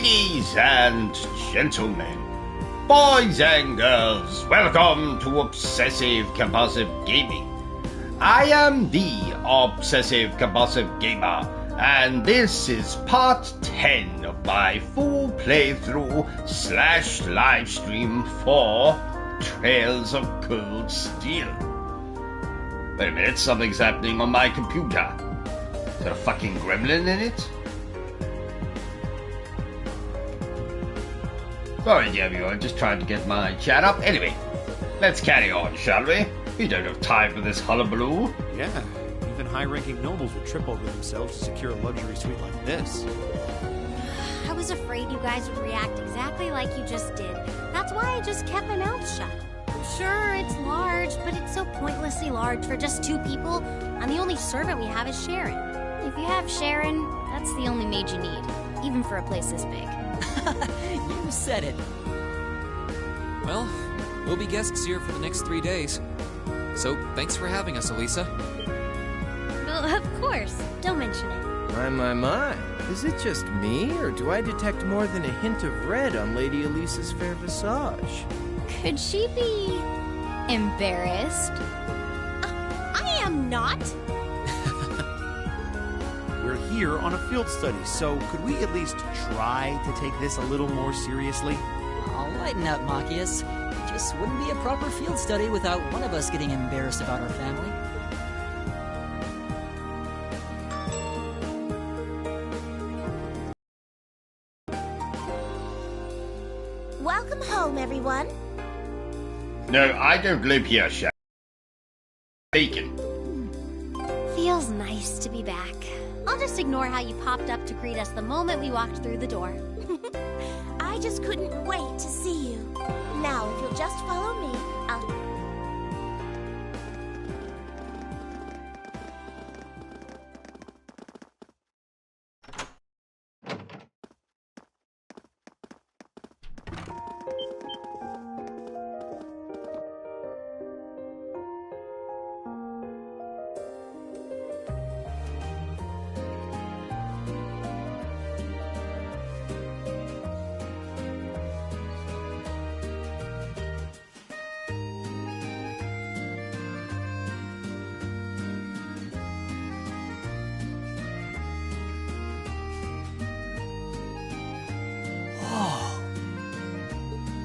Ladies and gentlemen, boys and girls, welcome to Obsessive Compulsive Gaming. I am the Obsessive Compulsive Gamer, and this is part 10 of my full playthrough / livestream for Trails of Cold Steel. Wait a minute, something's happening on my computer. Is there a fucking gremlin in it? Sorry, everyone, just trying to get my chat up. Anyway, let's carry on, shall we? We don't have time for this hullabaloo. Yeah, even high-ranking nobles would trip over themselves to secure a luxury suite like this. I was afraid you guys would react exactly like you just did. That's why I just kept my mouth shut. Sure, it's large, but it's so pointlessly large for just 2 people, and the only servant we have is Sharon. If you have Sharon, that's the only maid you need, even for a place this big. You said it. Well, we'll be guests here for the next 3 days. So, thanks for having us, Elisa. Well, of course. Don't mention it. My. Is it just me, or do I detect more than a hint of red on Lady Elisa's fair visage? Could she be embarrassed? I am not. We're here on a field study, so could we at least try to take this a little more seriously? I'll lighten up, Machias. It just wouldn't be a proper field study without one of us getting embarrassed about our family. Welcome home, everyone. No, I don't live here, Sharon. Bacon. Feels nice to be back. I'll just ignore how you popped up to greet us the moment we walked through the door. I just couldn't wait to see you. Now, if you'll just follow me, I'll...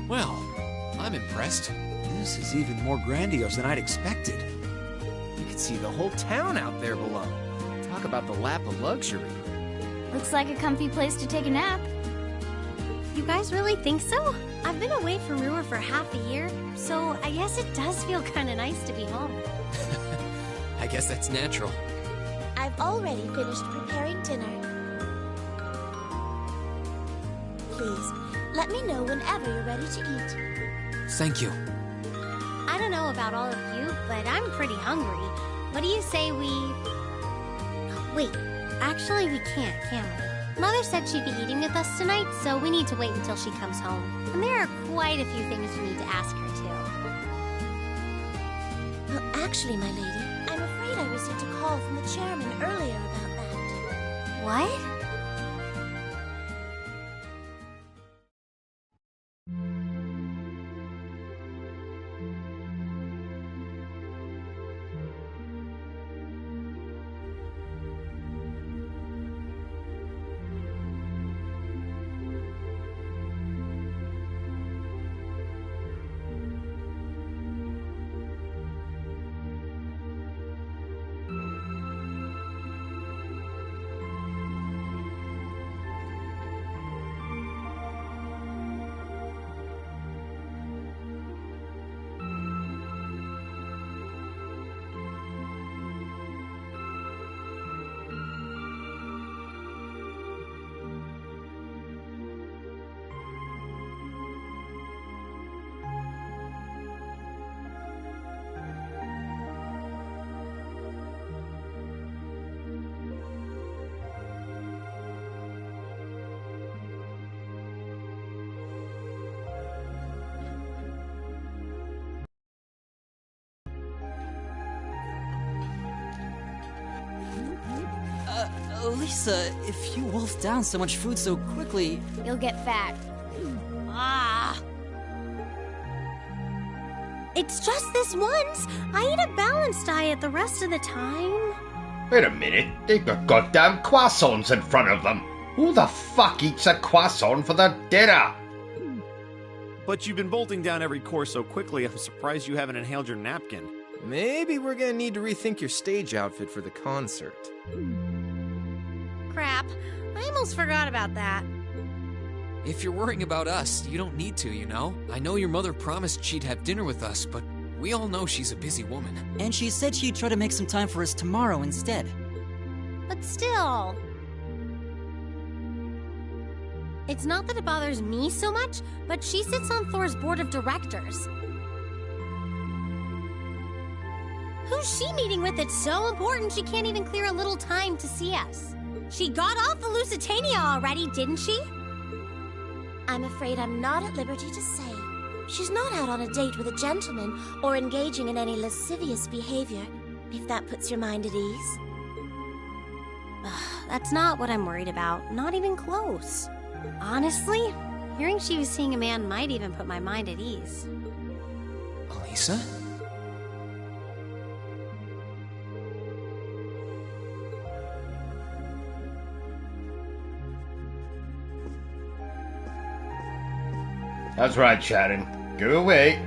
Well, I'm impressed. This is even more grandiose than I'd expected. You can see the whole town out there below. Talk about the lap of luxury. Looks like a comfy place to take a nap. You guys really think so? I've been away from Ruhr for half a year, so I guess it does feel kind of nice to be home. I guess that's natural. I've already finished preparing dinner. Please, let me know whenever you're ready to eat. Thank you. I don't know about all of you, but I'm pretty hungry. What do you say we... Wait, actually we can't, can we? Mother said she'd be eating with us tonight, so we need to wait until she comes home. And there are quite a few things we need to ask her, too. Well, actually, my lady, I'm afraid I received a call from the chairman earlier about that. What? Lisa, if you wolf down so much food so quickly... You'll get fat. Ah! It's just this once. I eat a balanced diet the rest of the time. Wait a minute, they've got goddamn croissants in front of them. Who the fuck eats a croissant for their dinner? But you've been bolting down every course so quickly, I'm surprised you haven't inhaled your napkin. Maybe we're gonna need to rethink your stage outfit for the concert. Crap. I almost forgot about that. If you're worrying about us, you don't need to, you know? I know your mother promised she'd have dinner with us, but we all know she's a busy woman. And she said she'd try to make some time for us tomorrow instead. But still... It's not that it bothers me so much, but she sits on Thor's board of directors. Who's she meeting with that's so important she can't even clear a little time to see us? She got off the Lusitania already, didn't she? I'm afraid I'm not at liberty to say. She's not out on a date with a gentleman or engaging in any lascivious behavior, if that puts your mind at ease. That's not what I'm worried about. Not even close. Honestly, hearing she was seeing a man might even put my mind at ease. Elisa? That's right, Sharon. Go away.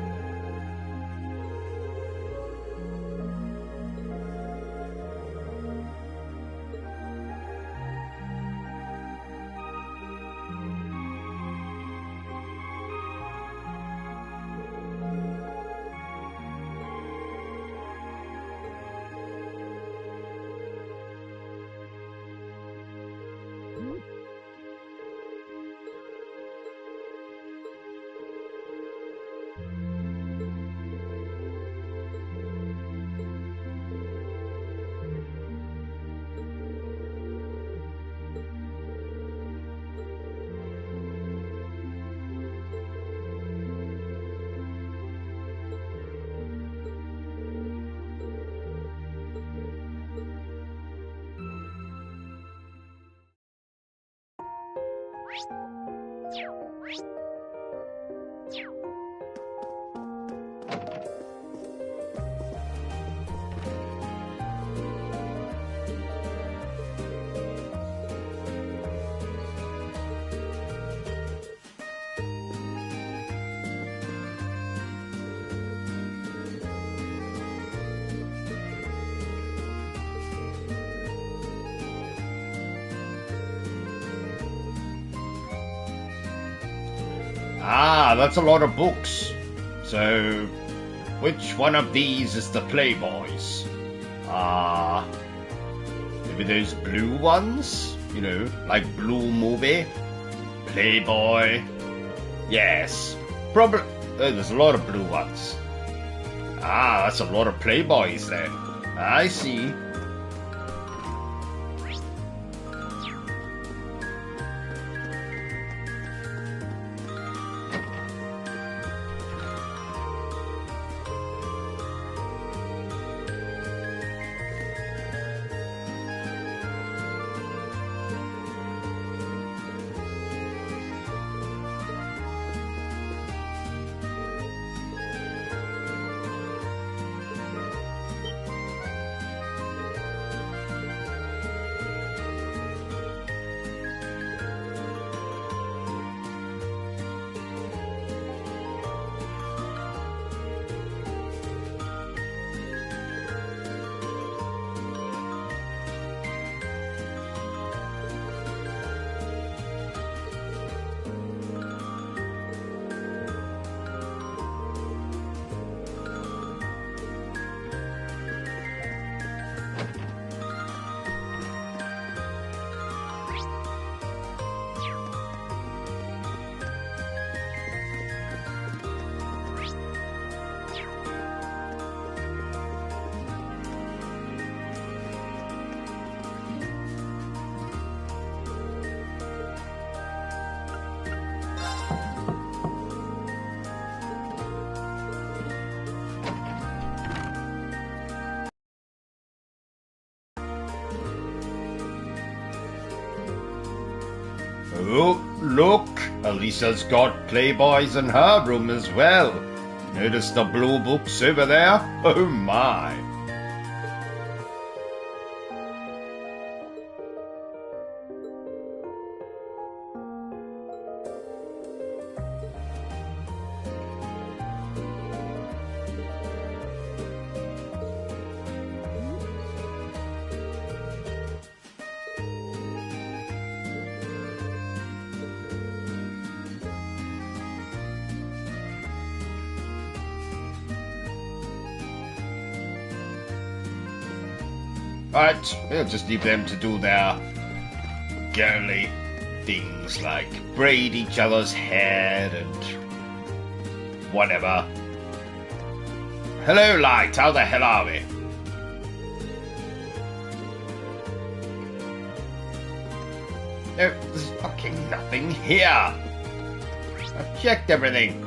Ah, that's a lot of books. So, which one of these is the Playboys? Maybe those blue ones? You know, like Blue Movie? Playboy? Yes. Probably. There's a lot of blue ones. Ah, that's a lot of Playboys then. I see. Oh, look! Elisa's got Playboys in her room as well. Notice the blue books over there? Oh my! Right, we'll just leave them to do their girly things like braid each other's hair and whatever. Hello, Light, how the hell are we? No, there's fucking nothing here. I've checked everything.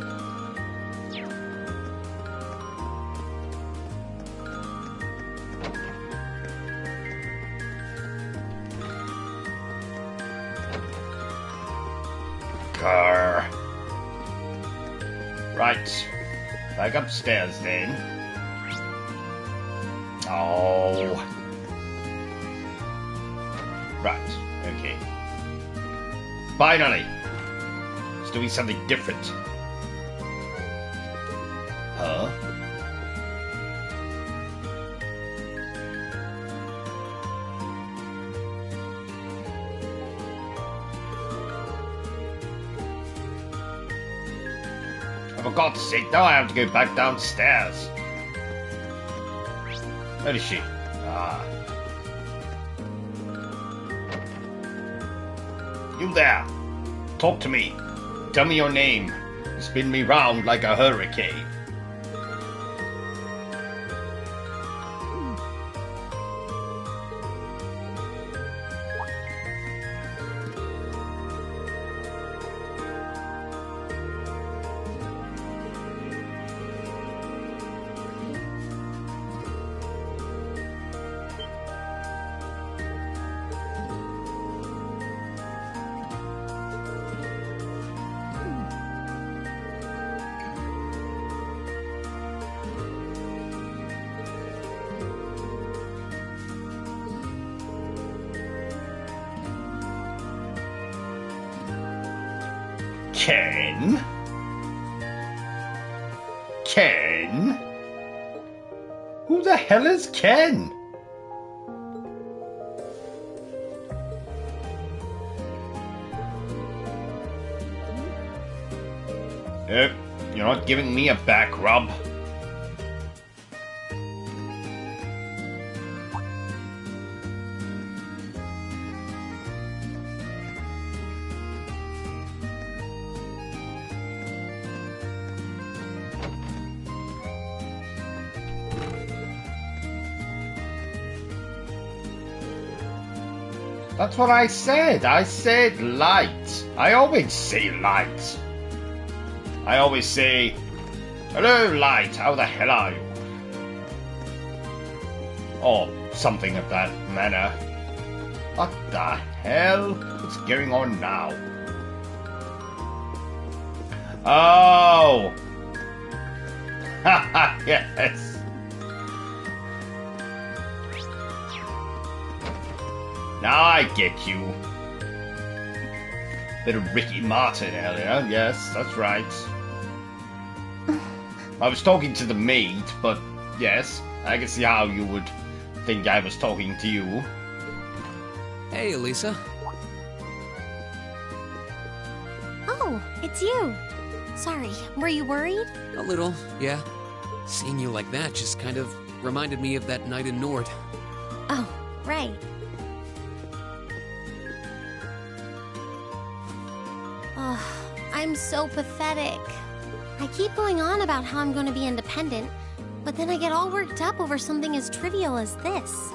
Car. Right. Back upstairs then. Oh. Right. Okay. Finally. Let's do something different. Huh? For God's sake, now I have to go back downstairs. Where is she? Ah. You there! Talk to me. Tell me your name. Spin me round like a hurricane. Ken? Ken? Who the hell is Ken? Nope, you're not giving me a back rub. That's what I said. I said light. I always say light. I always say, hello, light. How the hell are you? Or something of that manner. What the hell? What's going on now? Oh! Haha, yes. Now I get you. Bit of Ricky Martin earlier, yes, that's right. I was talking to the maid, but yes, I can see how you would think I was talking to you. Hey, Elisa. Oh, it's you. Sorry, were you worried? A little, yeah. Seeing you like that just kind of reminded me of that night in Nord. Oh, right. Oh, I'm so pathetic. I keep going on about how I'm going to be independent, but then I get all worked up over something as trivial as this.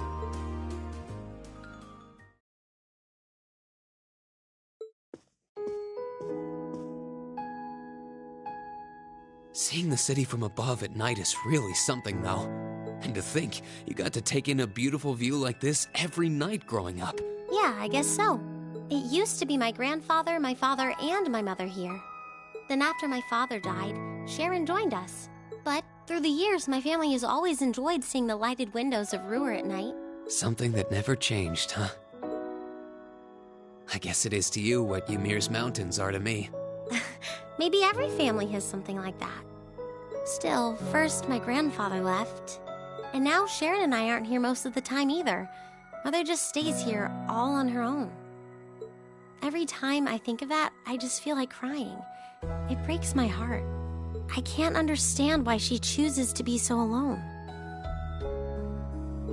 Seeing the city from above at night is really something, though. And to think, you got to take in a beautiful view like this every night growing up. Yeah, I guess so. It used to be my grandfather, my father, and my mother here. Then after my father died, Sharon joined us. But through the years, my family has always enjoyed seeing the lighted windows of Ruhr at night. Something that never changed, huh? I guess it is to you what Ymir's mountains are to me. Maybe every family has something like that. Still, first my grandfather left. And now Sharon and I aren't here most of the time either. Mother just stays here all on her own. Every time I think of that, I just feel like crying. It breaks my heart. I can't understand why she chooses to be so alone.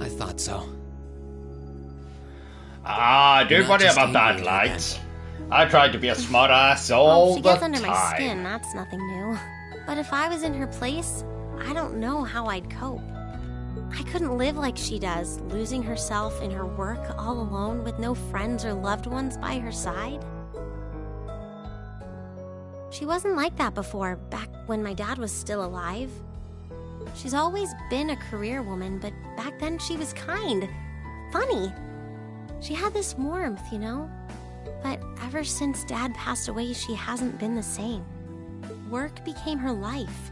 I thought so. Don't worry just about that, angry Lights. I tried to be a smartass all She the gets under time. my skin, that's nothing new. But if I was in her place, I don't know how I'd cope. I couldn't live like she does, losing herself in her work all alone with no friends or loved ones by her side. She wasn't like that before, back when my dad was still alive. She's always been a career woman, but back then she was kind, funny. She had this warmth, you know? But ever since Dad passed away, she hasn't been the same. Work became her life.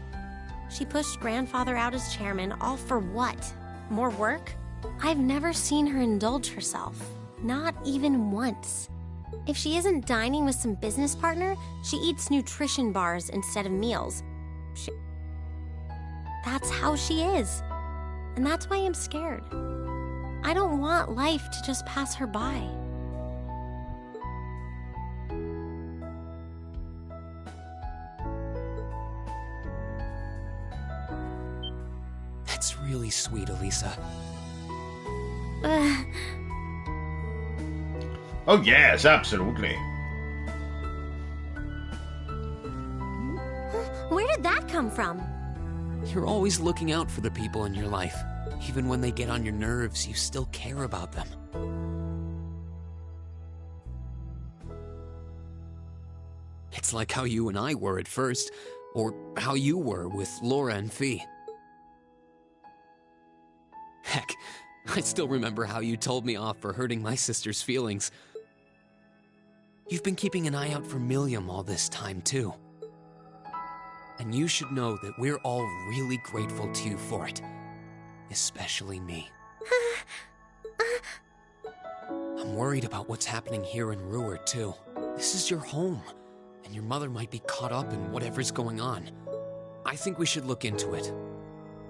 She pushed Grandfather out as chairman, all for what? More work? I've never seen her indulge herself. Not even once. If she isn't dining with some business partner, she eats nutrition bars instead of meals. That's how she is. And that's why I'm scared. I don't want life to just pass her by. That's really sweet, Elisa. Oh yes, absolutely. Where did that come from? You're always looking out for the people in your life. Even when they get on your nerves, you still care about them. It's like how you and I were at first, or how you were with Laura and Fee. Heck, I still remember how you told me off for hurting my sister's feelings. You've been keeping an eye out for Milliam all this time, too. And you should know that we're all really grateful to you for it. Especially me. I'm worried about what's happening here in Ruhr, too. This is your home, and your mother might be caught up in whatever's going on. I think we should look into it.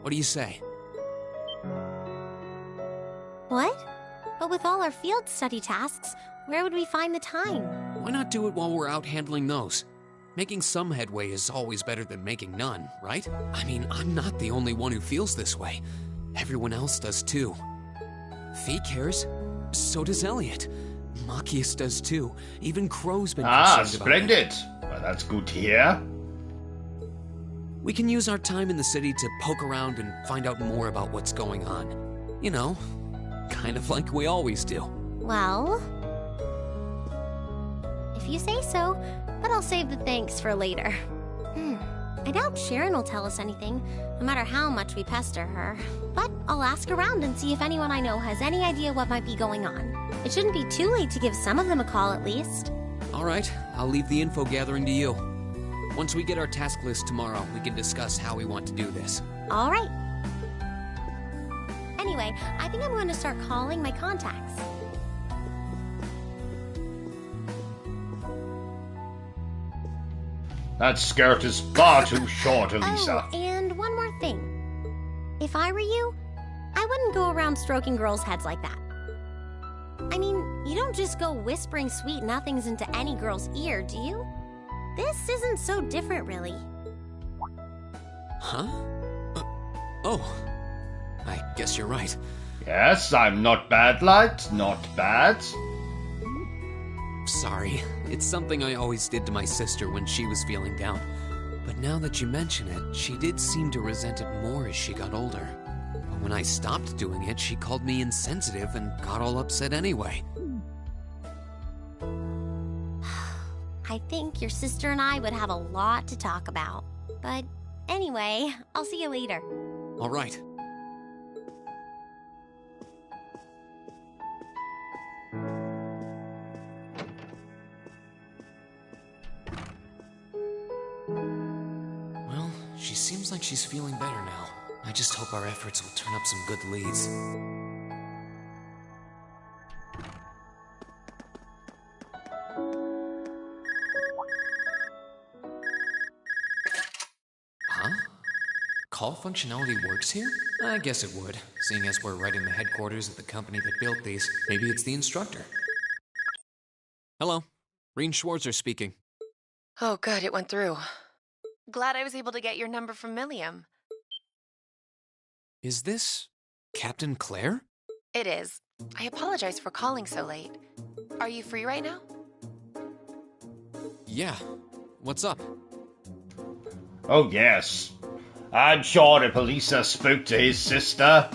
What do you say? What? But with all our field study tasks, where would we find the time? Why not do it while we're out handling those? Making some headway is always better than making none, right? I mean, I'm not the only one who feels this way. Everyone else does too. Fee cares. So does Elliot. Machias does too. Even Crow's been concerned about it. Splendid. Well, that's good to hear. We can use our time in the city to poke around and find out more about what's going on. You know, kind of like we always do. Well, if you say so, but I'll save the thanks for later. I doubt Sharon will tell us anything, no matter how much we pester her. But I'll ask around and see if anyone I know has any idea what might be going on. It shouldn't be too late to give some of them a call at least. All right, I'll leave the info gathering to you. Once we get our task list tomorrow, we can discuss how we want to do this. All right. Anyway, I think I'm going to start calling my contacts. That skirt is far too short, Elisa. Oh, and one more thing. If I were you, I wouldn't go around stroking girls' heads like that. I mean, you don't just go whispering sweet nothings into any girl's ear, do you? This isn't so different, really. Huh? Oh. I guess you're right. Yes, I'm not bad, Light. Not bad. Sorry. It's something I always did to my sister when she was feeling down. But now that you mention it, she did seem to resent it more as she got older. But when I stopped doing it, she called me insensitive and got all upset anyway. I think your sister and I would have a lot to talk about. But anyway, I'll see you later. All right. seems like she's feeling better now. I just hope our efforts will turn up some good leads. Huh? Call functionality works here? I guess it would, seeing as we're right in the headquarters of the company that built these. Maybe it's the instructor. Hello, Reen Schwarzer speaking. Oh, good, it went through. Glad I was able to get your number from Milliam. Is this Captain Claire? It is. I apologize for calling so late. Are you free right now? Yeah. What's up? Oh, yes. I'm sure if Elisa spoke to his sister.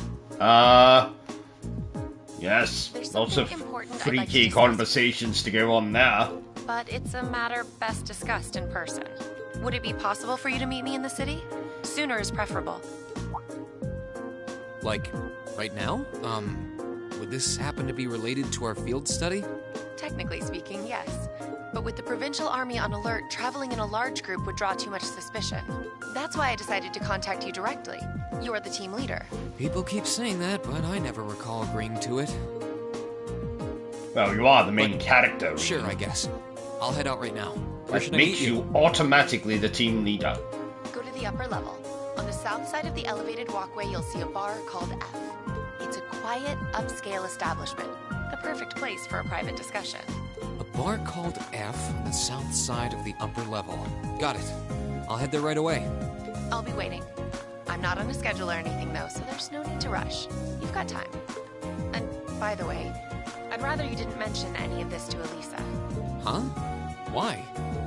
Yes, There's lots of something important I'd like to freaky discuss. conversations to go on there. But it's a matter best discussed in person. Would it be possible for you to meet me in the city? Sooner is preferable. Like, right now? Would this happen to be related to our field study? Technically speaking, yes. But with the provincial army on alert, traveling in a large group would draw too much suspicion. That's why I decided to contact you directly. You're the team leader. People keep saying that, but I never recall agreeing to it. Well, you are the main character. Really. Sure, I guess. I'll head out right now. Where That should I makes meet you automatically the team leader. Go to the upper level. On the south side of the elevated walkway, you'll see a bar called F. It's a quiet, upscale establishment. The perfect place for a private discussion. A bar called F on the south side of the upper level. Got it. I'll head there right away. I'll be waiting. I'm not on a schedule or anything, though, so there's no need to rush. You've got time. And, by the way, I'd rather you didn't mention any of this to Elisa. Huh? Why?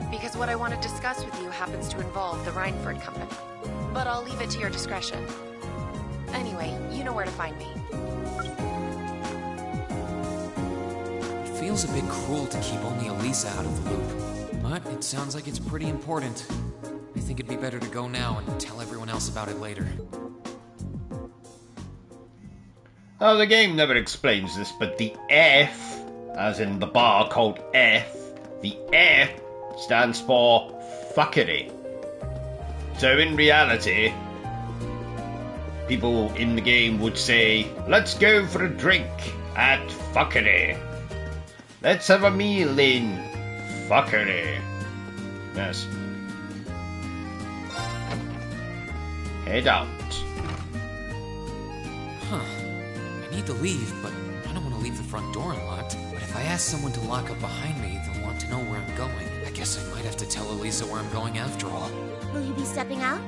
Because what I want to discuss with you happens to involve the Rhineford Company. But I'll leave it to your discretion. Anyway, you know where to find me. It feels a bit cruel to keep only Elisa out of the loop. But it sounds like it's pretty important. I think it'd be better to go now and tell everyone else about it later. Oh, the game never explains this, but the F, as in the bar called F, the F stands for fuckery. So in reality, people in the game would say, let's go for a drink at fuckery. Let's have a meal in fuckery. Yes. Head out. Huh. I need to leave, but I don't want to leave the front door unlocked. But if I ask someone to lock up behind me, they'll want to know where I'm going. I guess I might have to tell Elisa where I'm going after all. Will you be stepping out?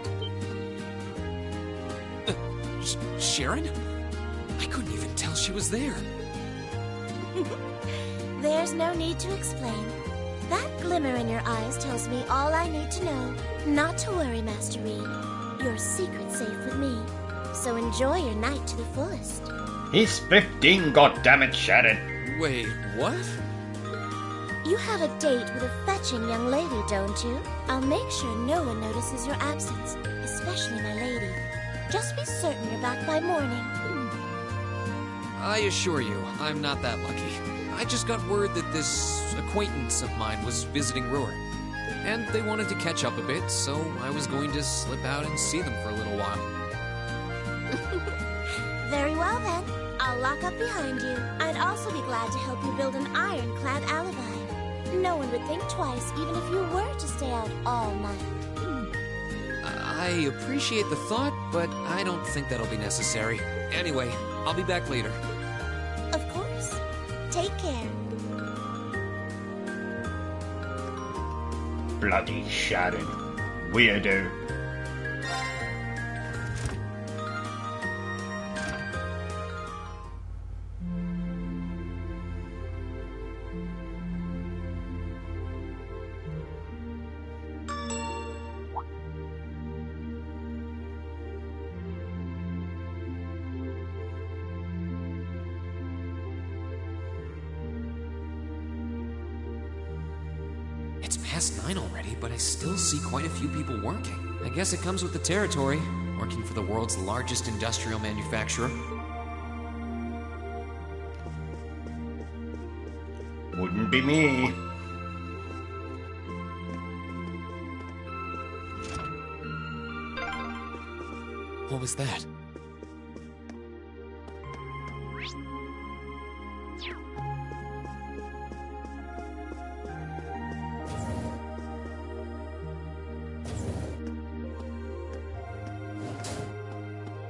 Sharon? I couldn't even tell she was there. There's no need to explain. That glimmer in your eyes tells me all I need to know. Not to worry, Master Reed. Your secret's safe with me. So enjoy your night to the fullest. He's 15, goddammit, Sharon. Wait, what? You have a date with a fetching young lady, don't you? I'll make sure no one notices your absence, especially my lady. Just be certain you're back by morning. I assure you, I'm not that lucky. I just got word that this acquaintance of mine was visiting Ruhr. And they wanted to catch up a bit, so I was going to slip out and see them for a little while. Very well then. I'll lock up behind you. I'd also be glad to help you build an ironclad alibi. No one would think twice, even if you were to stay out all night. I appreciate the thought, but I don't think that'll be necessary. Anyway, I'll be back later. Of course. Take care. Bloody Sharon. Weirdo. It's past 9 already, but I still see quite a few people working. I guess it comes with the territory, working for the world's largest industrial manufacturer. Wouldn't be me. What was that?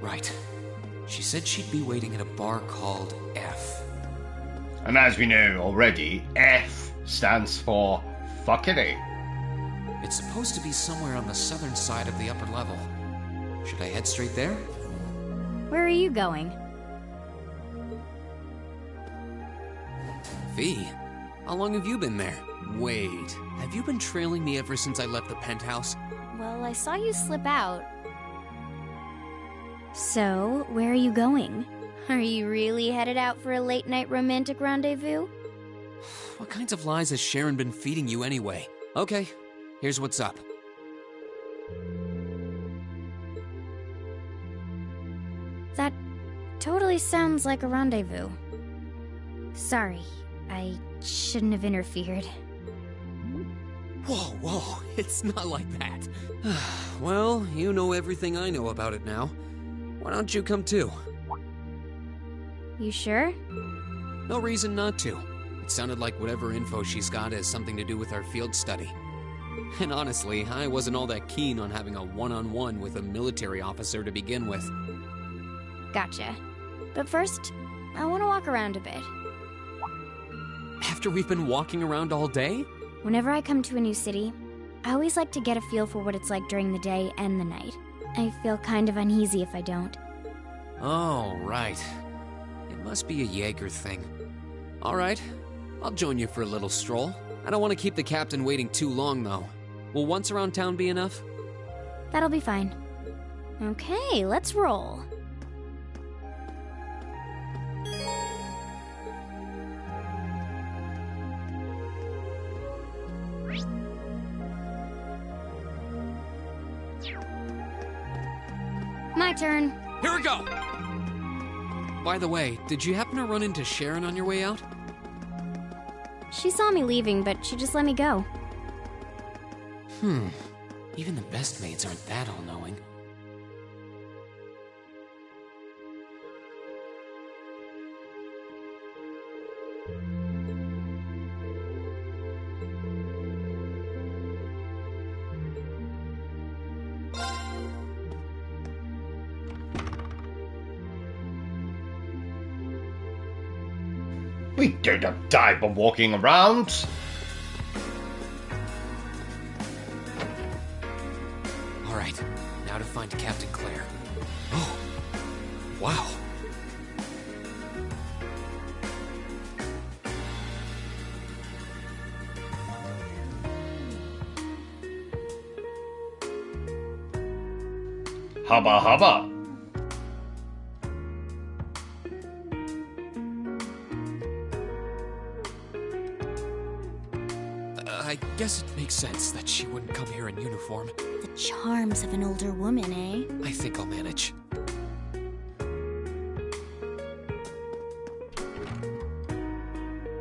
Right. She said she'd be waiting at a bar called F. And as we know already, F stands for fuckery. It's supposed to be somewhere on the southern side of the upper level. Should I head straight there? Where are you going? Fee, how long have you been there? Wait, have you been trailing me ever since I left the penthouse? Well, I saw you slip out. So, where are you going? Are you really headed out for a late-night romantic rendezvous? What kinds of lies has Sharon been feeding you anyway? Okay, here's what's up. That totally sounds like a rendezvous. Sorry, I shouldn't have interfered. Whoa, it's not like that. Well, you know everything I know about it now. Why don't you come too? You sure? No reason not to. It sounded like whatever info she's got has something to do with our field study. And honestly, I wasn't all that keen on having a one-on-one with a military officer to begin with. Gotcha. But first, I want to walk around a bit. After we've been walking around all day? Whenever I come to a new city, I always like to get a feel for what it's like during the day and the night. I feel kind of uneasy if I don't. Oh, right. It must be a Jaeger thing. All right, I'll join you for a little stroll. I don't want to keep the captain waiting too long, though. Will once around town be enough? That'll be fine. Okay, let's roll. My turn. Here we go! By the way, did you happen to run into Sharon on your way out? She saw me leaving, but she just let me go. Even the best maids aren't that all-knowing. We don't have time for walking around. All right, now to find Captain Claire. Oh, wow. Hubba hubba. I guess it makes sense that she wouldn't come here in uniform. The charms of an older woman, eh? I think I'll manage.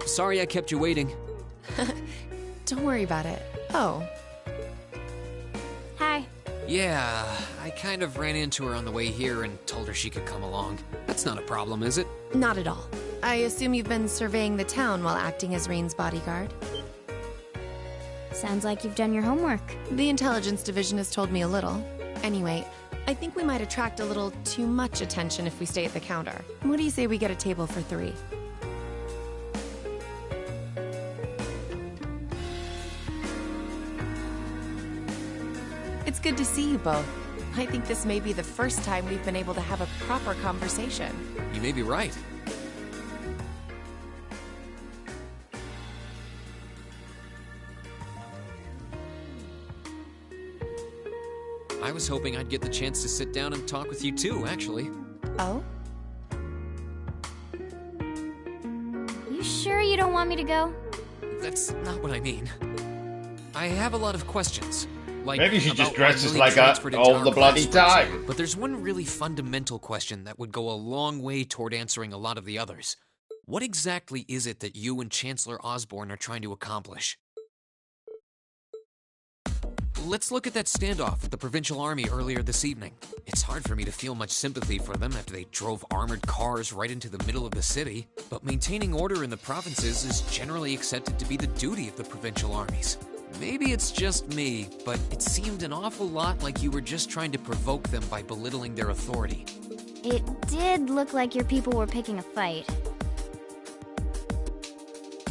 Sorry I kept you waiting. Don't worry about it. Oh, Hi. Yeah, I kind of ran into her on the way here and told her she could come along. That's not a problem, is it? not at all. I assume you've been surveying the town while acting as Reen's bodyguard. Sounds like you've done your homework. The intelligence division has told me a little. Anyway, I think we might attract a little too much attention if we stay at the counter. What do you say we get a table for 3? It's good to see you both. I think this may be the first time we've been able to have a proper conversation. You may be right. I was hoping I'd get the chance to sit down and talk with you too, actually. Oh? You sure you don't want me to go? That's not what I mean. I have a lot of questions. Like, Maybe she about just why dresses Lily like transferred into all our the bloody class, for time. example. But there's one really fundamental question that would go a long way toward answering a lot of the others. What exactly is it that you and Chancellor Osborne are trying to accomplish? let's look at that standoff with the Provincial Army earlier this evening. It's hard for me to feel much sympathy for them after they drove armored cars right into the middle of the city, but maintaining order in the provinces is generally accepted to be the duty of the provincial armies. Maybe it's just me, but it seemed an awful lot like you were just trying to provoke them by belittling their authority. It did look like your people were picking a fight.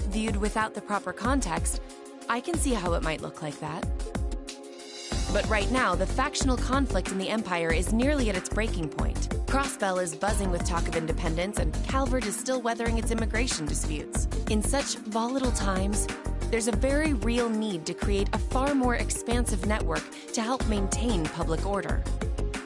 Viewed without the proper context, I can see how it might look like that. But right now, the factional conflict in the Empire is nearly at its breaking point. Crossbell is buzzing with talk of independence, and Calvert is still weathering its immigration disputes. In such volatile times, there's a very real need to create a far more expansive network to help maintain public order.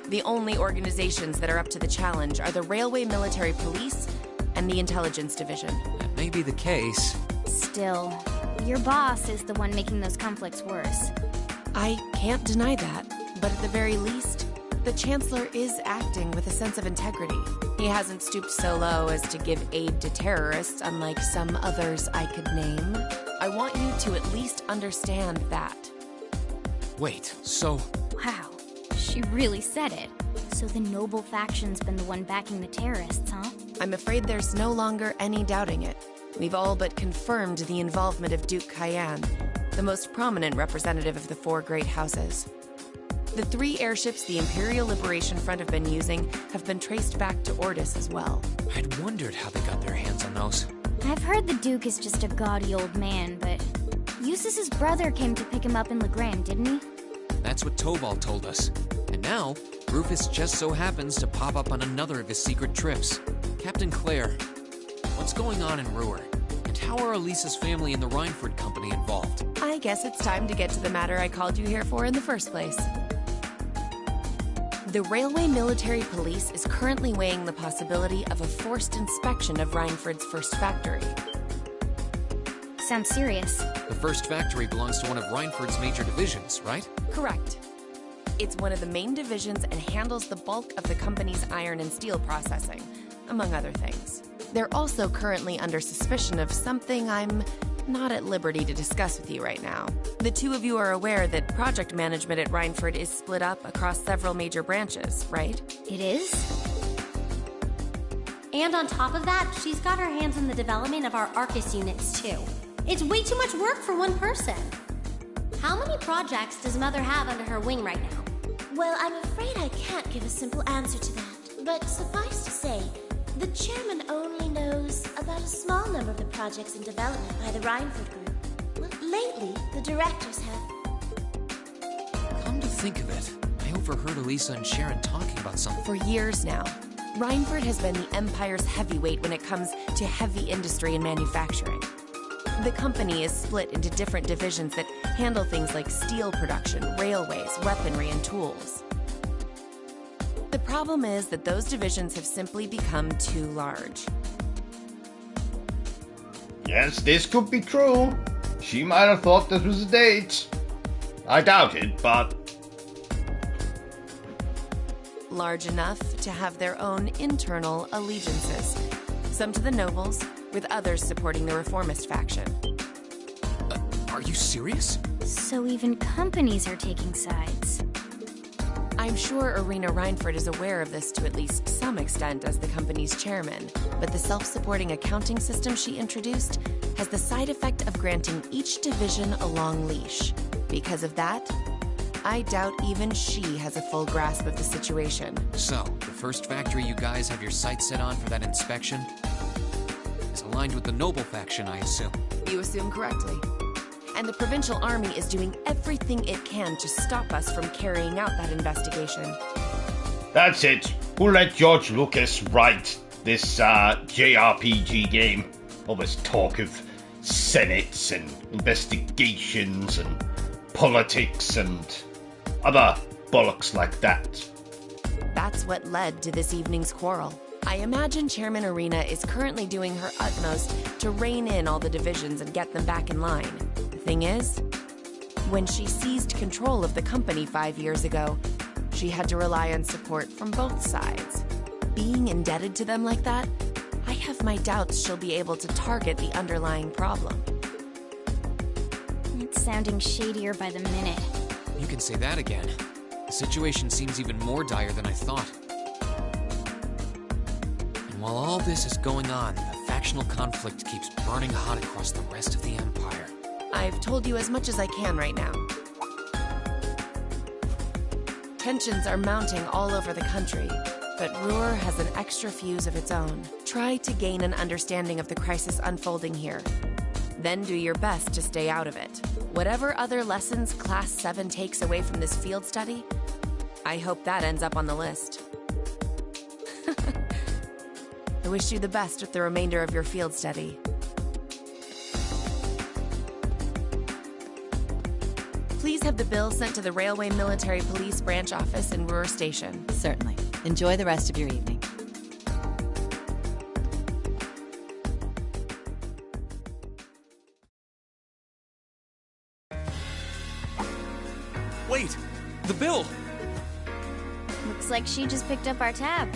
The only organizations that are up to the challenge are the Railway Military Police and the Intelligence Division. That may be the case. Still, your boss is the one making those conflicts worse. I can't deny that, but at the very least, the Chancellor is acting with a sense of integrity. He hasn't stooped so low as to give aid to terrorists, unlike some others I could name. I want you to at least understand that. Wait, so... Wow, she really said it. So the noble faction's been the one backing the terrorists, huh? I'm afraid there's no longer any doubting it. We've all but confirmed the involvement of Duke Cayenne, the most prominent representative of the four great houses. The 3 airships the Imperial Liberation Front have been using have been traced back to Ordis as well. I'd wondered how they got their hands on those. I've heard the Duke is just a gaudy old man, but Eustace's brother came to pick him up in Legrand, didn't he? That's what Tobal told us. And now, Rufus just so happens to pop up on another of his secret trips. Captain Clare, what's going on in Ruhr? And how are Elisa's family and the Rhineford Company involved? I guess it's time to get to the matter I called you here for in the first place. The Railway Military Police is currently weighing the possibility of a forced inspection of Rhineford's first factory. Sounds serious. The first factory belongs to one of Rhineford's major divisions, right? Correct. It's one of the main divisions and handles the bulk of the company's iron and steel processing, among other things. They're also currently under suspicion of something I'm not at liberty to discuss with you right now. The 2 of you are aware that project management at Rhineford is split up across several major branches, right? It is? And on top of that, she's got her hands in the development of our Arcus units, too. It's way too much work for one person. How many projects does Mother have under her wing right now? Well, I'm afraid I can't give a simple answer to that. But suffice to say, the chairman only knows about a small number of the projects in development by the Rhineford Group. Well, lately, the directors have... Come to think of it, I overheard Elisa and Sharon talking about something. For years now, Rhineford has been the Empire's heavyweight when it comes to heavy industry and manufacturing. The company is split into different divisions that handle things like steel production, railways, weaponry, and tools. The problem is that those divisions have simply become too large. Yes, this could be true. She might have thought this was a date. I doubt it, but... Large enough to have their own internal allegiances. Some to the nobles, with others supporting the reformist faction. Are you serious? So even companies are taking sides. I'm sure Irina Rhineford is aware of this to at least some extent as the company's chairman, but the self-supporting accounting system she introduced has the side effect of granting each division a long leash. Because of that, I doubt even she has a full grasp of the situation. So, the first factory you guys have your sights set on for that inspection is aligned with the noble faction, I assume. You assume correctly. And the Provincial Army is doing everything it can to stop us from carrying out that investigation. That's it. We'll let George Lucas write this JRPG game. All this talk of senates and investigations and politics and other bollocks like that. That's what led to this evening's quarrel. I imagine Chairman Irina is currently doing her utmost to rein in all the divisions and get them back in line. The thing is, when she seized control of the company 5 years ago, she had to rely on support from both sides. Being indebted to them like that, I have my doubts she'll be able to target the underlying problem. It's sounding shadier by the minute. You can say that again. The situation seems even more dire than I thought. And while all this is going on, the factional conflict keeps burning hot across the rest of the Empire. I've told you as much as I can right now. Tensions are mounting all over the country, but Ruhr has an extra fuse of its own. Try to gain an understanding of the crisis unfolding here. Then do your best to stay out of it. Whatever other lessons Class 7 takes away from this field study, I hope that ends up on the list. I wish you the best with the remainder of your field study. Please have the bill sent to the Railway Military Police Branch Office in Ruhr Station. Certainly. Enjoy the rest of your evening. Wait! The bill! Looks like she just picked up our tab.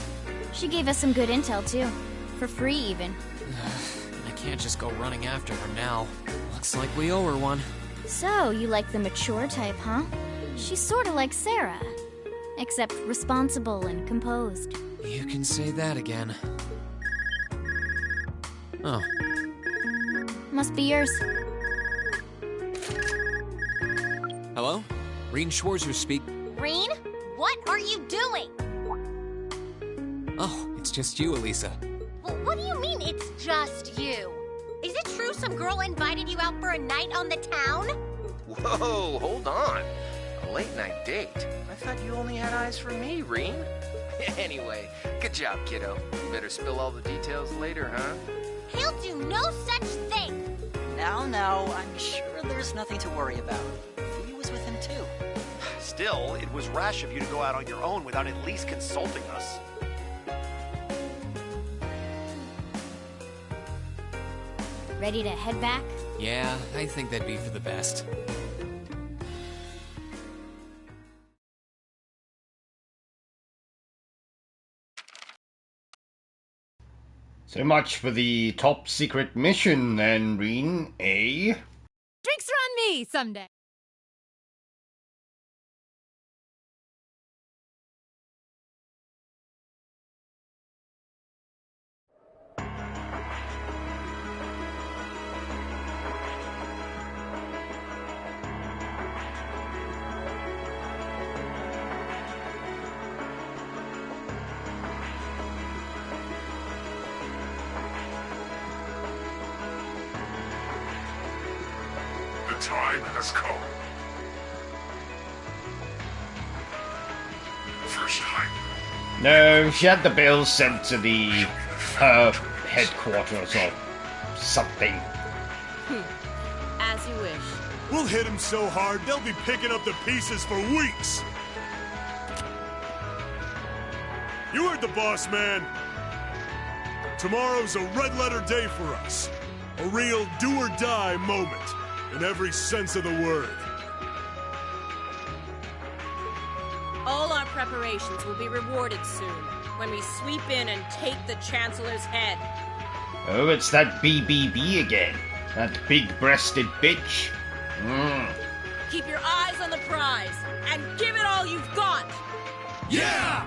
She gave us some good intel, too. For free, even. I can't just go running after her now. Looks like we owe her one. So, you like the mature type, huh? She's sorta like Sarah. Except responsible and composed. You can say that again. Oh. Must be yours. Hello? Reen Schwarzer speak. Reen, what are you doing? Oh, it's just you, Elisa. Well, what do you mean it's just you? Is it true some girl invited you out for a night on the town? Whoa, hold on. A late night date? I thought you only had eyes for me, Reen. Anyway, good job, kiddo. Better spill all the details later, huh? He'll do no such thing. Now, I'm sure there's nothing to worry about. He was with him too. Still, it was rash of you to go out on your own without at least consulting us. Ready to head back? Yeah, I think that'd be for the best. So much for the top secret mission then, Reen, eh? Drinks are on me someday. The time has come. First time. No, she had the bill sent to the headquarters or something. As you wish. We'll hit him so hard, they'll be picking up the pieces for weeks. You heard the boss, man. Tomorrow's a red-letter day for us. A real do-or-die moment, in every sense of the word. All our preparations will be rewarded soon, when we sweep in and take the Chancellor's head. Oh, it's that BBB again. That big-breasted bitch. Keep your eyes on the prize, and give it all you've got! Yeah!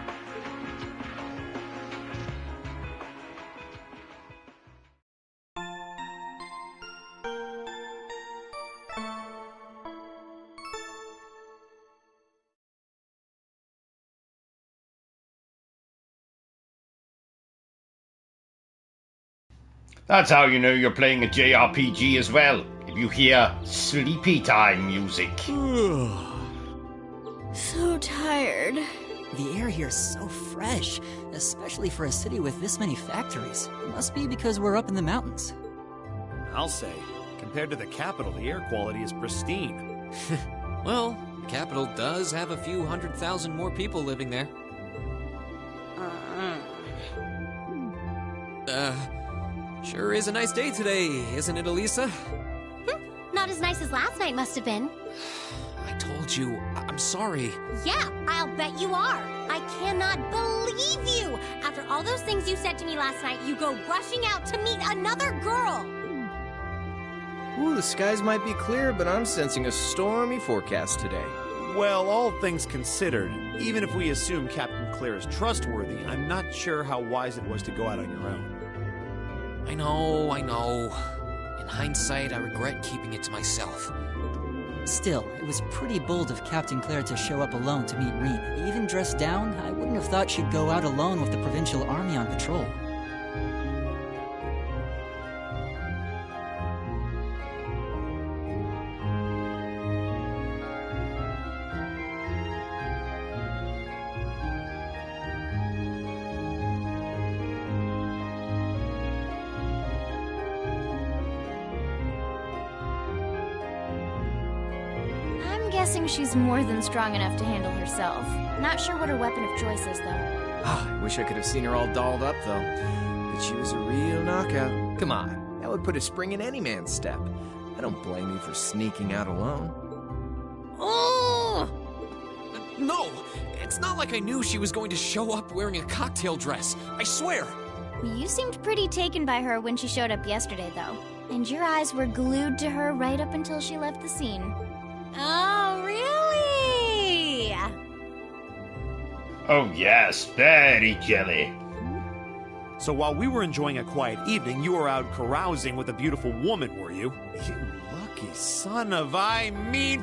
That's how you know you're playing a JRPG as well. If you hear sleepy time music. So tired. The air here's so fresh, especially for a city with this many factories. Must be because we're up in the mountains. I'll say, compared to the capital, the air quality is pristine. Well, the capital does have a few 100,000 more people living there. Sure is a nice day today, isn't it, Elisa? Not as nice as last night must have been. I told you, I'm sorry. Yeah, I'll bet you are. I cannot believe you. After all those things you said to me last night, you go rushing out to meet another girl. Ooh, the skies might be clear, but I'm sensing a stormy forecast today. Well, all things considered, even if we assume Captain Claire is trustworthy, I'm not sure how wise it was to go out on your own. I know. In hindsight, I regret keeping it to myself. Still, it was pretty bold of Captain Claire to show up alone to meet Reen. Even dressed down, I wouldn't have thought she'd go out alone with the provincial army on patrol. Guessing she's more than strong enough to handle herself. Not sure what her weapon of choice is, though. I wish I could have seen her all dolled up, though. But she was a real knockout. Come on, that would put a spring in any man's step. I don't blame you for sneaking out alone. Oh! No! It's not like I knew she was going to show up wearing a cocktail dress. I swear! You seemed pretty taken by her when she showed up yesterday, though. And your eyes were glued to her right up until she left the scene. Oh, really? Oh yes, very jelly. So while we were enjoying a quiet evening, you were out carousing with a beautiful woman, were you? You lucky son of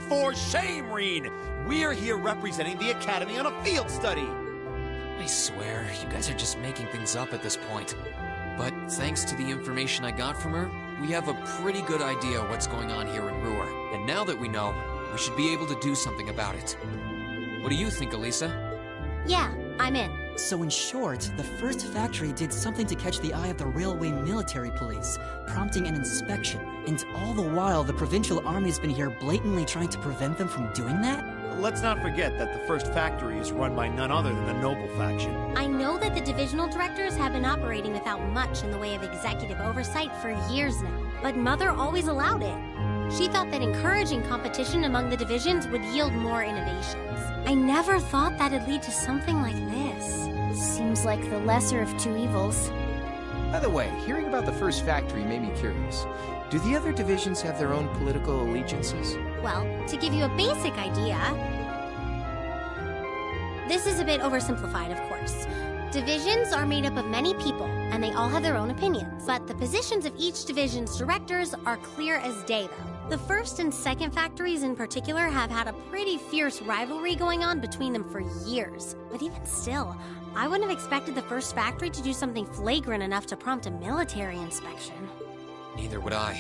for shame, Reen! We're here representing the Academy on a field study! I swear, you guys are just making things up at this point. But thanks to the information I got from her, we have a pretty good idea what's going on here in Ruhr. And now that we know, we should be able to do something about it. What do you think, Elisa? Yeah, I'm in. So in short, the first factory did something to catch the eye of the railway military police, prompting an inspection. And all the while, the provincial army's been here blatantly trying to prevent them from doing that? Let's not forget that the first factory is run by none other than the Noble faction. I know that the divisional directors have been operating without much in the way of executive oversight for years now, but Mother always allowed it. She thought that encouraging competition among the divisions would yield more innovations. I never thought that'd lead to something like this. Seems like the lesser of two evils. By the way, hearing about the first factory made me curious. Do the other divisions have their own political allegiances? Well, to give you a basic idea, this is a bit oversimplified, of course. Divisions are made up of many people, and they all have their own opinions. But the positions of each division's directors are clear as day, though. The first and second factories in particular have had a pretty fierce rivalry going on between them for years. But even still, I wouldn't have expected the first factory to do something flagrant enough to prompt a military inspection. Neither would I.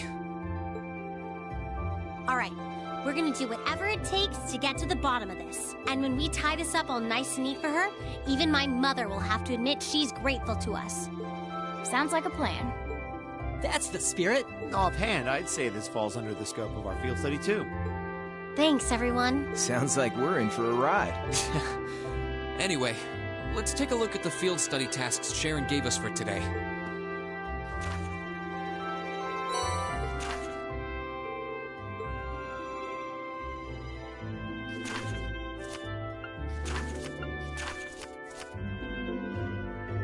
All right, we're gonna do whatever it takes to get to the bottom of this. And when we tie this up all nice and neat for her, even my mother will have to admit she's grateful to us. Sounds like a plan. That's the spirit. Offhand, I'd say this falls under the scope of our field study, too. Thanks, everyone. Sounds like we're in for a ride. Anyway, let's take a look at the field study tasks Sharon gave us for today.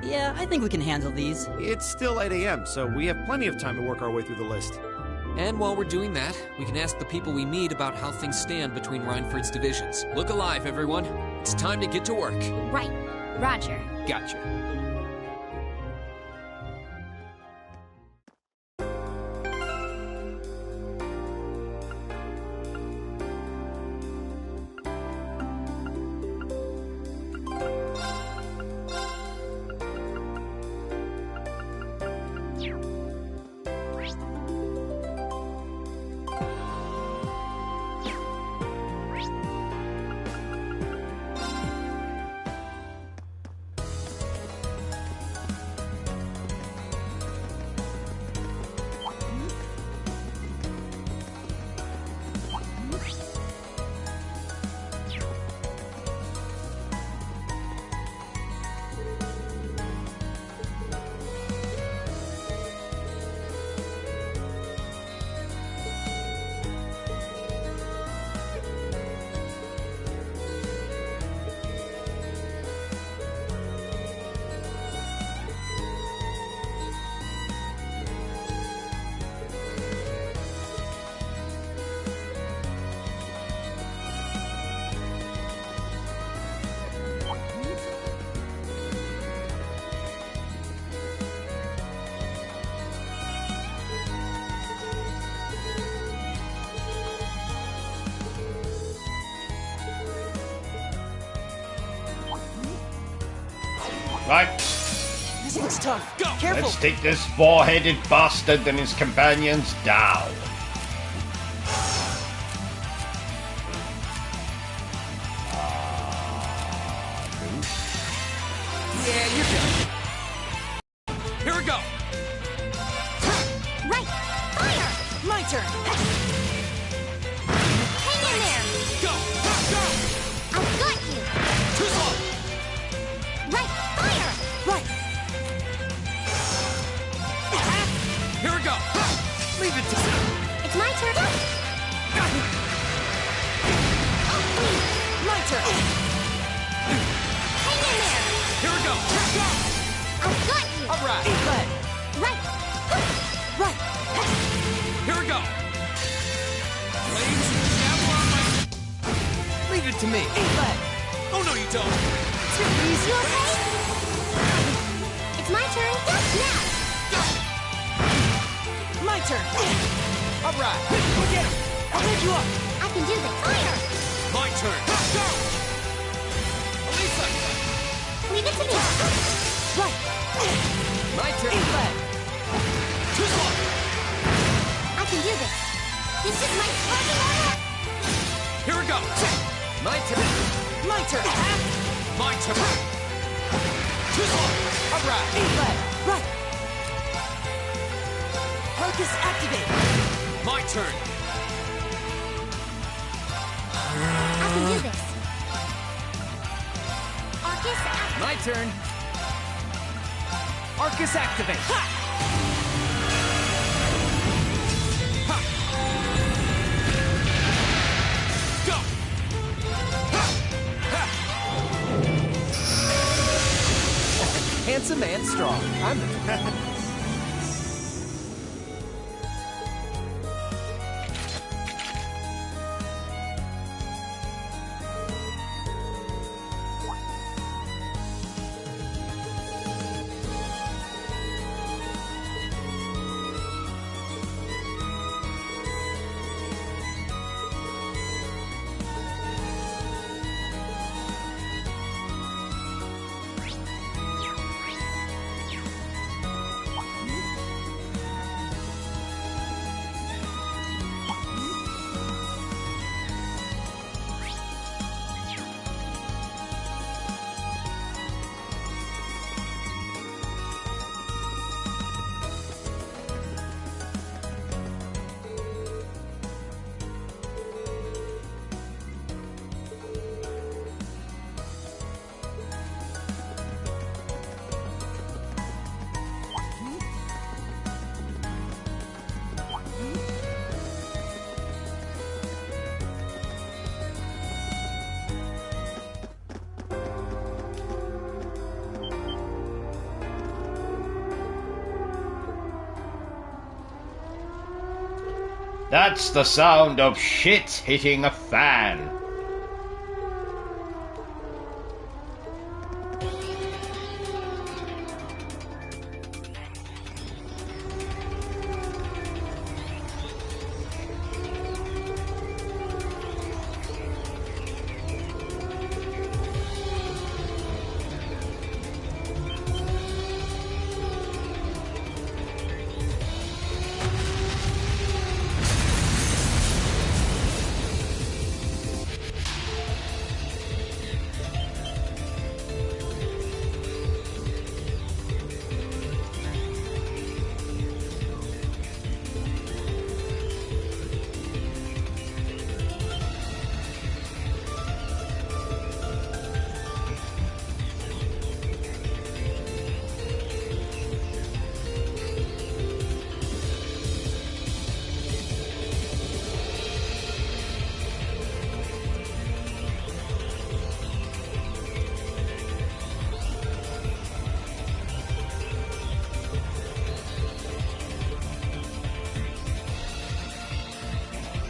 Yeah, I think we can handle these. It's still 8 a.m., so we have plenty of time to work our way through the list. And while we're doing that, we can ask the people we meet about how things stand between Reinford's divisions. Look alive, everyone. It's time to get to work. Right. Roger. Gotcha. Right. This looks tough. Go! Careful! Let's take this four-headed bastard and his companions down. Yeah, you're done. Here we go. Right! Fire! My turn! Hang in there! Go! Go! I've got you! Too slow! Right! Fire! Right! Here we go. Leave it to me. It's my turn! My turn! Hang in there! Here we go. Go! I've got you! All right. Left! Right! Right! Here we go. Blades, gavel on my... Leave it to me. Left! Oh, no, you don't. You okay? It's my turn! Now! My turn! All right. Go get him! I'll pick you up! I can do this! Fire! My turn. Go! Elisa! Leave it to me! Right! My turn. Left! Too slow. I can do this! This is my target order! Here we go. My turn. My turn! My turn. Too slow. All right. Left! Right! Focus activate! My turn. I can do this! Arcus, My turn. Arcus activate! Ha! Go! Handsome and strong. I'm That's the sound of shit hitting a fan.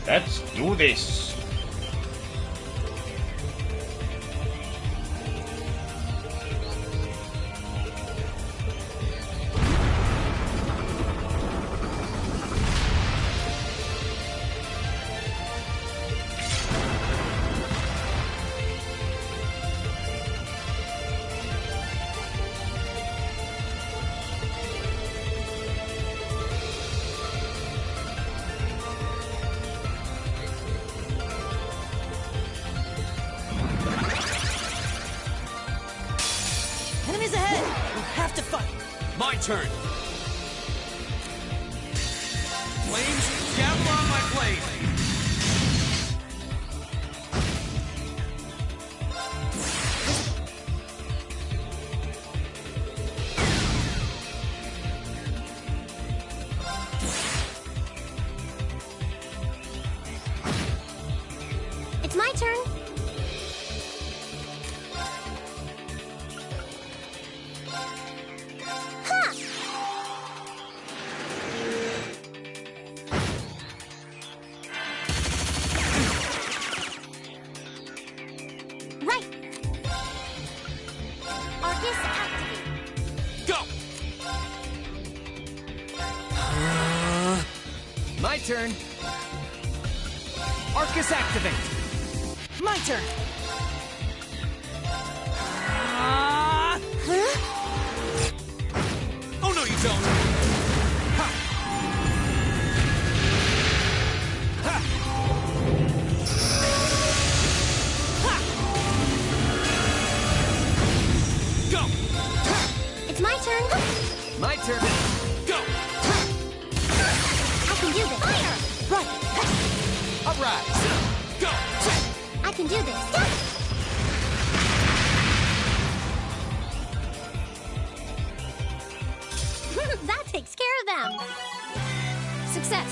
Let's do this. My turn. Flames, gather on my blade. It's my turn. Ha! Right. Arcus activate. Go! My turn. Arcus activate. My turn. Oh, no, you don't. Ha. Ha. Ha. Go! It's my turn. My turn. Go! I can do this. Fire! Right. Arise. Go! I can do this. That takes care of them. Success.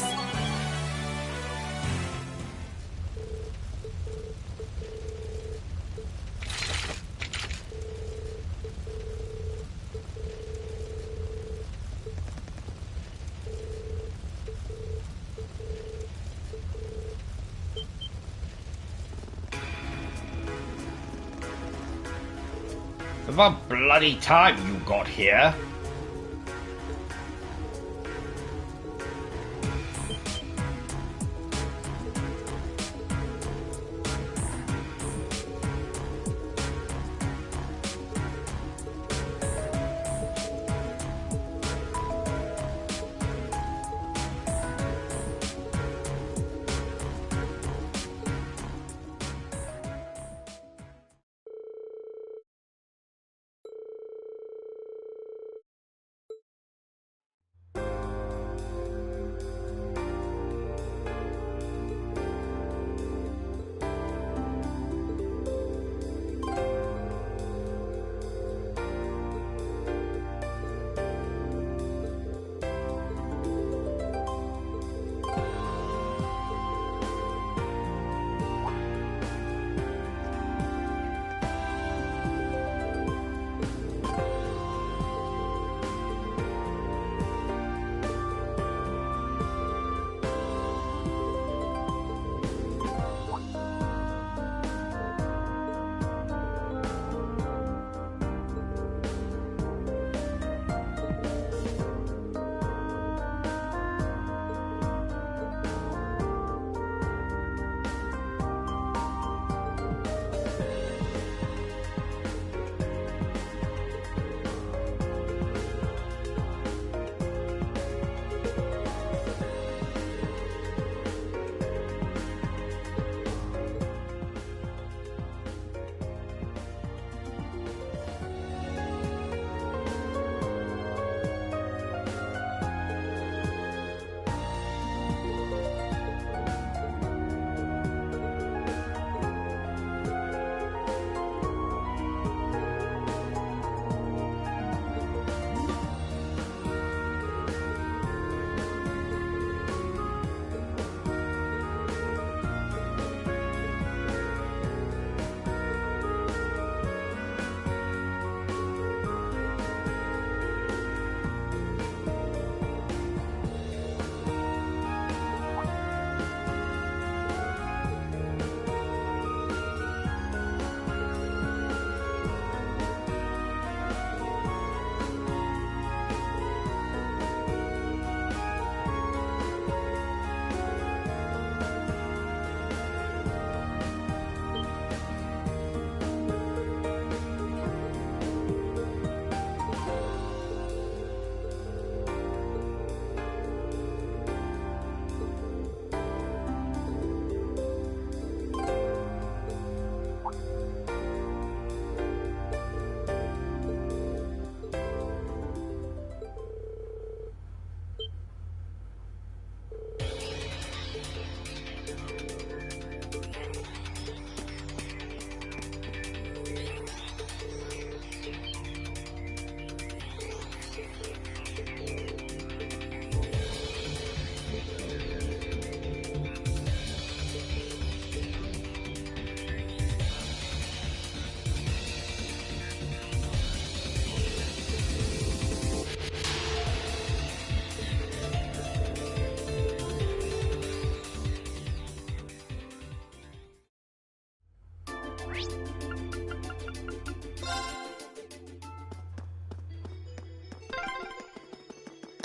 About bloody time you got here.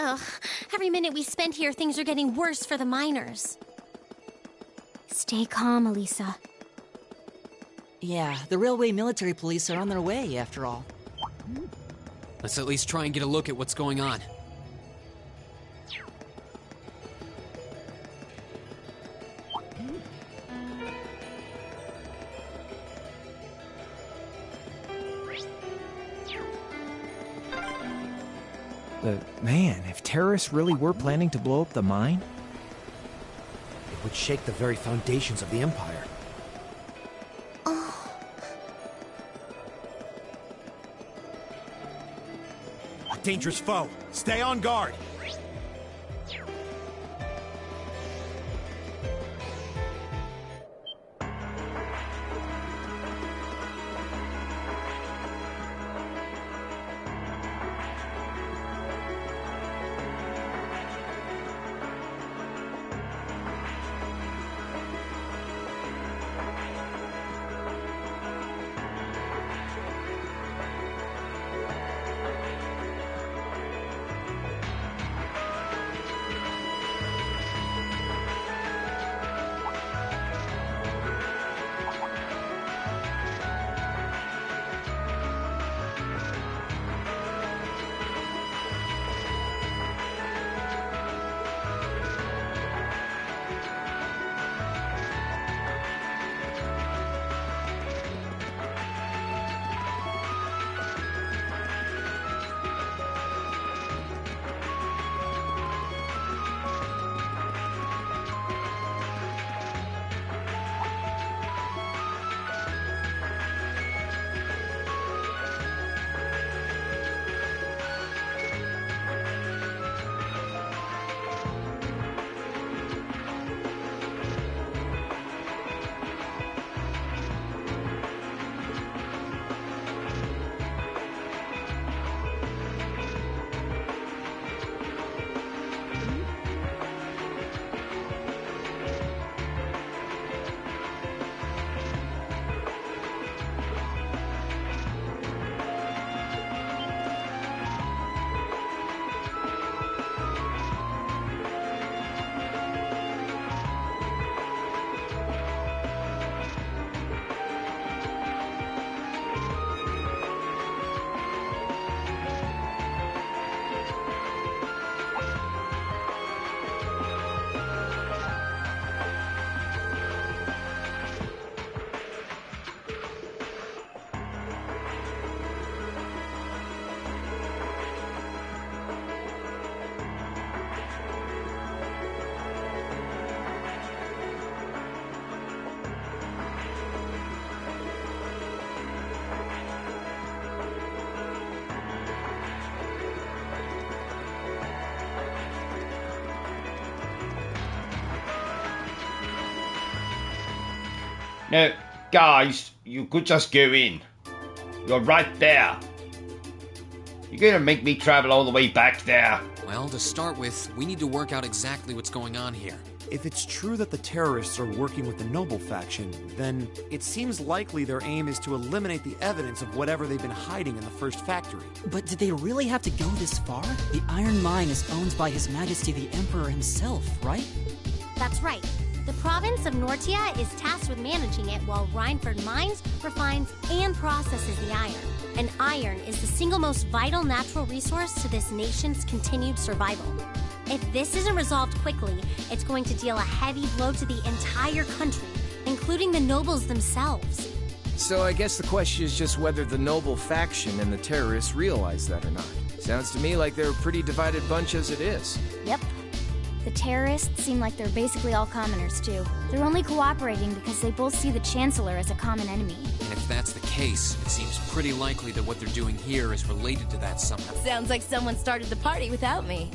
Ugh, every minute we spend here, things are getting worse for the miners. Stay calm, Elisa. Yeah, the railway military police are on their way, after all. Let's at least try and get a look at what's going on. Man, if terrorists really were planning to blow up the mine, It would shake the very foundations of the Empire. A dangerous foe. Stay on guard. Now, guys, you could just go in. You're right there. You're gonna make me travel all the way back there. Well, to start with, we need to work out exactly what's going on here. If it's true that the terrorists are working with the noble faction, then it seems likely their aim is to eliminate the evidence of whatever they've been hiding in the first factory. But did they really have to go this far? The Iron Mine is owned by His Majesty the Emperor himself, right? That's right. The province of Nortia is tasked with managing it while Rhineford mines, refines, and processes the iron. And iron is the single most vital natural resource to this nation's continued survival. If this isn't resolved quickly, it's going to deal a heavy blow to the entire country, including the nobles themselves. So I guess the question is just whether the noble faction and the terrorists realize that or not. Sounds to me like they're a pretty divided bunch as it is. Yep. The terrorists seem like they're basically all commoners, too. They're only cooperating because they both see the Chancellor as a common enemy. And if that's the case, it seems pretty likely that what they're doing here is related to that somehow. Sounds like someone started the party without me.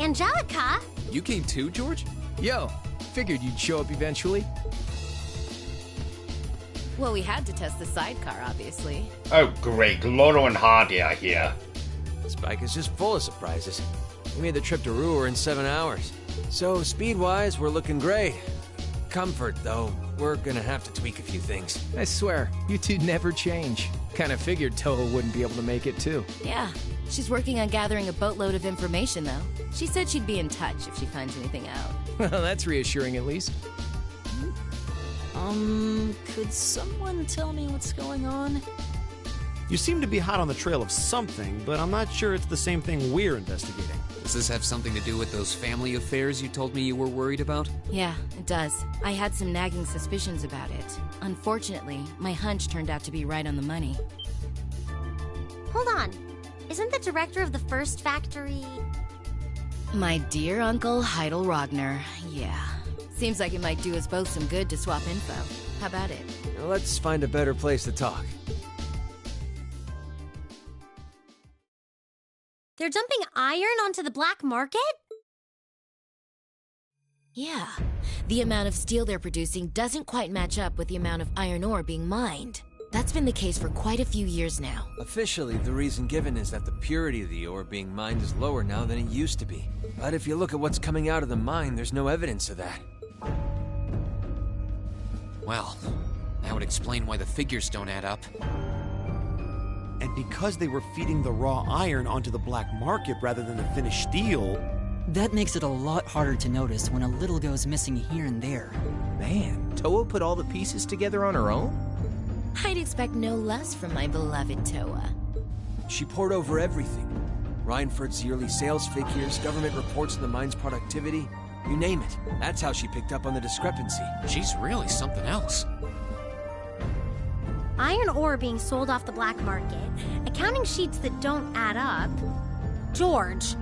Angelica? You came too, George? Yo, figured you'd show up eventually. Well, we had to test the sidecar, obviously. Oh great, Loro and Hardy are here. Spike is just full of surprises. We made the trip to Ruhr in 7 hours. So, speed-wise, we're looking great. comfort, though, we're gonna have to tweak a few things. I swear, you two never change. Kinda figured Toho wouldn't be able to make it, too. Yeah, she's working on gathering a boatload of information, though. She said she'd be in touch if she finds anything out. Well, that's reassuring at least. Could someone tell me what's going on? You seem to be hot on the trail of something, but I'm not sure it's the same thing we're investigating. Does this have something to do with those family affairs you told me you were worried about? Yeah, it does. I had some nagging suspicions about it. Unfortunately, my hunch turned out to be right on the money. Hold on. Isn't the director of the first factory... My dear Uncle Heidel Rogner, yeah. Seems like it might do us both some good to swap info. How about it? Let's find a better place to talk. They're dumping iron onto the black market? Yeah. The amount of steel they're producing doesn't quite match up with the amount of iron ore being mined. That's been the case for quite a few years now. Officially, the reason given is that the purity of the ore being mined is lower now than it used to be. But if you look at what's coming out of the mine, there's no evidence of that. Well, that would explain why the figures don't add up. And because they were feeding the raw iron onto the black market rather than the finished steel... That makes it a lot harder to notice when a little goes missing here and there. Man, Toho put all the pieces together on her own? I'd expect no less from my beloved Toa. She poured over everything. Reinford's yearly sales figures, government reports on the mine's productivity, you name it. That's how she picked up on the discrepancy. She's really something else. Iron ore being sold off the black market, accounting sheets that don't add up. George,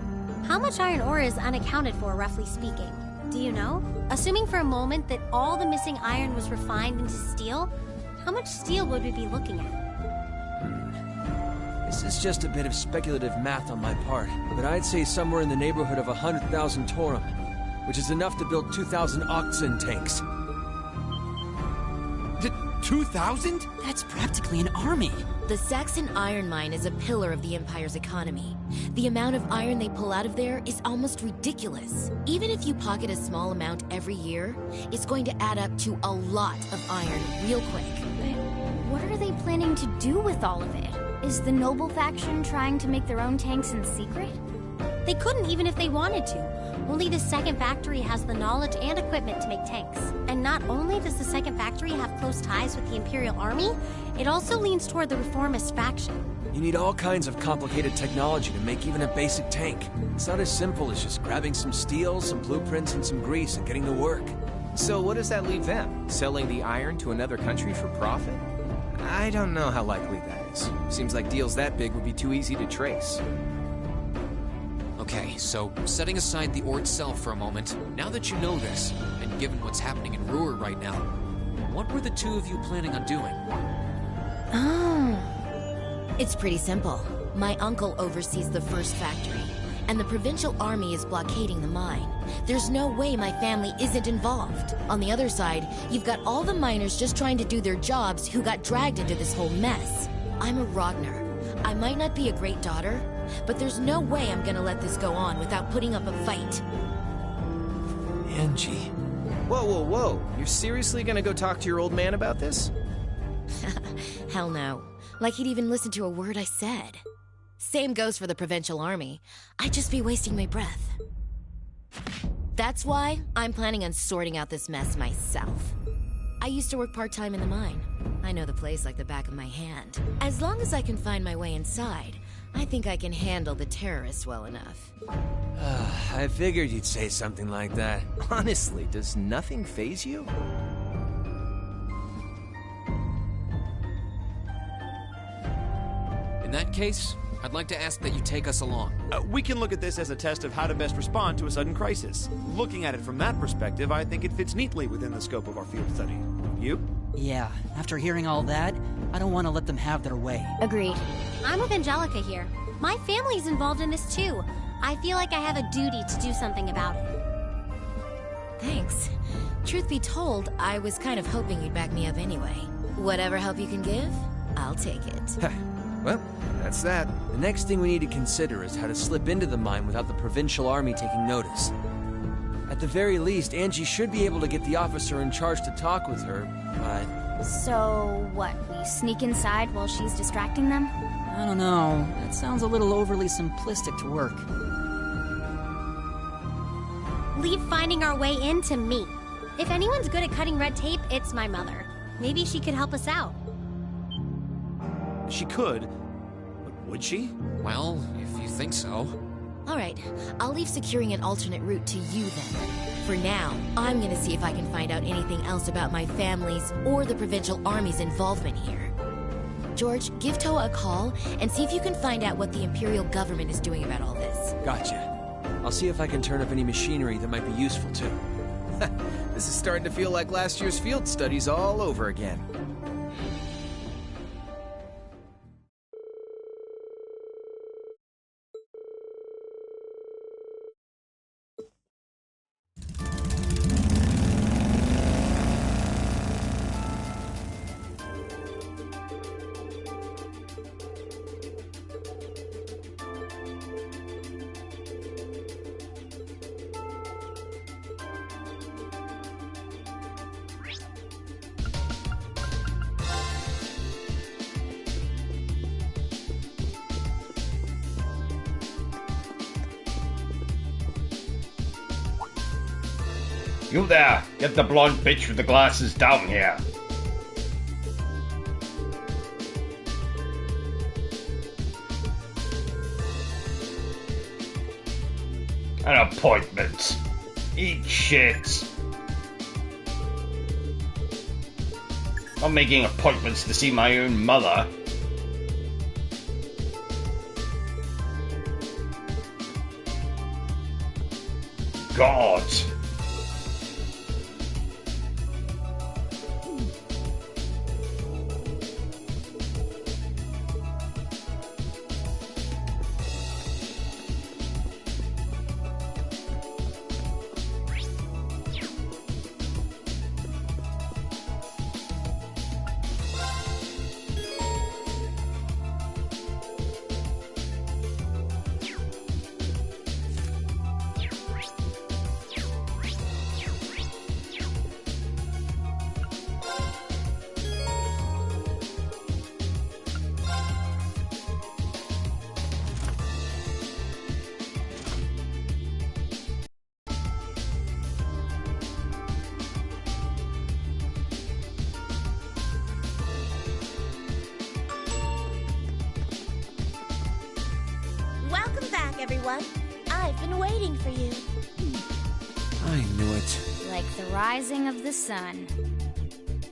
how much iron ore is unaccounted for, roughly speaking? Do you know? Assuming for a moment that all the missing iron was refined into steel, how much steel would we be looking at? This is just a bit of speculative math on my part, but I'd say somewhere in the neighborhood of 100,000 Torum, which is enough to build 2,000 oxen tanks. 2,000? That's practically an army. The Saxon iron mine is a pillar of the Empire's economy. The amount of iron they pull out of there is almost ridiculous. Even if you pocket a small amount every year, it's going to add up to a lot of iron real quick. But what are they planning to do with all of it? Is the noble faction trying to make their own tanks in secret? They couldn't even if they wanted to. Only the second factory has the knowledge and equipment to make tanks. And not only does the second factory have close ties with the Imperial Army, it also leans toward the reformist faction. You need all kinds of complicated technology to make even a basic tank. It's not as simple as just grabbing some steel, some blueprints, and some grease and getting to work. So what does that leave them? Selling the iron to another country for profit? I don't know how likely that is. Seems like deals that big would be too easy to trace. Okay, so setting aside the ore itself for a moment, now that you know this, and given what's happening in Ruhr right now, what were the two of you planning on doing? It's pretty simple. My uncle oversees the first factory, and the provincial army is blockading the mine. There's no way my family isn't involved. On the other side, you've got all the miners just trying to do their jobs who got dragged into this whole mess. I'm a Ragnar. I might not be a great daughter, but there's no way I'm gonna let this go on without putting up a fight. Angie. Whoa. You're seriously gonna go talk to your old man about this? Hell no. Like he'd even listen to a word I said. Same goes for the provincial army. I'd just be wasting my breath. That's why I'm planning on sorting out this mess myself. I used to work part-time in the mine. I know the place like the back of my hand. As long as I can find my way inside, I think I can handle the terrorists well enough. I figured you'd say something like that. Honestly, does nothing faze you? In that case, I'd like to ask that you take us along. We can look at this as a test of how to best respond to a sudden crisis. Looking at it from that perspective, I think it fits neatly within the scope of our field study. You? Yeah, after hearing all that, I don't want to let them have their way. Agreed. I'm with Angelica here. My family's involved in this too. I feel like I have a duty to do something about it. Thanks. Truth be told, I was kind of hoping you'd back me up anyway. Whatever help you can give, I'll take it. Well, that's that. The next thing we need to consider is how to slip into the mine without the provincial army taking notice. At the very least, Angie should be able to get the officer in charge to talk with her, but... So, what, we sneak inside while she's distracting them? I don't know. That sounds a little overly simplistic to work. Leave finding our way in to me. If anyone's good at cutting red tape, it's my mother. Maybe she could help us out. She could, but would she? Well, if you think so. All right, I'll leave securing an alternate route to you then. For now, I'm gonna see if I can find out anything else about my family's or the Provincial Army's involvement here. George, give Toa a call and see if you can find out what the Imperial government is doing about all this. Gotcha. I'll see if I can turn up any machinery that might be useful too. This is starting to feel like last year's field studies all over again. You there! Get the blonde bitch with the glasses down here! An appointment! Eat shit! I'm making appointments to see my own mother. God! Everyone, I've been waiting for you. I knew it. Like the rising of the sun.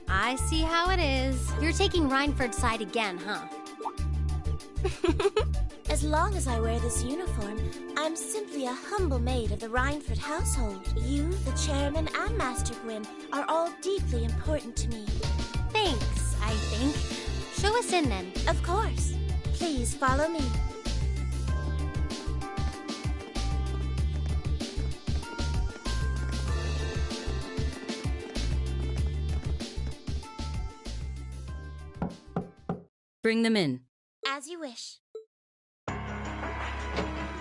I see how it is. You're taking Reinford's side again, huh? As long as I wear this uniform, I'm simply a humble maid of the Reinford household. You, the chairman, and Master Gwyn are all deeply important to me. Thanks, I think. Show us in then. Of course. Please follow me. Bring them in. As you wish.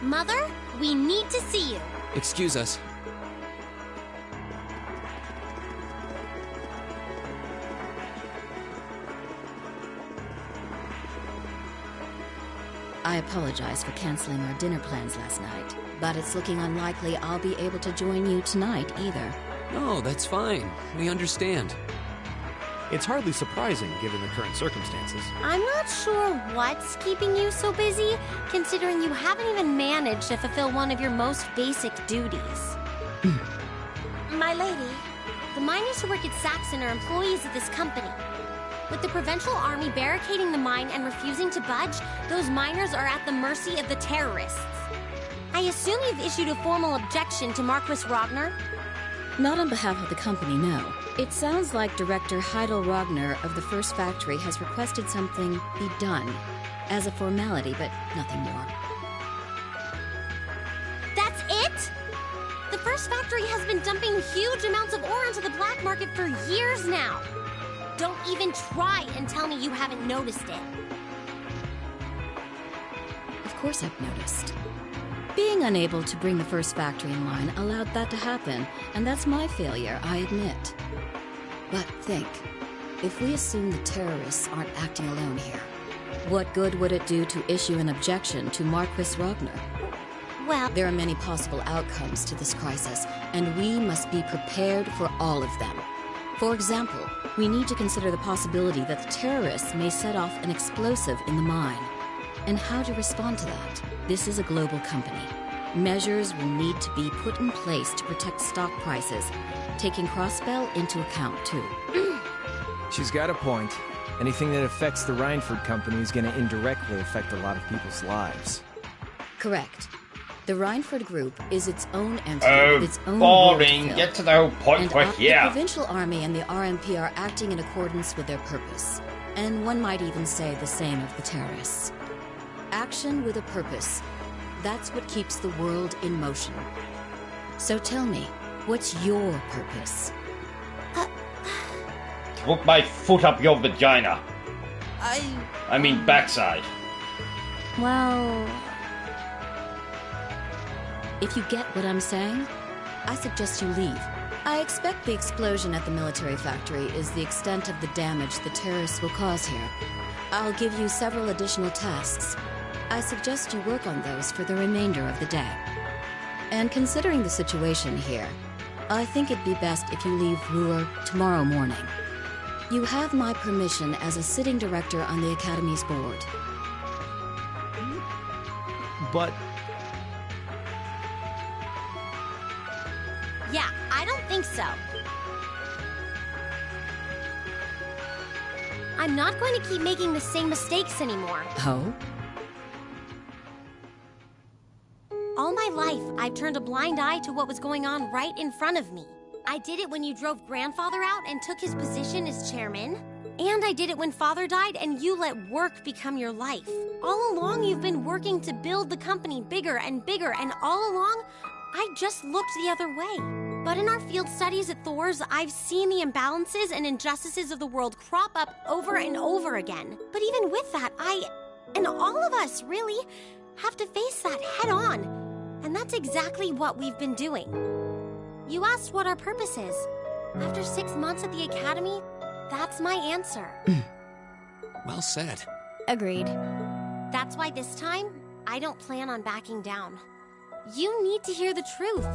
Mother, we need to see you. Excuse us. I apologize for canceling our dinner plans last night, but it's looking unlikely I'll be able to join you tonight either. No, that's fine. We understand. It's hardly surprising given the current circumstances. I'm not sure what's keeping you so busy, considering you haven't even managed to fulfill one of your most basic duties. My lady. The miners who work at Saxon are employees of this company. With the Provincial Army barricading the mine and refusing to budge, those miners are at the mercy of the terrorists. I assume you've issued a formal objection to Marquis Ragnar? Not on behalf of the company, no. It sounds like Director Heidel Ragnar of the First Factory has requested something be done. As a formality, but nothing more. That's it? The First Factory has been dumping huge amounts of ore onto the black market for years now. Don't even try and tell me you haven't noticed it. Of course I've noticed. Being unable to bring the first factory in line allowed that to happen, and that's my failure, I admit. But think, if we assume the terrorists aren't acting alone here, what good would it do to issue an objection to Marquis Ragnar? Well, there are many possible outcomes to this crisis, and we must be prepared for all of them. For example, we need to consider the possibility that the terrorists may set off an explosive in the mine. And how to respond to that? This is a global company. Measures will need to be put in place to protect stock prices, taking Crossbell into account, too. She's got a point. Anything that affects the Rhineford Company is going to indirectly affect a lot of people's lives. Correct. The Rhineford Group is its own entity, with its own boring. role to Get to the whole point and quick, yeah. The Provincial Army and the RMP are acting in accordance with their purpose. And one might even say the same of the terrorists. Action with a purpose. That's what keeps the world in motion. So tell me, what's your purpose? Put my foot up your vagina. I mean backside. Well... If you get what I'm saying, I suggest you leave. I expect the explosion at the military factory is the extent of the damage the terrorists will cause here. I'll give you several additional tasks. I suggest you work on those for the remainder of the day. And considering the situation here, I think it'd be best if you leave Ruhr tomorrow morning. You have my permission as a sitting director on the Academy's board. But... Yeah, I don't think so. I'm not going to keep making the same mistakes anymore. Oh? All my life, I've turned a blind eye to what was going on right in front of me. I did it when you drove Grandfather out and took his position as chairman. And I did it when Father died and you let work become your life. All along, you've been working to build the company bigger and bigger, and all along, I just looked the other way. But in our field studies at Thor's, I've seen the imbalances and injustices of the world crop up over and over again. But even with that, and all of us, really, have to face that head on. And that's exactly what we've been doing. You asked what our purpose is. After 6 months at the Academy, that's my answer. Well said. Agreed. That's why this time, I don't plan on backing down. You need to hear the truth,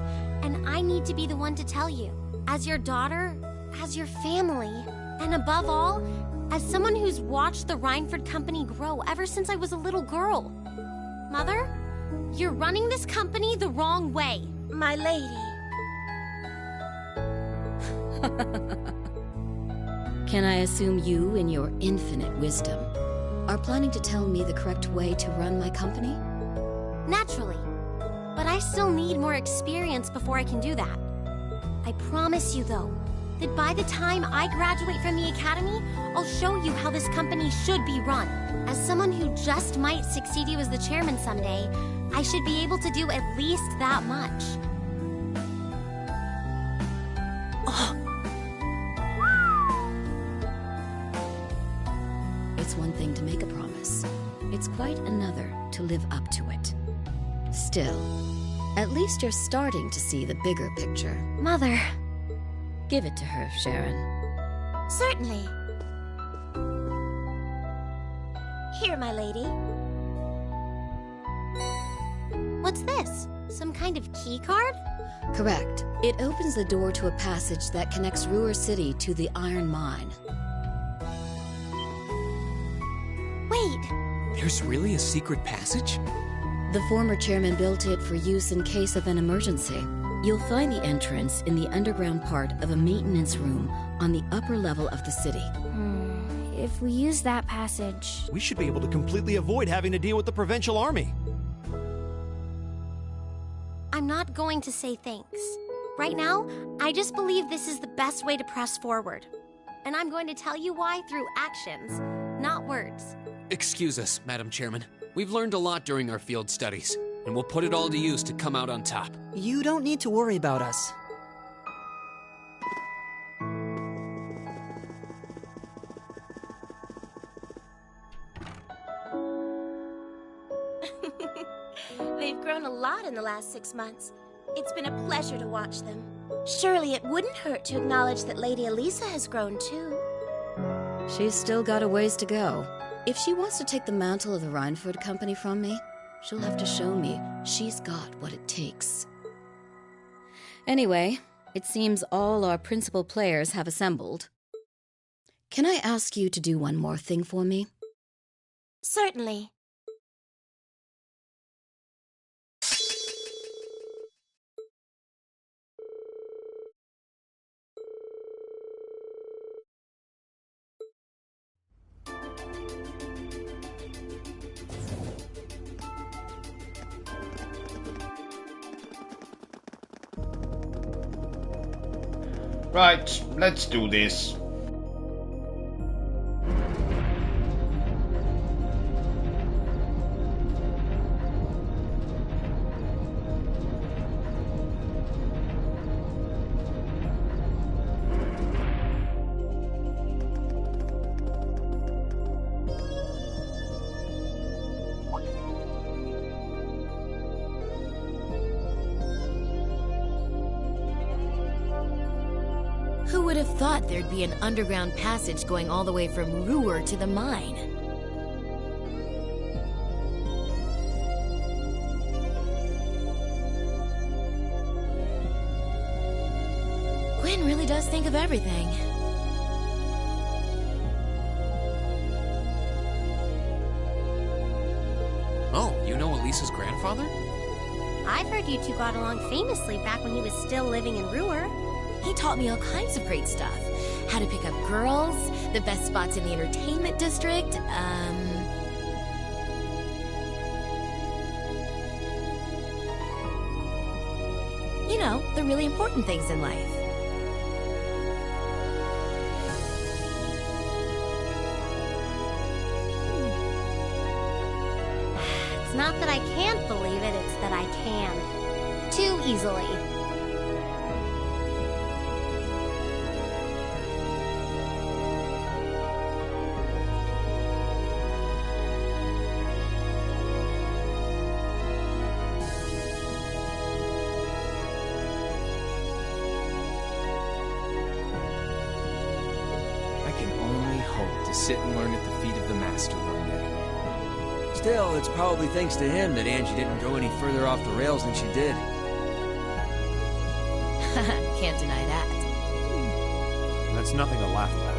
and I need to be the one to tell you. As your daughter, as your family, and above all, as someone who's watched the Rhineford Company grow ever since I was a little girl. Mother, you're running this company the wrong way. My lady. Can I assume you, in your infinite wisdom, are planning to tell me the correct way to run my company? Naturally. But I still need more experience before I can do that. I promise you, though, that by the time I graduate from the Academy, I'll show you how this company should be run. As someone who just might succeed you as the chairman someday, I should be able to do at least that much. It's one thing to make a promise. It's quite another to live up to it. Still, at least you're starting to see the bigger picture. Mother. Give it to her, Sharon. Certainly. Here, my lady. What's this? Some kind of key card? Correct. It opens the door to a passage that connects Ruhr City to the iron mine. Wait! There's really a secret passage? The former chairman built it for use in case of an emergency. You'll find the entrance in the underground part of a maintenance room on the upper level of the city. If we use that passage... We should be able to completely avoid having to deal with the Provincial Army. I'm not going to say thanks. Right now, I just believe this is the best way to press forward. And I'm going to tell you why through actions, not words. Excuse us, Madam Chairman. We've learned a lot during our field studies, and we'll put it all to use to come out on top. You don't need to worry about us. They've grown grown a lot in the last 6 months. It's been a pleasure to watch them. Surely it wouldn't hurt to acknowledge that Lady Elisa has grown too. She's still got a ways to go. If she wants to take the mantle of the Rhineford Company from me, she'll have to show me she's got what it takes. Anyway, it seems all our principal players have assembled. Can I ask you to do one more thing for me? Certainly. Right, let's do this. Who would have thought there'd be an underground passage going all the way from Ruhr to the mine? Gwen really does think of everything. Oh, you know Elisa's grandfather? I've heard you two got along famously back when he was still living in Ruhr. He taught me all kinds of great stuff. How to pick up girls, the best spots in the entertainment district, you know, the really important things in life. It's not that I can't believe it, it's that I can. Too easily. Sit and learn at the feet of the master one day. Still, it's probably thanks to him that Angie didn't go any further off the rails than she did. Can't deny that. That's nothing to laugh about.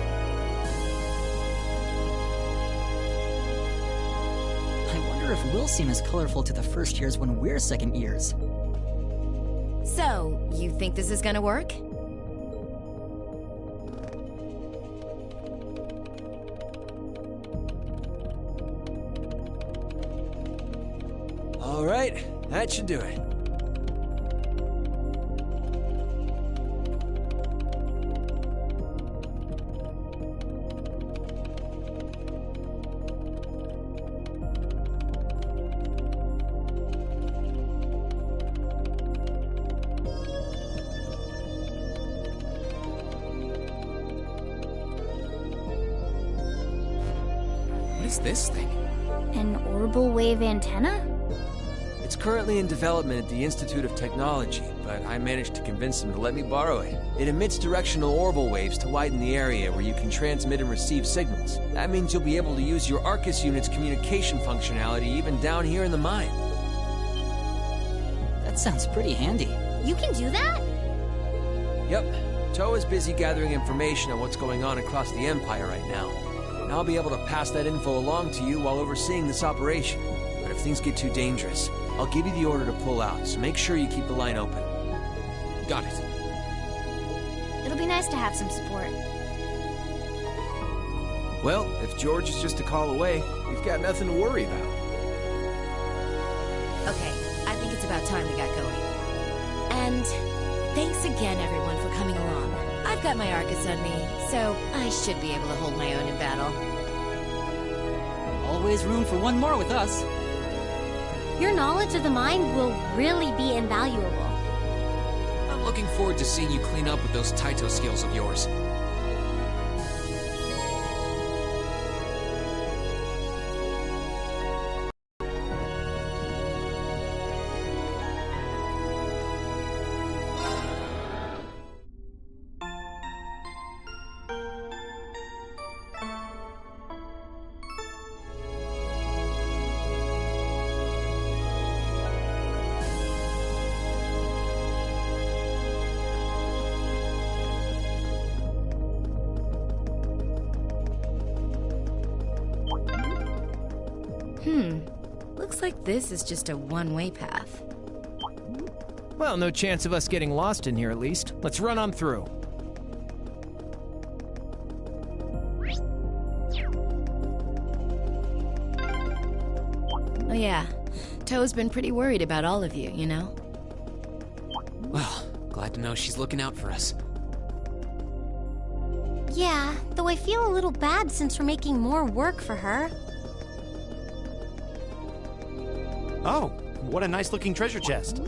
I wonder if we'll seem as colorful to the first years when we're second years. So, you think this is gonna work? All right, that should do it. What is this thing? An orbital wave antenna? It's currently in development at the Institute of Technology, but I managed to convince them to let me borrow it. It emits directional orbital waves to widen the area where you can transmit and receive signals. That means you'll be able to use your Arcus unit's communication functionality even down here in the mine. That sounds pretty handy. You can do that? Yep. Toa is busy gathering information on what's going on across the Empire right now. And I'll be able to pass that info along to you while overseeing this operation. But if things get too dangerous, I'll give you the order to pull out, so make sure you keep the line open. Got it. It'll be nice to have some support. Well, if George is just a call away, we've got nothing to worry about. Okay, I think it's about time we got going. And thanks again, everyone, for coming along. I've got my Arcus on me, so I should be able to hold my own in battle. Always room for one more with us. Your knowledge of the mine will really be invaluable. I'm looking forward to seeing you clean up with those Taito skills of yours. Looks like this is just a one-way path. Well, no chance of us getting lost in here at least. Let's run on through. Oh yeah, Toe's been pretty worried about all of you, you know? Well, glad to know she's looking out for us. Yeah, though I feel a little bad since we're making more work for her. Oh, what a nice looking treasure chest.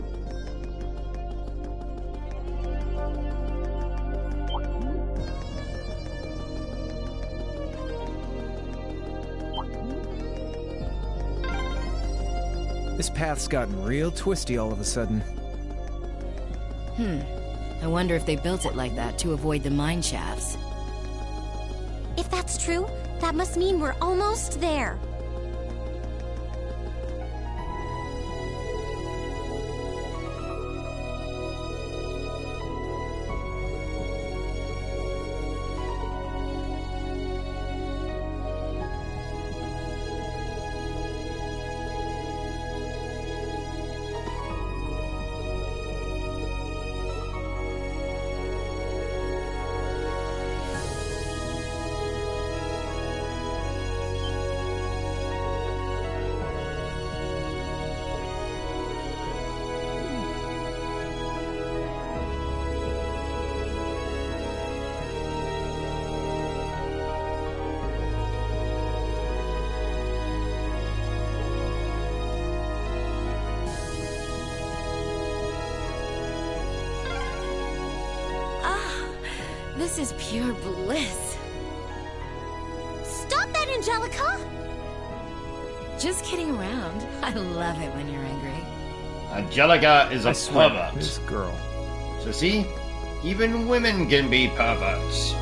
This path's gotten real twisty all of a sudden. I wonder if they built it like that to avoid the mine shafts. If that's true, that must mean we're almost there. This is pure bliss. Stop that, Angelica! Just kidding around. I love it when you're angry. Angelica is a pervert. This girl. So see, even women can be perverts.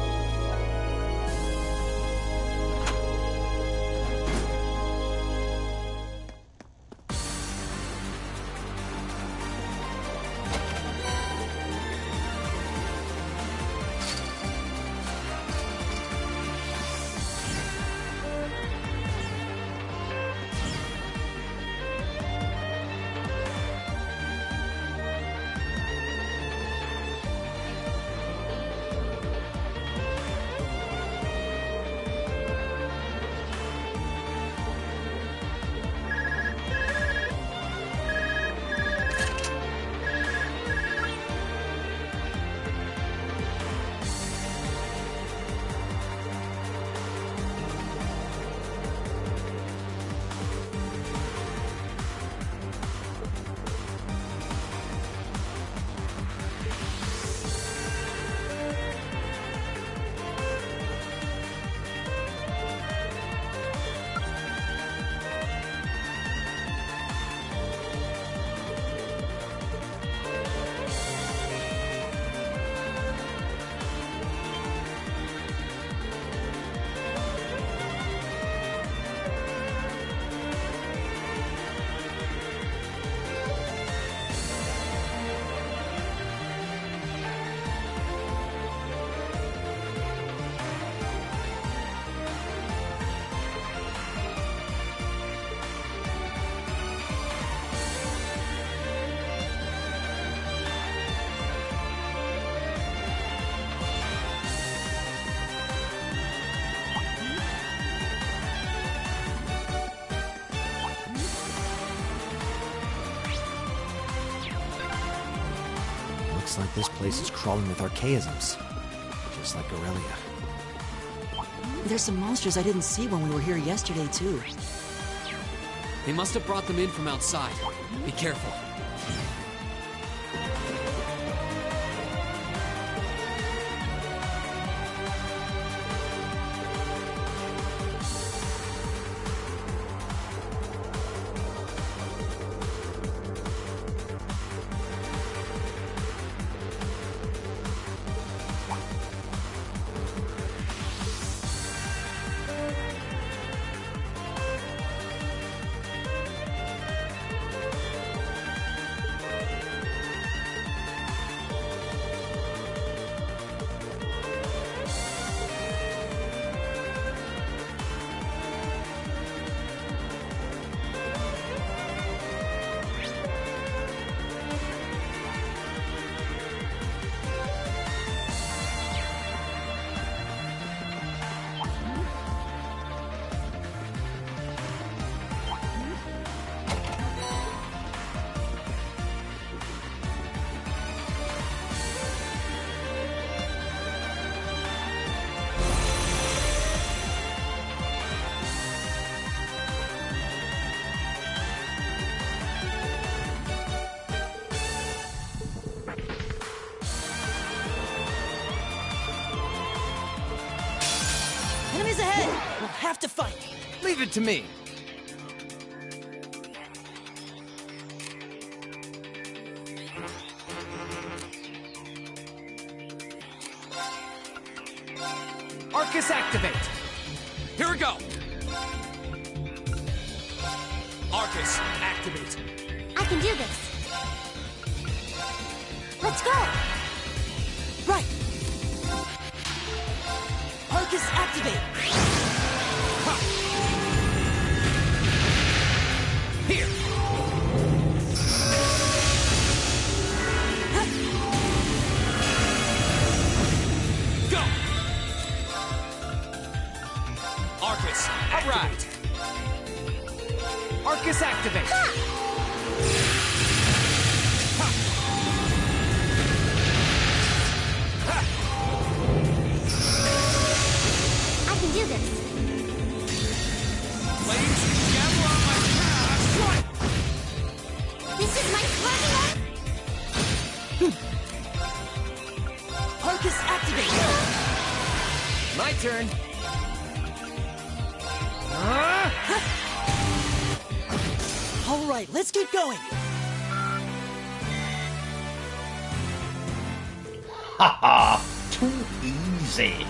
Looks like this place is crawling with archaisms. Just like Aurelia. There's some monsters I didn't see when we were here yesterday, too. They must have brought them in from outside. Be careful. have to fight! Leave it to me. Arcus activate! Here we go! Arcus, activate. I can do this. Let's go! Right! Arcus activate! Ha. Here! Go! Arcus, activate. Arcus activate! I can do this. Flames gather on my path. This is my formula. Arcus activate! My turn. All right, let's keep going. Haha, too easy.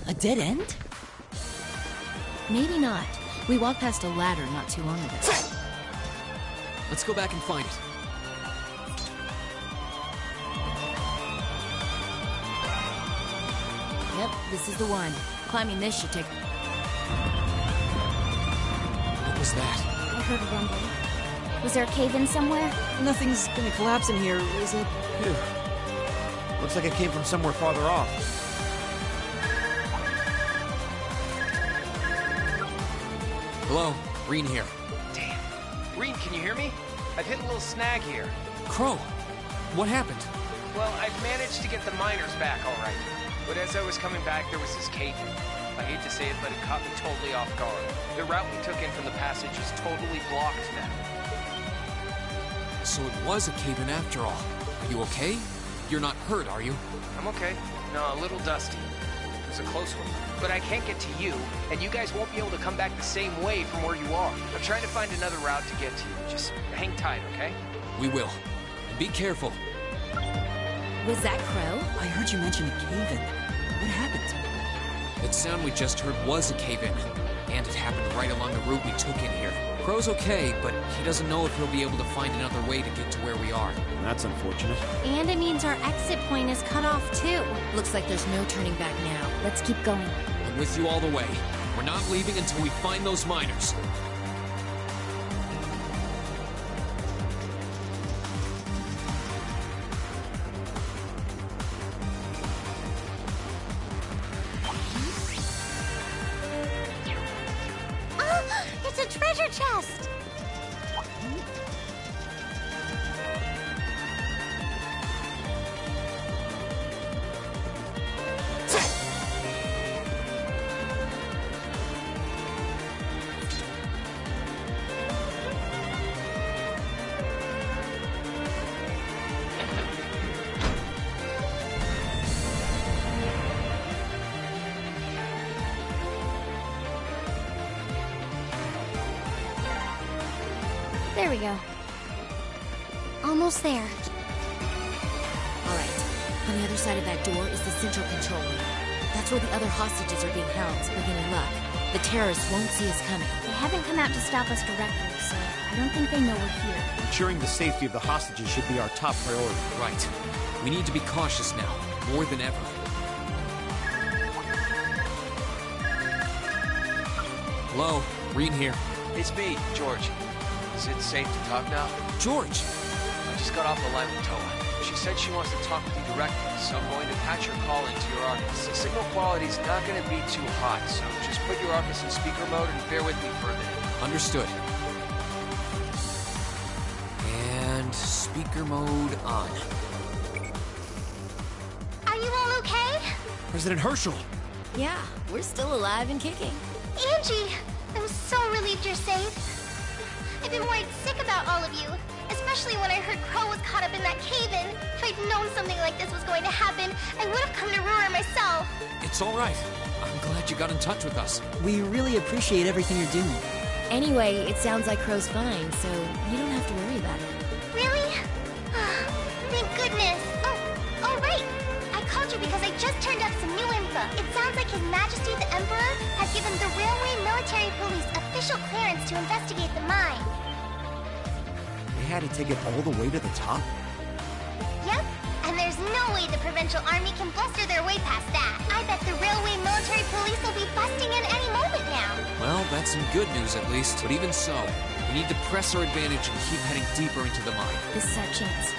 A dead end? Maybe not. We walked past a ladder not too long ago. Let's go back and find it. Yep, this is the one. Climbing this should take... What was that? I heard a rumbling. Was there a cave-in somewhere? Nothing's gonna collapse in here, is it? Phew. Looks like it came from somewhere farther off. Hello, Reen here. Damn. Reen, can you hear me? I've hit a little snag here. Crow, what happened? Well, I've managed to get the miners back all right. But as I was coming back, there was this cave-in. I hate to say it, but it caught me totally off guard. The route we took in from the passage is totally blocked now. So it was a cave-in after all. Are you okay? You're not hurt, are you? I'm okay. No, a little dusty. It was a close one. But I can't get to you, and you guys won't be able to come back the same way from where you are. I'm trying to find another route to get to you. Just hang tight, okay? We will. And be careful. Was that Crow? I heard you mention a cave-in. What happened? That sound we just heard was a cave-in. And it happened right along the route we took in here. Crow's okay, but he doesn't know if he'll be able to find another way to get to where we are. That's unfortunate. And it means our exit point is cut off, too. Looks like there's no turning back now. Let's keep going. I'm with you all the way. We're not leaving until we find those miners. It's a treasure chest! There we go. Almost there. All right. On the other side of that door is the central control room. That's where the other hostages are being held. With any luck, the terrorists won't see us coming. They haven't come out to stop us directly, so I don't think they know we're here. Ensuring the safety of the hostages should be our top priority. Right. We need to be cautious now, more than ever. Hello, Reen here. It's me, George. Is it safe to talk now? George! I just got off the line with Toa. She said she wants to talk with you directly, so I'm going to patch your call into your Arcus. The signal quality's not going to be too hot, so just put your Arcus in speaker mode and bear with me for a minute. Understood. And speaker mode on. Are you all okay? President Herschel! Yeah, we're still alive and kicking. Angie! I'm so relieved you're safe. I've been worried sick about all of you, especially when I heard Crow was caught up in that cave-in. If I'd known something like this was going to happen, I would have come to Ruhr myself. It's all right. I'm glad you got in touch with us. We really appreciate everything you're doing. Anyway, it sounds like Crow's fine, so you don't have to worry about it. Really? Thank goodness. Oh, right. I called you because I just turned up some new info. It sounds like His Majesty the Emperor has given the Railway Military Police official clearance to investigate the mine. They had to take it all the way to the top? Yep. And there's no way the Provincial Army can bluster their way past that. I bet the Railway Military Police will be busting in any moment now. Well, that's some good news at least. But even so, we need to press our advantage and keep heading deeper into the mine. This is our chance.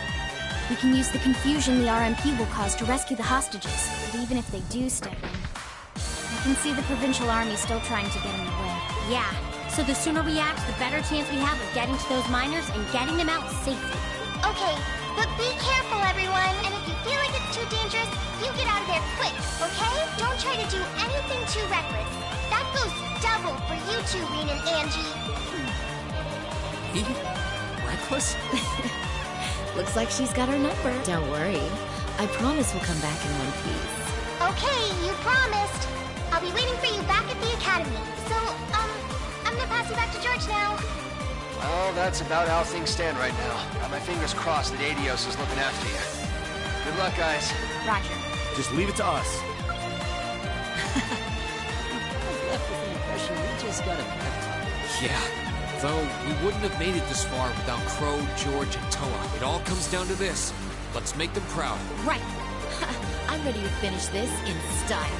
We can use the confusion the RMP will cause to rescue the hostages. But even if they do step in, I can see the Provincial Army still trying to get in the way. Yeah. So the sooner we act, the better chance we have of getting to those miners and getting them out safely. Okay, but be careful, everyone. And if you feel like it's too dangerous, you get out of there quick, okay? Don't try to do anything too reckless. That goes double for you two, Reen and Angie. Me? Reckless? Looks like she's got our number. Don't worry. I promise we'll come back in one piece. Okay, you promised. I'll be waiting for you back at the academy. So, I'm gonna pass you back to George now. Well, that's about how things stand right now. Got my fingers crossed that Adios is looking after you. Good luck, guys. Roger. Just leave it to us. Left with the impression we just got a pep talk. Yeah. Though we wouldn't have made it this far without Crow, George, and Toa. It all comes down to this. Let's make them proud. Right. I'm ready to finish this in style.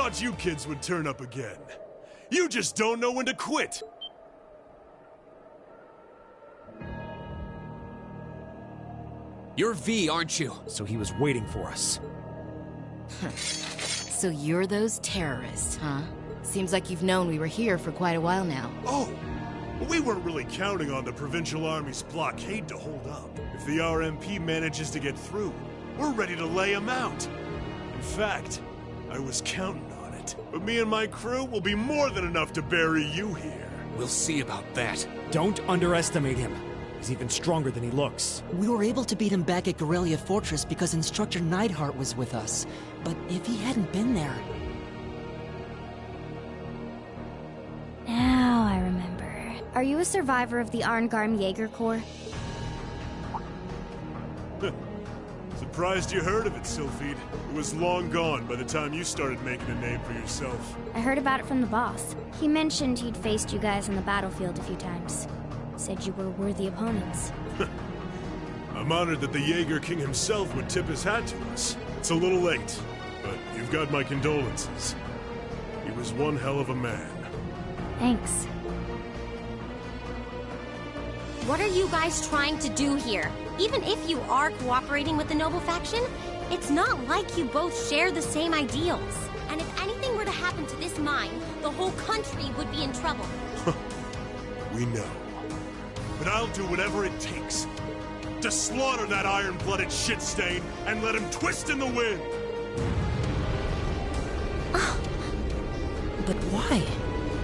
thought you kids would turn up again. You just don't know when to quit. You're V, aren't you? So he was waiting for us. So you're those terrorists, huh? Seems like you've known we were here for quite a while now. Oh, we weren't really counting on the Provincial Army's blockade to hold up. If the RMP manages to get through, we're ready to lay them out. In fact, I was counting on it. But me and my crew will be more than enough to bury you here. We'll see about that. Don't underestimate him. He's even stronger than he looks. We were able to beat him back at Guerrilla Fortress because Instructor Neidhart was with us. But if he hadn't been there... Now I remember. Are you a survivor of the Arngarm Jaeger Corps? Surprised you heard of it, Sylphide. It was long gone by the time you started making a name for yourself. I heard about it from the boss. He mentioned he'd faced you guys on the battlefield a few times. Said you were worthy opponents. I'm honored that the Jaeger King himself would tip his hat to us. It's a little late, but you've got my condolences. He was one hell of a man. Thanks. What are you guys trying to do here? Even if you are cooperating with the noble faction, it's not like you both share the same ideals. And if anything were to happen to this mine, the whole country would be in trouble. We know. But I'll do whatever it takes to slaughter that iron-blooded shit stain and let him twist in the wind. But why?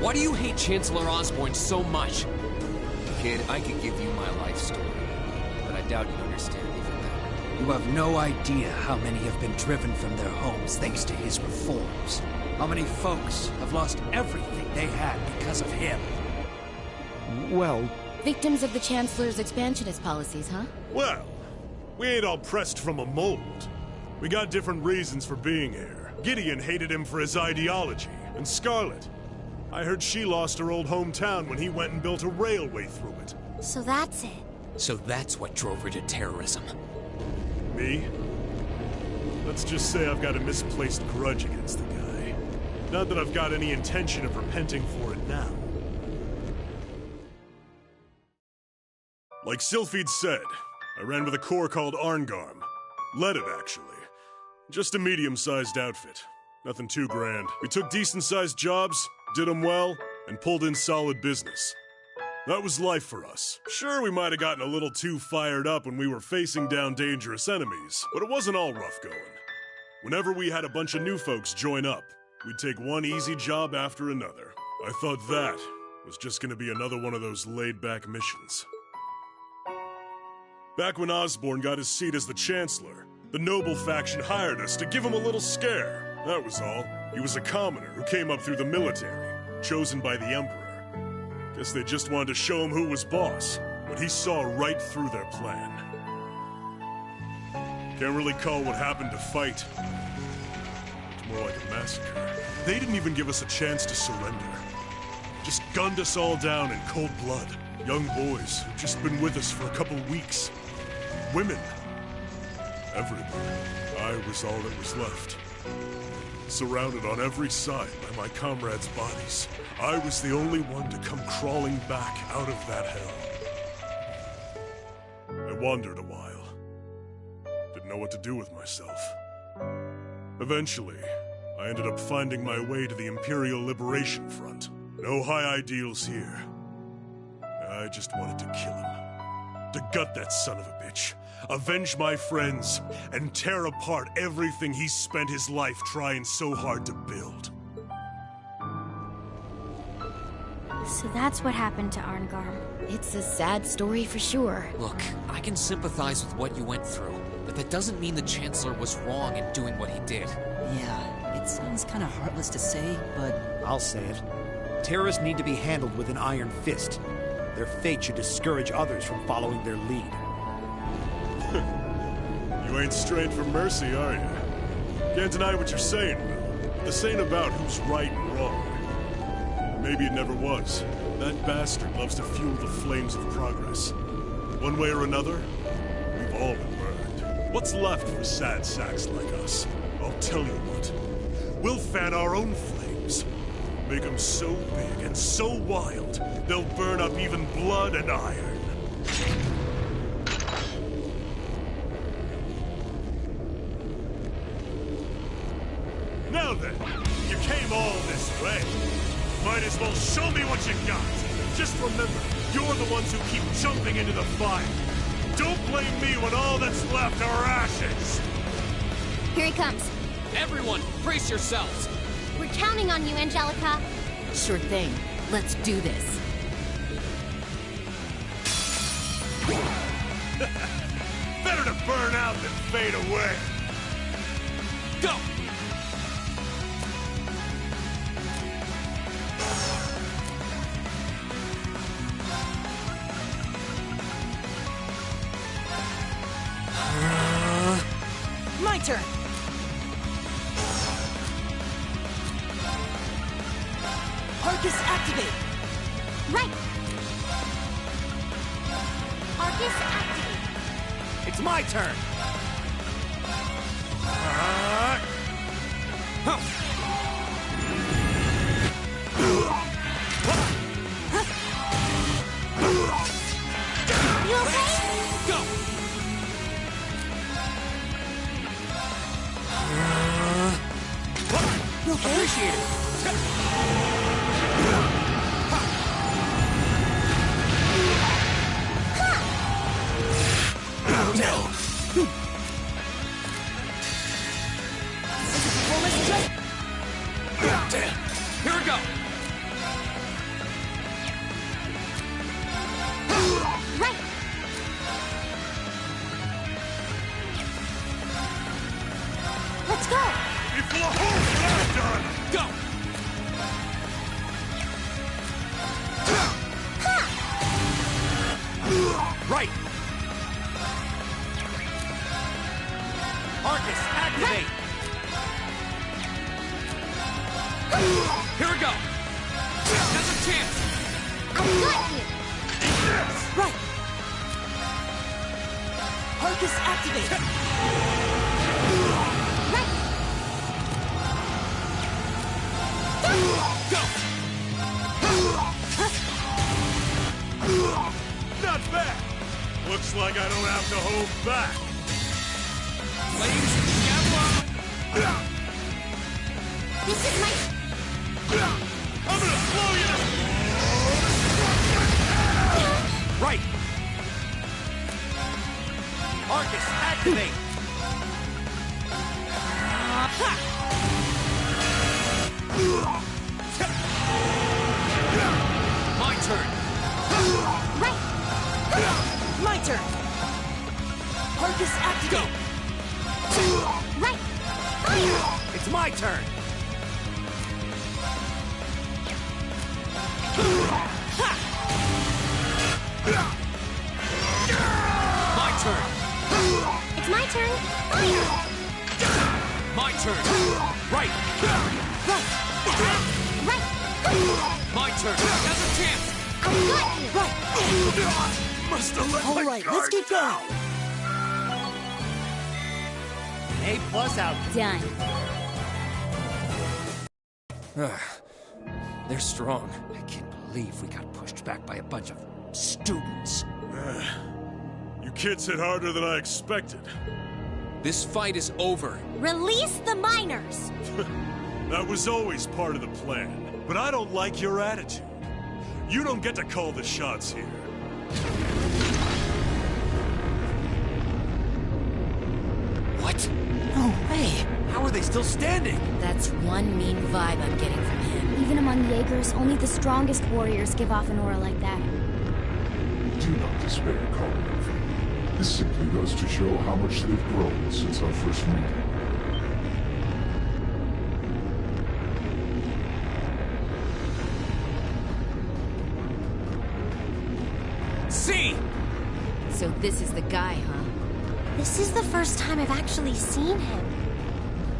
Why do you hate Chancellor Osborn so much? Kid, I could give you my life story, but I doubt you'd understand even that. You have no idea how many have been driven from their homes thanks to his reforms. How many folks have lost everything they had because of him. Well... Victims of the Chancellor's expansionist policies, huh? Well, we ain't all pressed from a mold. We got different reasons for being here. Gideon hated him for his ideology, and Scarlet, I heard she lost her old hometown when he went and built a railway through it. So that's it. So that's what drove her to terrorism. Me? Let's just say I've got a misplaced grudge against the guy. Not that I've got any intention of repenting for it now. Like Sylphide said, I ran with a corps called Arngarm. Led it, actually. Just a medium-sized outfit. Nothing too grand. We took decent-sized jobs, did them well, and pulled in solid business. That was life for us. Sure, we might have gotten a little too fired up when we were facing down dangerous enemies, but it wasn't all rough going. Whenever we had a bunch of new folks join up, we'd take one easy job after another. I thought that was just gonna be another one of those laid-back missions. Back when Osborn got his seat as the Chancellor, the noble faction hired us to give him a little scare. That was all. He was a commoner who came up through the military, chosen by the Emperor. Guess they just wanted to show him who was boss, but he saw right through their plan. Can't really call what happened a fight. It's more like a massacre. They didn't even give us a chance to surrender. Just gunned us all down in cold blood. Young boys who'd just been with us for a couple weeks. Women. Everyone. I was all that was left. Surrounded on every side by my comrades' bodies. I was the only one to come crawling back out of that hell. I wandered a while. Didn't know what to do with myself. Eventually, I ended up finding my way to the Imperial Liberation Front. No high ideals here. I just wanted to kill him. To gut that son of a bitch. Avenge my friends, and tear apart everything he spent his life trying so hard to build. So that's what happened to Arngarm. It's a sad story for sure. Look, I can sympathize with what you went through, but that doesn't mean the Chancellor was wrong in doing what he did. Yeah, it sounds kind of heartless to say, but... I'll say it. Terrorists need to be handled with an iron fist. Their fate should discourage others from following their lead. You ain't strained for mercy, are you? Can't deny what you're saying, Will. But this ain't about who's right and wrong. Maybe it never was. That bastard loves to fuel the flames of progress. One way or another, we've all been burned. What's left for sad sacks like us? I'll tell you what. We'll fan our own flames. Make them so big and so wild, they'll burn up even blood and iron. Now then, you came all this way. Might as well show me what you got. Just remember, you're the ones who keep jumping into the fire. Don't blame me when all that's left are ashes. Here he comes. Everyone, brace yourselves. We're counting on you, Angelica. Sure thing. Let's do this. Better to burn out than fade away. Go! My turn. Arcus activate. Right. Arcus activate. It's my turn. You okay? Go! You okay? Appreciate it. Damn. Here we go. Right. Let's go. Before I'm done. Go. Right. Arcus, activate. Here we go. There's a chance. I got you. Right. Arcus activate. Right. Go. Not bad. Looks like I don't have to hold back. Flames, gavel up. This is my... I'm gonna slow you down. Right. Arcus, activate. My turn. Right. My turn. Arcus activate. Right. It's my turn. My turn. It's my turn. My turn. Right. Right. My turn. There's a chance. I got you. Right. Must have let All my right, guard let's keep down. going. A+ out. Done. They're strong. I can't believe we got pushed back by a bunch of students. You kids hit harder than I expected. This fight is over. Release the miners. That was always part of the plan. But I don't like your attitude. You don't get to call the shots here. What? No way. How are they still standing? That's one mean vibe I'm getting from him. Even among Jaegers, only the strongest warriors give off an aura like that. Do not despair, comrade. This simply goes to show how much they've grown since our first meeting. See! So this is the guy, huh? This is the first time I've actually seen him.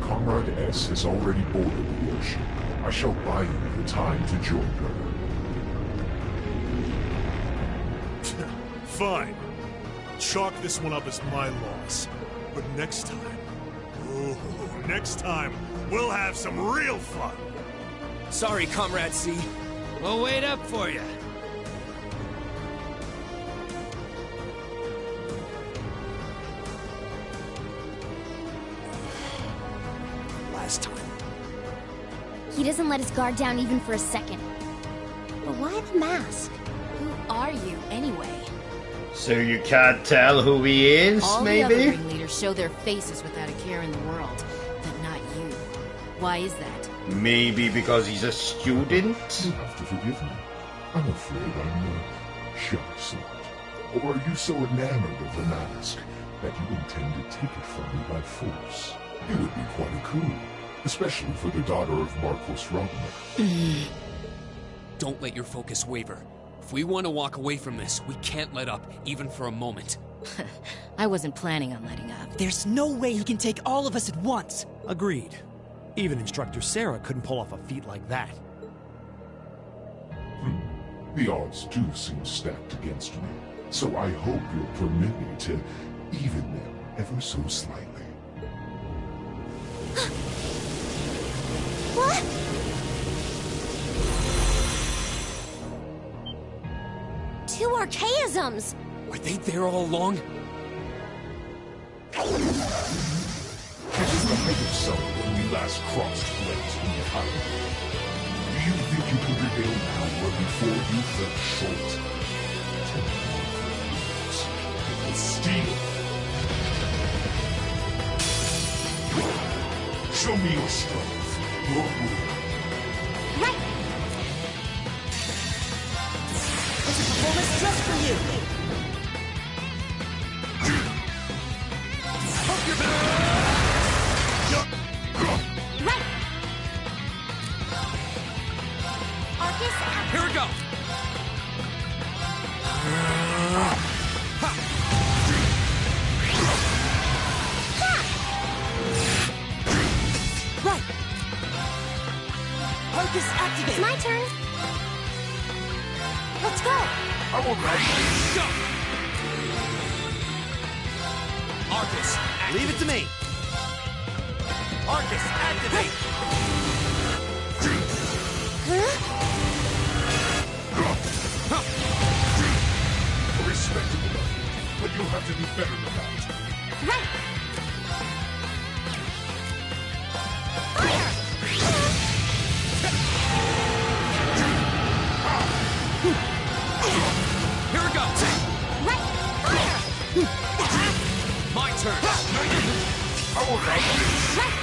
Comrade S has already boarded the airship. I shall buy you the time to join her. Fine. Chalk this one up as my loss. But next time... Oh, next time, we'll have some real fun. Sorry, Comrade C. We'll wait up for you. Last time. He doesn't let his guard down even for a second. But why the mask? Who are you, anyway? So you can't tell who he is, All maybe? the other ringleaders show their faces without a care in the world, but not you. Why is that? Maybe because he's a student? You have to forgive me. I'm afraid I'm a shy sort. Or are you so enamored of the mask that you intend to take it from me by force? It would be quite a coup, especially for the daughter of Marquis Rogner. Don't let your focus waver. If we want to walk away from this, we can't let up, even for a moment. I wasn't planning on letting up. There's no way he can take all of us at once. Agreed. Even Instructor Sarah couldn't pull off a feat like that. The odds do seem stacked against me, so I hope you'll permit me to even them ever so slightly. What? Two archaisms! Were they there all along? This is the height of summer when we last crossed blades in the highway. Do you think you can prevail now where before you fell short? 10 more years, it will steal. Show me your strength, your will. Right! It's a performance just for you. Hope you're better! Right! Arcus, Here we go! Right. Arcus activate. It's my turn. Let's go! I will not Go! Arcus, Leave it to me. Arcus, activate! a respectable effort, but you'll have to do better than that. Right! here we go! Right! Fire! My turn! I will not miss. Right!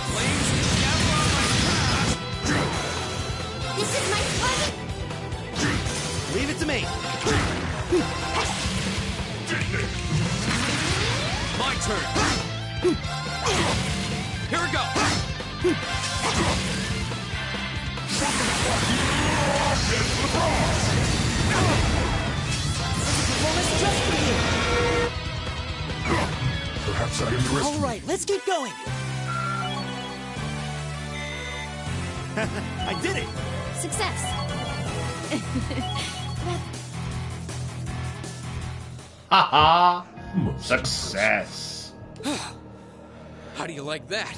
Flames gather on my path! This is my pleasant... Leave it to me. My turn! Here we go! Performance just for you. Perhaps I underestimated. All right, let's keep going. I did it. Success. Haha! Success! How do you like that?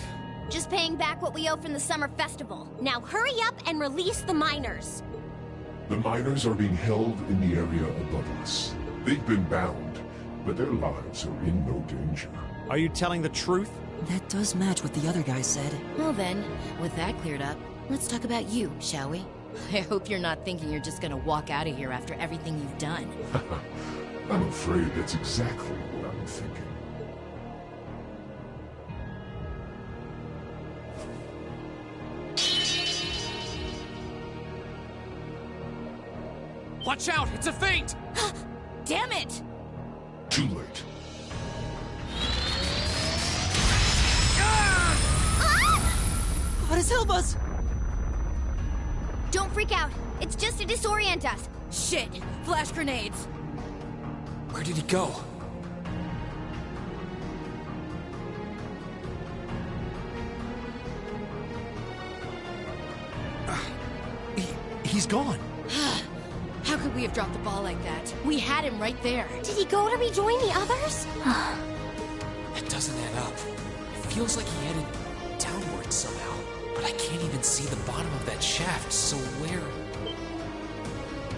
Just paying back what we owe from the summer festival. Now hurry up and release the miners. The miners are being held in the area above us. They've been bound, but their lives are in no danger. Are you telling the truth? That does match what the other guy said. Well then, with that cleared up, let's talk about you, shall we? I hope you're not thinking you're just gonna walk out of here after everything you've done. I'm afraid that's exactly what I'm thinking. Watch out! It's a feint! Damn it! Too late. God has help us! Don't freak out. It's just to disorient us. Shit! Flash grenades! Where did he go? He's gone. How could we have dropped the ball like that? We had him right there. Did he go to rejoin the others? That doesn't add up. I feels like he headed downwards somehow. But I can't even see the bottom of that shaft, so where...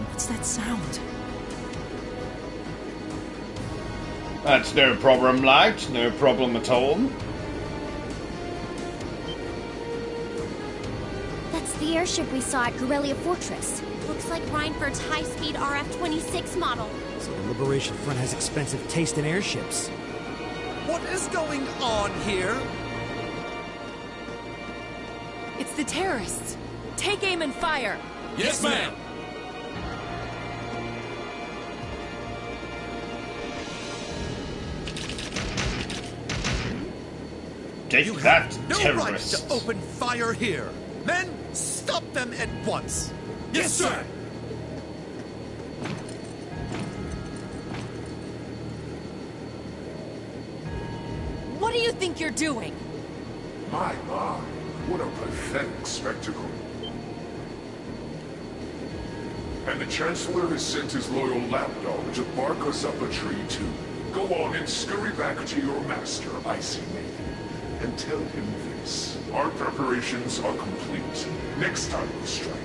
What's that sound? That's no problem, Light. No problem at all. That's the airship we saw at Guerrilla Fortress. Looks like Reinford's high-speed RF-26 model. So the Liberation Front has expensive taste in airships. What is going on here? It's the terrorists. Take aim and fire. Yes, ma'am. Take that, No terrorist. right to open fire here. Men, stop them at once. Yes, sir. What do you think you're doing? My, what a pathetic spectacle. And the Chancellor has sent his loyal lapdog to bark us up a tree too. Go on and scurry back to your master, Icy Maiden, and tell him this. Our preparations are complete. Next time we strike,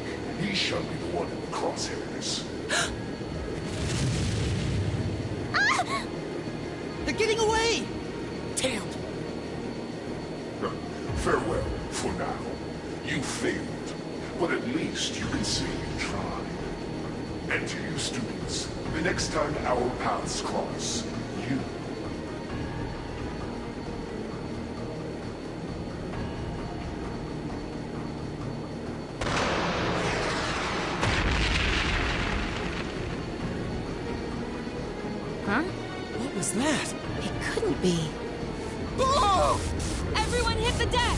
he shall be the one in the crosshairs. They're getting away! Damn! Farewell, for now. You failed, but at least you can say you tried. And to you students, the next time our paths cross, you... Huh? What was that? It couldn't be. Oh! Everyone hit the deck!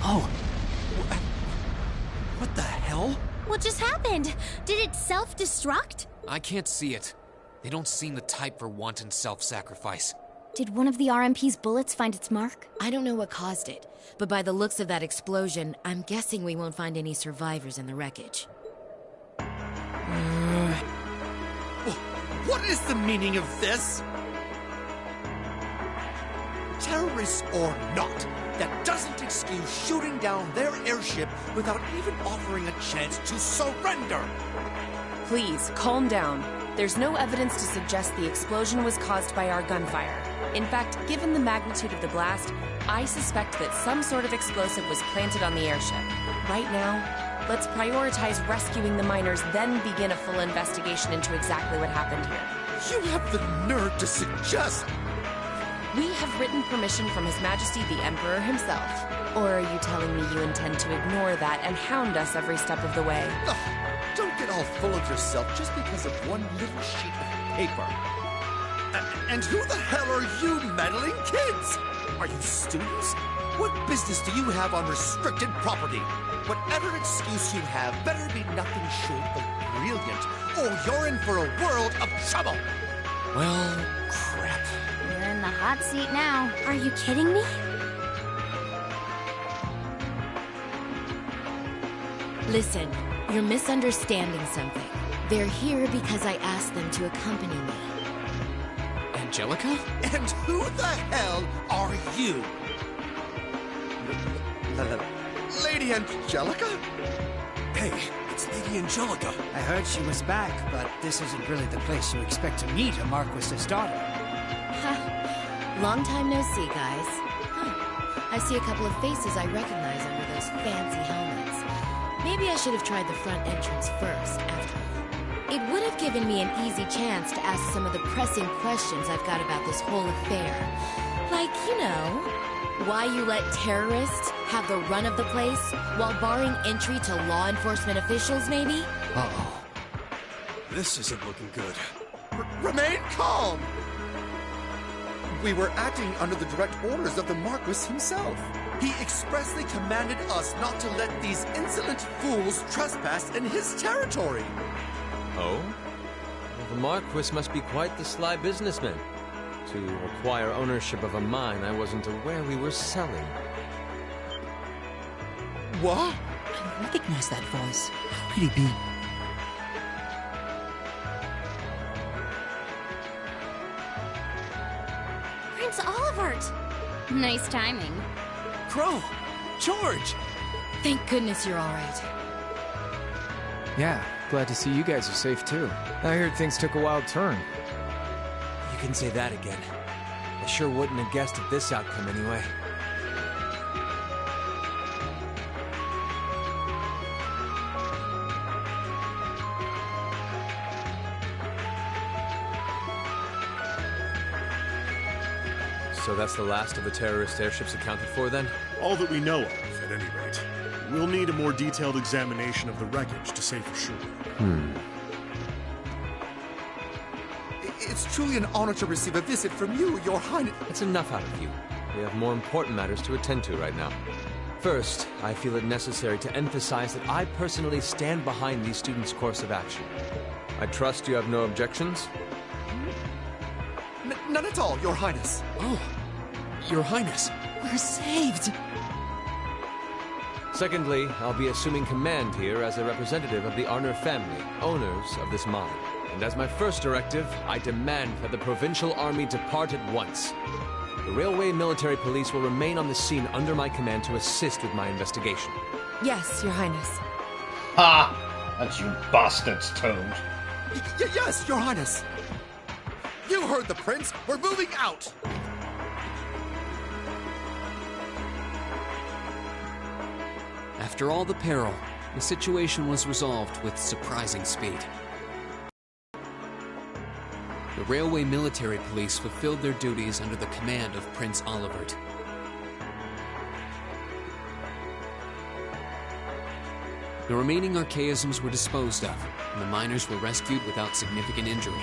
Oh. What the hell? What just happened? Did it self-destruct? I can't see it. They don't seem the type for wanton self-sacrifice. Did one of the RMP's bullets find its mark? I don't know what caused it, but by the looks of that explosion, I'm guessing we won't find any survivors in the wreckage. What is the meaning of this? Terrorists or not, that doesn't excuse shooting down their airship without even offering a chance to surrender. Please, calm down. There's no evidence to suggest the explosion was caused by our gunfire. In fact, given the magnitude of the blast, I suspect that some sort of explosive was planted on the airship. Right now, let's prioritize rescuing the miners, then begin a full investigation into exactly what happened here. You have the nerve to suggest... We have written permission from His Majesty the Emperor himself. Or are you telling me you intend to ignore that and hound us every step of the way? Ugh, don't get all full of yourself just because of one little sheet of paper. And who the hell are you meddling kids? Are you students? What business do you have on restricted property? Whatever excuse you have better be nothing short of brilliant, or you're in for a world of trouble. Well, crap. You're in the hot seat now. Are you kidding me? Listen, you're misunderstanding something. They're here because I asked them to accompany me. Angelica? And who the hell are you? Lady Angelica? Hey, it's Lady Angelica. I heard she was back, but this isn't really the place you expect to meet a Marquis's daughter. Long time no see, guys. I see a couple of faces I recognize under those fancy helmets. Maybe I should have tried the front entrance first, after all. It would have given me an easy chance to ask some of the pressing questions I've got about this whole affair. Like, you know, why you let terrorists have the run of the place while barring entry to law enforcement officials, maybe? Uh-oh. This isn't looking good. Remain calm! We were acting under the direct orders of the Marquis himself. He expressly commanded us not to let these insolent fools trespass in his territory. Oh? Well, the Marquis must be quite the sly businessman. To acquire ownership of a mine I wasn't aware we were selling. What? recognize that voice. How could he be? Prince Olivert! Nice timing. Crow! George! Thank goodness you're alright. Yeah, glad to see you guys are safe too. I heard things took a wild turn. You can say that again. I sure wouldn't have guessed at this outcome anyway. So that's the last of the terrorist airships accounted for, then? All that we know of, at any rate. We'll need a more detailed examination of the wreckage to say for sure. It's truly an honor to receive a visit from you, Your Highness. That's enough out of you. We have more important matters to attend to right now. First, I feel it necessary to emphasize that I personally stand behind these students' course of action. I trust you have no objections? None at all, Your Highness. Oh, Your Highness. We're saved! Secondly, I'll be assuming command here as a representative of the Arner family, owners of this mine. And as my first directive, I demand that the Provincial Army depart at once. The Railway Military Police will remain on the scene under my command to assist with my investigation. Yes, Your Highness. Ha! That's you bastards, Toad. Yes, Your Highness. You heard the Prince. We're moving out. After all the peril, the situation was resolved with surprising speed. The Railway Military Police fulfilled their duties under the command of Prince Olivert. The remaining archaisms were disposed of, and the miners were rescued without significant injury.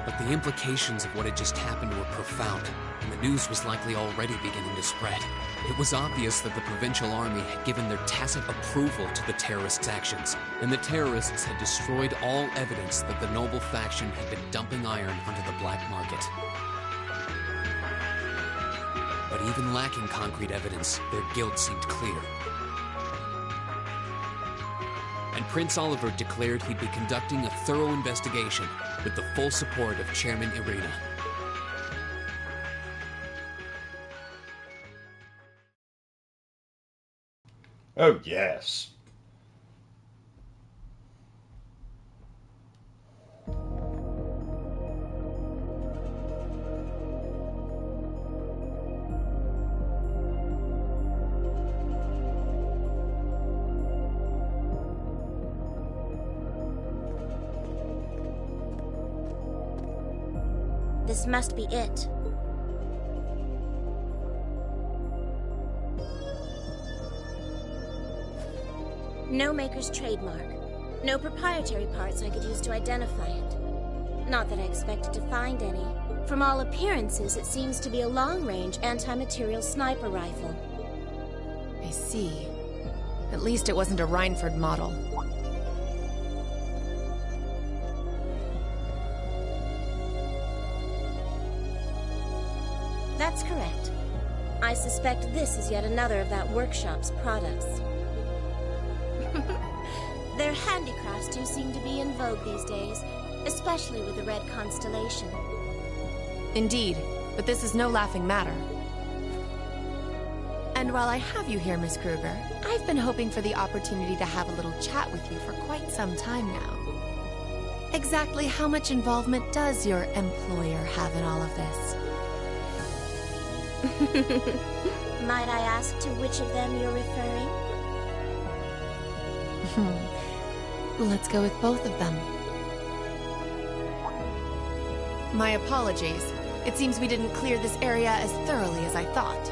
But the implications of what had just happened were profound, and the news was likely already beginning to spread. It was obvious that the Provincial Army had given their tacit approval to the terrorists' actions, and the terrorists had destroyed all evidence that the noble faction had been dumping iron onto the black market. But even lacking concrete evidence, their guilt seemed clear. And Prince Olivert declared he'd be conducting a thorough investigation with the full support of Chairman Irina. Oh, yes. This must be it. No maker's trademark. No proprietary parts I could use to identify it. Not that I expected to find any. From all appearances, it seems to be a long-range anti-material sniper rifle. I see. At least it wasn't a Rhineford model. That's correct. I suspect this is yet another of that workshop's products. Their handicrafts do seem to be in vogue these days, especially with the Red Constellation. Indeed, but this is no laughing matter. And while I have you here, Miss Kruger, I've been hoping for the opportunity to have a little chat with you for quite some time now. Exactly how much involvement does your employer have in all of this? Might I ask to which of them you're referring? Let's go with both of them. My apologies. It seems we didn't clear this area as thoroughly as I thought.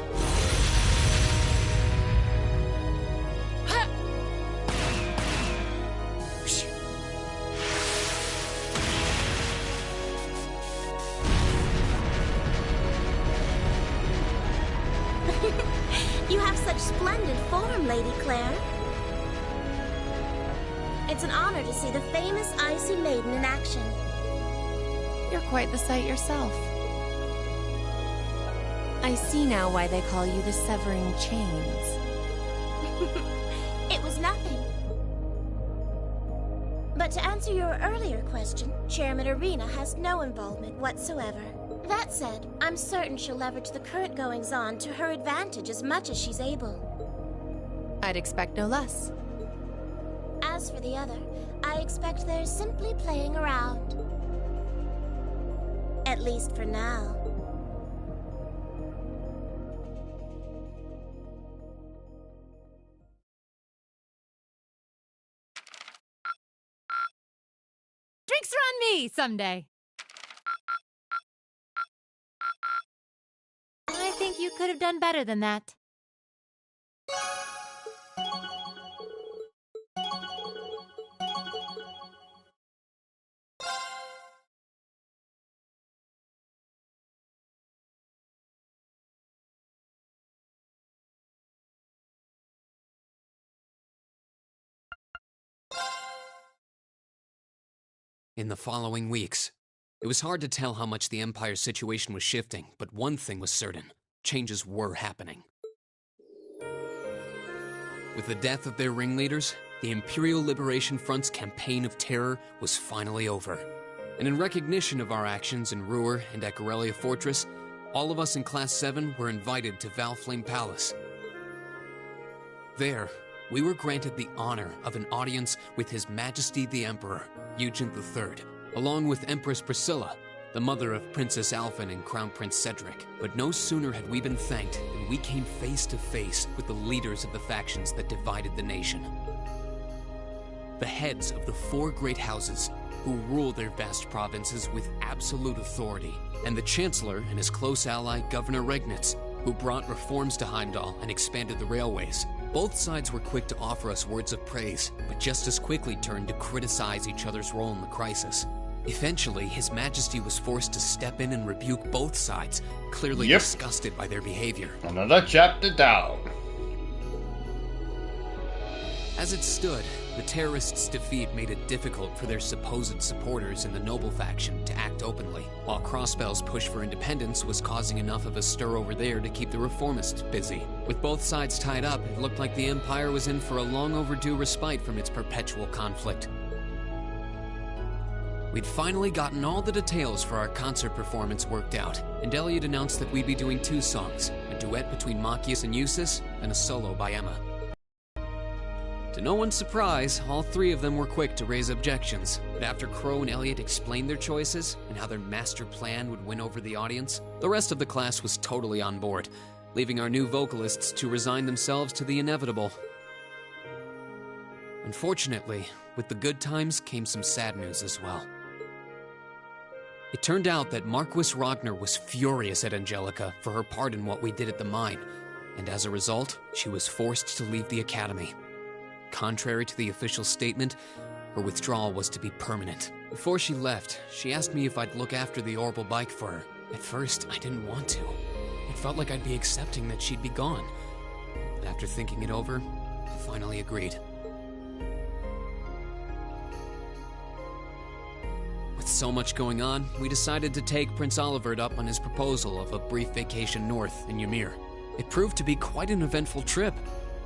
You have such splendid form, Lady Claire. It's an honor to see the famous Icy Maiden in action. You're quite the sight yourself. I see now why they call you the Severing Chains. It was nothing. But to answer your earlier question, Chairman Arena has no involvement whatsoever. That said, I'm certain she'll leverage the current goings-on to her advantage as much as she's able. I'd expect no less. As for the other, I expect they're simply playing around. At least for now. Drinks are on me someday. I think you could have done better than that. In the following weeks, it was hard to tell how much the Empire's situation was shifting, but one thing was certain. Changes were happening. With the death of their ringleaders, the Imperial Liberation Front's campaign of terror was finally over. And in recognition of our actions in Ruhr and at Corellia Fortress, all of us in Class 7 were invited to Valflame Palace. There, we were granted the honor of an audience with His Majesty the Emperor, Eugene III, along with Empress Priscilla, the mother of Princess Alphen and Crown Prince Cedric. But no sooner had we been thanked than we came face to face with the leaders of the factions that divided the nation. The heads of the 4 great houses who rule their vast provinces with absolute authority, and the Chancellor and his close ally, Governor Regnitz, who brought reforms to Heimdall and expanded the railways. Both sides were quick to offer us words of praise, but just as quickly turned to criticize each other's role in the crisis. Eventually, His Majesty was forced to step in and rebuke both sides, clearly disgusted by their behavior. Another chapter down. As it stood, the terrorists' defeat made it difficult for their supposed supporters in the noble faction to act openly, while Crossbell's push for independence was causing enough of a stir over there to keep the reformists busy. With both sides tied up, it looked like the Empire was in for a long overdue respite from its perpetual conflict. We'd finally gotten all the details for our concert performance worked out, and Elliot announced that we'd be doing 2 songs, a duet between Machias and Eustace, and a solo by Emma. To no one's surprise, all 3 of them were quick to raise objections, but after Crow and Elliot explained their choices and how their master plan would win over the audience, the rest of the class was totally on board, leaving our new vocalists to resign themselves to the inevitable. Unfortunately, with the good times came some sad news as well. It turned out that Marquis Ragnar was furious at Angelica for her part in what we did at the mine, and as a result, she was forced to leave the academy. Contrary to the official statement, her withdrawal was to be permanent. Before she left, she asked me if I'd look after the orbital bike for her. At first, I didn't want to. It felt like I'd be accepting that she'd be gone. But after thinking it over, I finally agreed. With so much going on, we decided to take Prince Olivert up on his proposal of a brief vacation north in Ymir. It proved to be quite an eventful trip,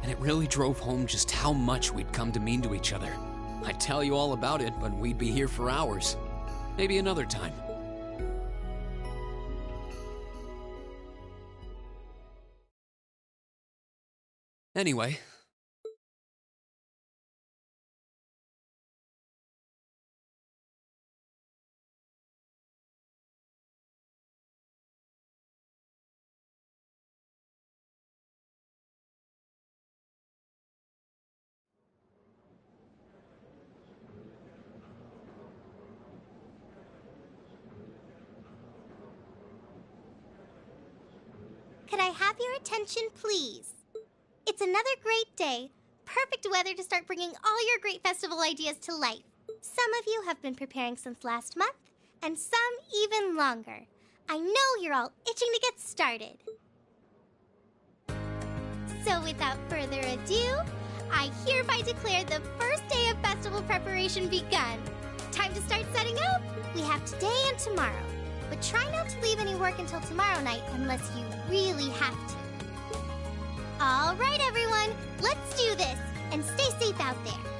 and it really drove home just how much we'd come to mean to each other. I'd tell you all about it, but we'd be here for hours. Maybe another time. Anyway. Could I have your attention, please? It's another great day. Perfect weather to start bringing all your great festival ideas to life. Some of you have been preparing since last month, and some even longer. I know you're all itching to get started. So without further ado, I hereby declare the first day of festival preparation begun. Time to start setting up. We have today and tomorrow. but try not to leave any work until tomorrow night unless you really have to. All right, everyone, let's do this, and stay safe out there.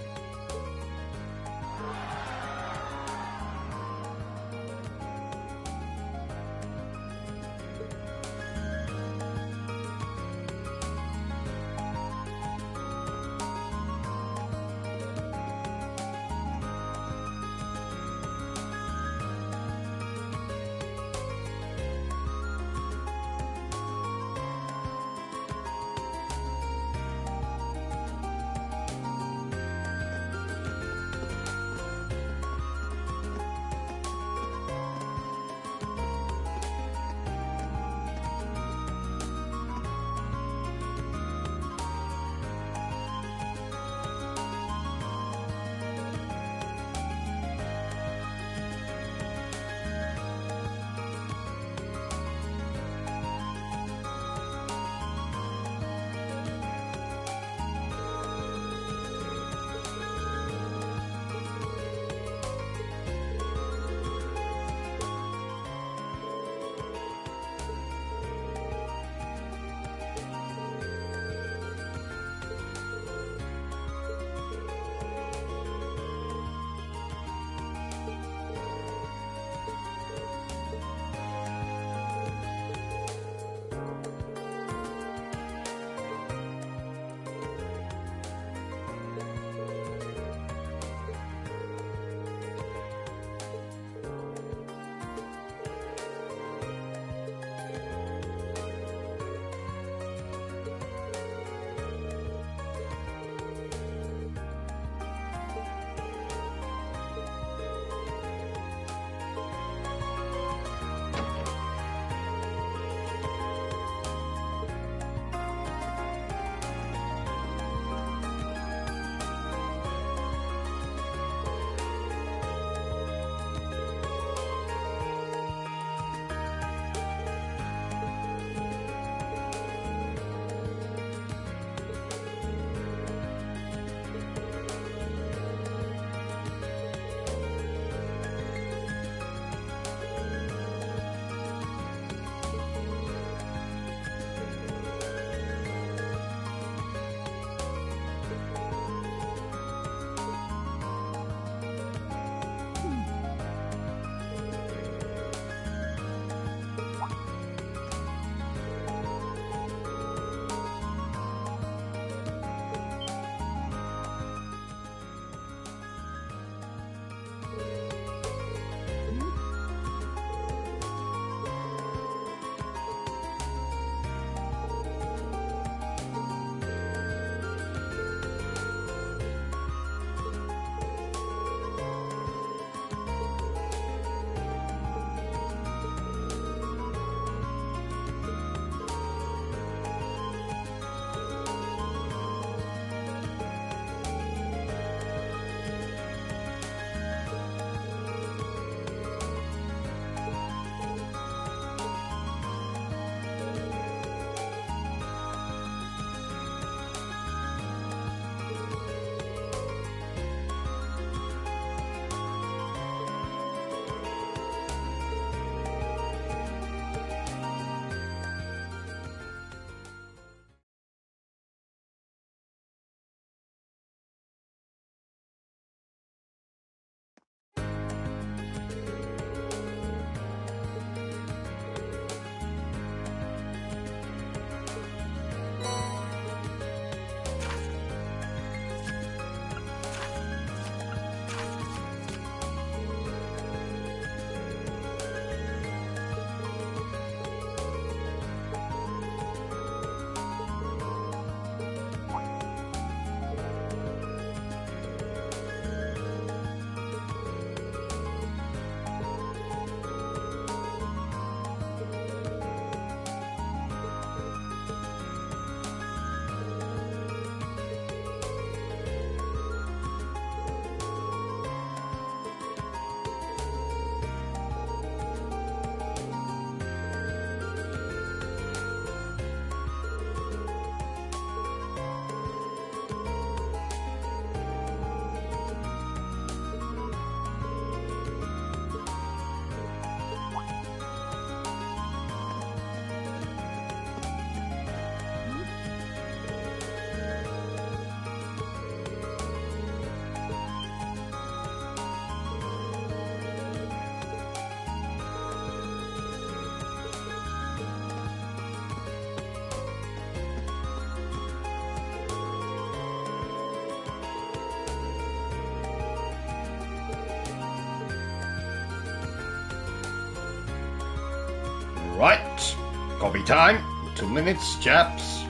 Copy time. 2 minutes, chaps.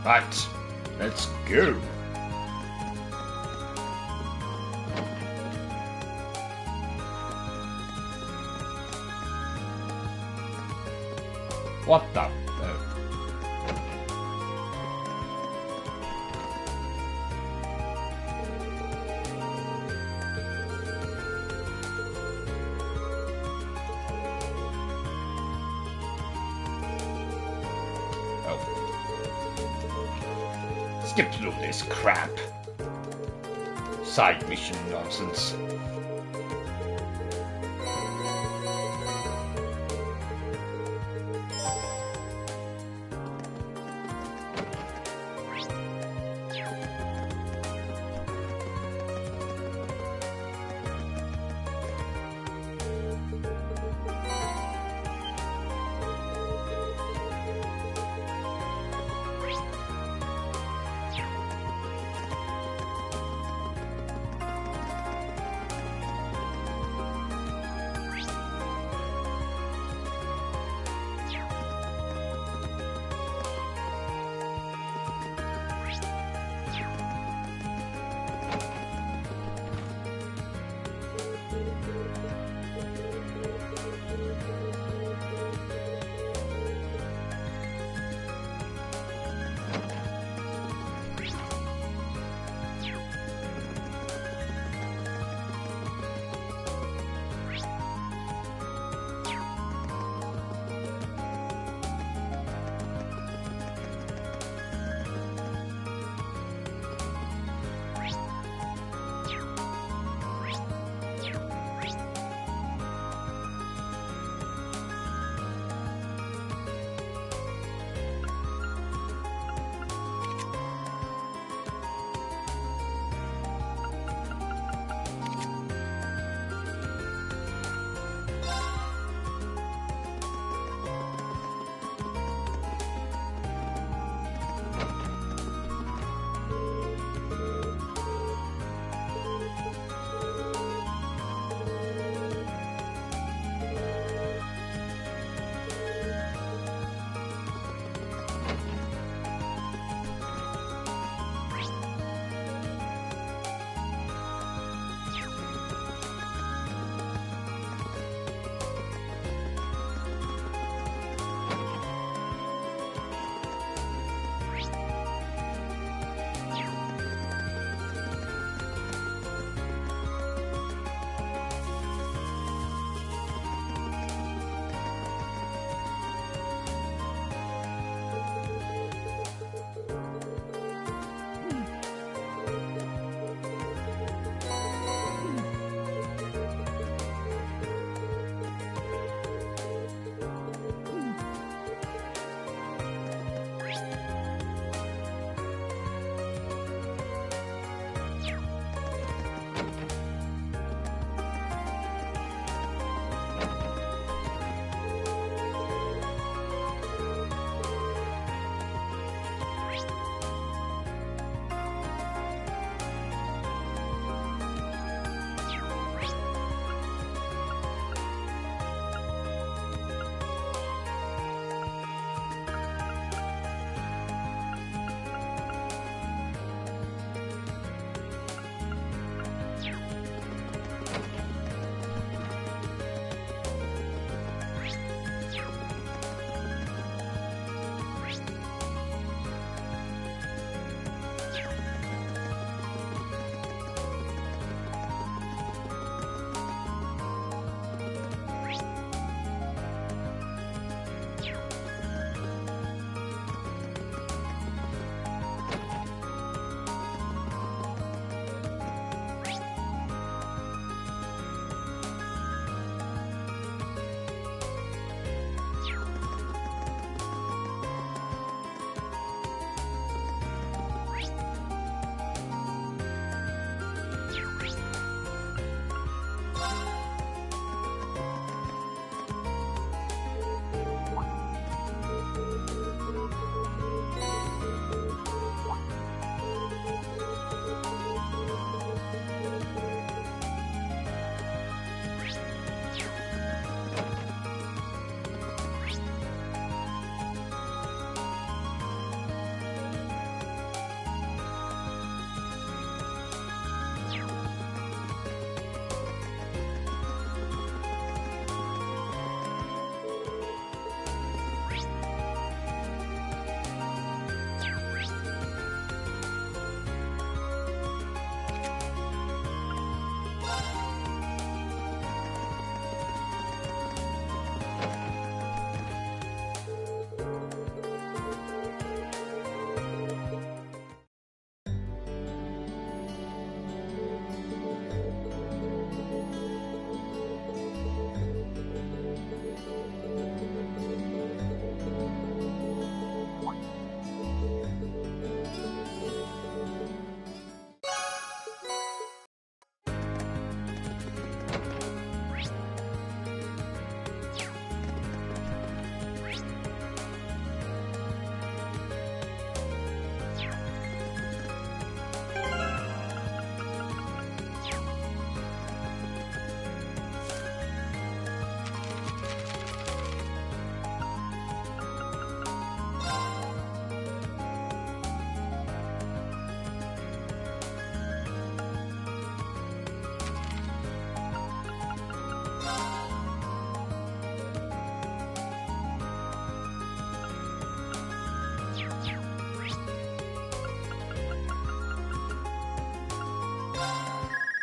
Right, let's go. What the? skip through this crap. Side mission nonsense.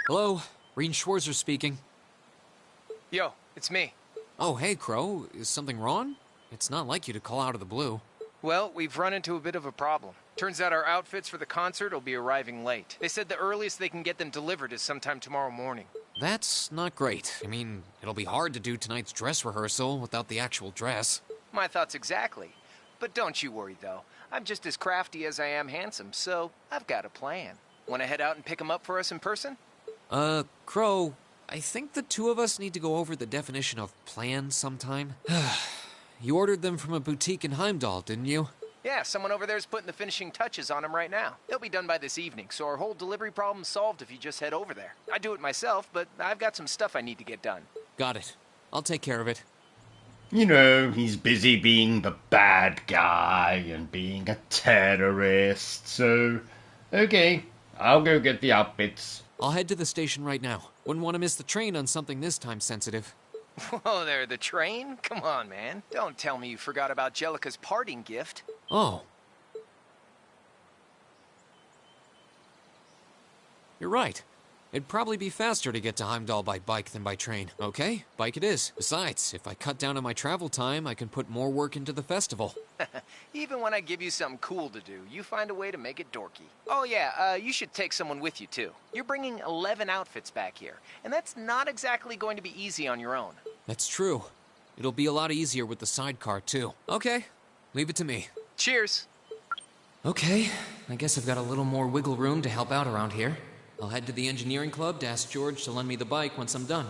Hello, Reen Schwarzer speaking. Yo, it's me. Oh, hey, Crow. Is something wrong? It's not like you to call out of the blue. Well, we've run into a bit of a problem. Turns out our outfits for the concert will be arriving late. They said the earliest they can get them delivered is sometime tomorrow morning. That's not great. I mean, it'll be hard to do tonight's dress rehearsal without the actual dress. My thoughts exactly. But don't you worry, though. I'm just as crafty as I am handsome, so I've got a plan. Want to head out and pick them up for us in person? Crow, I think the two of us need to go over the definition of plan sometime. You ordered them from a boutique in Heimdall, didn't you? Yeah, someone over there's putting the finishing touches on them right now. They'll be done by this evening, so our whole delivery problem's solved if you just head over there. I do it myself, but I've got some stuff I need to get done. Got it. I'll take care of it. You know, he's busy being the bad guy and being a terrorist, so... Okay, I'll go get the outfits. I'll head to the station right now. Wouldn't want to miss the train on something this time sensitive. Whoa there, the train? Come on, man. Don't tell me you forgot about Jellica's parting gift. Oh. You're right. It'd probably be faster to get to Heimdall by bike than by train. Okay, bike it is. Besides, if I cut down on my travel time, I can put more work into the festival. Even when I give you something cool to do, you find a way to make it dorky. Oh yeah, you should take someone with you too. You're bringing 11 outfits back here, and that's not exactly going to be easy on your own. That's true. It'll be a lot easier with the sidecar too. Okay, leave it to me. Cheers. Okay, I guess I've got a little more wiggle room to help out around here. I'll head to the engineering club to ask George to lend me the bike once I'm done.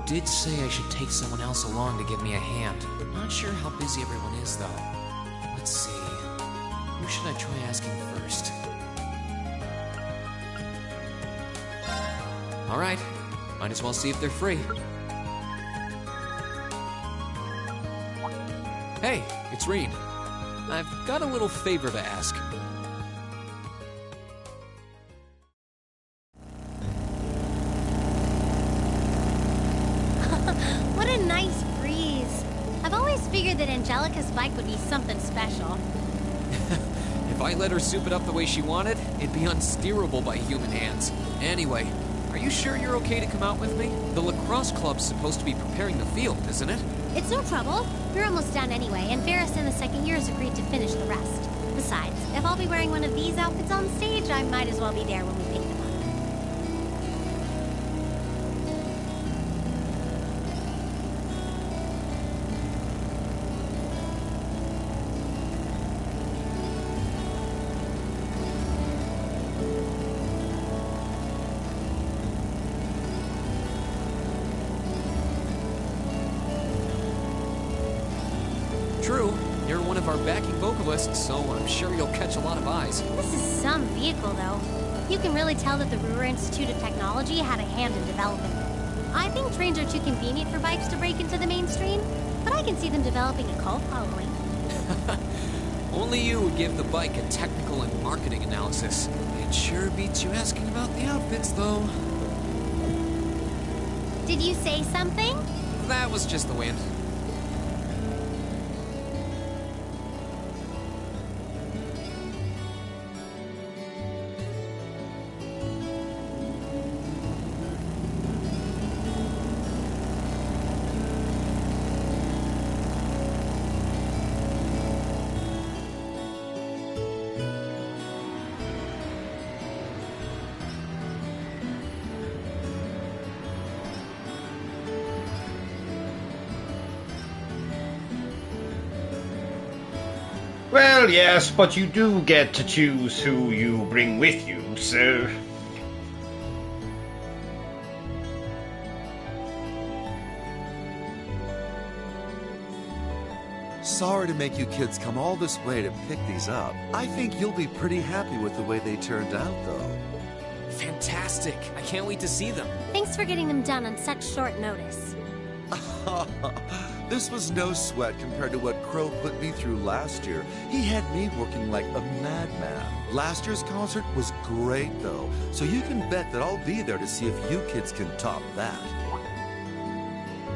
Did say I should take someone else along to give me a hand. Not sure how busy everyone is, though. Let's see. Who should I try asking first? Alright. Might as well see if they're free. Hey, it's Reen. I've got a little favor to ask. What a nice breeze. I've always figured that Angelica's bike would be something special. If I let her soup it up the way she wanted, it'd be unsteerable by human hands. Anyway, are you sure you're okay to come out with me? The lacrosse club's supposed to be preparing the field, isn't it? It's no trouble. We're almost done anyway, and Ferris in the second year has agreed to finish the rest. Besides, if I'll be wearing one of these outfits on stage, I might as well be there when we pick them up. True, you're one of our backing vocalists, so I'm sure you'll catch a lot of eyes. This is some vehicle, though. You can really tell that the Ruhr Institute of Technology had a hand in development. I think trains are too convenient for bikes to break into the mainstream, but I can see them developing a cult following. Only you would give the bike a technical and marketing analysis. It sure beats you asking about the outfits, though. Did you say something? That was just the wind. Well, yes, but you do get to choose who you bring with you, so... Sorry to make you kids come all this way to pick these up. I think you'll be pretty happy with the way they turned out, though. Fantastic. I can't wait to see them. Thanks for getting them done on such short notice. This was no sweat compared to what Crow put me through last year. He had me working like a madman. Last year's concert was great, though, so you can bet that I'll be there to see if you kids can top that.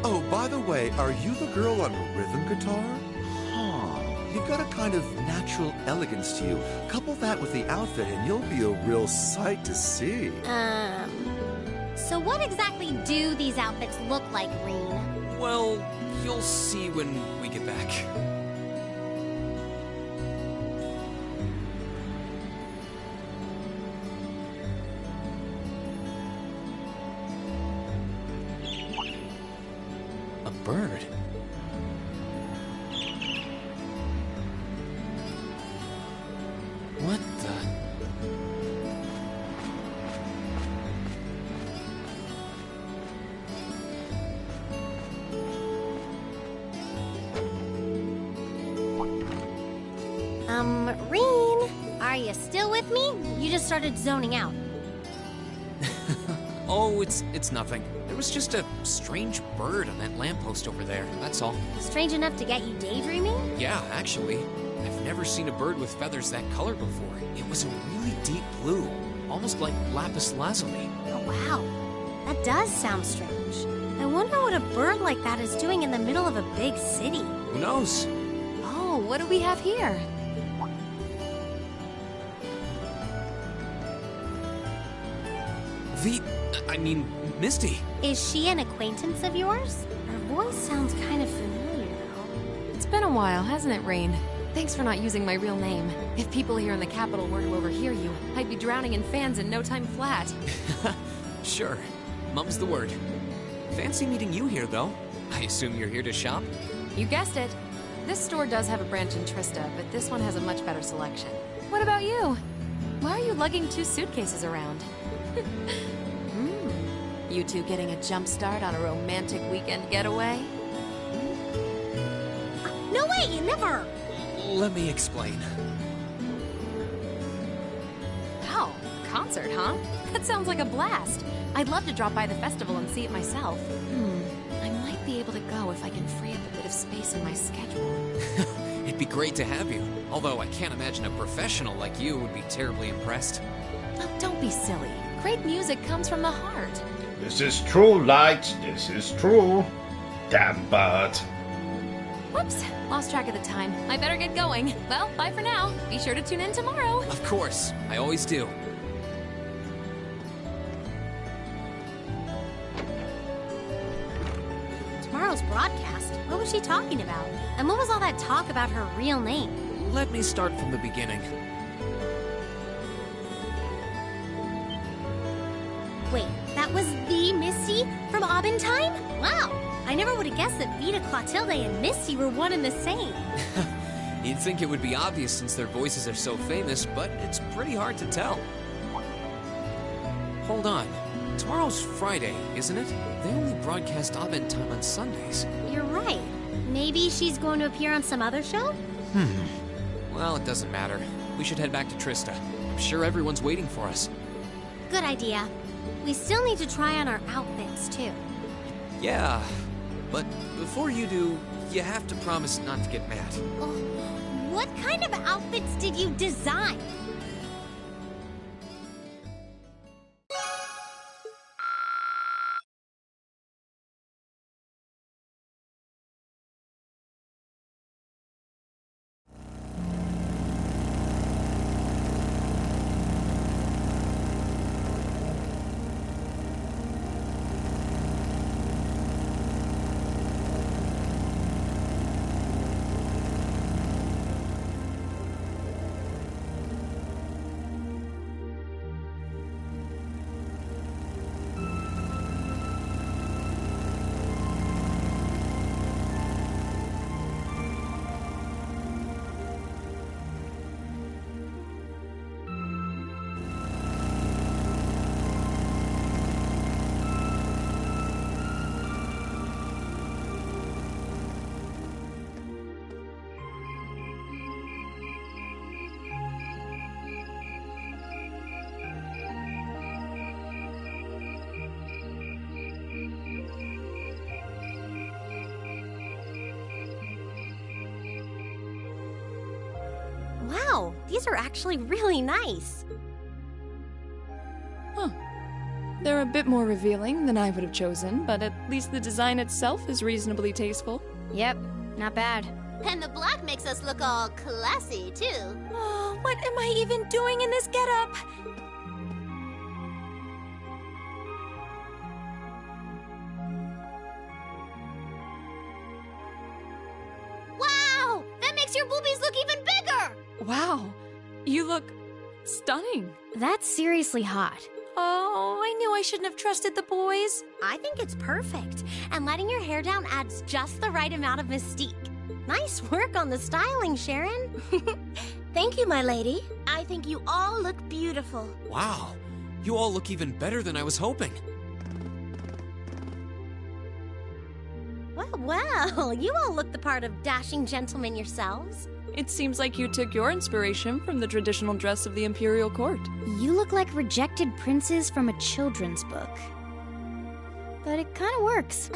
Oh, by the way, are you the girl on rhythm guitar? You've got a kind of natural elegance to you. Couple that with the outfit and you'll be a real sight to see. So what exactly do these outfits look like, Reen? Well, you'll see when we get back. A bird? What the... Reen, are you still with me? You just started zoning out. Oh, it's nothing. There was just a strange bird on that lamppost over there, that's all. Strange enough to get you daydreaming? Yeah, actually. I've never seen a bird with feathers that color before. It was a really deep blue, almost like lapis lazuli. Oh, wow. That does sound strange. I wonder what a bird like that is doing in the middle of a big city. Who knows? Oh, what do we have here? Misty. Is she an acquaintance of yours? Her voice sounds kind of familiar. It's been a while, hasn't it, Rain? Thanks for not using my real name. If people here in the capital were to overhear you, I'd be drowning in fans in no time flat. Sure. Mum's the word. Fancy meeting you here, though. I assume you're here to shop? You guessed it. This store does have a branch in Trista, but this one has a much better selection. What about you? Why are you lugging 2 suitcases around? You two getting a jump start on a romantic weekend getaway? No way, never! Let me explain. Oh, concert, huh? That sounds like a blast. I'd love to drop by the festival and see it myself. I might be able to go if I can free up a bit of space in my schedule. It'd be great to have you. Although I can't imagine a professional like you would be terribly impressed. Oh, don't be silly. Great music comes from the heart. This is true, Light. This is true. Damn bird. Whoops, lost track of the time. I better get going. Well, bye for now. Be sure to tune in tomorrow. Of course, I always do. Tomorrow's broadcast? What was she talking about? And what was all that talk about her real name? Let me start from the beginning. Wait, that was the Misty from Aubentine? Wow, I never would have guessed that Vita, Clotilde, and Misty were one and the same. You'd think it would be obvious since their voices are so famous, but it's pretty hard to tell. Hold on. Tomorrow's Friday, isn't it? They only broadcast Aubentine on Sundays. You're right. Maybe she's going to appear on some other show? Well, it doesn't matter. We should head back to Trista. I'm sure everyone's waiting for us. Good idea. We still need to try on our outfits, too. Yeah, but before you do, you have to promise not to get mad. Oh, what kind of outfits did you design? Wow, these are actually really nice. Huh. They're a bit more revealing than I would have chosen, but at least the design itself is reasonably tasteful. Yep, not bad. And the black makes us look all classy, too. Oh, what am I even doing in this getup? Wow! That makes your boobies look even bigger! Wow, you look stunning. That's seriously hot. Oh, I knew I shouldn't have trusted the boys. I think it's perfect, and letting your hair down adds just the right amount of mystique. Nice work on the styling, Sharon. Thank you, my lady. I think you all look beautiful. Wow, you all look even better than I was hoping. Well, you all look the part of dashing gentlemen yourselves. It seems like you took your inspiration from the traditional dress of the Imperial Court. You look like rejected princes from a children's book. But it kind of works.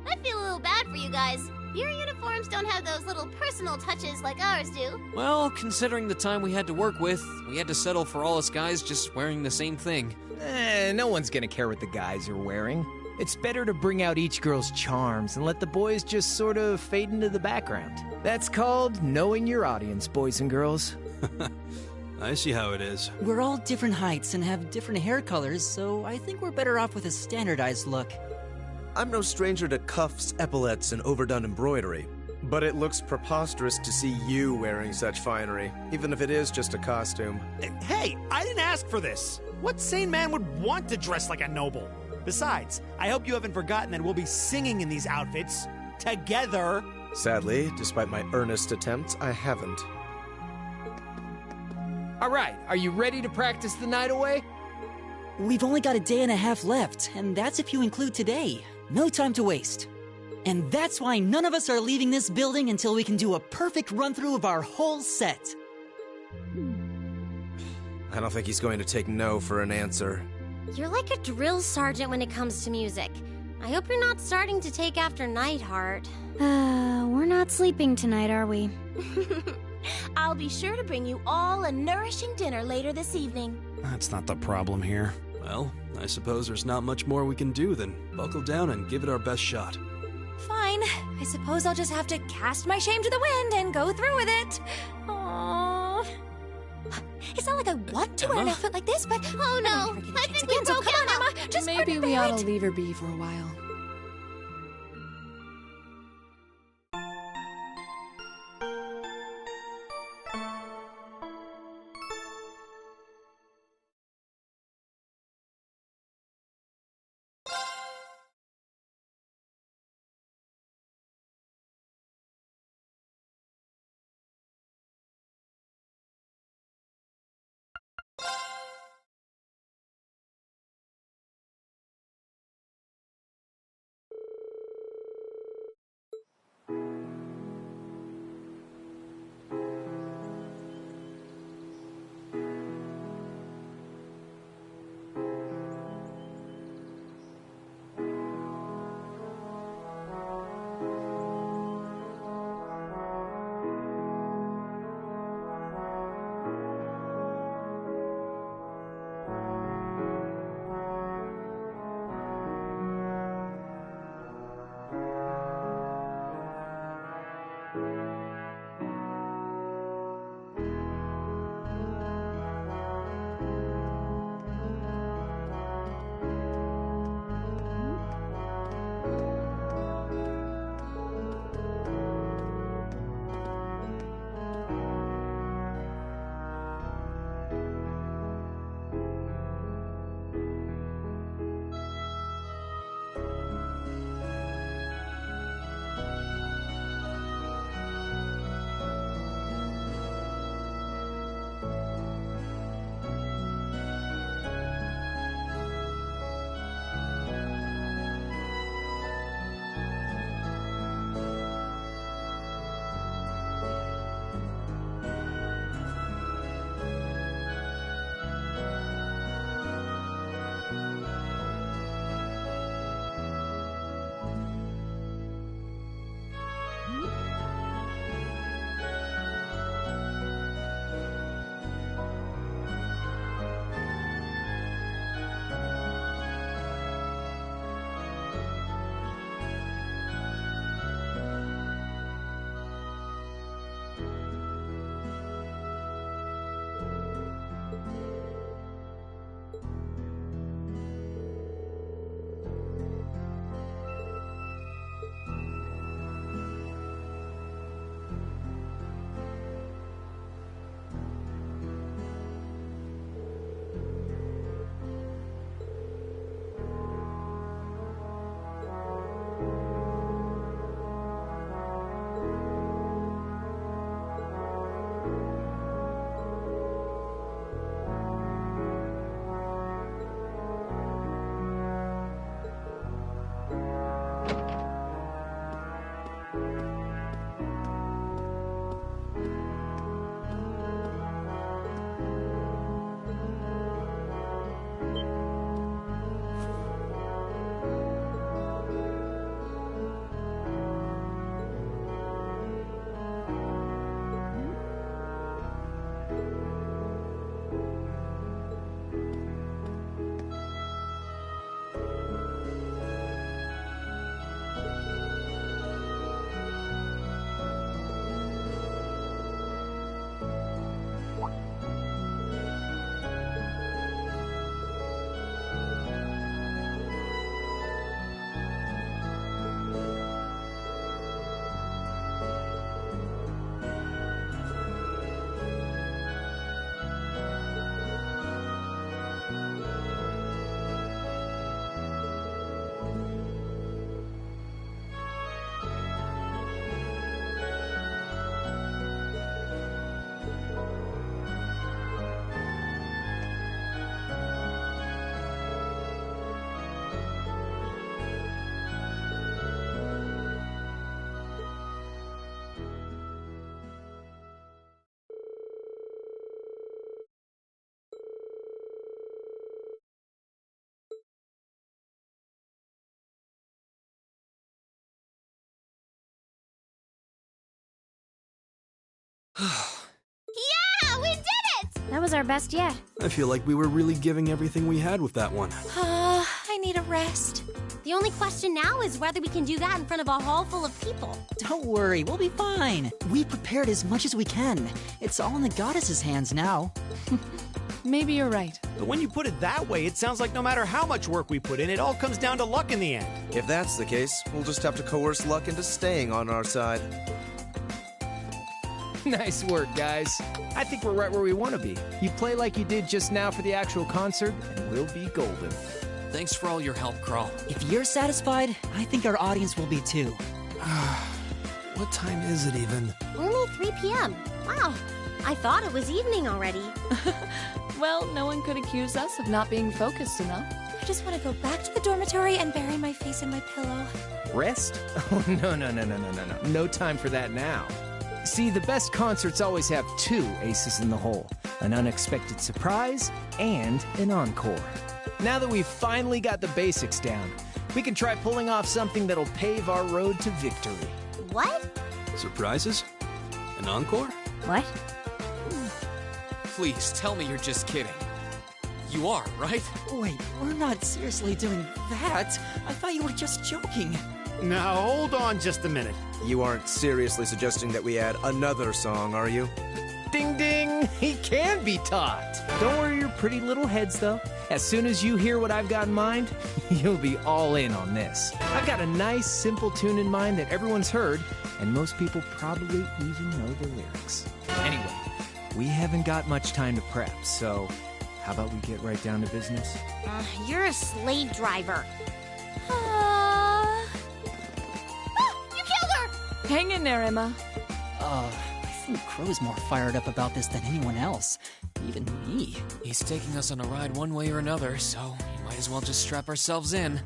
I feel a little bad for you guys. Your uniforms don't have those little personal touches like ours do. Well, considering the time we had to work with, we had to settle for all us guys just wearing the same thing. No one's gonna care what the guys are wearing. It's better to bring out each girl's charms and let the boys just sort of fade into the background. That's called knowing your audience, boys and girls. I see how it is. We're all different heights and have different hair colors, so I think we're better off with a standardized look. I'm no stranger to cuffs, epaulets, and overdone embroidery. But it looks preposterous to see you wearing such finery, even if it is just a costume. Hey, I didn't ask for this. What sane man would want to dress like a noble? Besides, I hope you haven't forgotten that we'll be singing in these outfits together. Sadly, despite my earnest attempts, I haven't. All right, are you ready to practice the night away? We've only got a day and a half left, and that's if you include today. No time to waste. And that's why none of us are leaving this building until we can do a perfect run-through of our whole set. I don't think he's going to take no for an answer. You're like a drill sergeant when it comes to music. I hope you're not starting to take after Nightheart. We're not sleeping tonight, are we? I'll be sure to bring you all a nourishing dinner later this evening. That's not the problem here. Well, I suppose there's not much more we can do than buckle down and give it our best shot. Fine. I suppose I'll just have to cast my shame to the wind and go through with it. Aww. It's not like I want to wear an outfit like this, but oh no, I think we broke come on, Emma. Just maybe we ought to leave her be for a while. Yeah, we did it! That was our best yet. I feel like we were really giving everything we had with that one. I need a rest. The only question now is whether we can do that in front of a hall full of people. Don't worry, we'll be fine. We prepared as much as we can. It's all in the goddess's hands now. Maybe you're right. But when you put it that way, it sounds like no matter how much work we put in, it all comes down to luck in the end. If that's the case, we'll just have to coerce luck into staying on our side. Nice work, guys. I think we're right where we want to be. You play like you did just now for the actual concert, and we'll be golden. Thanks for all your help, Crawl. If you're satisfied, I think our audience will be too. What time is it even? Only 3 p.m. Wow, I thought it was evening already. Well, no one could accuse us of not being focused enough. I just want to go back to the dormitory and bury my face in my pillow. Rest? Oh, no. No time for that now. See, the best concerts always have 2 aces in the hole. An unexpected surprise and an encore. Now that we've finally got the basics down, we can try pulling off something that'll pave our road to victory. What? Surprises? An encore? What? Please, tell me you're just kidding. You are, right? Wait, we're not seriously doing that. I thought you were just joking. Now, hold on just a minute. You aren't seriously suggesting that we add another song, are you? Ding ding! He can be taught! Don't worry your pretty little heads, though. As soon as you hear what I've got in mind, you'll be all in on this. I've got a nice, simple tune in mind that everyone's heard, and most people probably even know the lyrics. Anyway, we haven't got much time to prep, so how about we get right down to business? You're a slave driver. You killed her! Hang in there, Emma. I think Crow's more fired up about this than anyone else. Even me. He's taking us on a ride one way or another, so we might as well just strap ourselves in.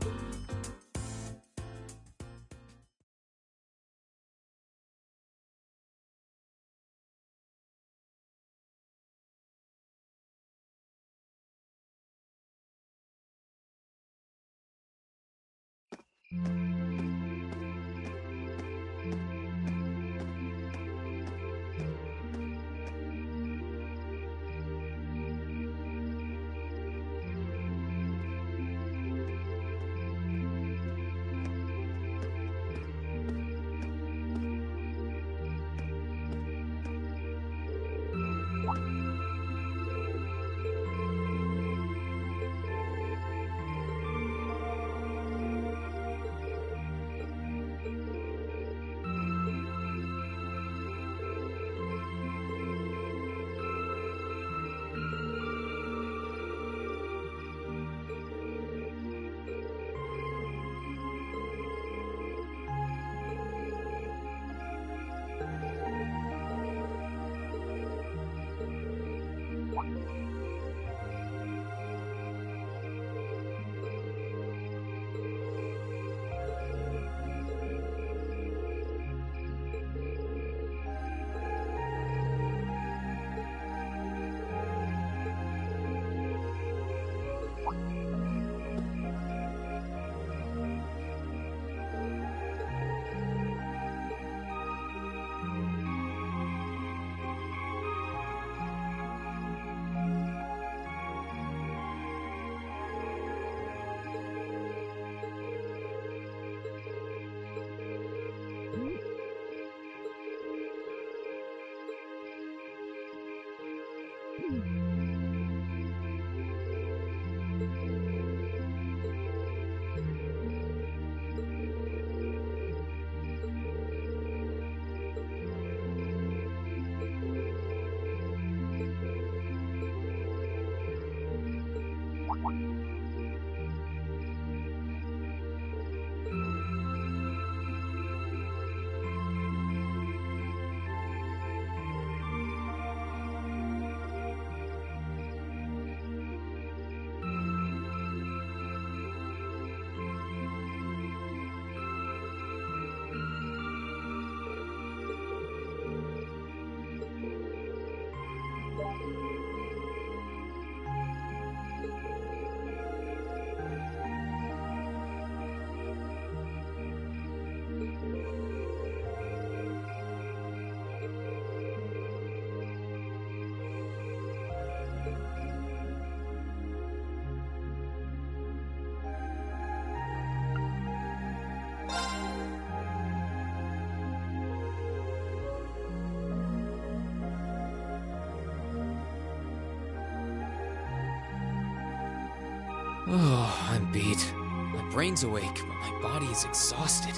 Oh, I'm beat. My brain's awake, but my body is exhausted.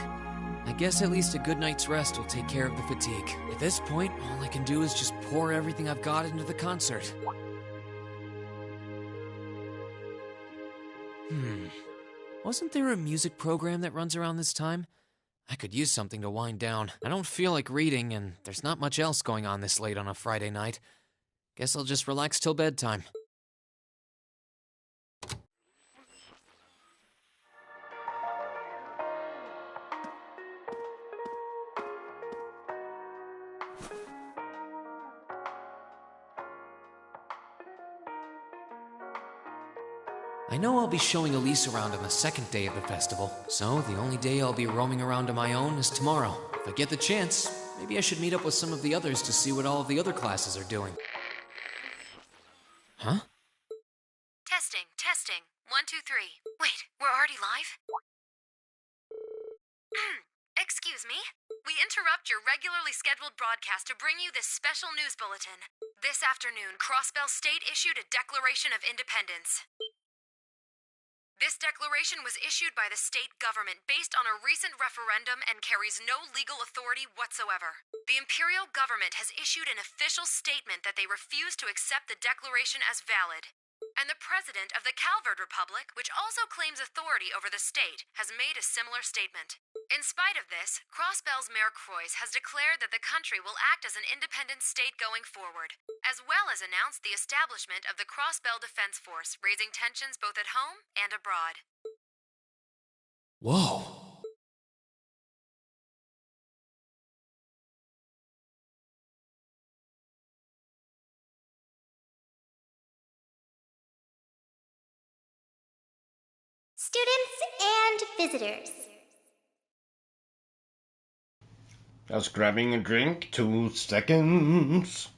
I guess at least a good night's rest will take care of the fatigue. At this point, all I can do is just pour everything I've got into the concert. Wasn't there a music program that runs around this time? I could use something to wind down. I don't feel like reading, and there's not much else going on this late on a Friday night. Guess I'll just relax till bedtime. I know I'll be showing Elise around on the second day of the festival, so the only day I'll be roaming around on my own is tomorrow. If I get the chance, maybe I should meet up with some of the others to see what all of the other classes are doing. Huh? Testing. 1, 2, 3. Wait, we're already live? Excuse me? We interrupt your regularly scheduled broadcast to bring you this special news bulletin. This afternoon, Crossbell State issued a Declaration of Independence. This declaration was issued by the state government based on a recent referendum and carries no legal authority whatsoever. The imperial government has issued an official statement that they refuse to accept the declaration as valid. And the president of the Calvert Republic, which also claims authority over the state, has made a similar statement. In spite of this, Crossbell's Mayor Croix has declared that the country will act as an independent state going forward, as well as announced the establishment of the Crossbell Defense Force, raising tensions both at home and abroad. Whoa. Students and visitors. Just grabbing a drink, 2 seconds.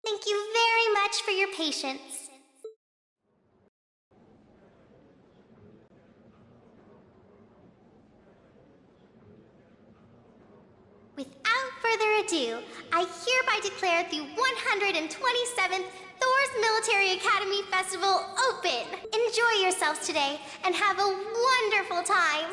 Thank you very much for your patience. Without further ado, I hereby declare the 127th Thor's Military Academy Festival open! Enjoy yourselves today and have a wonderful time!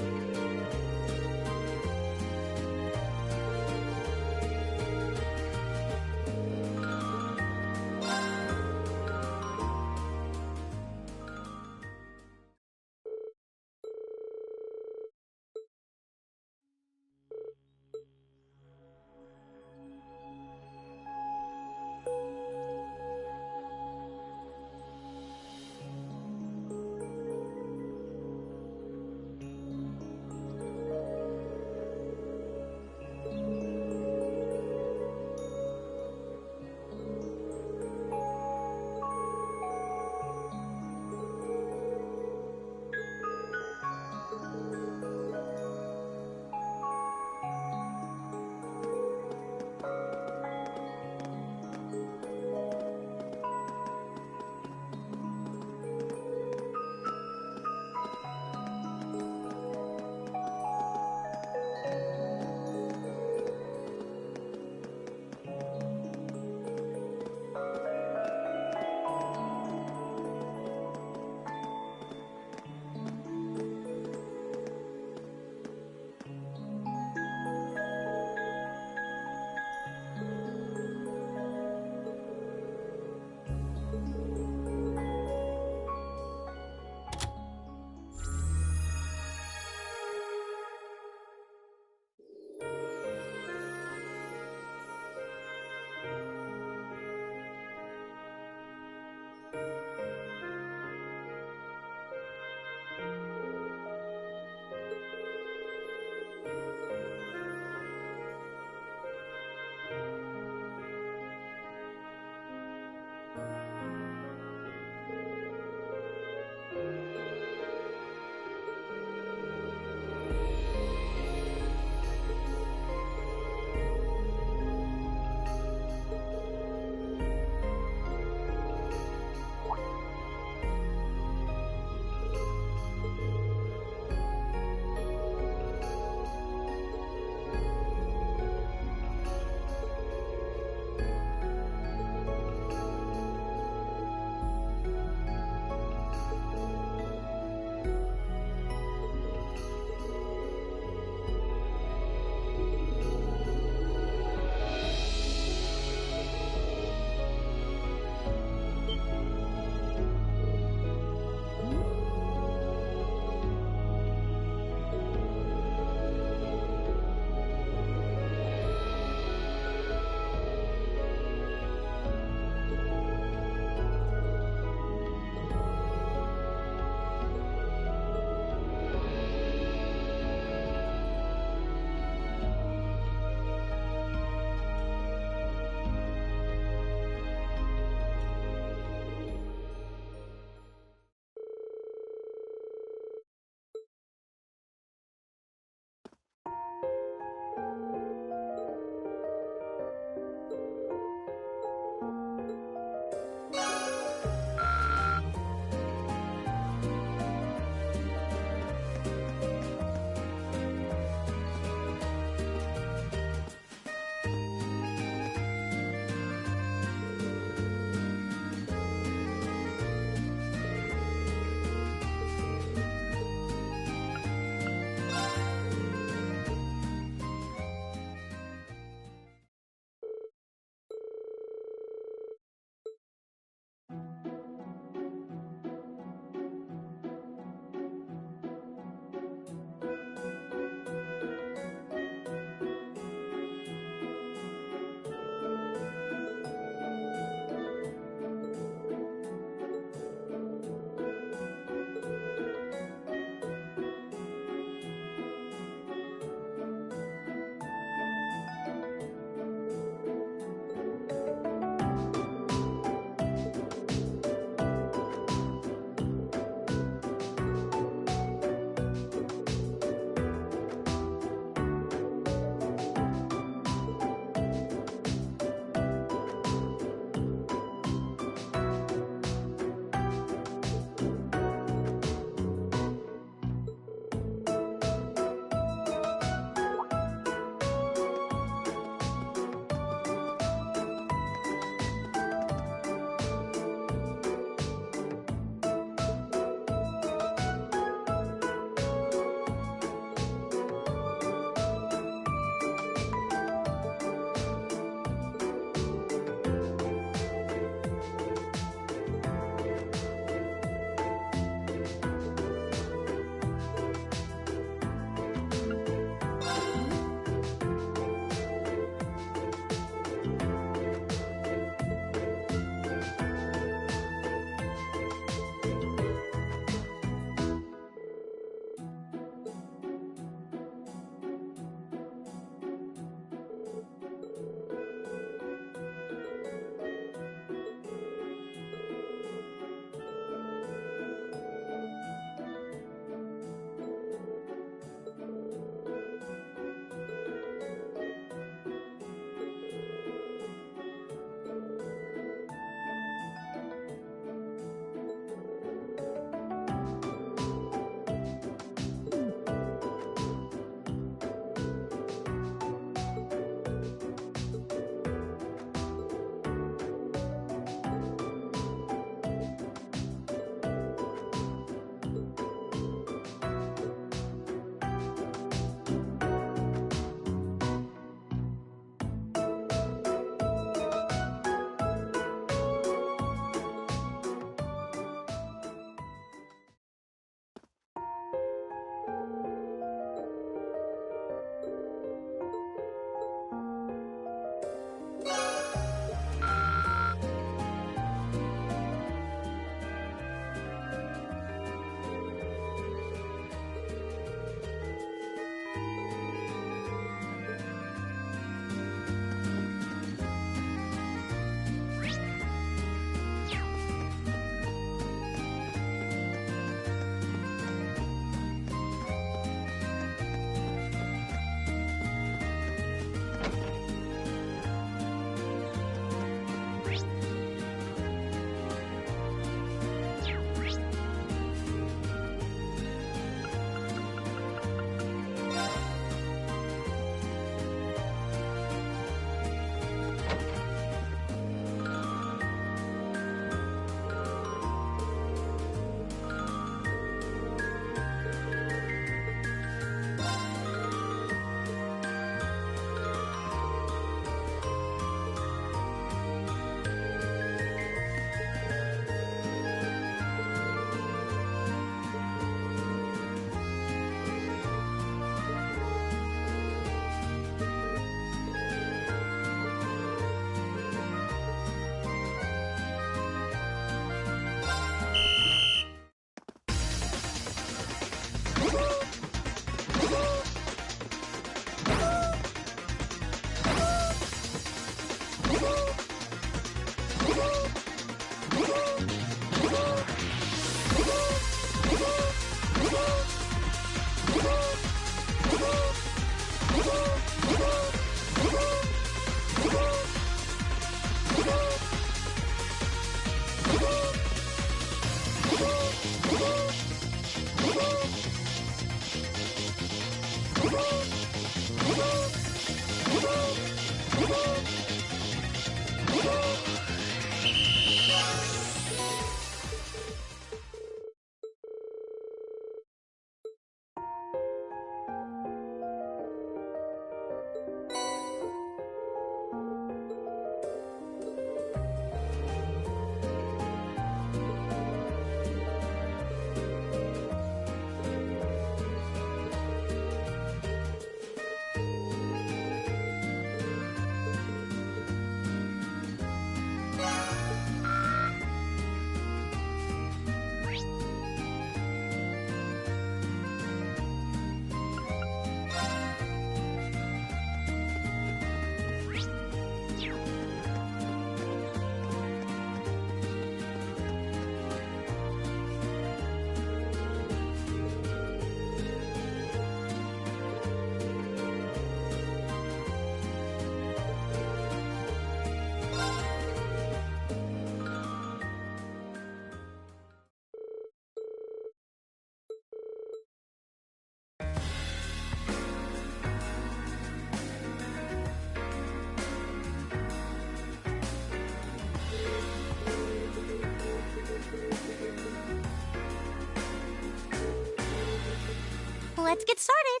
let's get started.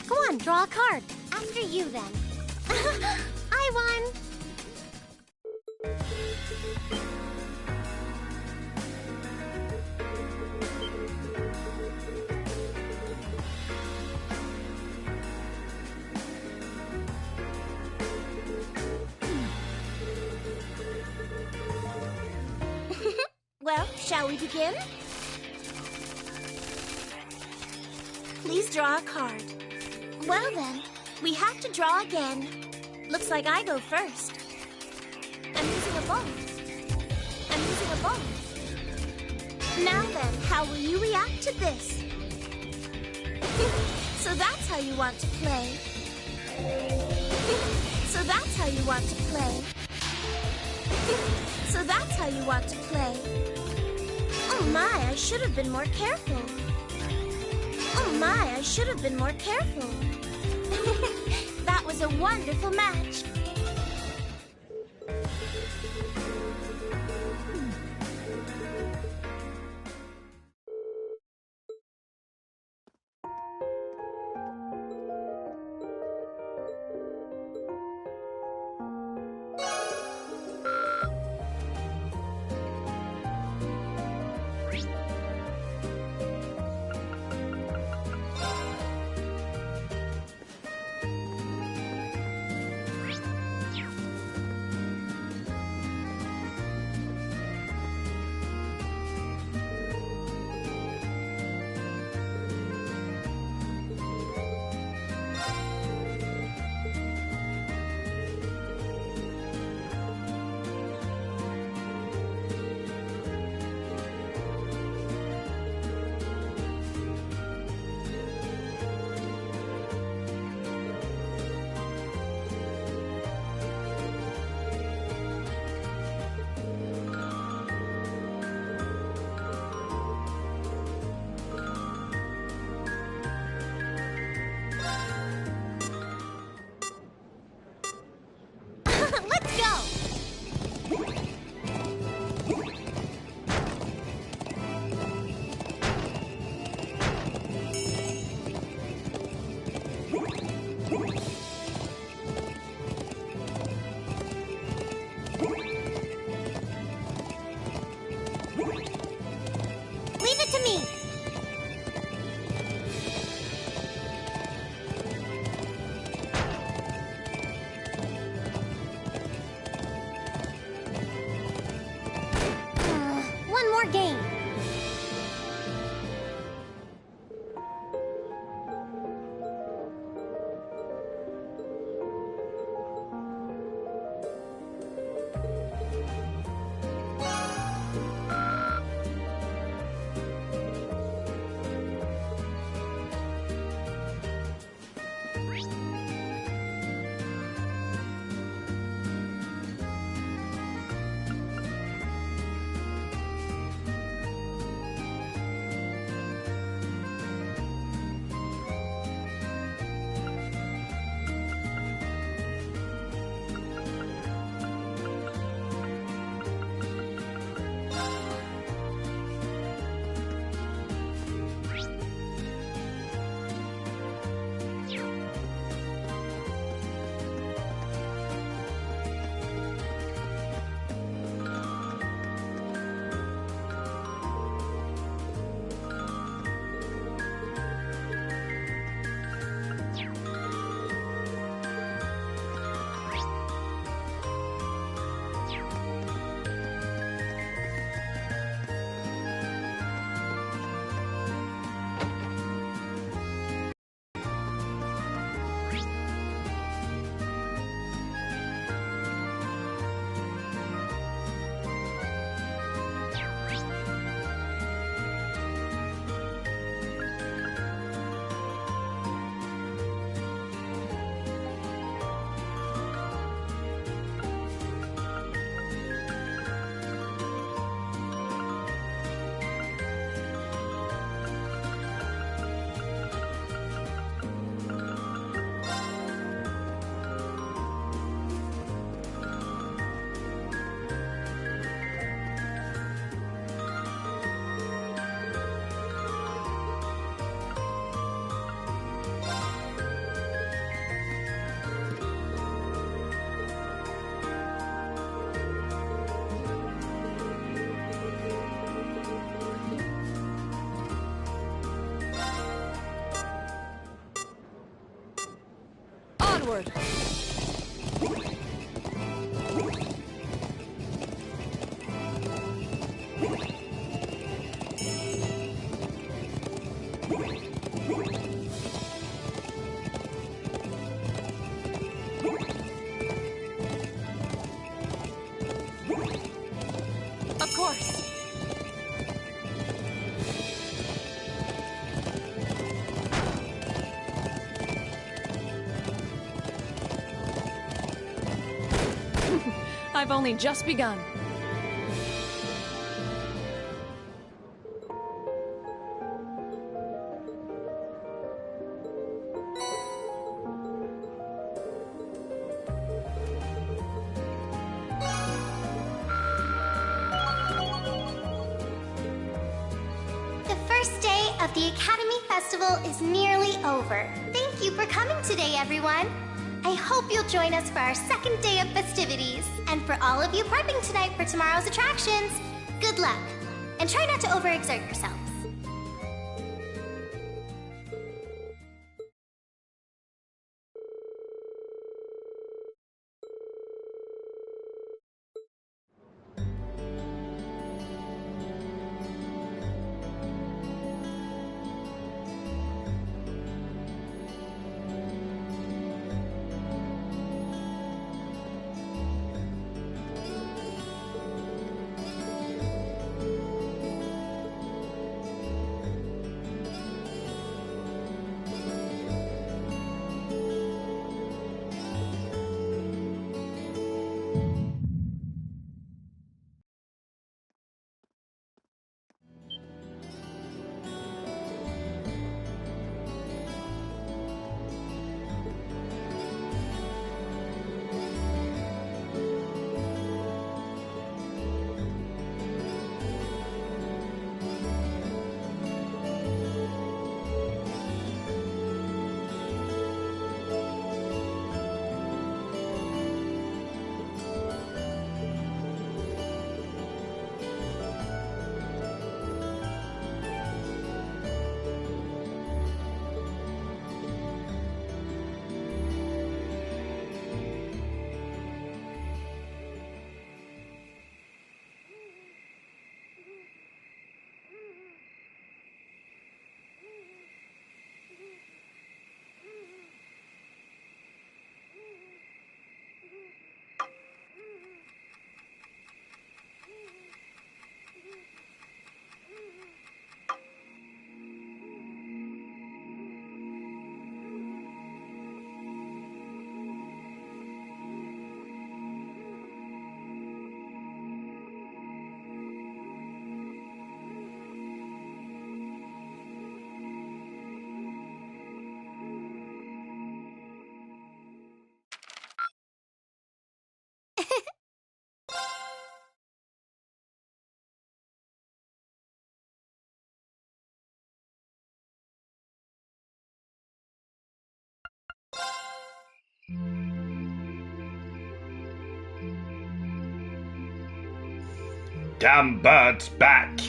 Go on, draw a card. After you, then. I won. Well, shall we begin? Please draw a card. Well then, we have to draw again. Looks like I go first. I'm using a ball. I'm using a ball. Now then, how will you react to this? So that's how you want to play. So that's how you want to play. So that's how you want to play. Oh my, I should have been more careful. Oh my, I should have been more careful. That was a wonderful match. Onward! Of course! I've only just begun. The first day of the Academy Festival is nearly over. Thank you for coming today, everyone. I hope you'll join us for our second day of festivities. And for all of you prepping tonight for tomorrow's attractions, good luck. And try not to overexert yourselves. Damn bird's back!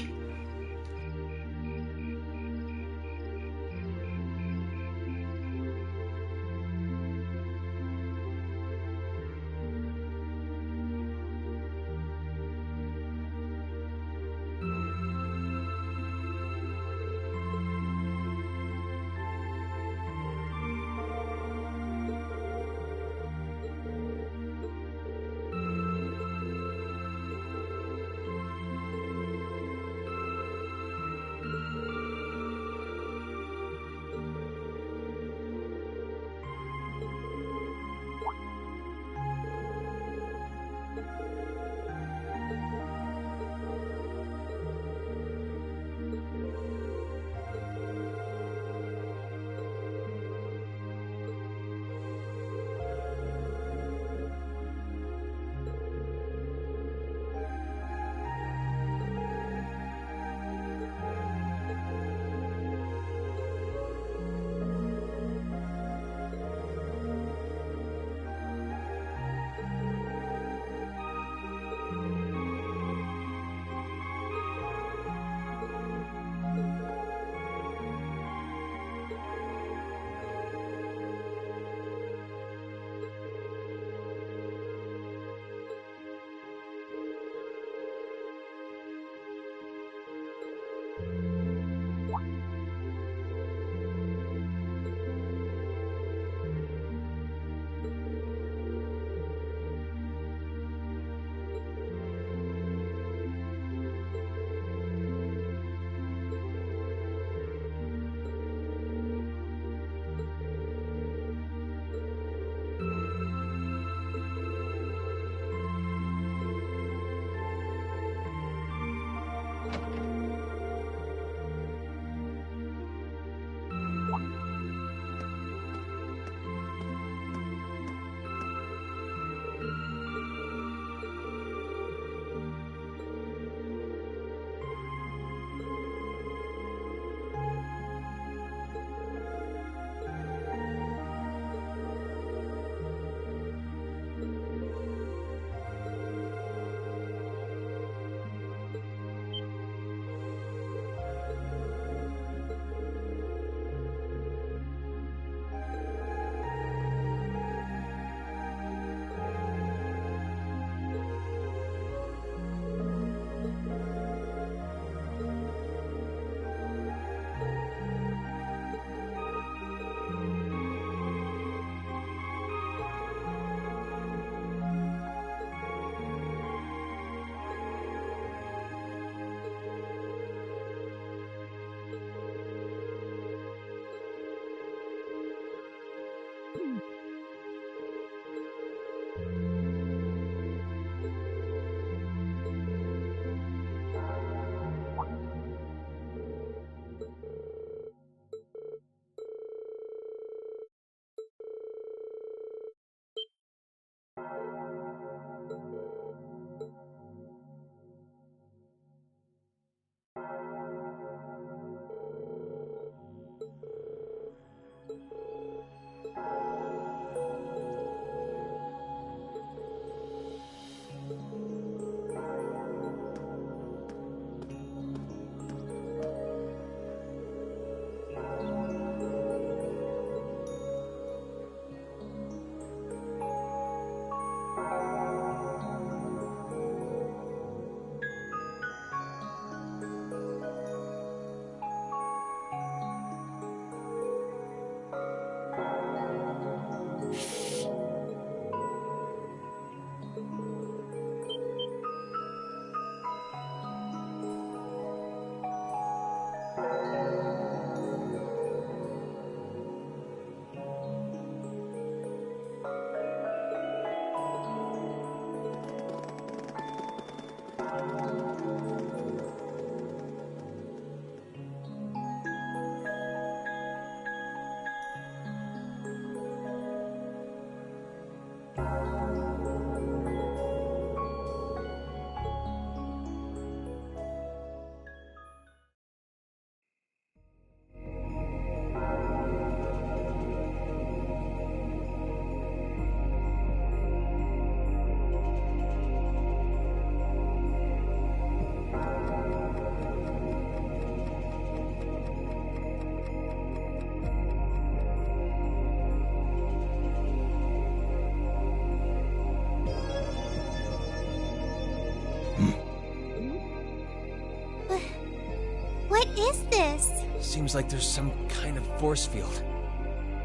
What is this? Seems like there's some kind of force field.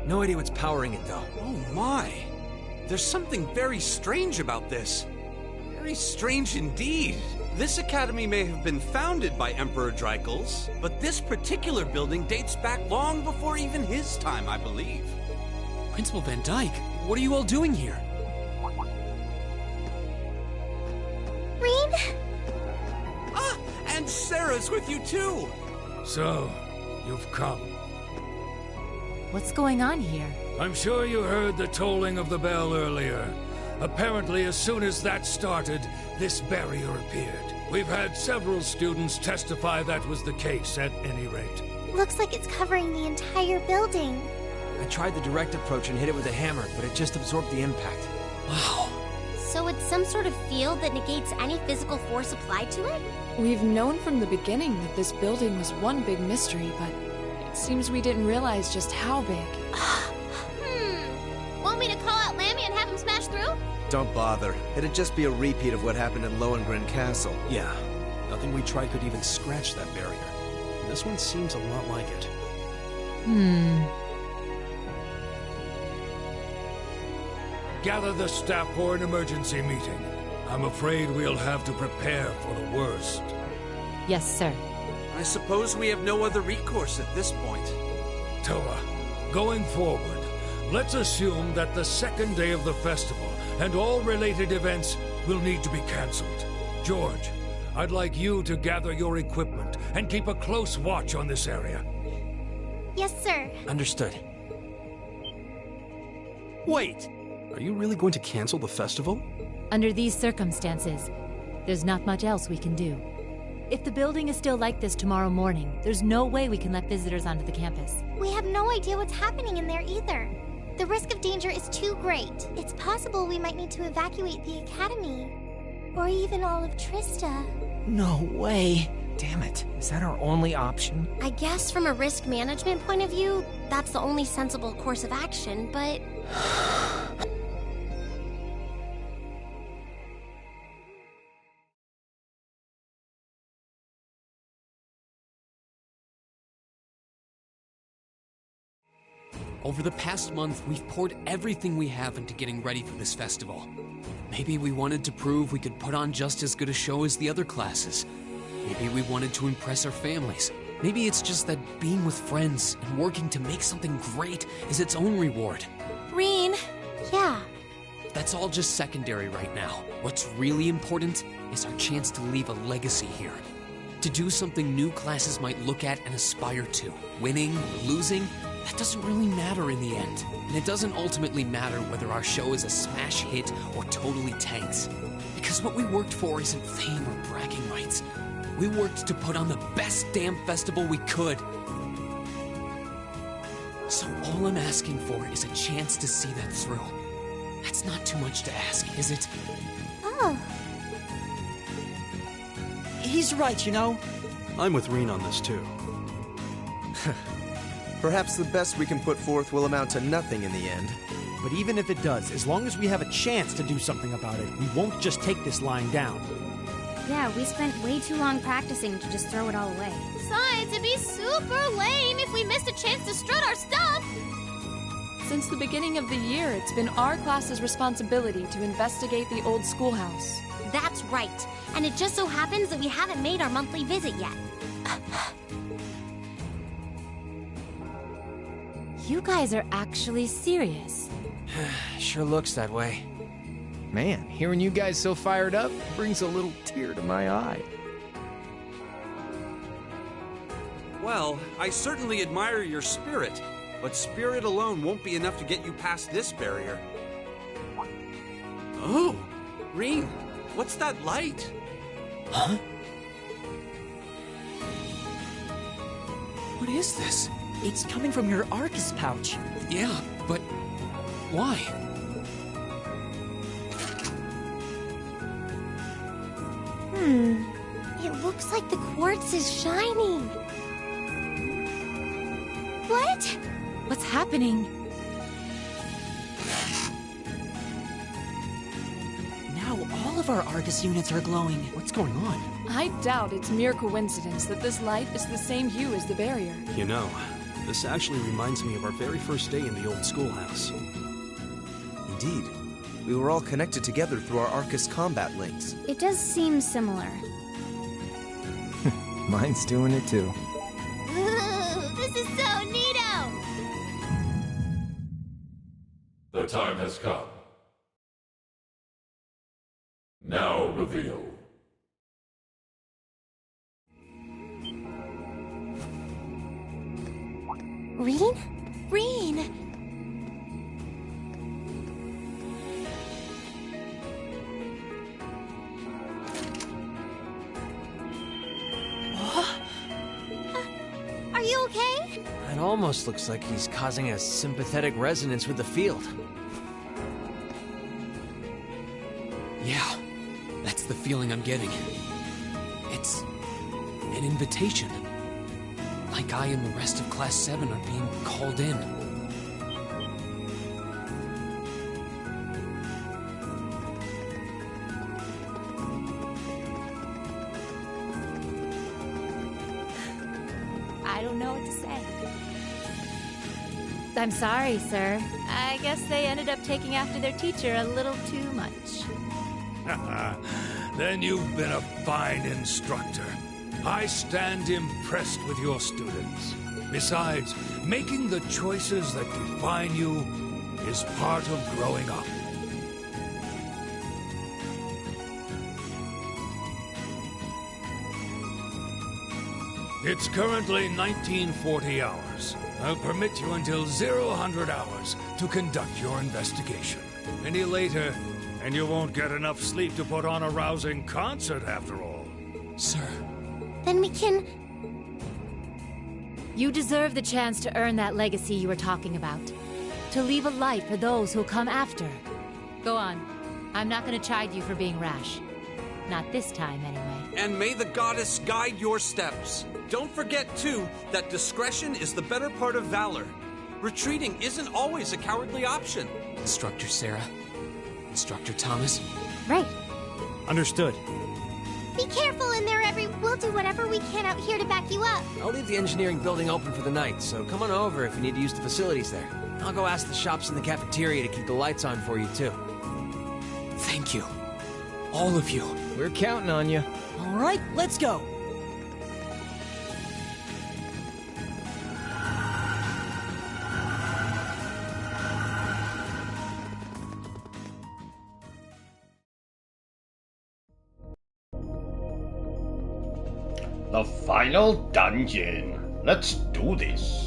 No idea what's powering it, though. Oh my! There's something very strange about this. Very strange indeed. This academy may have been founded by Emperor Dreikels, but this particular building dates back long before even his time, I believe. Principal Van Dyke, what are you all doing here? Rean? Ah, and Sarah's with you too! So, you've come. What's going on here? I'm sure you heard the tolling of the bell earlier. Apparently, as soon as that started, this barrier appeared. We've had several students testify that was the case, at any rate. Looks like it's covering the entire building. I tried the direct approach and hit it with a hammer, but it just absorbed the impact. Wow. So it's some sort of field that negates any physical force applied to it? We've known from the beginning that this building was one big mystery, but it seems we didn't realize just how big. Want me to call out Lammy and have him smash through? Don't bother. It'd just be a repeat of what happened in Lohengrin Castle. Yeah. Nothing we tried could even scratch that barrier. This one seems a lot like it. Gather the staff for an emergency meeting. I'm afraid we'll have to prepare for the worst. Yes, sir. I suppose we have no other recourse at this point. Toa, going forward, let's assume that the second day of the festival and all related events will need to be cancelled. George, I'd like you to gather your equipment and keep a close watch on this area. Yes, sir. Understood. Wait! Are you really going to cancel the festival? Under these circumstances, there's not much else we can do. If the building is still like this tomorrow morning, there's no way we can let visitors onto the campus. We have no idea what's happening in there either. The risk of danger is too great. It's possible we might need to evacuate the academy. Or even all of Trista. No way. Damn it. Is that our only option? I guess from a risk management point of view, that's the only sensible course of action, but... Over the past month, we've poured everything we have into getting ready for this festival. Maybe we wanted to prove we could put on just as good a show as the other classes. Maybe we wanted to impress our families. Maybe it's just that being with friends and working to make something great is its own reward. Reen! Yeah? That's all just secondary right now. What's really important is our chance to leave a legacy here. To do something new classes might look at and aspire to. Winning or losing, that doesn't really matter in the end. And it doesn't ultimately matter whether our show is a smash hit or totally tanks. Because what we worked for isn't fame or bragging rights. We worked to put on the best damn festival we could. So all I'm asking for is a chance to see that through. That's not too much to ask, is it? Oh. He's right, you know. I'm with Reen on this too. Perhaps the best we can put forth will amount to nothing in the end. But even if it does, as long as we have a chance to do something about it, we won't just take this lying down. Yeah, we spent way too long practicing to just throw it all away. Besides, it'd be super lame if we missed a chance to strut our stuff! Since the beginning of the year, it's been our class's responsibility to investigate the old schoolhouse. That's right. And it just so happens that we haven't made our monthly visit yet. You guys are actually serious. Sure looks that way. Man, hearing you guys so fired up brings a little tear to my eye. Well, I certainly admire your spirit, but spirit alone won't be enough to get you past this barrier. Oh, Reen, what's that light? Huh? What is this? It's coming from your Arcus pouch. Yeah, but why? It looks like the quartz is shining. What? What's happening? Now all of our Arcus units are glowing. What's going on? I doubt it's mere coincidence that this light is the same hue as the barrier. You know, this actually reminds me of our very first day in the old schoolhouse. Indeed. We were all connected together through our Arcus combat links. It does seem similar. Mine's doing it too. Ooh, this is so neato! The time has come. Now reveal. Reen? Reen! Are you okay? It almost looks like he's causing a sympathetic resonance with the field. Yeah, that's the feeling I'm getting. It's an invitation. Like I and the rest of Class 7 are being called in. I don't know what to say. I'm sorry, sir. I guess they ended up taking after their teacher a little too much. Then you've been a fine instructor. I stand impressed with your students. Besides, making the choices that define you is part of growing up. It's currently 1940 hours. I'll permit you until 00 hours to conduct your investigation. Any later, and you won't get enough sleep to put on a rousing concert after all. Sir. Then we can... You deserve the chance to earn that legacy you were talking about. To leave a light for those who'll come after. Go on. I'm not gonna chide you for being rash. Not this time, anyway. And may the goddess guide your steps. Don't forget, too, that discretion is the better part of valor. Retreating isn't always a cowardly option. Instructor Sarah. Instructor Thomas. Right. Understood. Be careful in there, We'll do whatever we can out here to back you up. I'll leave the engineering building open for the night, so come on over if you need to use the facilities there. I'll go ask the shops in the cafeteria to keep the lights on for you, too. Thank you. All of you. We're counting on you. All right, let's go. The final dungeon. Let's do this.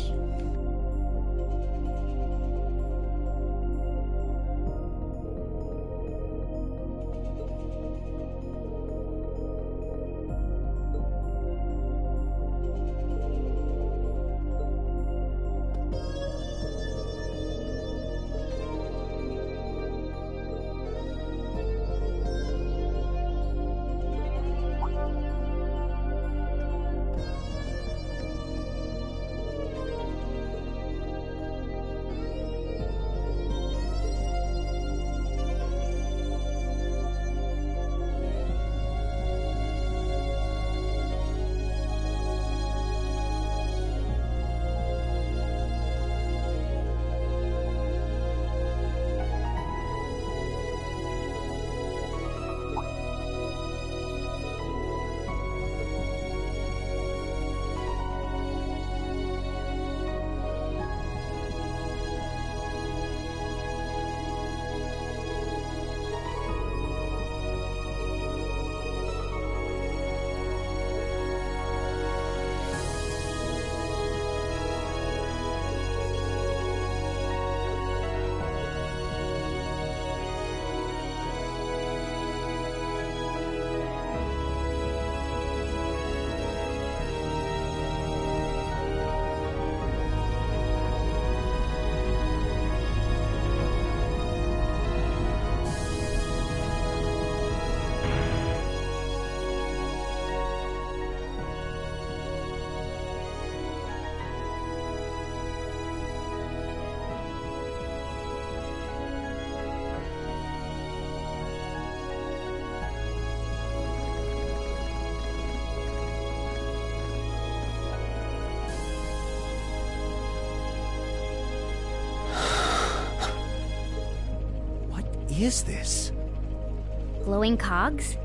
Is this? Glowing cogs?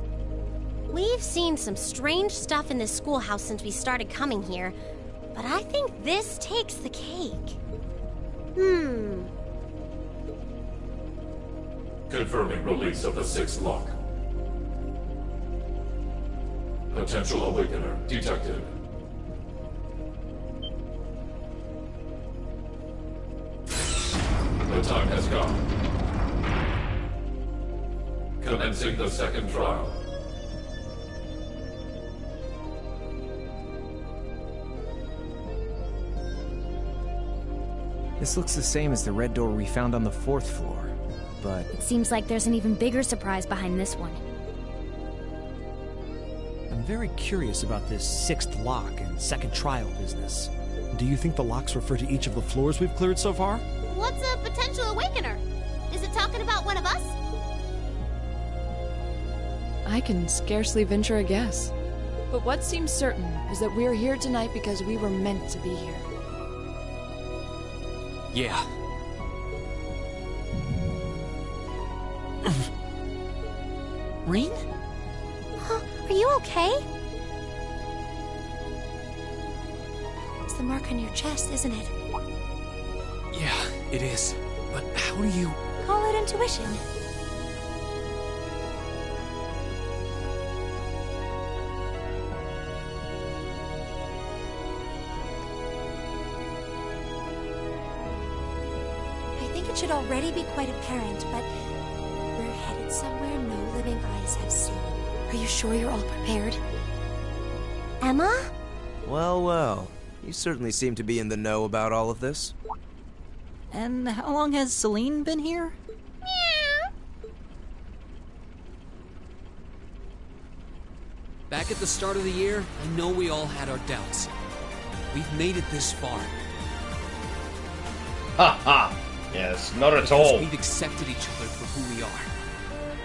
We've seen some strange stuff in this schoolhouse since we started coming here, but I think this takes the cake. Confirming release of the 6th lock. Potential awakener detected. The time has come. Commencing the 2nd trial. This looks the same as the red door we found on the 4th floor, but... It seems like there's an even bigger surprise behind this one. I'm very curious about this 6th lock and 2nd trial business. Do you think the locks refer to each of the floors we've cleared so far? What's a potential awakener? Is it talking about one of us? I can scarcely venture a guess. But what seems certain is that we're here tonight because we were meant to be here. Yeah. Rean? Huh? Are you okay? It's the mark on your chest, isn't it? Yeah, it is. But how do you... Call it intuition. I think it should already be quite apparent, but we're headed somewhere no living eyes have seen. Are you sure you're all prepared? Emma? Well, well. You certainly seem to be in the know about all of this. And how long has Celine been here? Back at the start of the year, I know we all had our doubts. We've made it this far. Ha ha! Yes, not at Because all. we've accepted each other for who we are.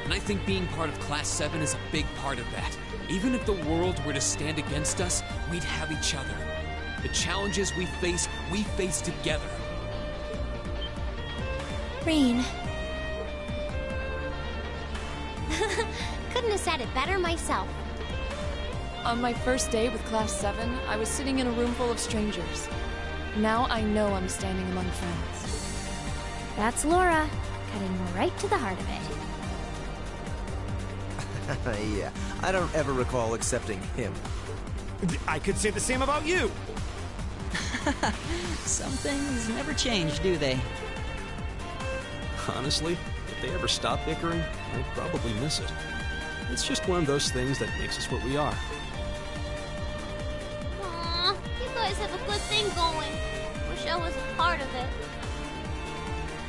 And I think being part of Class 7 is a big part of that. Even if the world were to stand against us, we'd have each other. The challenges we face together. Rean. Couldn't have said it better myself. On my first day with Class 7, I was sitting in a room full of strangers. Now I know I'm standing among friends. That's Laura, cutting right to the heart of it. Yeah, I don't ever recall accepting him. I could say the same about you! Some things never change, do they? Honestly, if they ever stop bickering, I'd probably miss it. It's just one of those things that makes us what we are. Aw, you guys have a good thing going. Wish I was a part of it.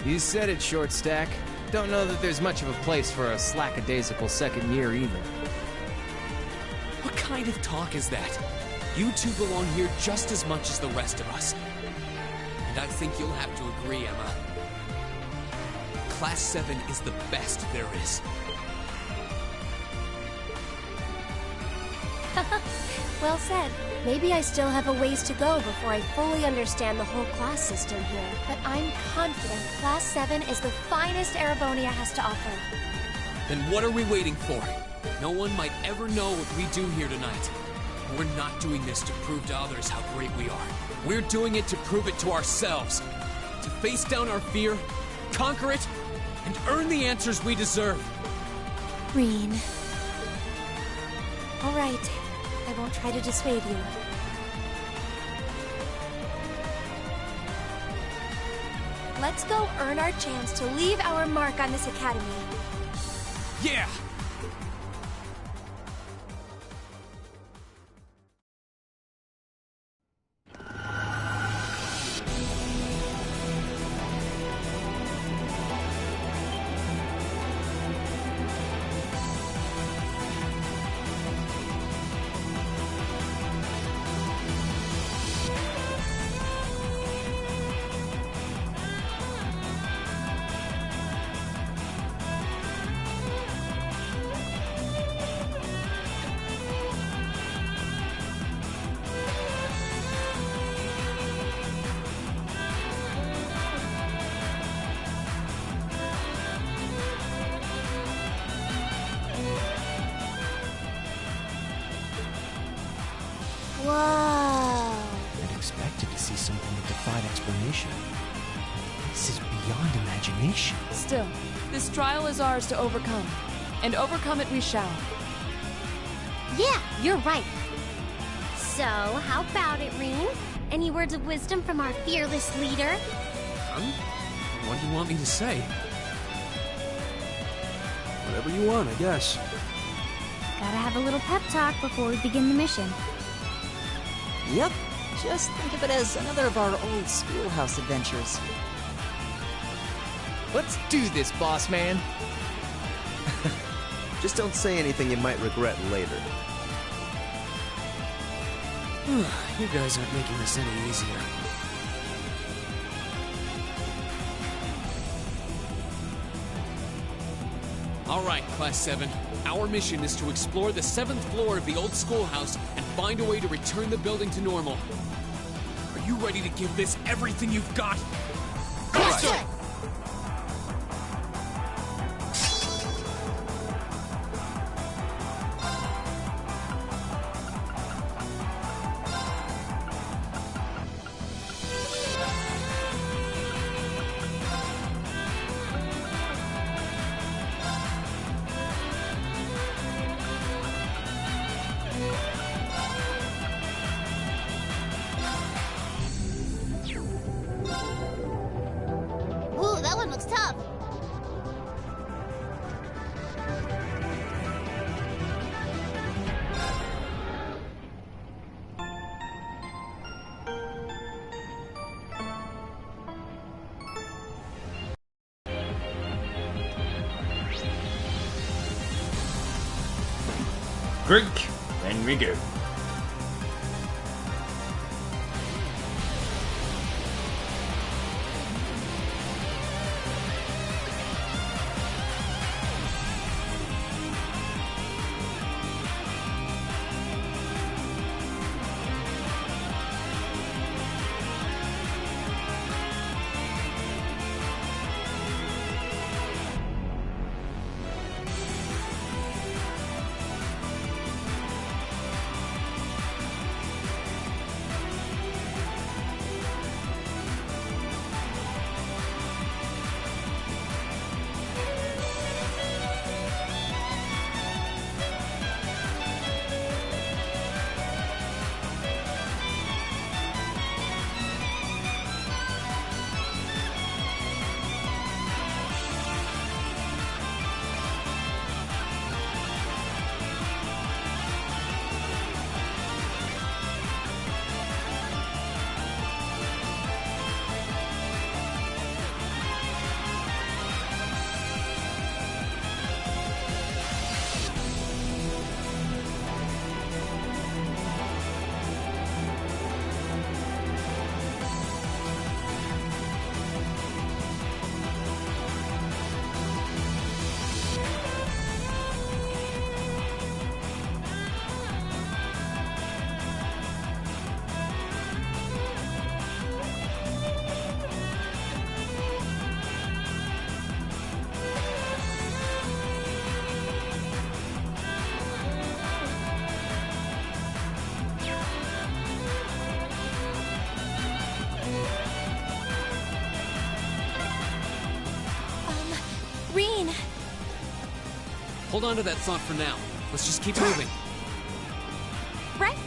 You said it, Short Stack. Don't know that there's much of a place for a slackadaisical second year either. What kind of talk is that? You two belong here just as much as the rest of us. And I think you'll have to agree, Emma. Class 7 is the best there is. Well said. Maybe I still have a ways to go before I fully understand the whole class system here. But I'm confident Class 7 is the finest Erebonia has to offer. Then what are we waiting for? No one might ever know what we do here tonight. We're not doing this to prove to others how great we are. We're doing it to prove it to ourselves. To face down our fear, conquer it, and earn the answers we deserve. Rean. All right. I won't try to dissuade you. Let's go earn our chance to leave our mark on this academy. Yeah! Whoa. I'd expected to see something that defied explanation. This is beyond imagination. Still, this trial is ours to overcome. And overcome it we shall. Yeah, you're right. So, how about it, Rean? Any words of wisdom from our fearless leader? Huh? What do you want me to say? Whatever you want, I guess. Gotta have a little pep talk before we begin the mission. Yep. Just think of it as another of our old schoolhouse adventures. Let's do this, boss man. Just don't say anything you might regret later. You guys aren't making this any easier. All right, Class 7. Our mission is to explore the 7th floor of the old schoolhouse and find a way to return the building to normal. Are you ready to give this everything you've got? Yes, sir! Ooh, that one looks tough. Drink, then we go. Reen! Hold on to that thought for now. Let's just keep moving. Right?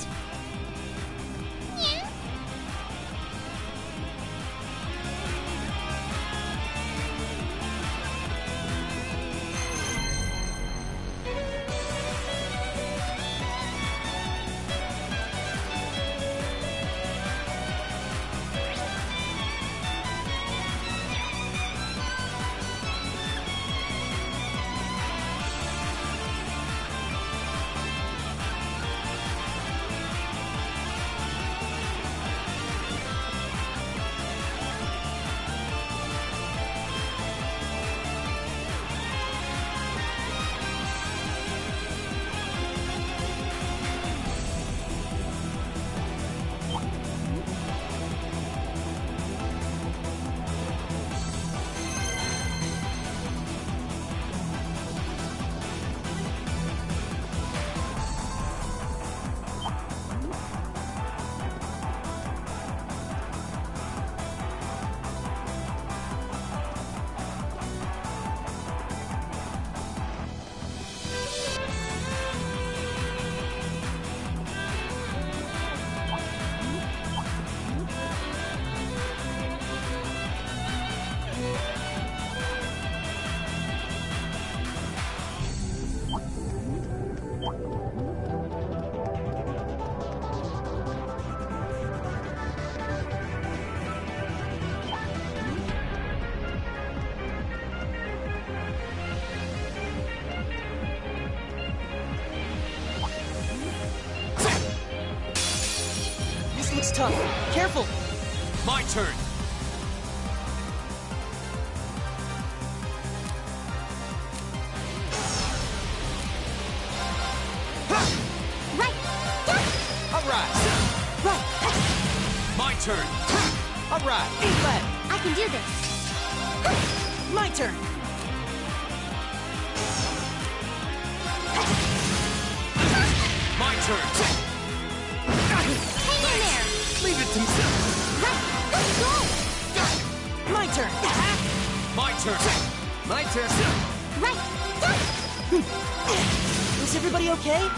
Looks tough. Careful! My turn! My turn. All right, E-flat. I can do this. My turn. My turn. Hang in there. Leave it to me. Right. Go. My turn. My turn. My turn. Right. Is everybody okay?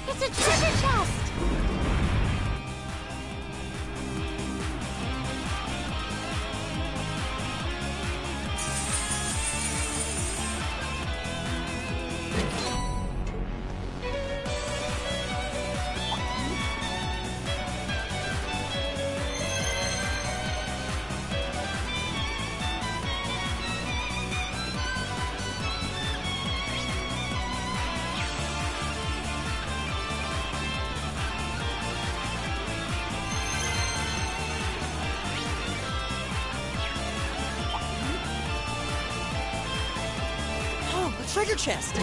It's a treasure chest! Treasure chest!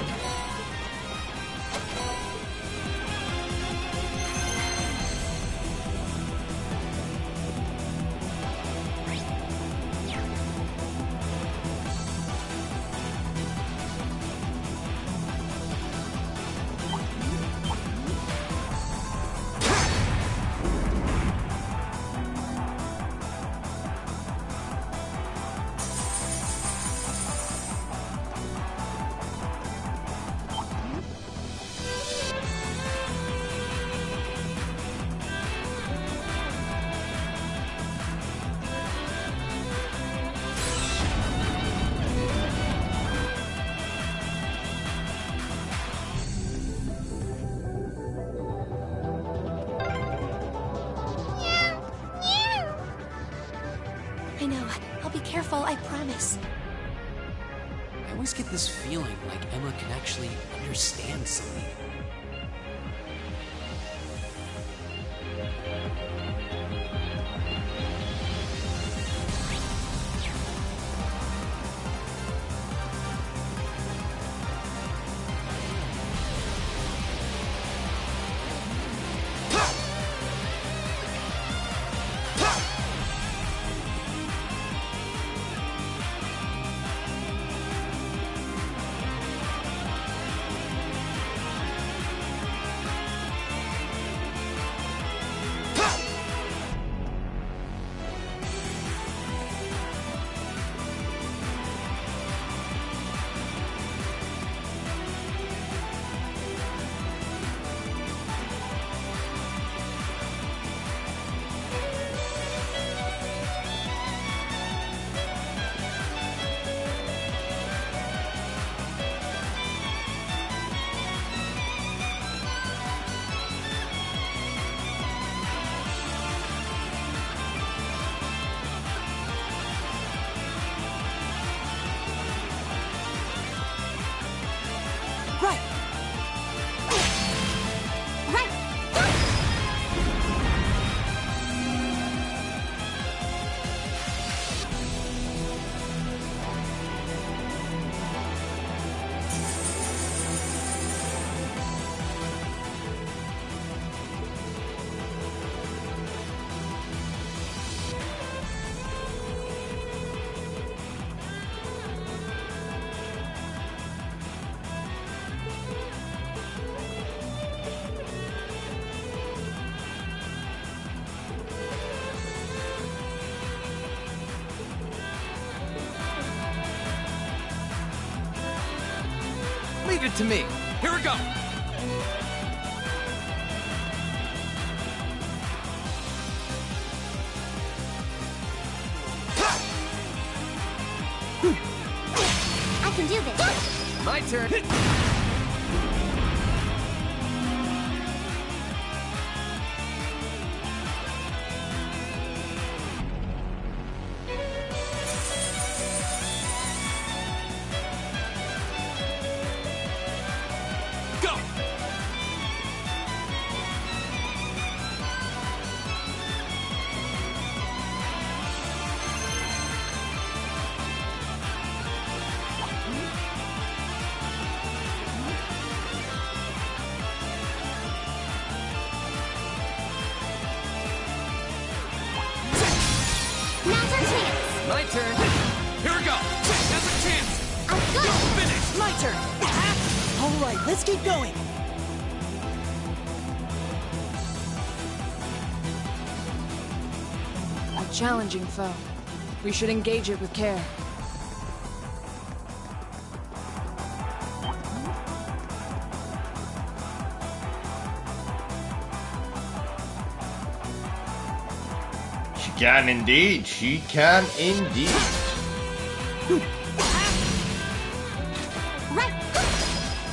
I know. I'll be careful, I promise. I always get this feeling like Emma can actually understand something. Leave it to me. Here we go. I can do this. My turn. My turn. Here we go. Now's a chance. I'm good. Finish. My turn. All right, let's keep going. A challenging foe. We should engage it with care. She can indeed. She can indeed. Right.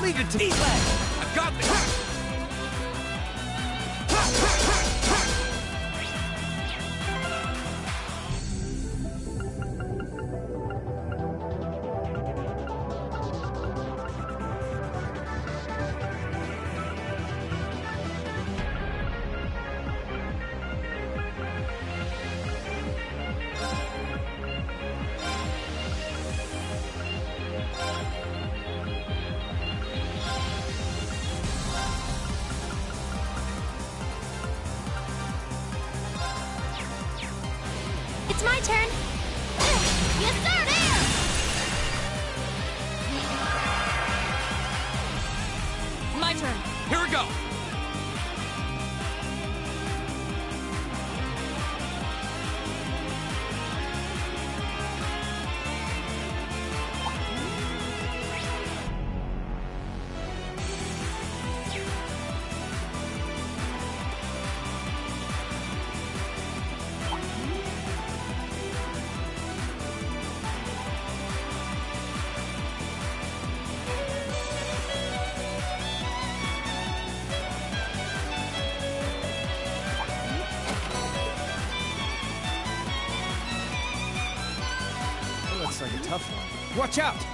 Leave it to me. I've got this. It's my turn. Yes, sir, there! My turn. Here we go. Looks like a tough one. Watch out!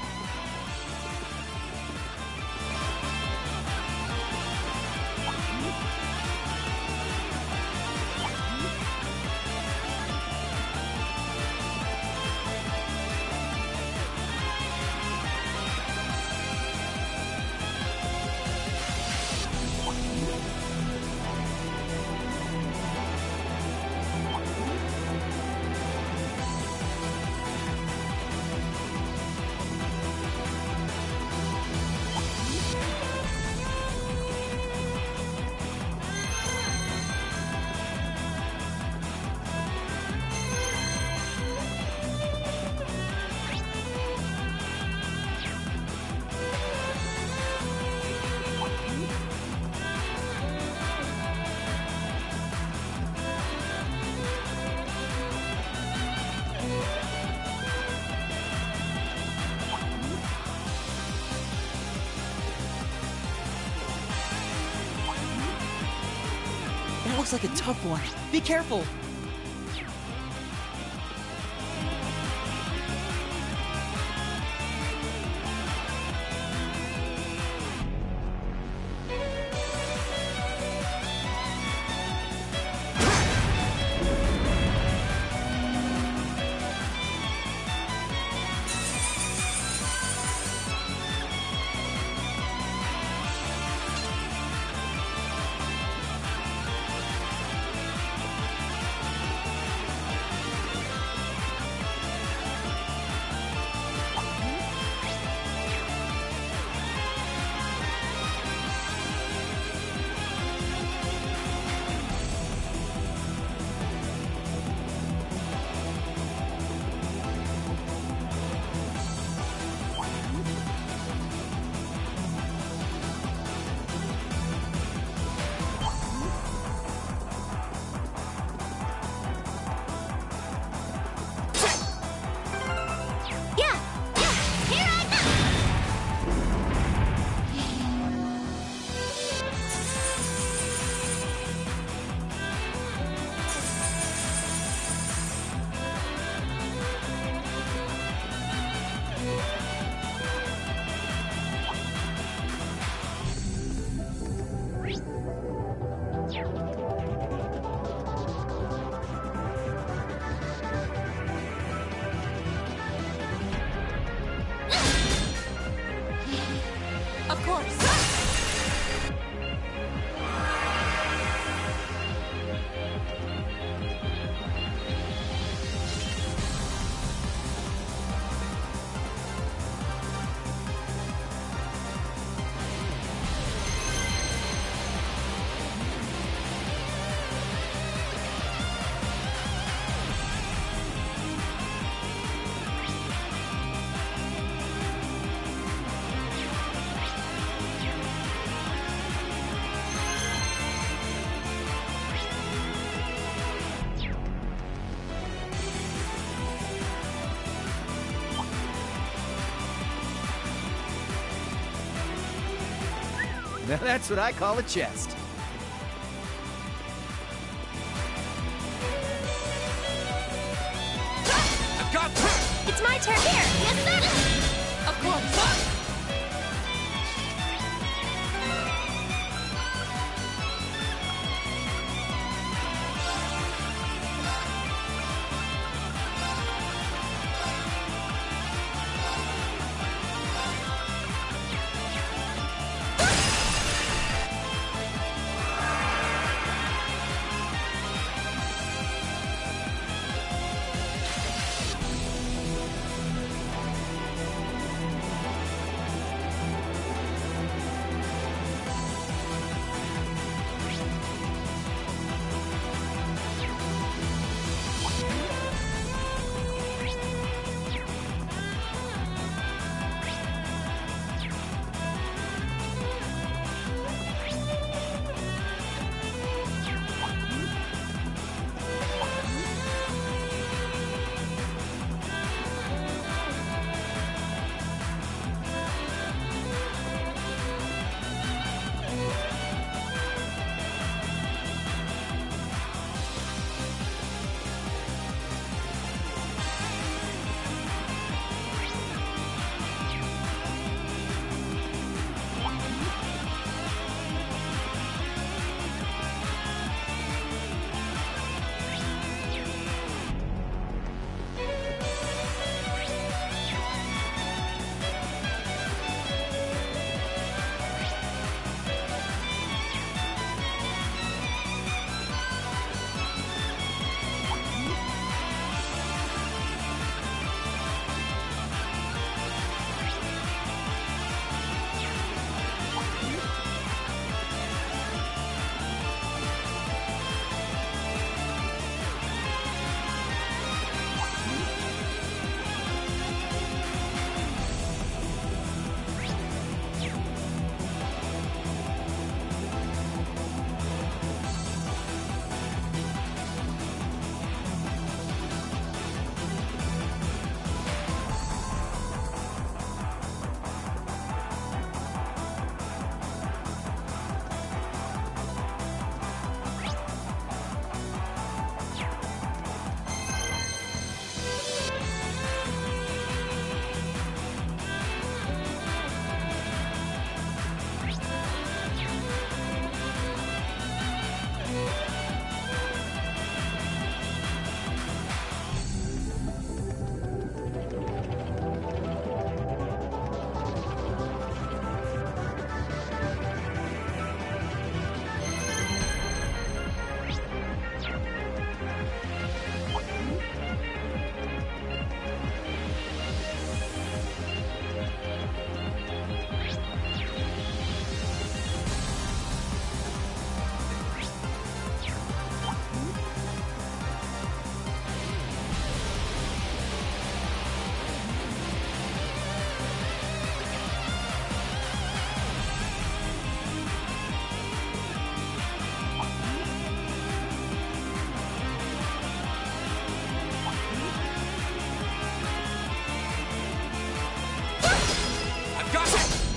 That looks like a tough one. Be careful. course. Now that's what I call a chest. I've got this! It's my turn here! Yes, that! Of course!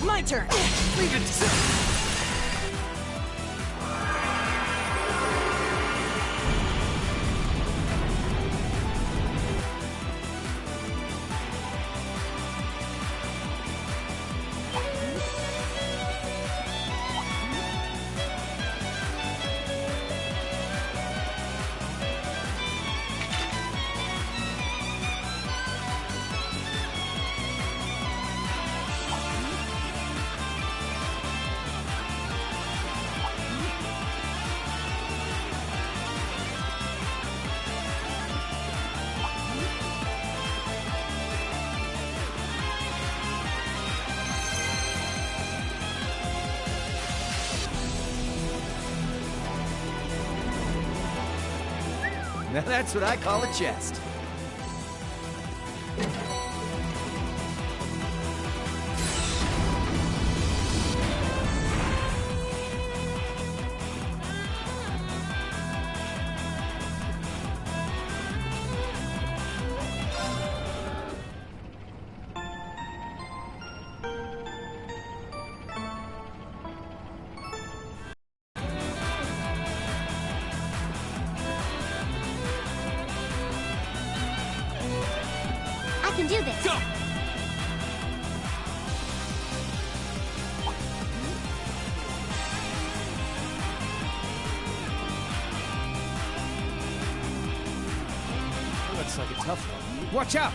My turn! Leave it to... Now that's what I call a chest. I can do this. Go! That looks like a tough one. Watch out!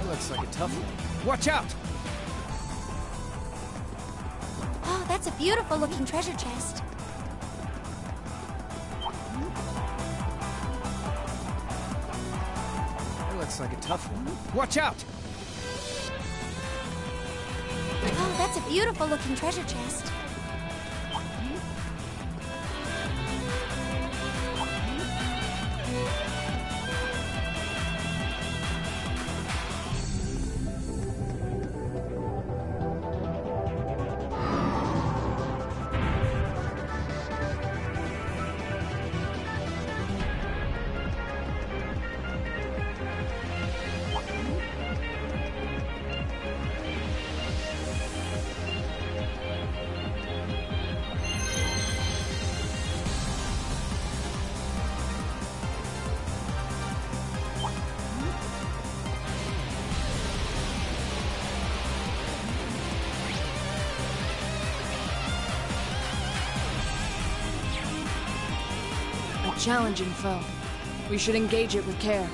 Looks like a tough one. Watch out! Oh, that's a beautiful looking treasure chest. That looks like a tough one. Watch out! Oh, that's a beautiful looking treasure chest. A challenging foe. We should engage it with care.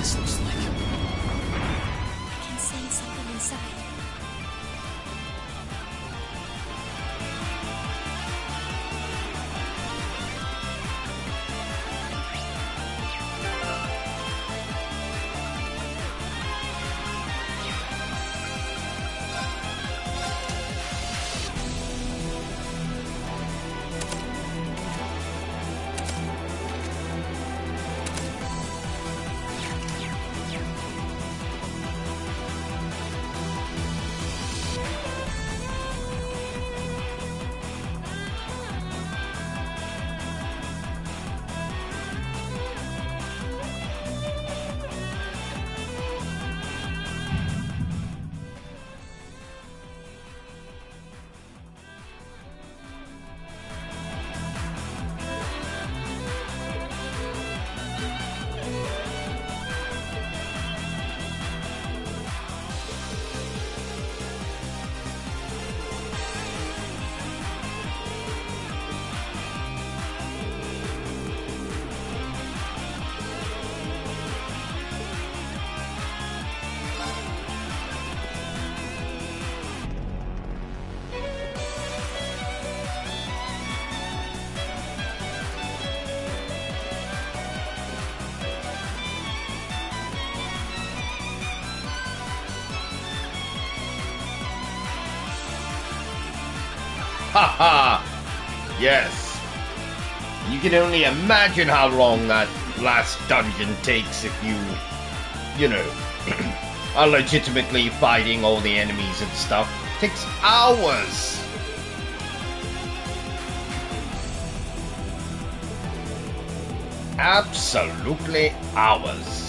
This looks like... I can sense something inside. Haha! Yes. You can only imagine how long that last dungeon takes if you know, are legitimately fighting all the enemies and stuff. It takes hours. Absolutely hours.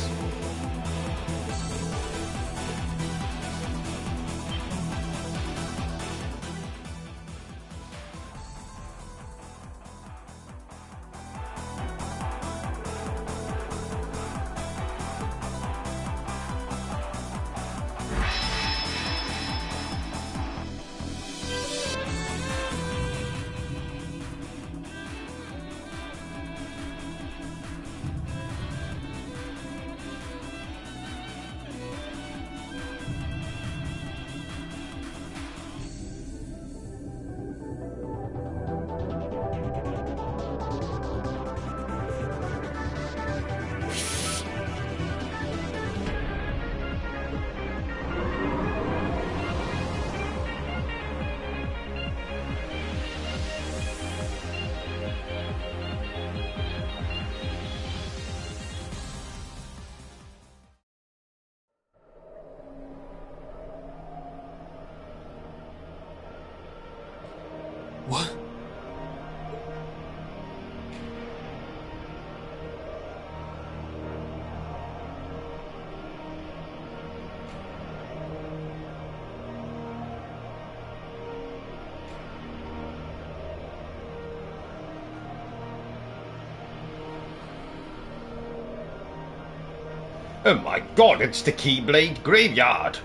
What? Oh my god, it's the Keyblade Graveyard!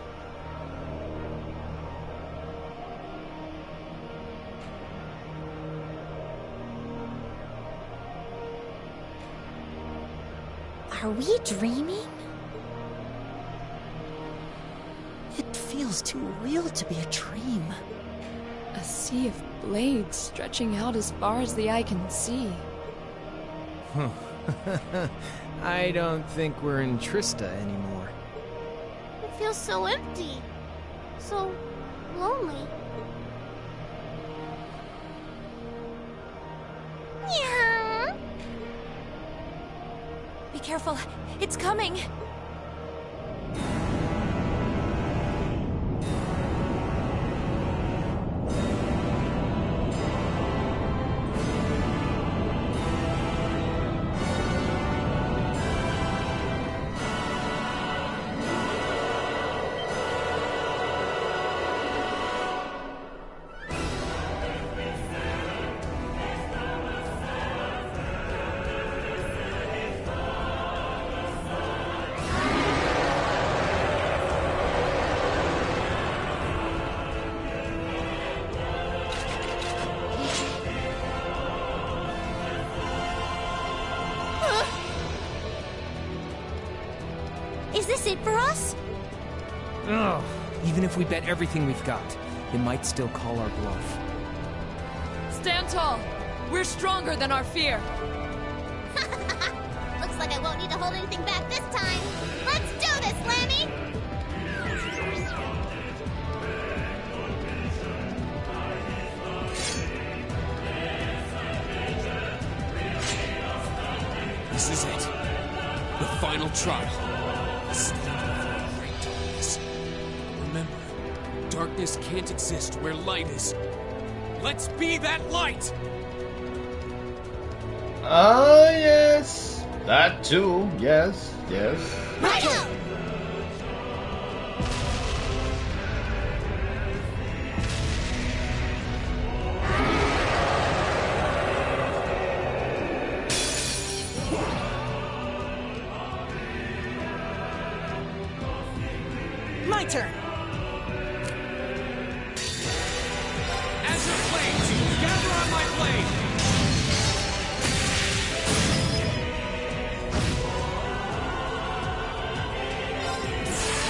Are we dreaming? It feels too real to be a dream. A sea of blades stretching out as far as the eye can see. I don't think we're in Trista anymore. It feels so empty. So lonely. Yeah. Be careful. It's coming. Is this it for us? Ugh. Even if we bet everything we've got, they might still call our bluff. Stand tall. We're stronger than our fear. Looks like I won't need to hold anything back this time. Let's do this, Lammy! This is it. The final trial. Darkness. Remember, darkness can't exist where light is. Let's be that light! Ah, yes. That too. Yes, yes. Right. My turn. Azure Flames, gather on my blade!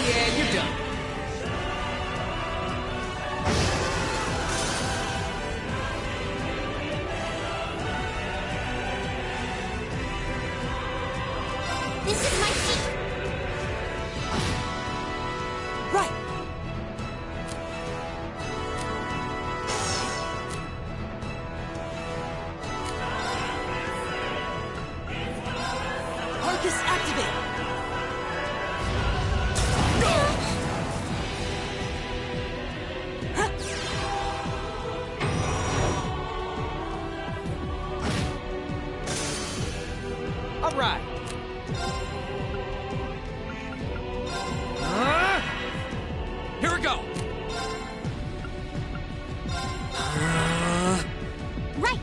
Yeah, you're done. This is my seat. Right. Focus activate. All right. Here we go. Right.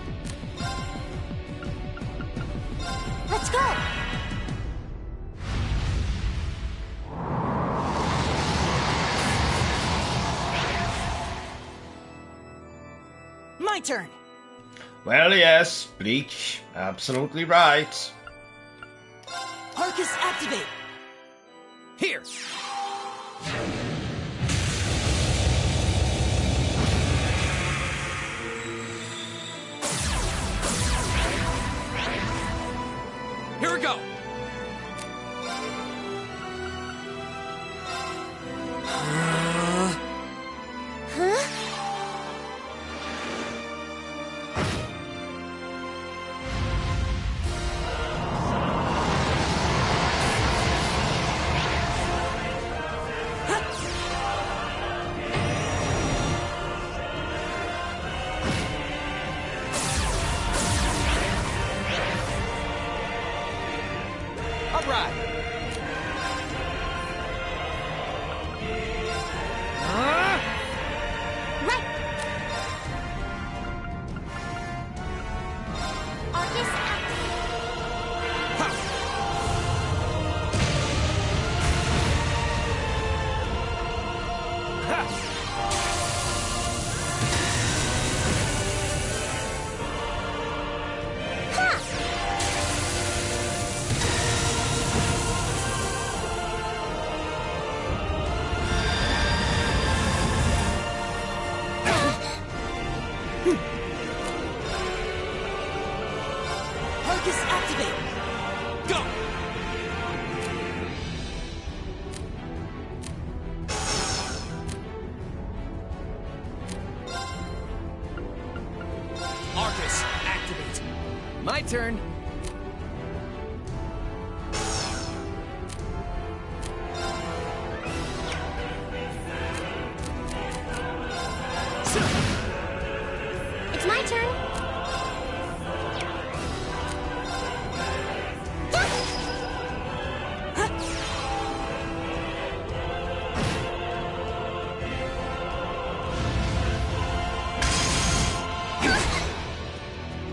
Let's go. My turn. Well, yes, Bleach. Absolutely right. Focus activate. Here. Here we go. Huh? All right. Right. Arcus Focus activate. Go. Arcus, activate. My turn. It's my turn.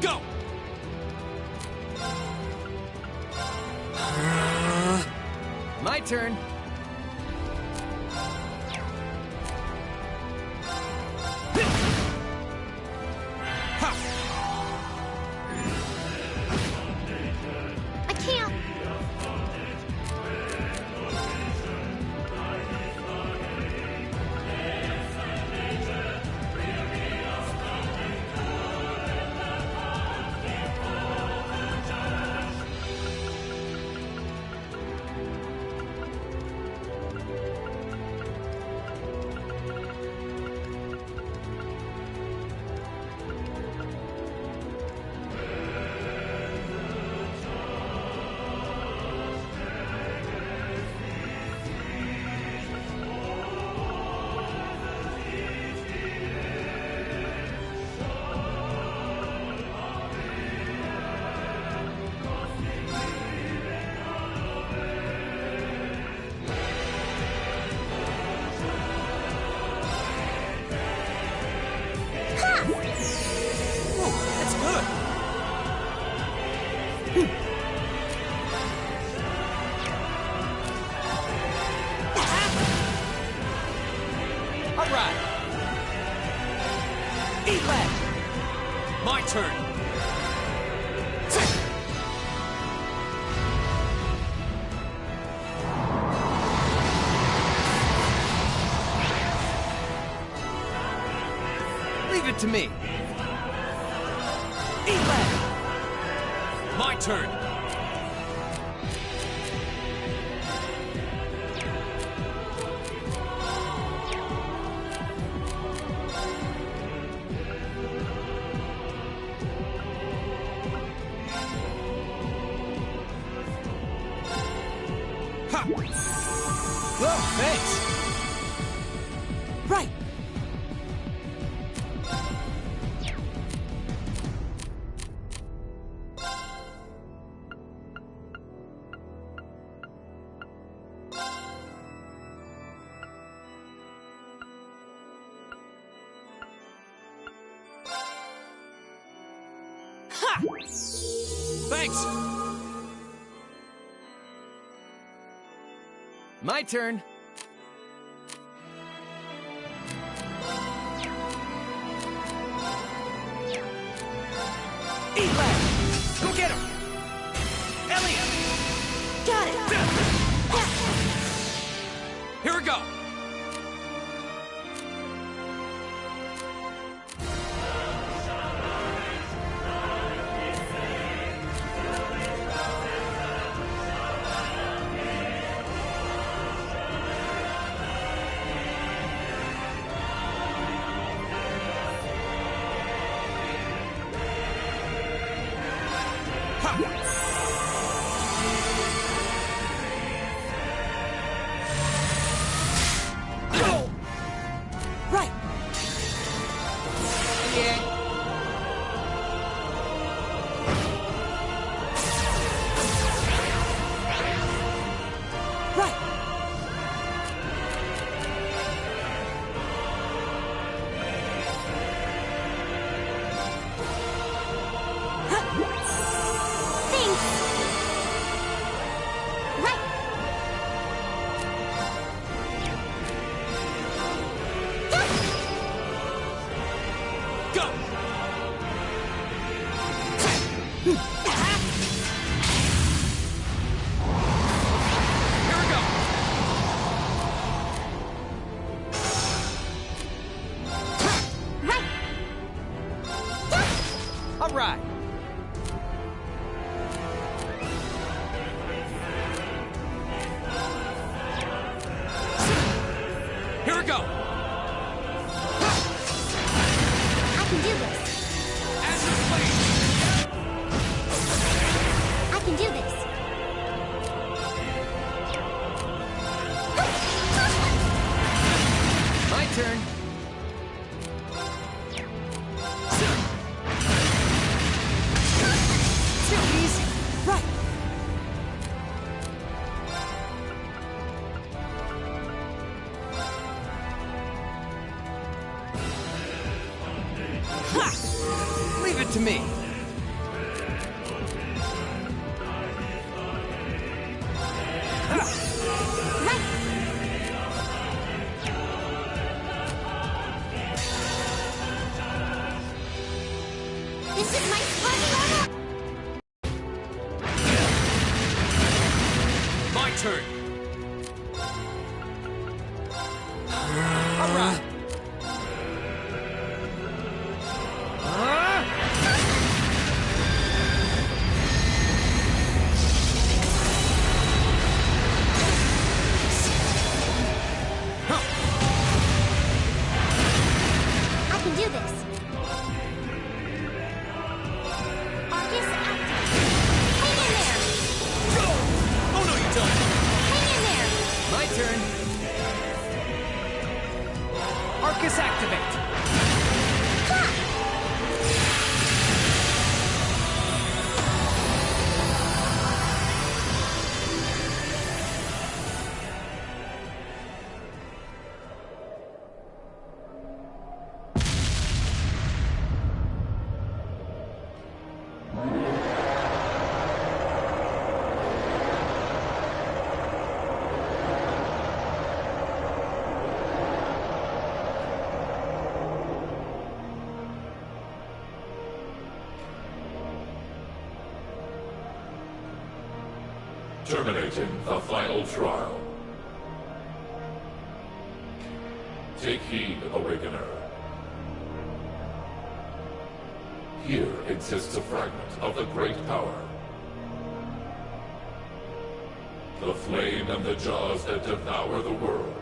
Go. My turn. I can't. That's good. All right. Eat left. My turn. Leave it to me. Eat left. My turn. Whoa, thanks. Right. Thanks! My turn. E-Lab! Go get him! Elliot! Got it! Here we go! Right. Right. Thanks. Right. Go! Here we go! Right. All right. Here we go! I can do this. As you please! I can do this. My turn. Too easy. Right. Leave it to me. This is my fun level. My turn! All right. I can do this. Arcus activate. Hang in there. Oh no, you don't! Hang in there. My turn. Arcus activate. Terminating the final trial. Take heed, Awakener. Here exists a fragment of the great power. The flame and the jaws that devour the world.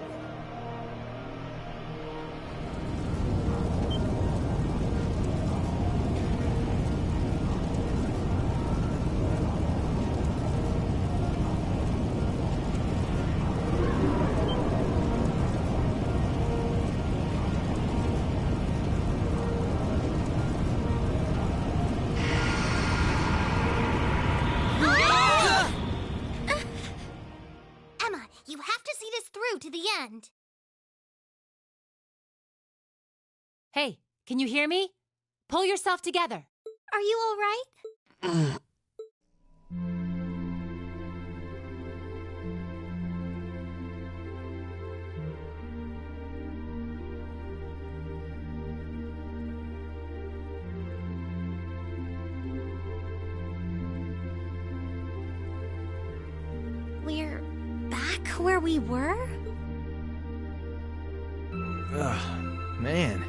have to see this through to the end. Hey, can you hear me? Pull yourself together. Are you all right? We're back where we were? Ugh, man.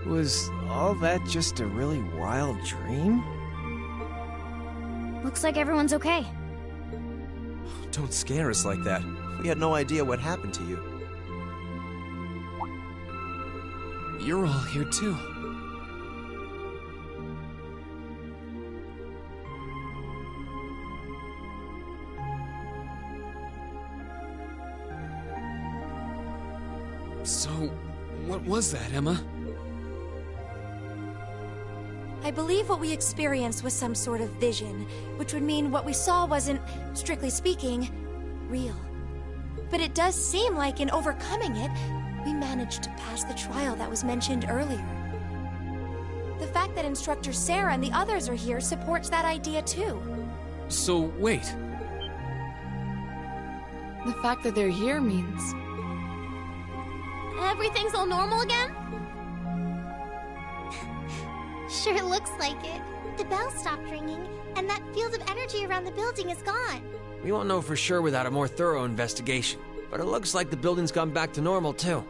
Was all that just a really wild dream? Looks like everyone's okay. Don't scare us like that. We had no idea what happened to you. You're all here too. So, what was that, Emma? I believe what we experienced was some sort of vision, which would mean what we saw wasn't, strictly speaking, real. But it does seem like in overcoming it, we managed to pass the trial that was mentioned earlier. The fact that Instructor Sarah and the others are here supports that idea too. So, wait. The fact that they're here means... Everything's all normal again? Sure looks like it. The bell stopped ringing, and that field of energy around the building is gone. We won't know for sure without a more thorough investigation, but it looks like the building's gone back to normal too.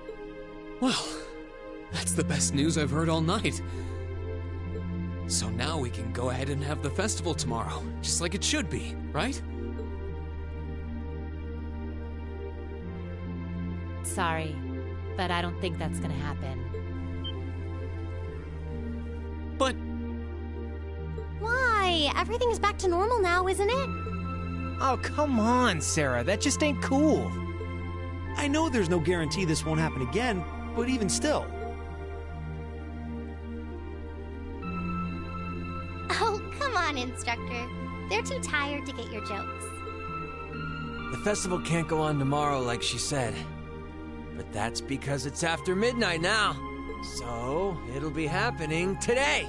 Well, that's the best news I've heard all night. So now we can go ahead and have the festival tomorrow, just like it should be, right? Sorry, but I don't think that's gonna happen. But... Why? Everything's back to normal now, isn't it? Oh, come on, Sarah. That just ain't cool. I know there's no guarantee this won't happen again, but even still. Oh, come on, Instructor. They're too tired to get your jokes. The festival can't go on tomorrow like she said. But that's because it's after midnight now. So, it'll be happening today.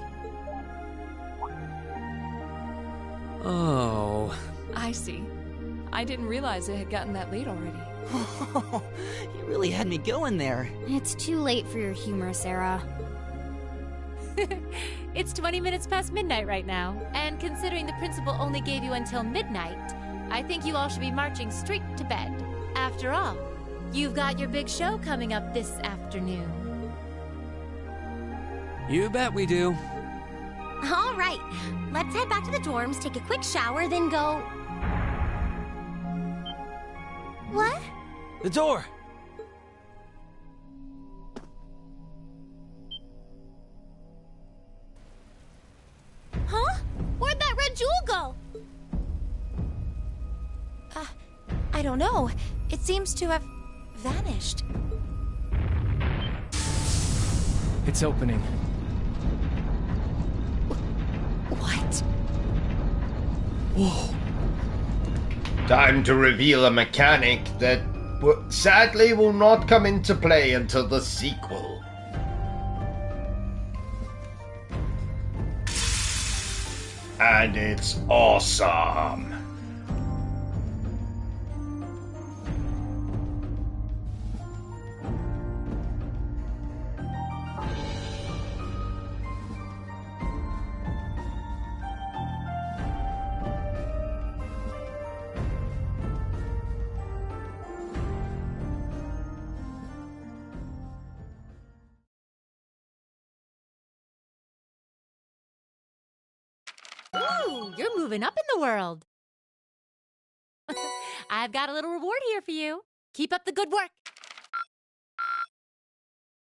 Oh. I see. I didn't realize it had gotten that late already. You really had me going there. It's too late for your humor, Sarah. It's 20 minutes past midnight right now, and considering the principal only gave you until midnight, I think you all should be marching straight to bed. After all, you've got your big show coming up this afternoon. You bet we do. All right, let's head back to the dorms, take a quick shower, then go... What? The door! Huh? Where'd that red jewel go? I don't know. It seems to have vanished. It's opening. What? Whoa. Time to reveal a mechanic that sadly will not come into play until the sequel. And it's awesome. Ooh, you're moving up in the world. I've got a little reward here for you. Keep up the good work.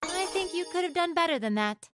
I think you could have done better than that.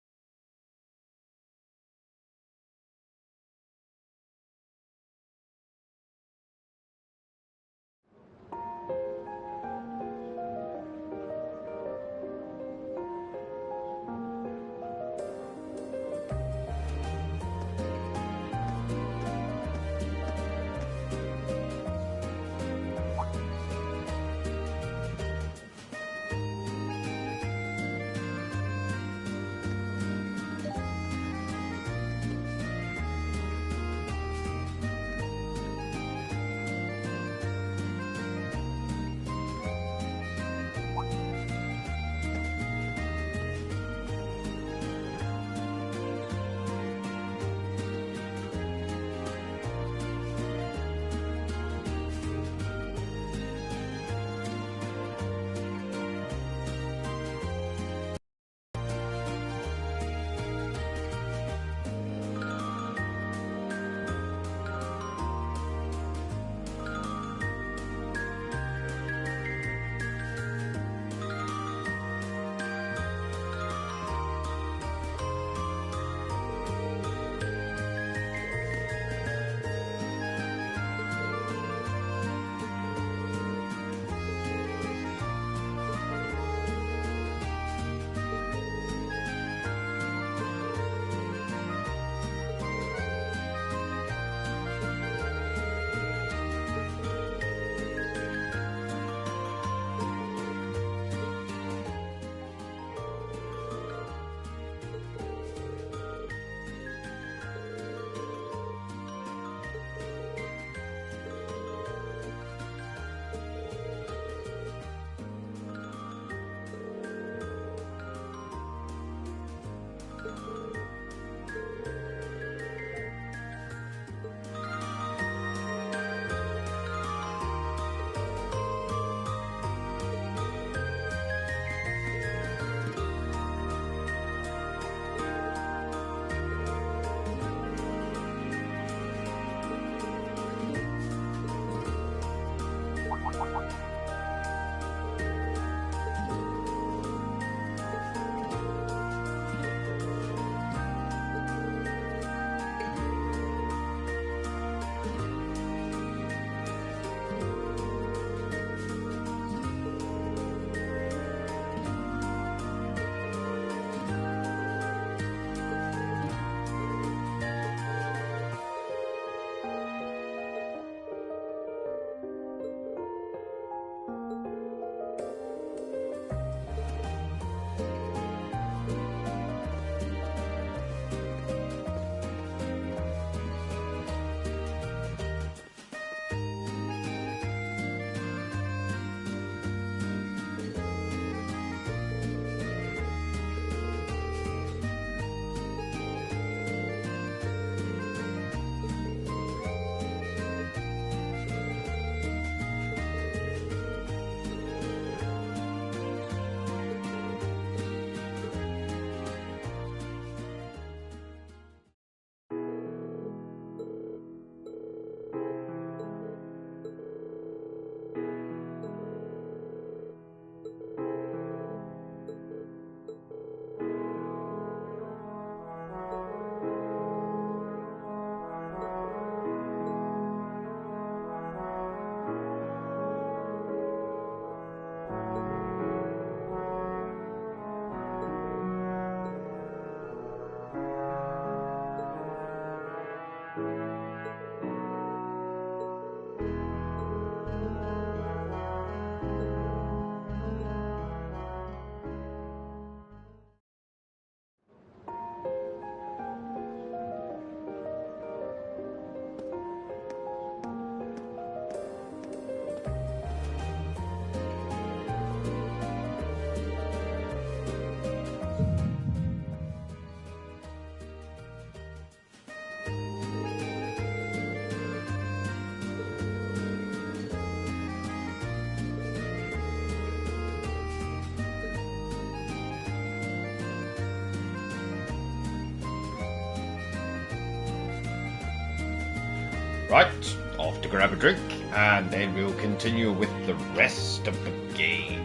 Right, off to grab a drink, and then we'll continue with the rest of the game.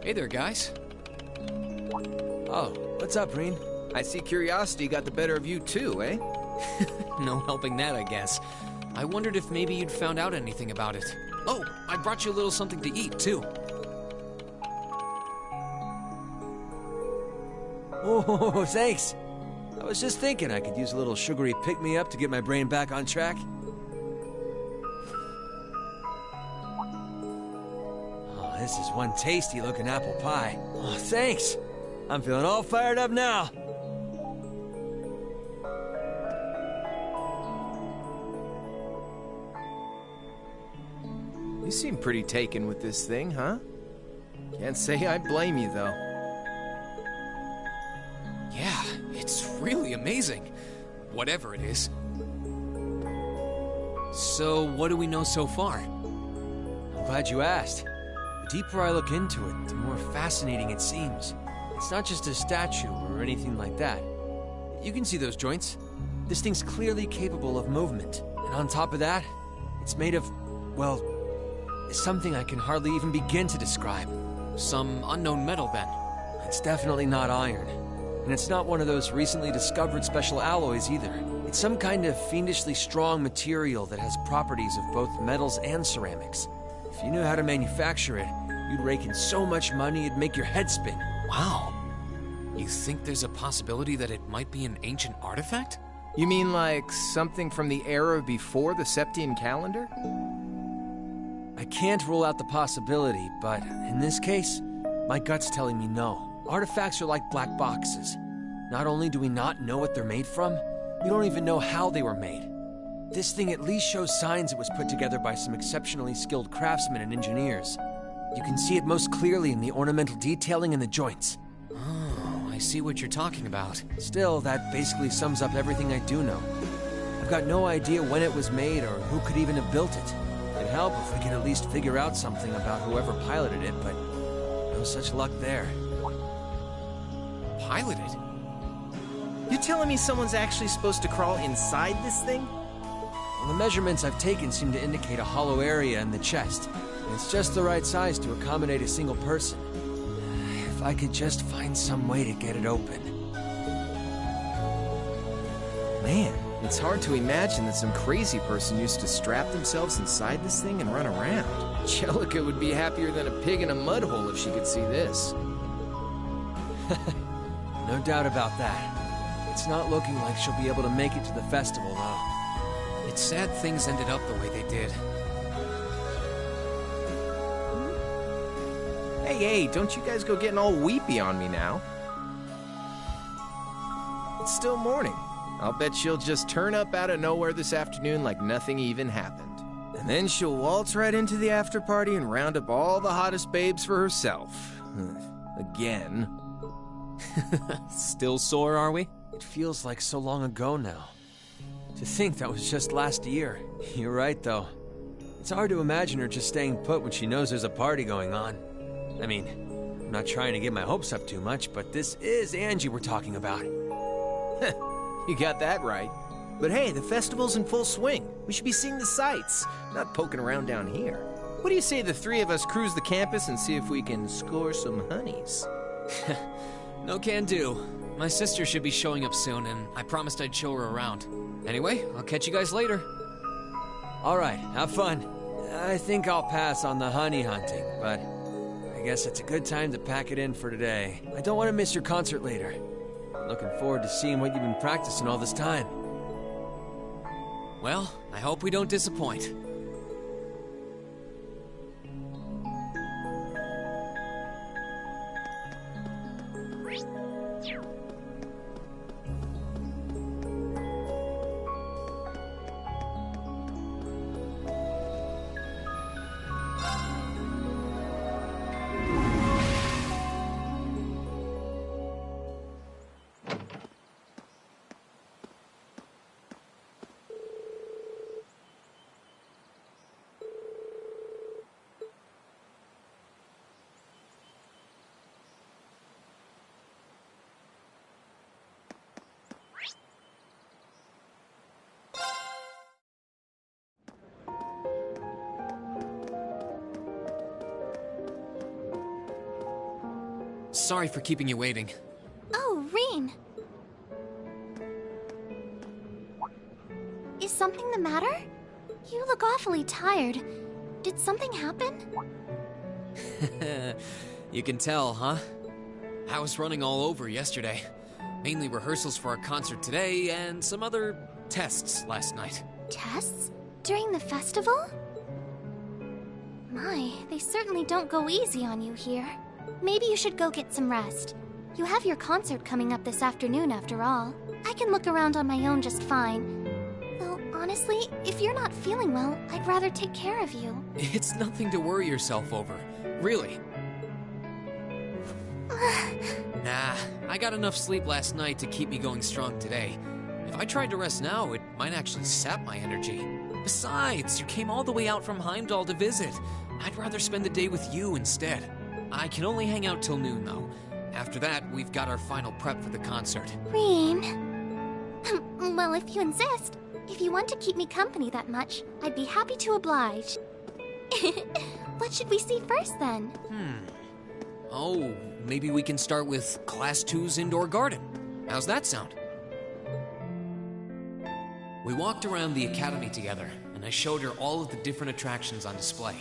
Hey there, guys. Oh, what's up, Reen? I see curiosity got the better of you too, eh? No helping that, I guess. I wondered if maybe you'd found out anything about it. Oh, I brought you a little something to eat, too. Oh, thanks. I was just thinking I could use a little sugary pick-me-up to get my brain back on track. Oh, this is one tasty looking apple pie. Oh, thanks. I'm feeling all fired up now. You seem pretty taken with this thing, huh? Can't say I blame you, though. Yeah, it's really amazing. Whatever it is. So, what do we know so far? I'm glad you asked. The deeper I look into it, the more fascinating it seems. It's not just a statue or anything like that. You can see those joints. This thing's clearly capable of movement. And on top of that, it's made of, well, something I can hardly even begin to describe. Some unknown metal, then. It's definitely not iron. And it's not one of those recently discovered special alloys either. It's some kind of fiendishly strong material that has properties of both metals and ceramics. If you knew how to manufacture it, you'd rake in so much money it'd make your head spin. Wow. You think there's a possibility that it might be an ancient artifact? You mean like something from the era before the Septian calendar? I can't rule out the possibility, but in this case, my gut's telling me no. Artifacts are like black boxes. Not only do we not know what they're made from, we don't even know how they were made. This thing at least shows signs it was put together by some exceptionally skilled craftsmen and engineers. You can see it most clearly in the ornamental detailing in the joints. Oh, I see what you're talking about. Still, that basically sums up everything I do know. I've got no idea when it was made or who could even have built it. It'd help if we could at least figure out something about whoever piloted it, but no such luck there. Piloted? You telling me someone's actually supposed to crawl inside this thing? Well, the measurements I've taken seem to indicate a hollow area in the chest. And it's just the right size to accommodate a single person. If I could just find some way to get it open. Man, it's hard to imagine that some crazy person used to strap themselves inside this thing and run around. Jellica would be happier than a pig in a mud hole if she could see this. No doubt about that. It's not looking like she'll be able to make it to the festival, though. It's sad things ended up the way they did. Hey, don't you guys go getting all weepy on me now. It's still morning. I'll bet she'll just turn up out of nowhere this afternoon like nothing even happened. And then she'll waltz right into the after party and round up all the hottest babes for herself. Again. Still sore, are we? It feels like so long ago now. To think that was just last year. You're right, though. It's hard to imagine her just staying put when she knows there's a party going on. I mean, I'm not trying to get my hopes up too much, but this is Angie we're talking about. You got that right. But hey, the festival's in full swing. We should be seeing the sights, not poking around down here. What do you say the three of us cruise the campus and see if we can score some honeys? No can do. My sister should be showing up soon, and I promised I'd show her around. Anyway, I'll catch you guys later. All right, have fun. I think I'll pass on the honey hunting, but I guess it's a good time to pack it in for today. I don't want to miss your concert later. Looking forward to seeing what you've been practicing all this time. Well, I hope we don't disappoint. Sorry for keeping you waiting. Oh, Rean! Is something the matter? You look awfully tired. Did something happen? You can tell, huh? I was running all over yesterday. Mainly rehearsals for our concert today and some other tests last night. Tests? During the festival? My, they certainly don't go easy on you here. Maybe you should go get some rest. You have your concert coming up this afternoon after all. I can look around on my own just fine. Though, honestly, if you're not feeling well, I'd rather take care of you. It's nothing to worry yourself over. Really. Nah, I got enough sleep last night to keep me going strong today. If I tried to rest now, it might actually sap my energy. Besides, you came all the way out from Heimdall to visit. I'd rather spend the day with you instead. I can only hang out till noon, though. After that, we've got our final prep for the concert. Reem. Well, if you insist. If you want to keep me company that much, I'd be happy to oblige. What should we see first, then? Oh, maybe we can start with Class 2's indoor garden. How's that sound? We walked around the academy together, and I showed her all of the different attractions on display.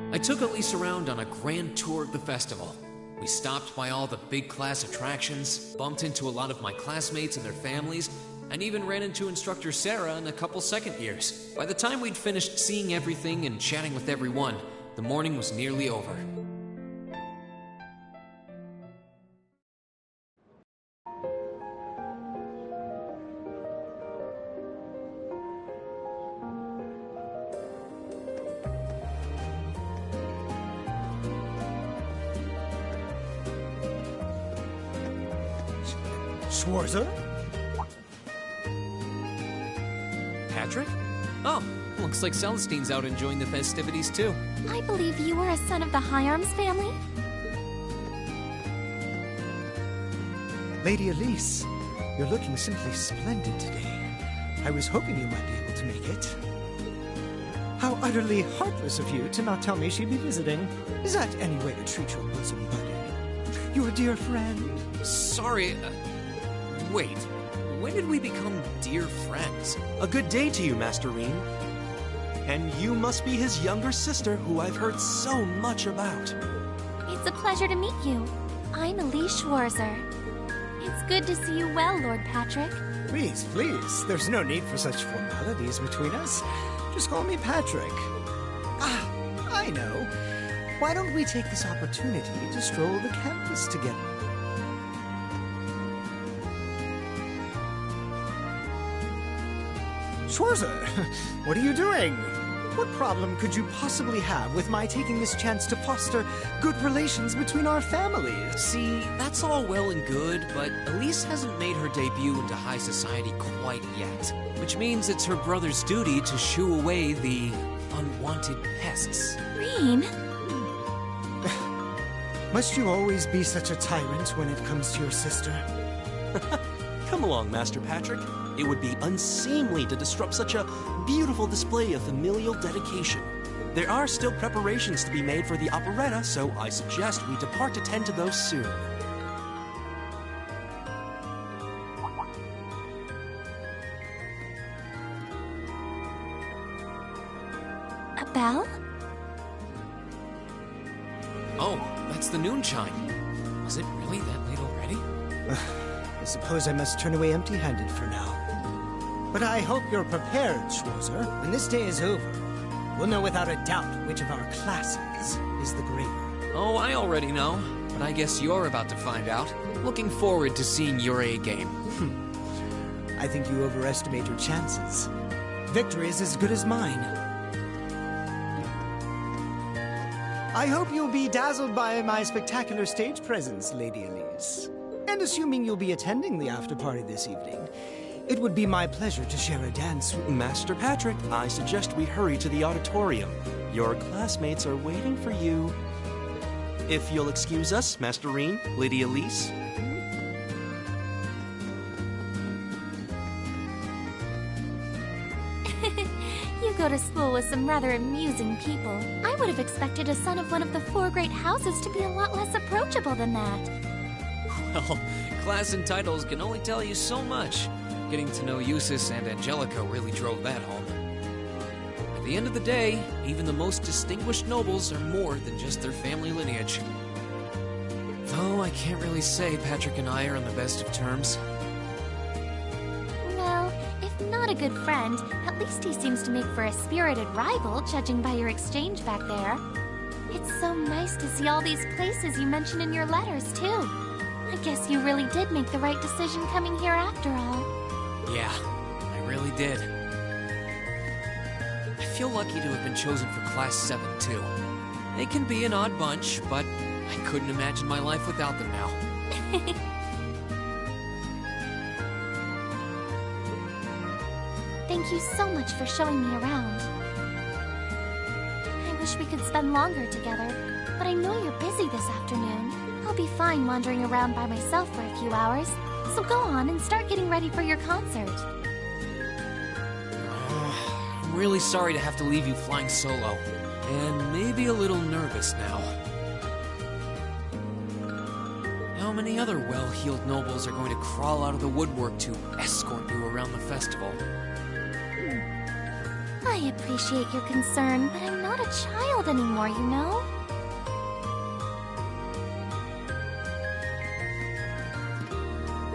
I took Elise around on a grand tour of the festival. We stopped by all the big class attractions, bumped into a lot of my classmates and their families, and even ran into instructor Sarah and a couple second years. By the time we'd finished seeing everything and chatting with everyone, the morning was nearly over. Schwarzer? Patrick? Oh, looks like Celestine's out enjoying the festivities too. I believe you are a son of the High Arms family? Lady Elise, you're looking simply splendid today. I was hoping you might be able to make it. How utterly heartless of you to not tell me she'd be visiting. Is that any way to treat your bosom buddy? Your dear friend? Sorry, wait. When did we become dear friends? A good day to you, Master Rean. And you must be his younger sister, who I've heard so much about. It's a pleasure to meet you. I'm Elise Schwarzer. It's good to see you well, Lord Patrick. Please, please. There's no need for such formalities between us. Just call me Patrick. Ah, I know. Why don't we take this opportunity to stroll the campus together? Schwarzer, what are you doing? What problem could you possibly have with my taking this chance to foster good relations between our families? See, that's all well and good, but Elise hasn't made her debut into high society quite yet. Which means it's her brother's duty to shoo away the unwanted pests. Rean? Must you always be such a tyrant when it comes to your sister? Come along, Master Patrick. It would be unseemly to disrupt such a beautiful display of familial dedication. There are still preparations to be made for the operetta, so I suggest we depart to tend to those soon. A bell? Oh, that's the noon chime. Was it really that late already? I suppose I must turn away empty-handed for now. But I hope you're prepared, Schwarzer. When this day is over, we'll know without a doubt which of our classes is the greater. Oh, I already know, but I guess you're about to find out. Looking forward to seeing your A-game. I think you overestimate your chances. Victory is as good as mine. I hope you'll be dazzled by my spectacular stage presence, Lady Elise. And assuming you'll be attending the after-party this evening, it would be my pleasure to share a dance with... Master Patrick, I suggest we hurry to the auditorium. Your classmates are waiting for you. If you'll excuse us, Master Reen, Lady Elise. You go to school with some rather amusing people. I would have expected a son of one of the 4 great houses to be a lot less approachable than that. Well, class and titles can only tell you so much. Getting to know Eustace and Angelica really drove that home. At the end of the day, even the most distinguished nobles are more than just their family lineage. Though I can't really say Patrick and I are on the best of terms. Well, if not a good friend, at least he seems to make for a spirited rival, judging by your exchange back there. It's so nice to see all these places you mention in your letters, too. I guess you really did make the right decision coming here after all. Yeah, I really did. I feel lucky to have been chosen for Class 7, too. They can be an odd bunch, but I couldn't imagine my life without them now. Thank you so much for showing me around. I wish we could spend longer together, but I know you're busy this afternoon. I'll be fine wandering around by myself for a few hours, so go on and start getting ready for your concert. I'm really sorry to have to leave you flying solo, and maybe a little nervous now. How many other well-heeled nobles are going to crawl out of the woodwork to escort you around the festival? I appreciate your concern, but I'm not a child anymore, you know?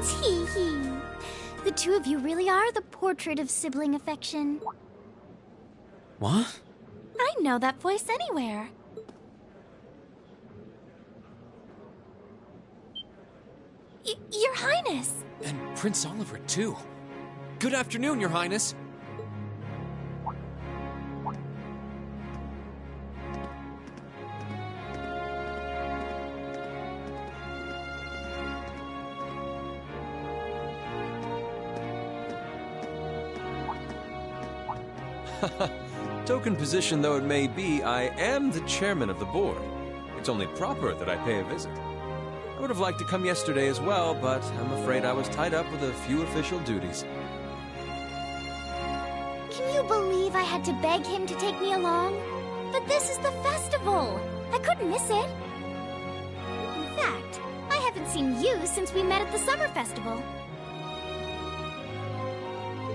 Tee-hee. The two of you really are the portrait of sibling affection. What? I know that voice anywhere. Your Highness! And Prince Oliver, too. Good afternoon, Your Highness. Token position though it may be, I am the chairman of the board. It's only proper that I pay a visit. I would have liked to come yesterday as well, but I'm afraid I was tied up with a few official duties. Can you believe I had to beg him to take me along? But this is the festival! I couldn't miss it! In fact, I haven't seen you since we met at the summer festival.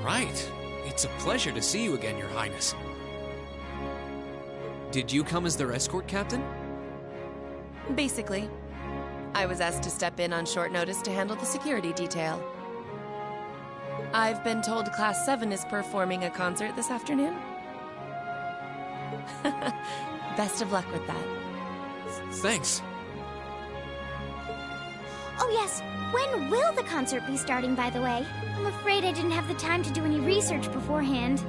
Right. It's a pleasure to see you again, Your Highness. Did you come as their escort captain? Basically. I was asked to step in on short notice to handle the security detail. I've been told Class 7 is performing a concert this afternoon. Best of luck with that. Thanks. Oh yes, when will the concert be starting, by the way? I'm afraid I didn't have the time to do any research beforehand.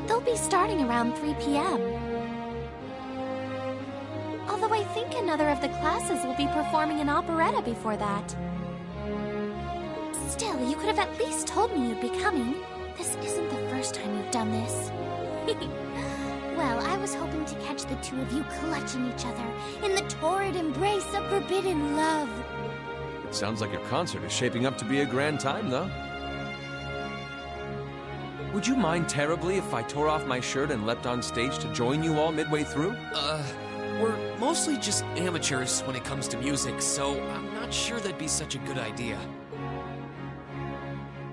They'll be starting around 3 p.m. Although I think another of the classes will be performing an operetta before that. Still, you could have at least told me you'd be coming. This isn't the first time you've done this. Well, I was hoping to catch the two of you clutching each other in the torrid embrace of forbidden love. It sounds like your concert is shaping up to be a grand time, though. Would you mind terribly if I tore off my shirt and leapt on stage to join you all midway through? We're mostly just amateurs when it comes to music, so I'm not sure that'd be such a good idea.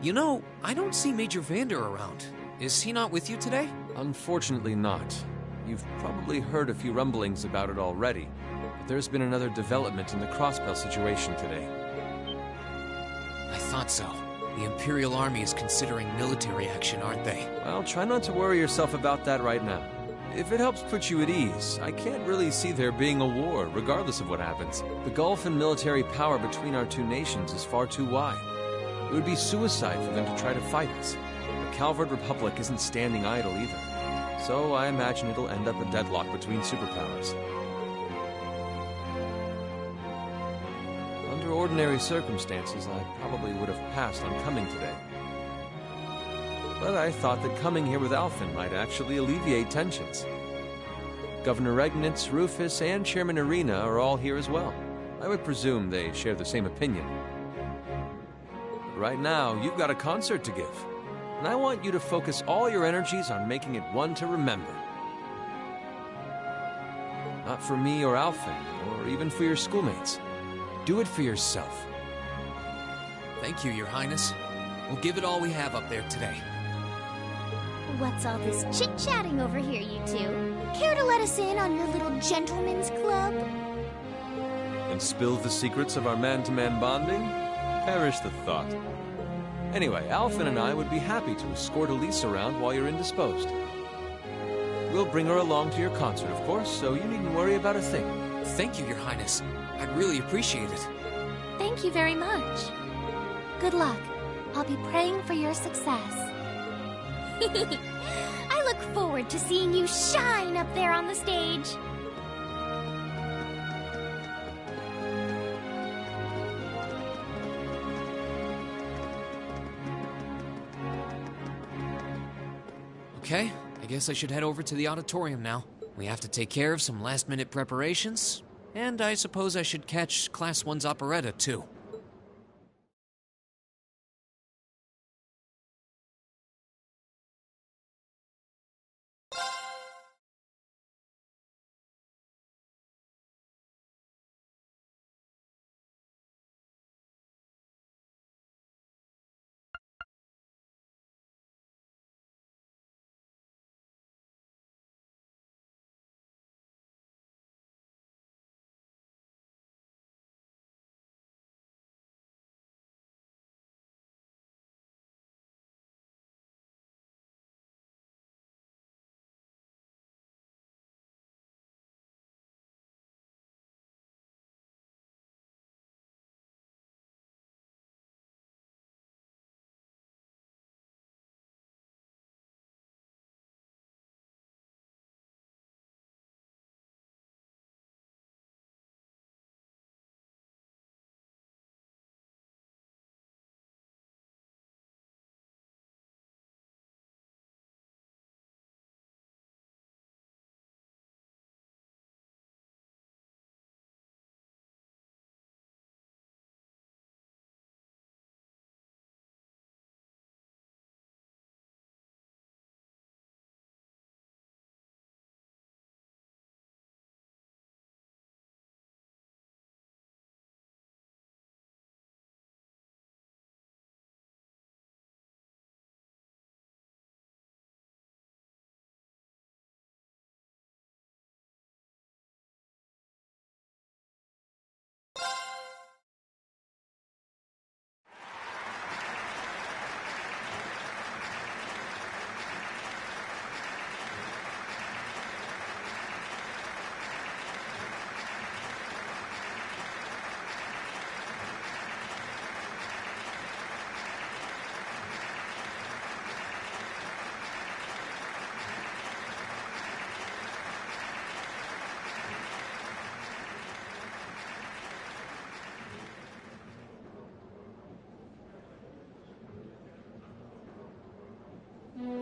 You know, I don't see Major Vander around. Is he not with you today? Unfortunately not. You've probably heard a few rumblings about it already, but there's been another development in the Crossbell situation today. I thought so. The Imperial Army is considering military action, aren't they? Well, try not to worry yourself about that right now. If it helps put you at ease, I can't really see there being a war, regardless of what happens. The gulf in military power between our two nations is far too wide. It would be suicide for them to try to fight us. The Calvard Republic isn't standing idle either. So I imagine it'll end up a deadlock between superpowers. Under ordinary circumstances, I probably would have passed on coming today. But I thought that coming here with Alphen might actually alleviate tensions. Governor Regnitz, Rufus, and Chairman Arena are all here as well. I would presume they share the same opinion. But right now, you've got a concert to give, and I want you to focus all your energies on making it one to remember. Not for me or Alphen, or even for your schoolmates. Do it for yourself. Thank you, Your Highness. We'll give it all we have up there today. What's all this chit-chatting over here, you two? Care to let us in on your little gentleman's club? And spill the secrets of our man-to-man bonding? Perish the thought. Anyway, Alphen and I would be happy to escort Elise around while you're indisposed. We'll bring her along to your concert, of course, so you needn't worry about a thing. Thank you, Your Highness. I'd really appreciate it. Thank you very much. Good luck. I'll be praying for your success. I look forward to seeing you shine up there on the stage. Okay, I guess I should head over to the auditorium now. We have to take care of some last-minute preparations, and I suppose I should catch Class 1's operetta, too.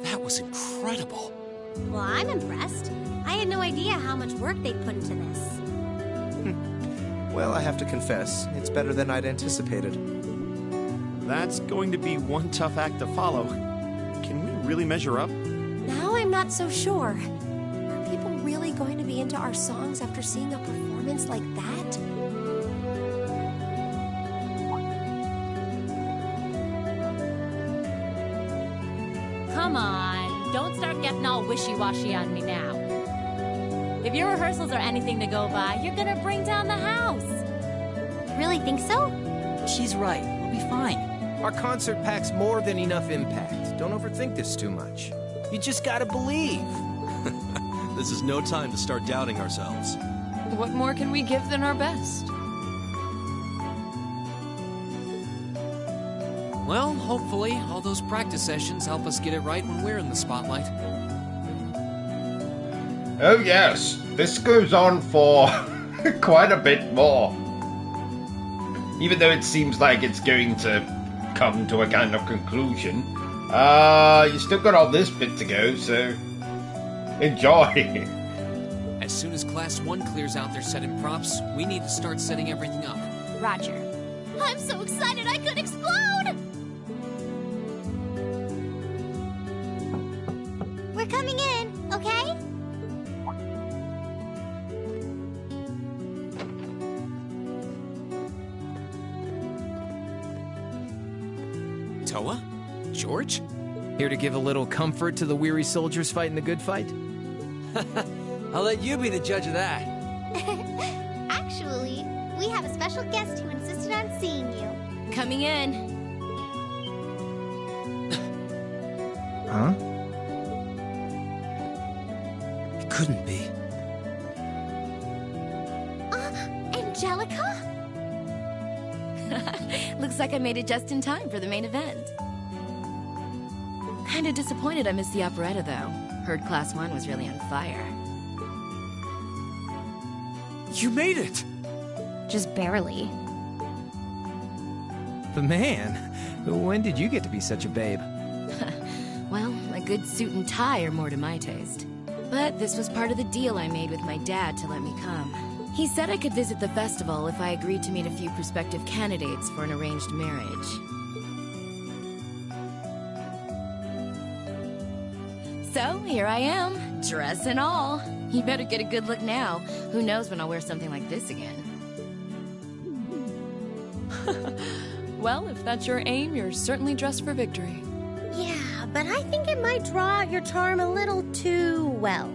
That was incredible. Well, I'm impressed. I had no idea how much work they'd put into this. Well, I have to confess, it's better than I'd anticipated. That's going to be one tough act to follow. Can we really measure up? Now I'm not so sure. Are people really going to be into our songs after seeing a performance like that? Come on, don't start getting all wishy-washy on me now. If your rehearsals are anything to go by, you're gonna bring down the house. You really think so? She's right. We'll be fine. Our concert packs more than enough impact. Don't overthink this too much. You just gotta believe. This is no time to start doubting ourselves. What more can we give than our best? Well, hopefully, all those practice sessions help us get it right when we're in the spotlight. Oh yes, this goes on for quite a bit more. Even though it seems like it's going to come to a kind of conclusion, you still got all this bit to go, so enjoy. As soon as Class 1 clears out their set and props, we need to start setting everything up. Roger. I'm so excited I could explode! We're coming in, okay? Toa? George? Here to give a little comfort to the weary soldiers fighting the good fight? I'll let you be the judge of that. Actually, we have a special guest who insisted on seeing you. Coming in. Huh? It couldn't be. Angelica? Looks like I made it just in time for the main event. Kinda disappointed I missed the operetta, though. Heard Class 1 was really on fire. You made it! Just barely. But man, when did you get to be such a babe? Well, a good suit and tie are more to my taste. But this was part of the deal I made with my dad to let me come. He said I could visit the festival if I agreed to meet a few prospective candidates for an arranged marriage. So, here I am, dress and all. You better get a good look now. Who knows when I'll wear something like this again. Well, if that's your aim, you're certainly dressed for victory. Yeah, but I think it might draw out your charm a little too well.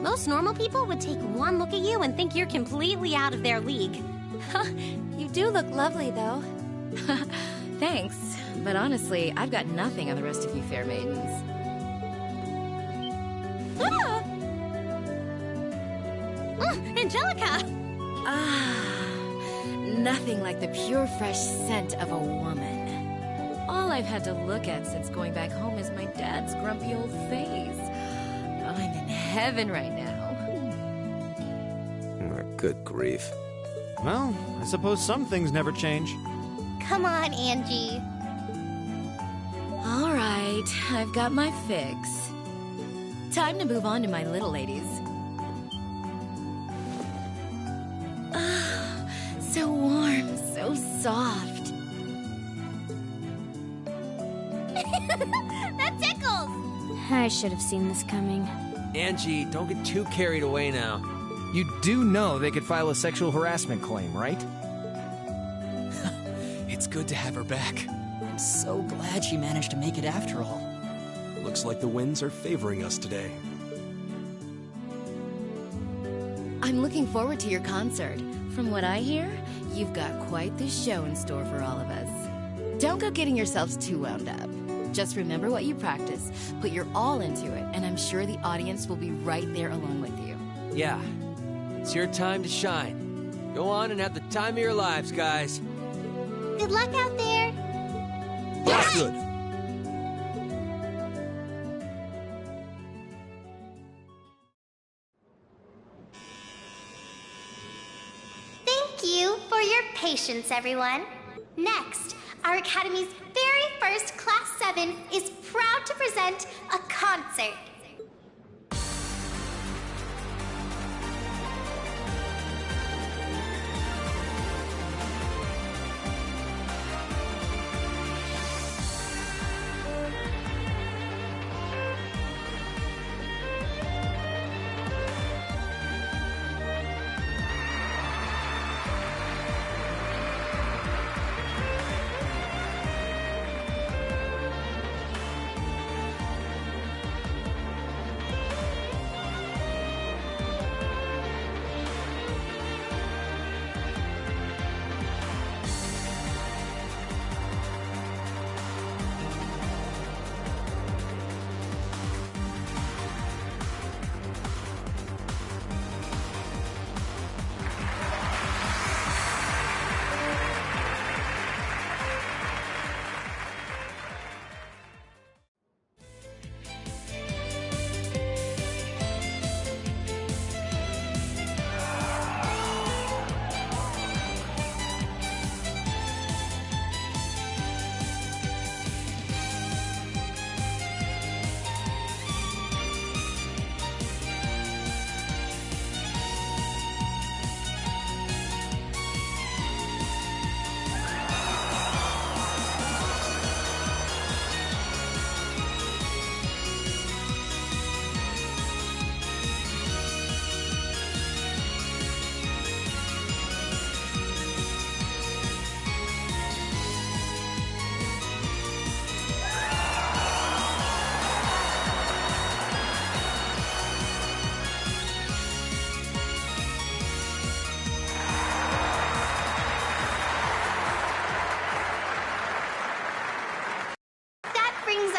Most normal people would take one look at you and think you're completely out of their league. You do look lovely, though. Thanks, but honestly, I've got nothing on the rest of you fair maidens. Ah! Angelica! Nothing like the pure, fresh scent of a woman. All I've had to look at since going back home is my dad's grumpy old face. I'm in heaven right now. Good grief. Well, I suppose some things never change. Come on, Angie. All right, I've got my fix. Time to move on to my little ladies. So warm, so soft. That tickles! I should have seen this coming. Angie, don't get too carried away now. You do know they could file a sexual harassment claim, right? It's good to have her back. I'm so glad she managed to make it after all. Looks like the winds are favoring us today. I'm looking forward to your concert. From what I hear, you've got quite the show in store for all of us. Don't go getting yourselves too wound up. Just remember what you practice, put your all into it, and I'm sure the audience will be right there along with you. Yeah, it's your time to shine. Go on and have the time of your lives, guys. Good luck out there. That's good. Thank you for your patience, everyone. Next, our Academy's very first Class 7 is proud to present a concert.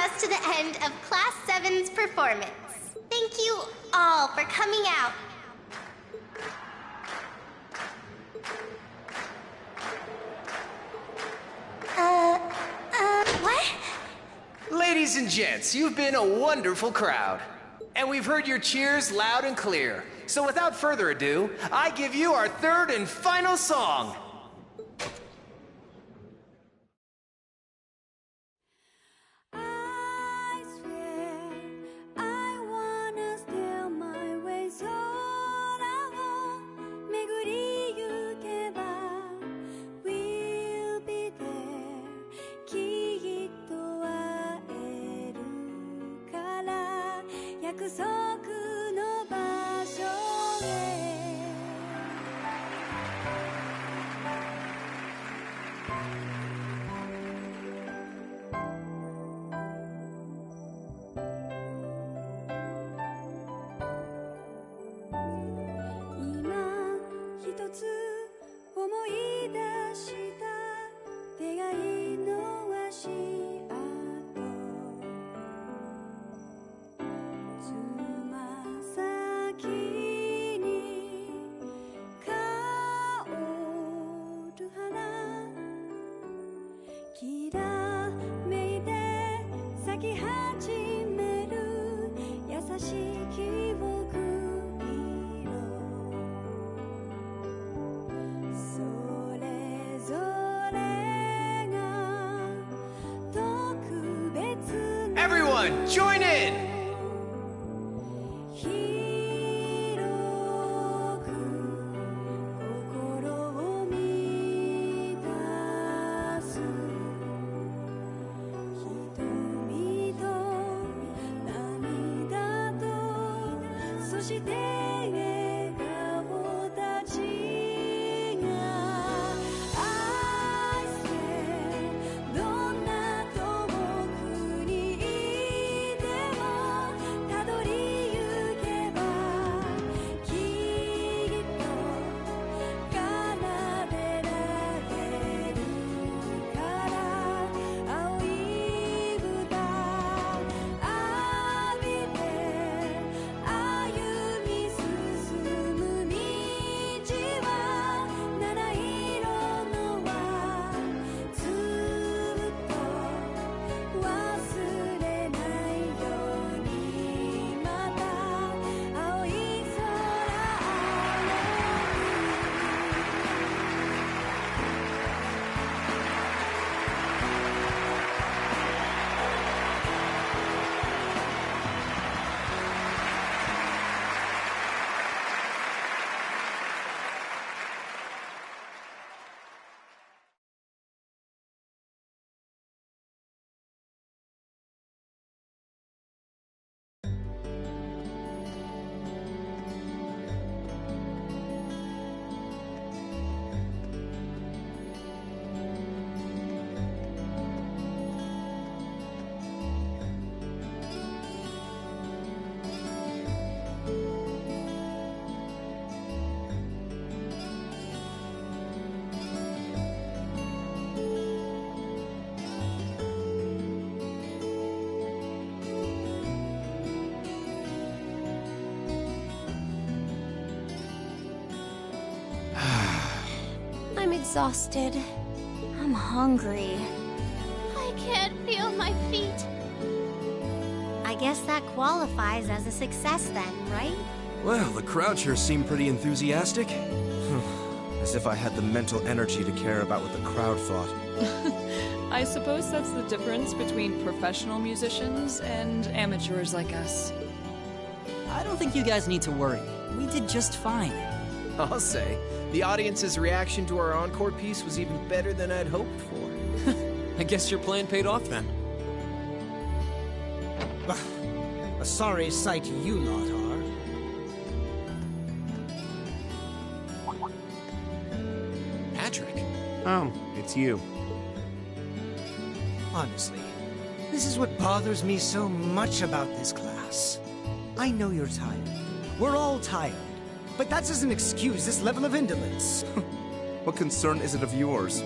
us to the end of Class 7's performance. Thank you all for coming out. What? Ladies and gents, you've been a wonderful crowd. And we've heard your cheers loud and clear. So without further ado, I give you our third and final song. Everyone, join in! I'm exhausted. I'm hungry. I can't feel my feet. I guess that qualifies as a success then, right? Well, the crowd sure seemed pretty enthusiastic. As if I had the mental energy to care about what the crowd thought. I suppose that's the difference between professional musicians and amateurs like us. I don't think you guys need to worry. We did just fine. I'll say, the audience's reaction to our encore piece was even better than I'd hoped for. I guess your plan paid off then. A sorry sight you lot are. Patrick. Oh, it's you. Honestly, this is what bothers me so much about this class. I know you're tired. We're all tired. But that doesn't excuse this level of indolence. What concern is it of yours?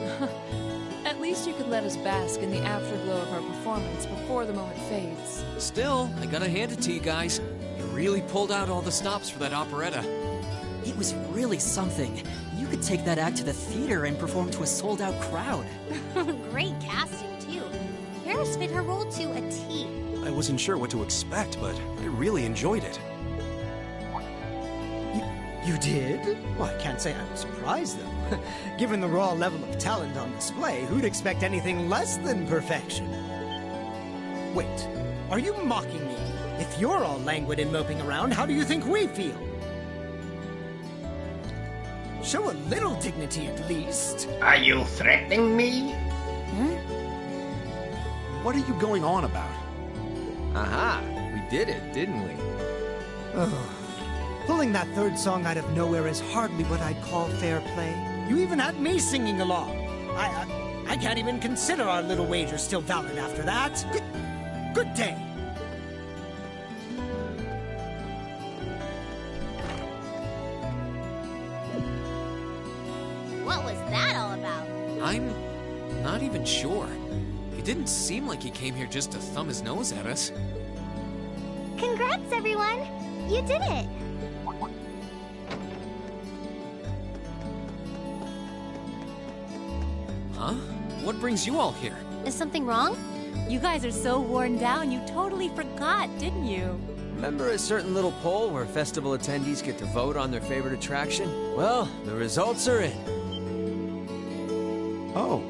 At least you could let us bask in the afterglow of our performance before the moment fades. Still, I gotta hand it to you guys. You really pulled out all the stops for that operetta. It was really something. You could take that act to the theater and perform to a sold-out crowd. Great casting, too. Paris fit her role to a T. I wasn't sure what to expect, but I really enjoyed it. You did? Well, I can't say I'm surprised, though. Given the raw level of talent on display, who'd expect anything less than perfection? Wait, are you mocking me? If you're all languid and moping around, how do you think we feel? Show a little dignity, at least. Are you threatening me? What are you going on about? Aha! We did it, didn't we? Pulling that third song out of nowhere is hardly what I'd call fair play. You even had me singing along. I can't even consider our little wager still valid after that. Good day. What was that all about? I'm not even sure. It didn't seem like he came here just to thumb his nose at us. Congrats, everyone! You did it! Huh? What brings you all here? Is something wrong? You guys are so worn down, you totally forgot, didn't you? Remember a certain little poll where festival attendees get to vote on their favorite attraction? Well, the results are in. Oh.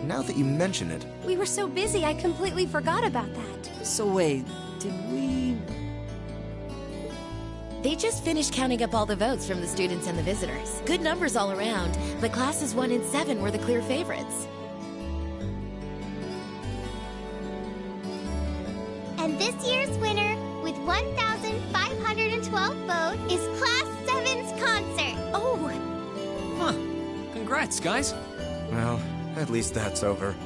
Now that you mention it. We were so busy, I completely forgot about that. So wait, did we... They just finished counting up all the votes from the students and the visitors. Good numbers all around, but classes 1 and 7 were the clear favorites. And this year's winner, with 1,512 votes, is Class 7's concert. Oh! Huh. Congrats, guys. Well, at least that's over.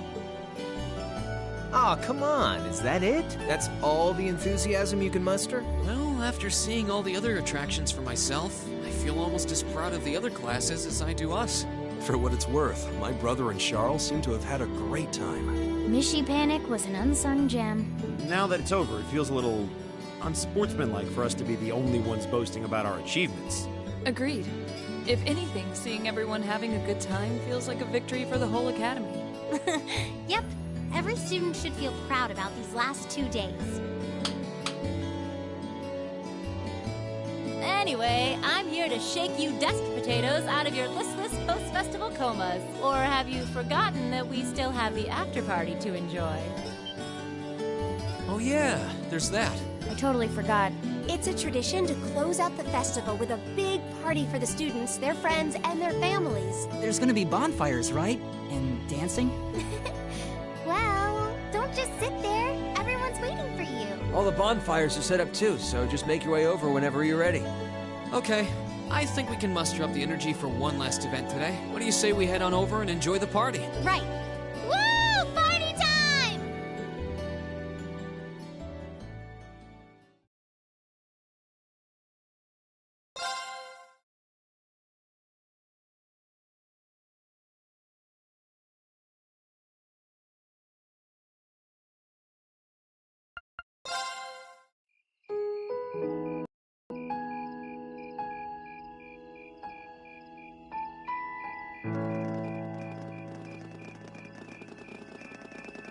Aw, come on, is that it? That's all the enthusiasm you can muster? Well, after seeing all the other attractions for myself, I feel almost as proud of the other classes as I do us. For what it's worth, my brother and Charles seem to have had a great time. Mishy Panic was an unsung gem. Now that it's over, it feels a little unsportsmanlike for us to be the only ones boasting about our achievements. Agreed. If anything, seeing everyone having a good time feels like a victory for the whole academy. Yep. Every student should feel proud about these last 2 days. Anyway, I'm here to shake you desk potatoes out of your listless post-festival comas. Or have you forgotten that we still have the after-party to enjoy? Oh yeah, there's that. I totally forgot. It's a tradition to close out the festival with a big party for the students, their friends, and their families. There's gonna be bonfires, right? And dancing? Well, don't just sit there. Everyone's waiting for you. All the bonfires are set up too, so just make your way over whenever you're ready. Okay, I think we can muster up the energy for one last event today. What do you say we head on over and enjoy the party? Right. Woo! Party time!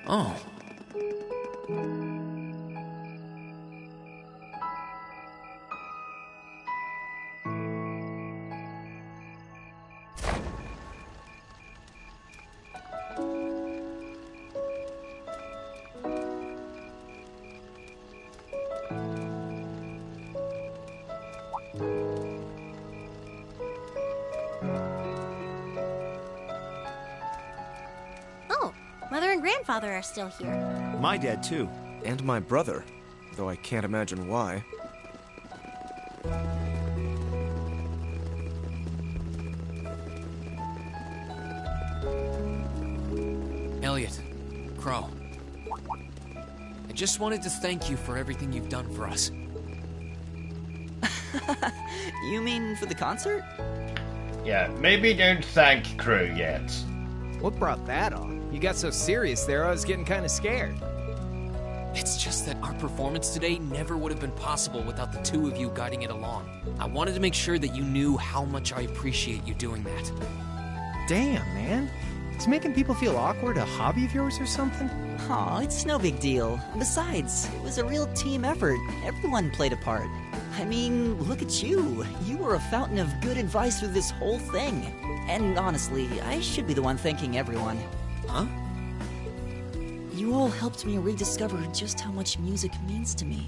Oh. Oh, Mother and Grandfather are still here. My dad, too. And my brother, though I can't imagine why. Elliot, Crow. I just wanted to thank you for everything you've done for us. You mean for the concert? Yeah, maybe don't thank Crew yet. What brought that on? You got so serious there, I was getting kind of scared. It's just that our performance today never would have been possible without the two of you guiding it along. I wanted to make sure that you knew how much I appreciate you doing that. Damn, man. Is making people feel awkward a hobby of yours or something? Aw, it's no big deal. Besides, it was a real team effort. Everyone played a part. I mean, look at you. You were a fountain of good advice through this whole thing. And honestly, I should be the one thanking everyone. Huh? You all helped me rediscover just how much music means to me.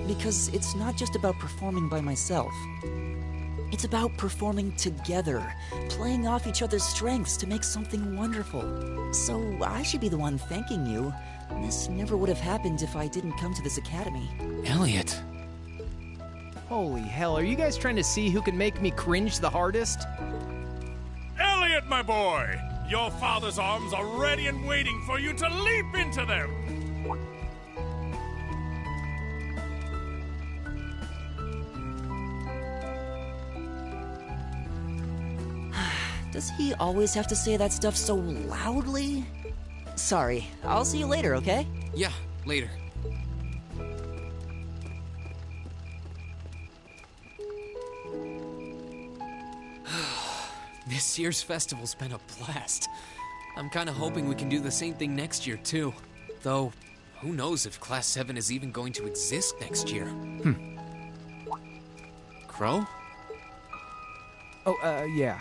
Because it's not just about performing by myself. It's about performing together, playing off each other's strengths to make something wonderful. So I should be the one thanking you. This never would have happened if I didn't come to this academy. Elliot. Holy hell, are you guys trying to see who can make me cringe the hardest? Elliot, my boy! Your father's arms are ready and waiting for you to leap into them! Does he always have to say that stuff so loudly? Sorry, I'll see you later, okay? Yeah, later. This year's festival's been a blast. I'm kinda hoping we can do the same thing next year, too. Though, who knows if Class 7 is even going to exist next year. Crow? Oh, yeah.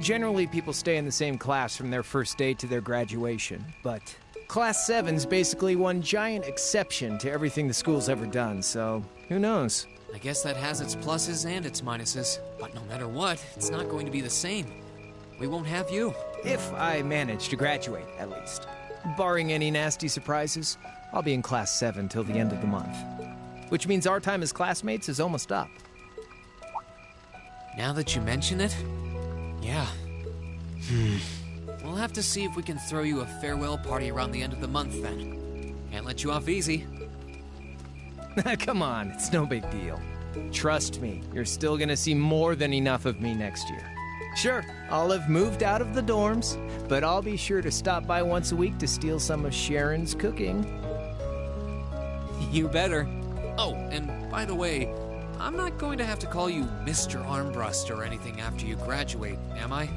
Generally, people stay in the same class from their first day to their graduation, but Class 7's basically one giant exception to everything the school's ever done, so who knows? I guess that has its pluses and its minuses, but no matter what, it's not going to be the same. We won't have you. If I manage to graduate, at least. Barring any nasty surprises, I'll be in Class 7 till the end of the month. Which means our time as classmates is almost up. Now that you mention it, yeah. We'll have to see if we can throw you a farewell party around the end of the month then. Can't let you off easy. Come on, it's no big deal. Trust me, you're still gonna see more than enough of me next year. Sure, I'll have moved out of the dorms, but I'll be sure to stop by once a week to steal some of Sharon's cooking. You better. Oh, and by the way, I'm not going to have to call you Mr. Armbrust or anything after you graduate, am I?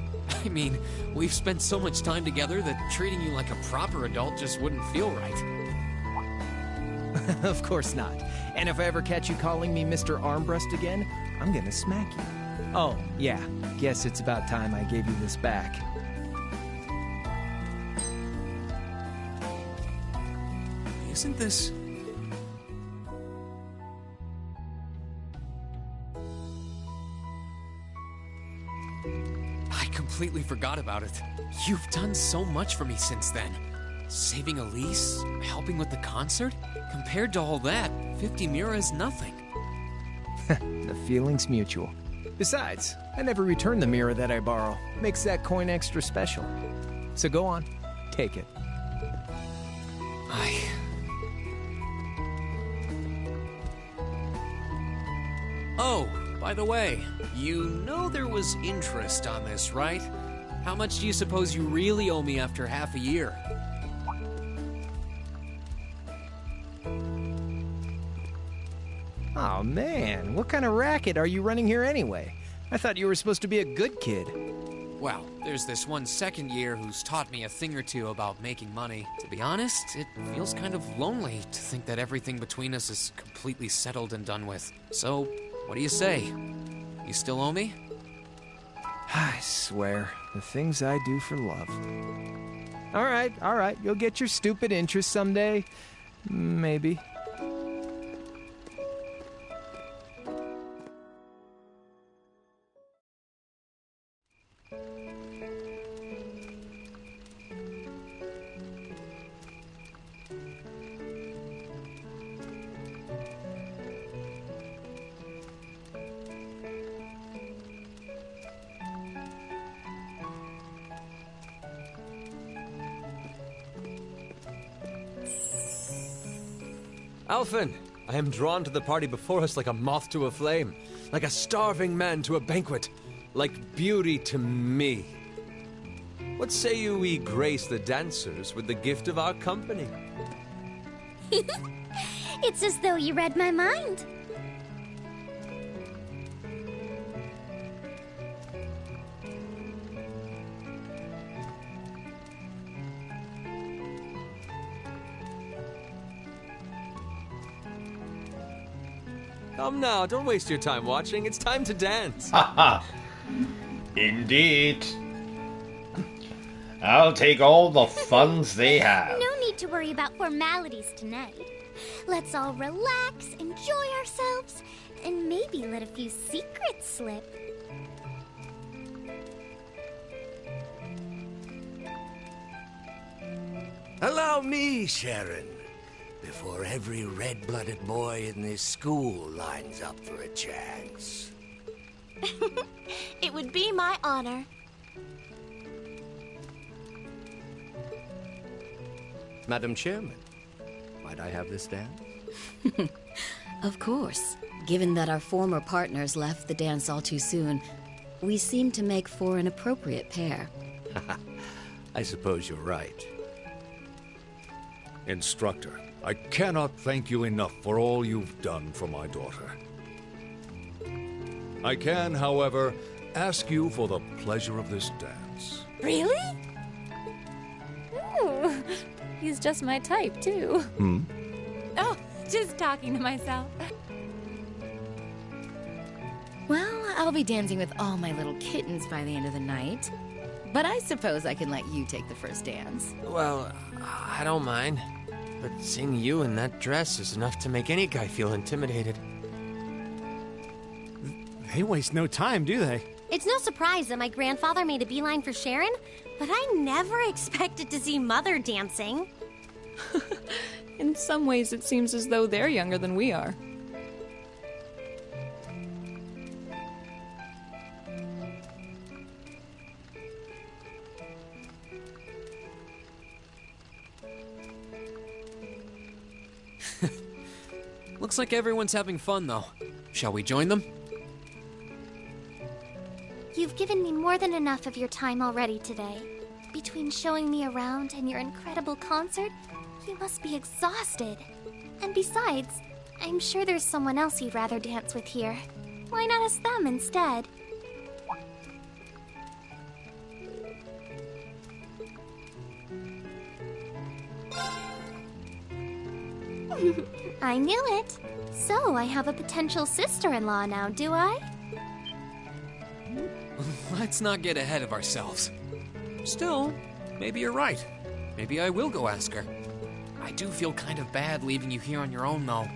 I mean, we've spent so much time together that treating you like a proper adult just wouldn't feel right. Of course not. And if I ever catch you calling me Mr. Armbrust again, I'm gonna smack you. Oh, yeah. Guess it's about time I gave you this back. Isn't this... I completely forgot about it. You've done so much for me since then. Saving Elise, helping with the concert. Compared to all that, 50 Mira is nothing. The feeling's mutual. Besides, I never return the mirror that I borrow. Makes that coin extra special. So go on, take it. Oh, by the way, you know there was interest on this, right? How much do you suppose you really owe me after half a year? Oh man, what kind of racket are you running here anyway? I thought you were supposed to be a good kid. Well, there's this one second year who's taught me a thing or two about making money. To be honest, it feels kind of lonely to think that everything between us is completely settled and done with. So, what do you say? You still owe me? I swear, the things I do for love. All right, you'll get your stupid interest someday. Maybe. Alphen, I am drawn to the party before us like a moth to a flame, like a starving man to a banquet, like beauty to me. What say you we grace the dancers with the gift of our company? It's as though you read my mind. Come now, don't waste your time watching. It's time to dance. Haha. Indeed. I'll take all the funds they have. No need to worry about formalities tonight. Let's all relax, enjoy ourselves, and maybe let a few secrets slip. Allow me, Sharon, before every red-blooded boy in this school lines up for a chance. It would be my honor. Madam Chairman, might I have this dance? Of course. Given that our former partners left the dance all too soon, we seem to make for an appropriate pair. I suppose you're right. Instructor, I cannot thank you enough for all you've done for my daughter. I can, however, ask you for the pleasure of this dance. Really? Ooh, he's just my type, too. Hmm? Oh, just talking to myself. Well, I'll be dancing with all my little kittens by the end of the night. But I suppose I can let you take the first dance. Well, I don't mind. But seeing you in that dress is enough to make any guy feel intimidated. They waste no time, do they? It's no surprise that my grandfather made a beeline for Sharon, but I never expected to see Mother dancing. In some ways, it seems as though they're younger than we are. Looks like everyone's having fun, though. Shall we join them? You've given me more than enough of your time already today. Between showing me around and your incredible concert, you must be exhausted. And besides, I'm sure there's someone else you'd rather dance with here. Why not ask them instead? I knew it. So I have a potential sister-in-law now, do I? Let's not get ahead of ourselves. Still, maybe you're right. Maybe I will go ask her. I do feel kind of bad leaving you here on your own, though.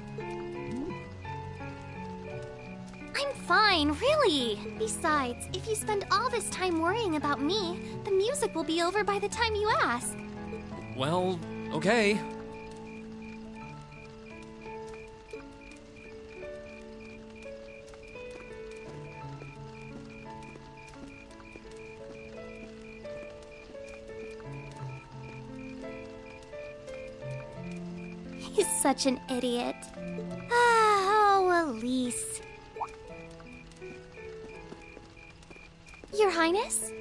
I'm fine, really. Besides, if you spend all this time worrying about me, the music will be over by the time you ask. Well, okay. He's such an idiot. Oh, Elise. Your Highness?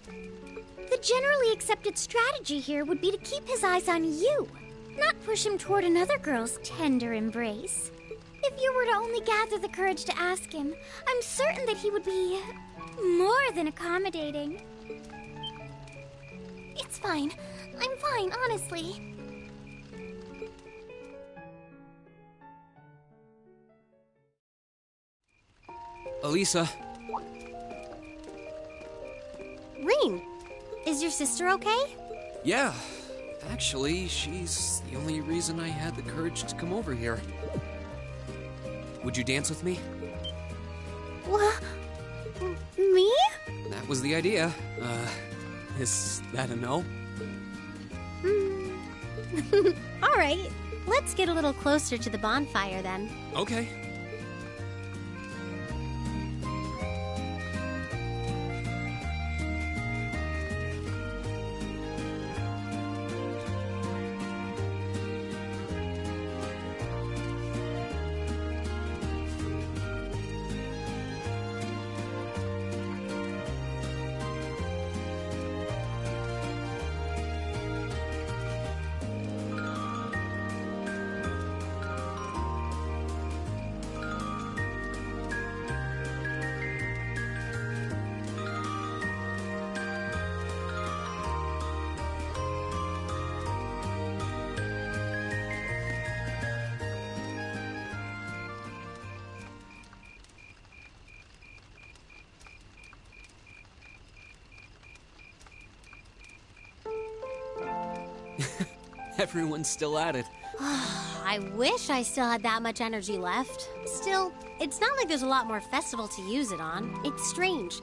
The generally accepted strategy here would be to keep his eyes on you, not push him toward another girl's tender embrace. If you were to only gather the courage to ask him, I'm certain that he would be more than accommodating. It's fine. I'm fine, honestly. Elisa. Reem, is your sister okay? Yeah. Actually, she's the only reason I had the courage to come over here. Would you dance with me? What? Me? That was the idea. Is that a no? All right, let's get a little closer to the bonfire then. Okay. Everyone's still at it. I wish I still had that much energy left. Still, it's not like there's a lot more festival to use it on. It's strange.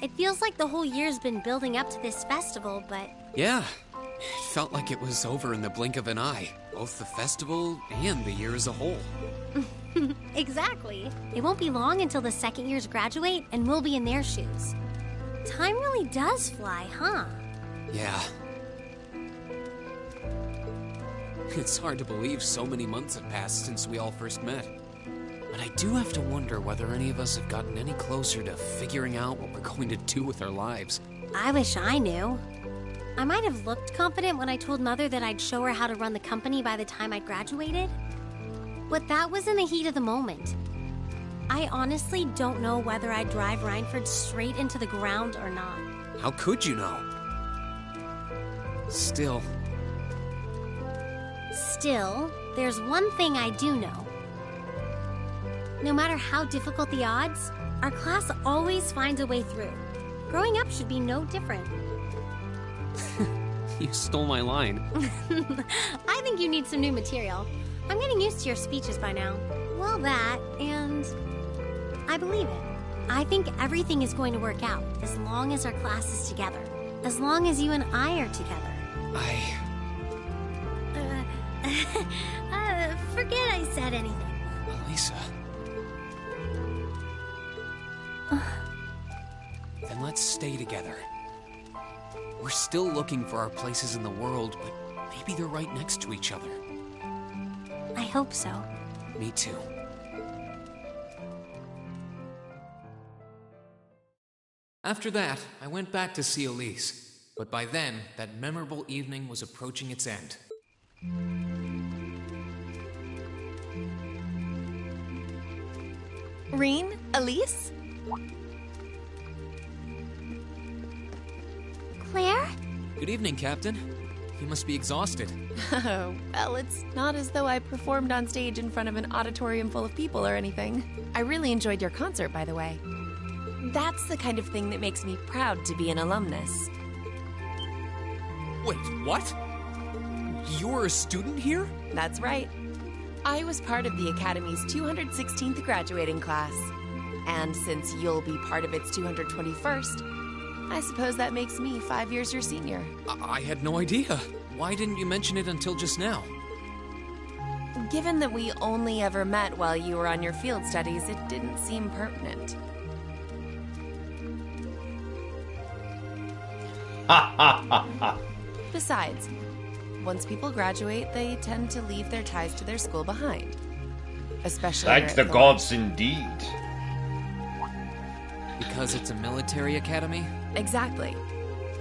It feels like the whole year's been building up to this festival, but... Yeah, it felt like it was over in the blink of an eye. Both the festival and the year as a whole. Exactly. It won't be long until the second years graduate, and we'll be in their shoes. Time really does fly, huh? Yeah. It's hard to believe so many months have passed since we all first met. But I do have to wonder whether any of us have gotten any closer to figuring out what we're going to do with our lives. I wish I knew. I might have looked confident when I told Mother that I'd show her how to run the company by the time I graduated. But that was in the heat of the moment. I honestly don't know whether I'd drive Rhineford straight into the ground or not. How could you know? Still, there's one thing I do know. No matter how difficult the odds, our class always finds a way through. Growing up should be no different. You stole my line. I think you need some new material. I'm getting used to your speeches by now. Well, that, and I believe it. I think everything is going to work out as long as our class is together. As long as you and I are together. Forget I said anything. Lisa. Then let's stay together. We're still looking for our places in the world, but maybe they're right next to each other. I hope so. Me too. After that, I went back to see Elise, but by then, that memorable evening was approaching its end. Reen? Elise? Claire? Good evening, Captain. You must be exhausted. Oh, well, it's not as though I performed on stage in front of an auditorium full of people or anything. I really enjoyed your concert, by the way. That's the kind of thing that makes me proud to be an alumnus. Wait, what? You're a student here? That's right. I was part of the Academy's 216th graduating class. And since you'll be part of its 221st, I suppose that makes me 5 years your senior. I had no idea. Why didn't you mention it until just now? Given that we only ever met while you were on your field studies, it didn't seem pertinent. Besides, once people graduate, they tend to leave their ties to their school behind. Especially Thank the gods indeed. Because it's a military academy? Exactly.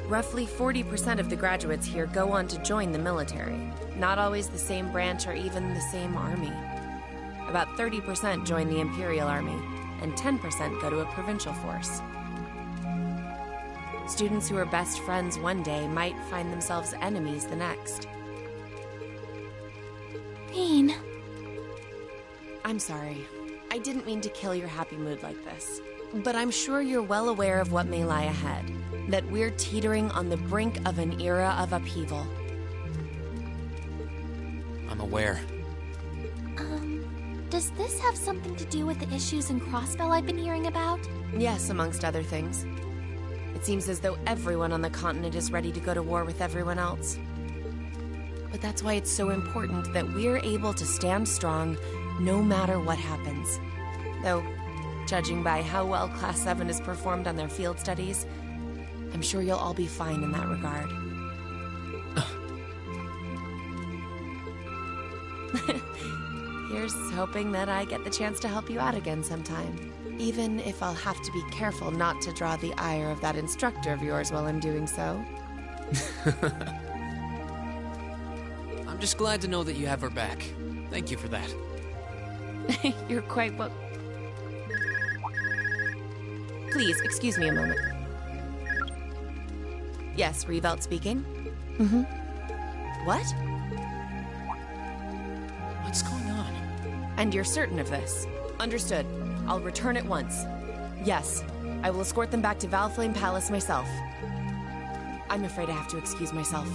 Roughly 40% of the graduates here go on to join the military. Not always the same branch or even the same army. About 30% join the Imperial Army, and 10% go to a provincial force. Students who are best friends one day might find themselves enemies the next. Reen. I'm sorry. I didn't mean to kill your happy mood like this. But I'm sure you're well aware of what may lie ahead. That we're teetering on the brink of an era of upheaval. I'm aware. Does this have something to do with the issues in Crossbell I've been hearing about? Yes, amongst other things. It seems as though everyone on the continent is ready to go to war with everyone else. But that's why it's so important that we're able to stand strong no matter what happens. Though, judging by how well Class 7 has performed on their field studies, I'm sure you'll all be fine in that regard. Here's hoping that I get the chance to help you out again sometime. Even if I'll have to be careful not to draw the ire of that instructor of yours while I'm doing so. I'm just glad to know that you have her back. Thank you for that. You're quite well... Please, excuse me a moment. Yes, Revelt speaking. Mm-hmm. What? What's going on? And you're certain of this? Understood. I'll return at once. Yes, I will escort them back to Valflame Palace myself. I'm afraid I have to excuse myself.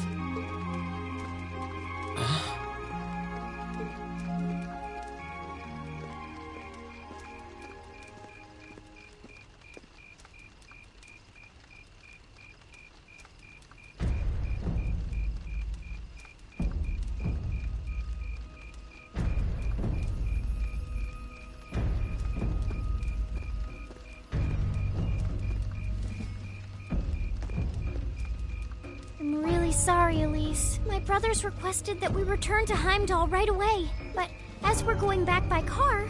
sorry, Elise. My brothers requested that we return to Heimdall right away. But as we're going back by car,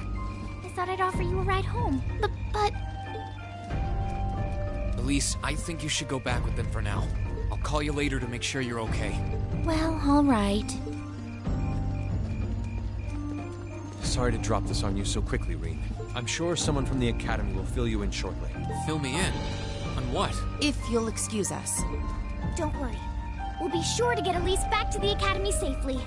I thought I'd offer you a ride home. But... Elise, I think you should go back with them for now. I'll call you later to make sure you're okay. Well, all right. Sorry to drop this on you so quickly, Reen. I'm sure someone from the Academy will fill you in shortly. Fill me in? On what? If you'll excuse us. Don't worry. We'll be sure to get Elise back to the Academy safely.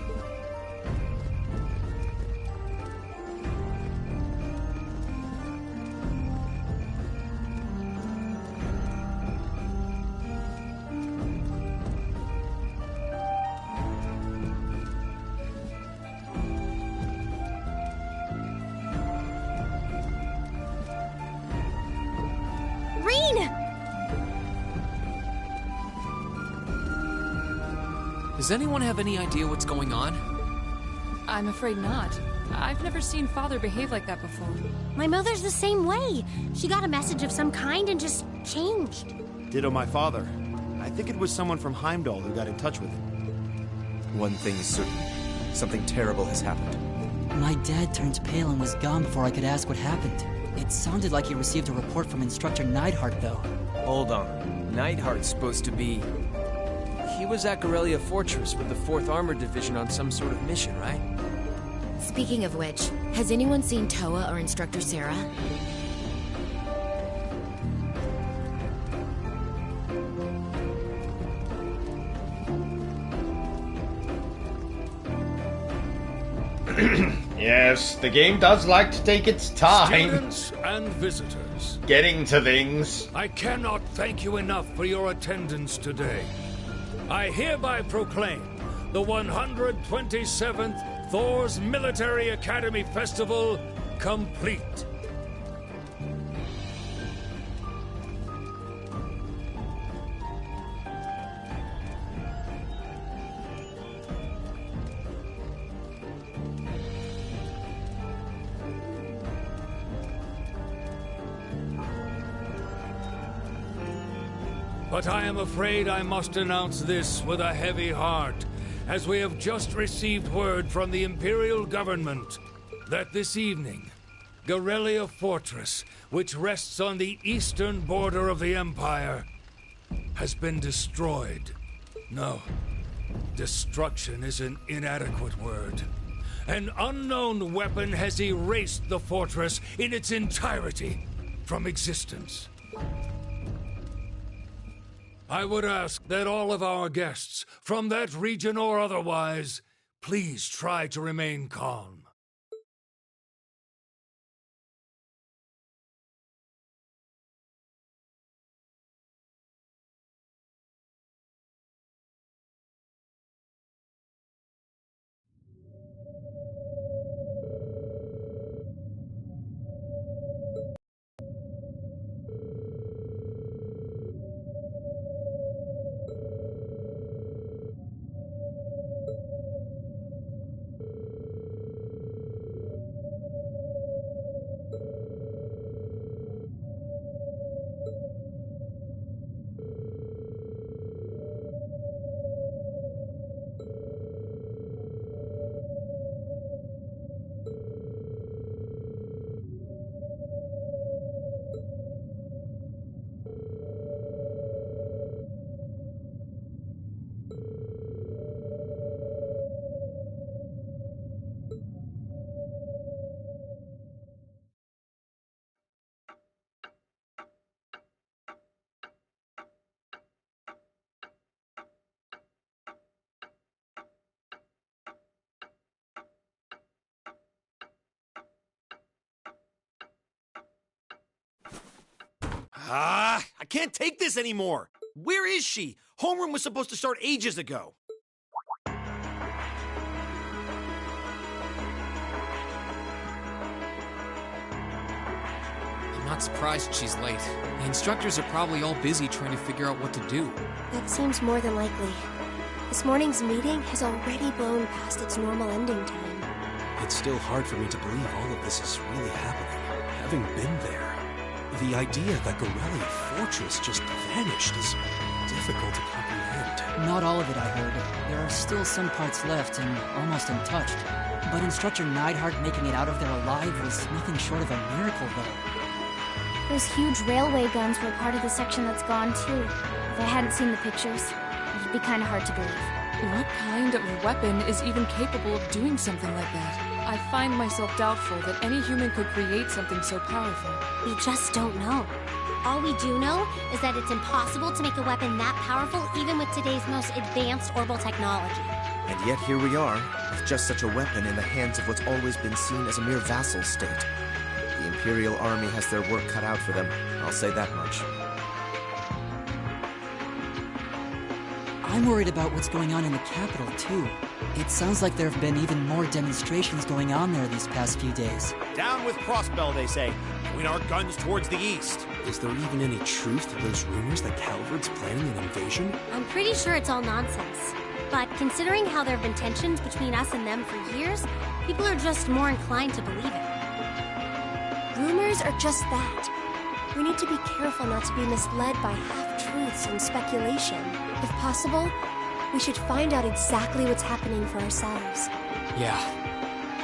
Does anyone have any idea what's going on? I'm afraid not. I've never seen Father behave like that before. My mother's the same way. She got a message of some kind and just changed. Ditto my father. I think it was someone from Heimdall who got in touch with him. One thing is certain. Something terrible has happened. My dad turned pale and was gone before I could ask what happened. It sounded like he received a report from Instructor Neidhart, though. Hold on. Neidhart's supposed to be... He was at Corellia Fortress with the 4th Armored Division on some sort of mission, right? Speaking of which, has anyone seen Toa or Instructor Sarah? Yes, the game does like to take its time. Students and visitors. Getting to things. I cannot thank you enough for your attendance today. I hereby proclaim the 127th Thor's Military Academy Festival complete. But I am afraid I must announce this with a heavy heart, as we have just received word from the Imperial Government that this evening, Corellia Fortress, which rests on the eastern border of the Empire, has been destroyed. No, destruction is an inadequate word. An unknown weapon has erased the fortress in its entirety from existence. I would ask that all of our guests, from that region or otherwise, please try to remain calm. I can't take this anymore. Where is she? Homeroom was supposed to start ages ago. I'm not surprised she's late. The instructors are probably all busy trying to figure out what to do. That seems more than likely. This morning's meeting has already blown past its normal ending time. It's still hard for me to believe all of this is really happening, having been there. The idea that Corellia Fortress just vanished is difficult to comprehend. Not all of it, I heard. There are still some parts left and almost untouched. But Instructor Neidhart making it out of there alive was nothing short of a miracle, though. Those huge railway guns were part of the section that's gone, too. If I hadn't seen the pictures, it'd be kind of hard to believe. What kind of weapon is even capable of doing something like that? I find myself doubtful that any human could create something so powerful. We just don't know. All we do know is that it's impossible to make a weapon that powerful even with today's most advanced orbital technology. And yet here we are, with just such a weapon in the hands of what's always been seen as a mere vassal state. The Imperial Army has their work cut out for them, I'll say that much. I'm worried about what's going on in the capital, too. It sounds like there have been even more demonstrations going on there these past few days. Down with Crossbell, they say. Point our guns towards the east. Is there even any truth to those rumors that Calvard's planning an invasion? I'm pretty sure it's all nonsense. But considering how there have been tensions between us and them for years, people are just more inclined to believe it. Rumors are just that. We need to be careful not to be misled by half-truths and speculation. If possible, we should find out exactly what's happening for ourselves. Yeah.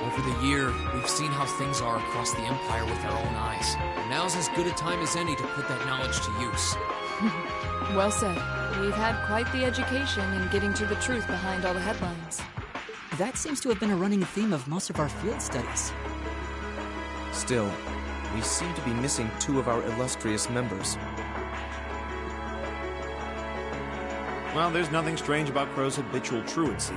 Over the year, we've seen how things are across the Empire with our own eyes. And now's as good a time as any to put that knowledge to use. Well said. We've had quite the education in getting to the truth behind all the headlines. That seems to have been a running theme of most of our field studies. Still, we seem to be missing two of our illustrious members. Well, there's nothing strange about Crow's habitual truancy.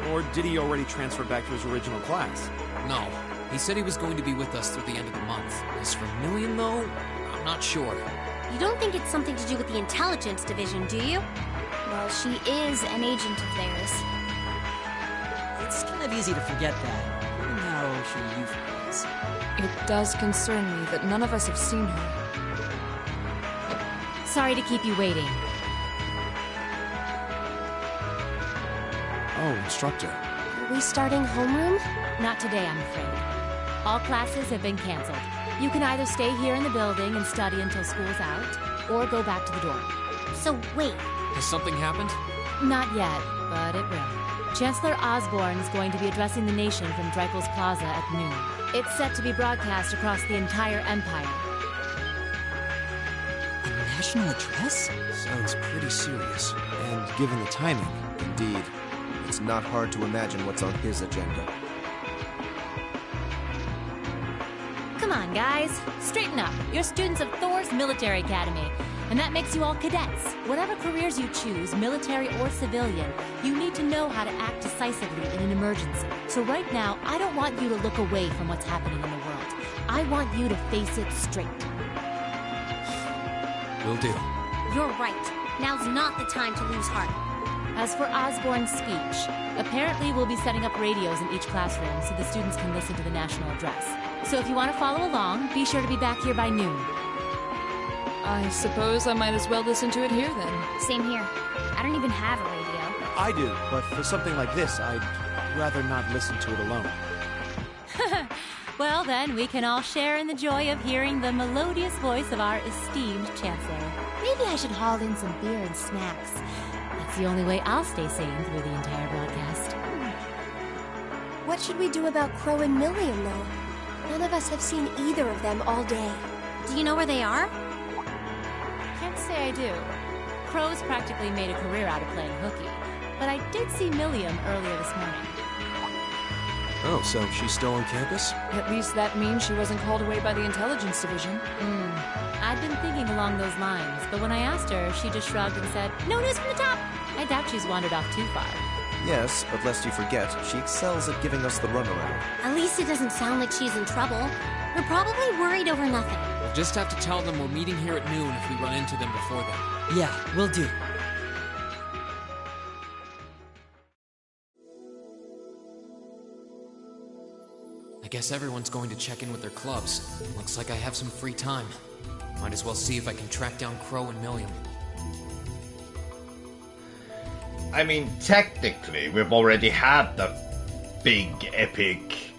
Or did he already transfer back to his original class? No. He said he was going to be with us through the end of the month. As for Million, though, I'm not sure. You don't think it's something to do with the intelligence division, do you? Well, she is an agent of theirs. It's kind of easy to forget that, given how she usually is. It does concern me that none of us have seen her. Sorry to keep you waiting. Oh, Instructor. Are we starting homeroom? Not today, I'm afraid. All classes have been canceled. You can either stay here in the building and study until school's out, or go back to the dorm. So wait. Has something happened? Not yet, but it will. Chancellor Osborne's going to be addressing the nation from Dreikel's Plaza at noon. It's set to be broadcast across the entire Empire. A national address? Sounds pretty serious. And given the timing... Indeed. It's not hard to imagine what's on his agenda. Come on, guys. Straighten up. You're students of Thor's Military Academy. And that makes you all cadets. Whatever careers you choose, military or civilian, you need to know how to act decisively in an emergency. So right now, I don't want you to look away from what's happening in the world. I want you to face it straight. Will do. You're right. Now's not the time to lose heart. As for Osborne's speech, apparently we'll be setting up radios in each classroom so the students can listen to the national address. So if you want to follow along, be sure to be back here by noon. I suppose I might as well listen to it here then. Same here. I don't even have a radio. I do, but for something like this, I'd rather not listen to it alone. Well then, we can all share in the joy of hearing the melodious voice of our esteemed Chancellor. Maybe I should haul in some beer and snacks. That's the only way I'll stay sane through the entire broadcast. What should we do about Crow and Million, though? None of us have seen either of them all day. Do you know where they are? Can't say I do. Crow's practically made a career out of playing hooky, but I did see Milliam earlier this morning. Oh, so she's still on campus? At least that means she wasn't called away by the intelligence division. I'd been thinking along those lines, but when I asked her, she just shrugged and said, "No news from the top!" I doubt she's wandered off too far. Yes, but lest you forget, she excels at giving us the runaround. At least it doesn't sound like she's in trouble. We're probably worried over nothing. We'll just have to tell them we're meeting here at noon if we run into them before then. Yeah, will do. I guess everyone's going to check in with their clubs. Looks like I have some free time. Might as well see if I can track down Crow and Milliam. I mean, technically, we've already had the big, epic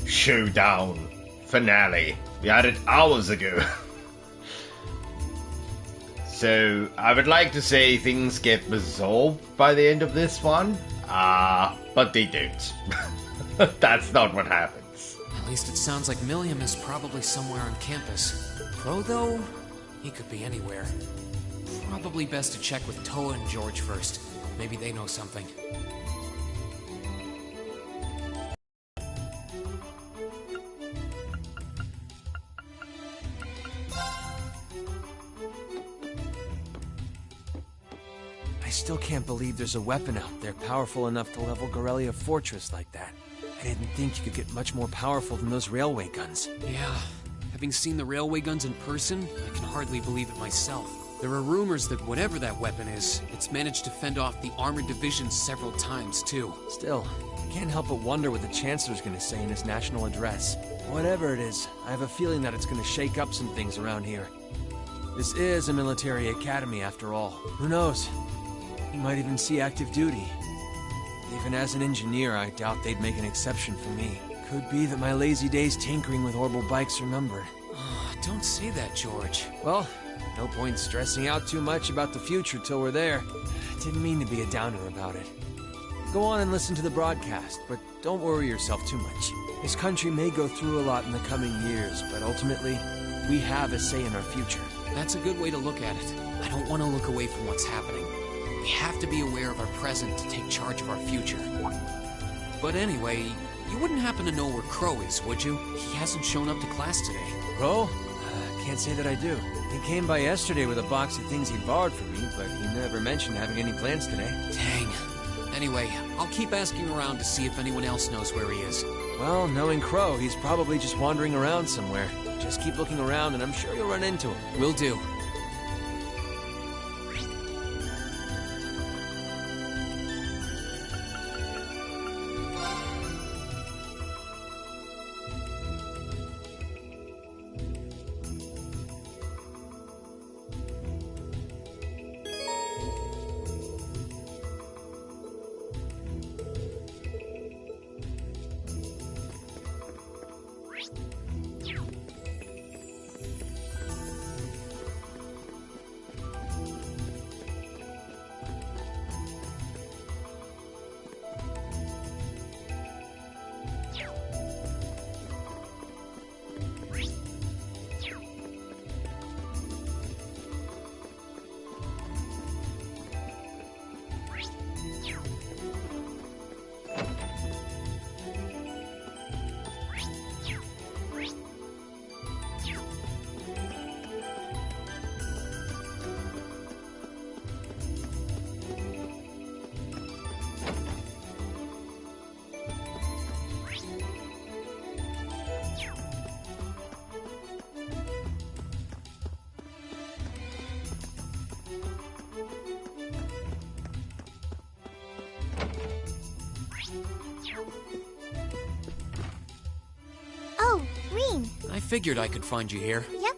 showdown finale. We had it hours ago. So, I would like to say things get resolved by the end of this one, but they don't. That's not what happens. At least it sounds like Milliam is probably somewhere on campus. Crow, though? He could be anywhere. Probably best to check with Toa and George first. Maybe they know something. I still can't believe there's a weapon out there powerful enough to level Gorelia Fortress like that. I didn't think you could get much more powerful than those railway guns. Yeah, having seen the railway guns in person, I can hardly believe it myself. There are rumors that whatever that weapon is, it's managed to fend off the armored divisions several times, too. Still, I can't help but wonder what the Chancellor's gonna say in his national address. Whatever it is, I have a feeling that it's gonna shake up some things around here. This is a military academy, after all. Who knows? You might even see active duty. Even as an engineer, I doubt they'd make an exception for me. Could be that my lazy days tinkering with orbital bikes are numbered. Oh, don't say that, George. Well, no point stressing out too much about the future till we're there. I didn't mean to be a downer about it. Go on and listen to the broadcast, but don't worry yourself too much. This country may go through a lot in the coming years, but ultimately, we have a say in our future. That's a good way to look at it. I don't want to look away from what's happening. We have to be aware of our present to take charge of our future. But anyway, you wouldn't happen to know where Crow is, would you? He hasn't shown up to class today. Crow? Can't say that I do. He came by yesterday with a box of things he borrowed from me, but he never mentioned having any plans today. Dang. Anyway, I'll keep asking around to see if anyone else knows where he is. Well, knowing Crow, he's probably just wandering around somewhere. Just keep looking around and I'm sure you'll run into him. Will do. I figured I could find you here. Yep.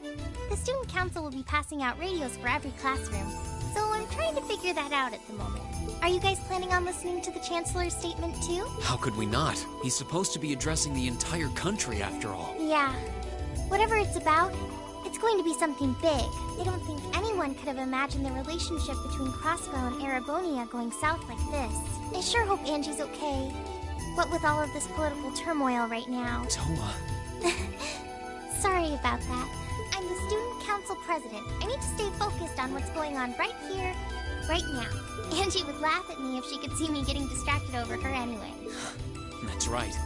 The student council will be passing out radios for every classroom, so I'm trying to figure that out at the moment. Are you guys planning on listening to the Chancellor's statement too? How could we not? He's supposed to be addressing the entire country after all. Yeah. Whatever it's about, it's going to be something big. I don't think anyone could have imagined the relationship between Crossbow and Arabonia going south like this. I sure hope Angie's okay. What with all of this political turmoil right now. Toa. Sorry about that. I'm the student council president. I need to stay focused on what's going on right here, right now. Angie would laugh at me if she could see me getting distracted over her anyway. That's right.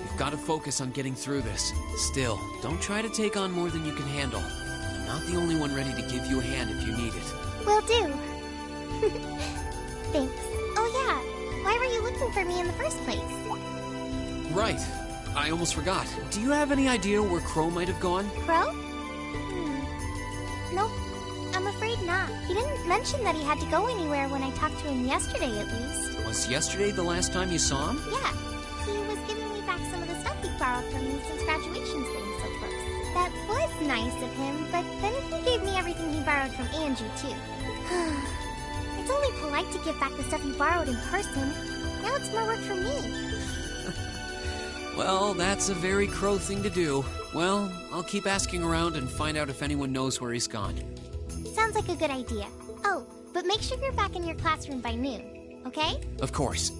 You've got to focus on getting through this. Still, don't try to take on more than you can handle. I'm not the only one ready to give you a hand if you need it. Will do. Thanks. Oh yeah, why were you looking for me in the first place? Right. I almost forgot. Do you have any idea where Crow might have gone? Crow? Nope. I'm afraid not. He didn't mention that he had to go anywhere when I talked to him yesterday, at least. Was yesterday the last time you saw him? Yeah. He was giving me back some of the stuff he borrowed from me since graduation's getting so close. That was nice of him, but then he gave me everything he borrowed from Angie, too. It's only polite to give back the stuff he borrowed in person. Now it's more work for me. Well, that's a very Crow thing to do. Well, I'll keep asking around and find out if anyone knows where he's gone. sounds like a good idea. Oh, but make sure you're back in your classroom by noon, okay? Of course.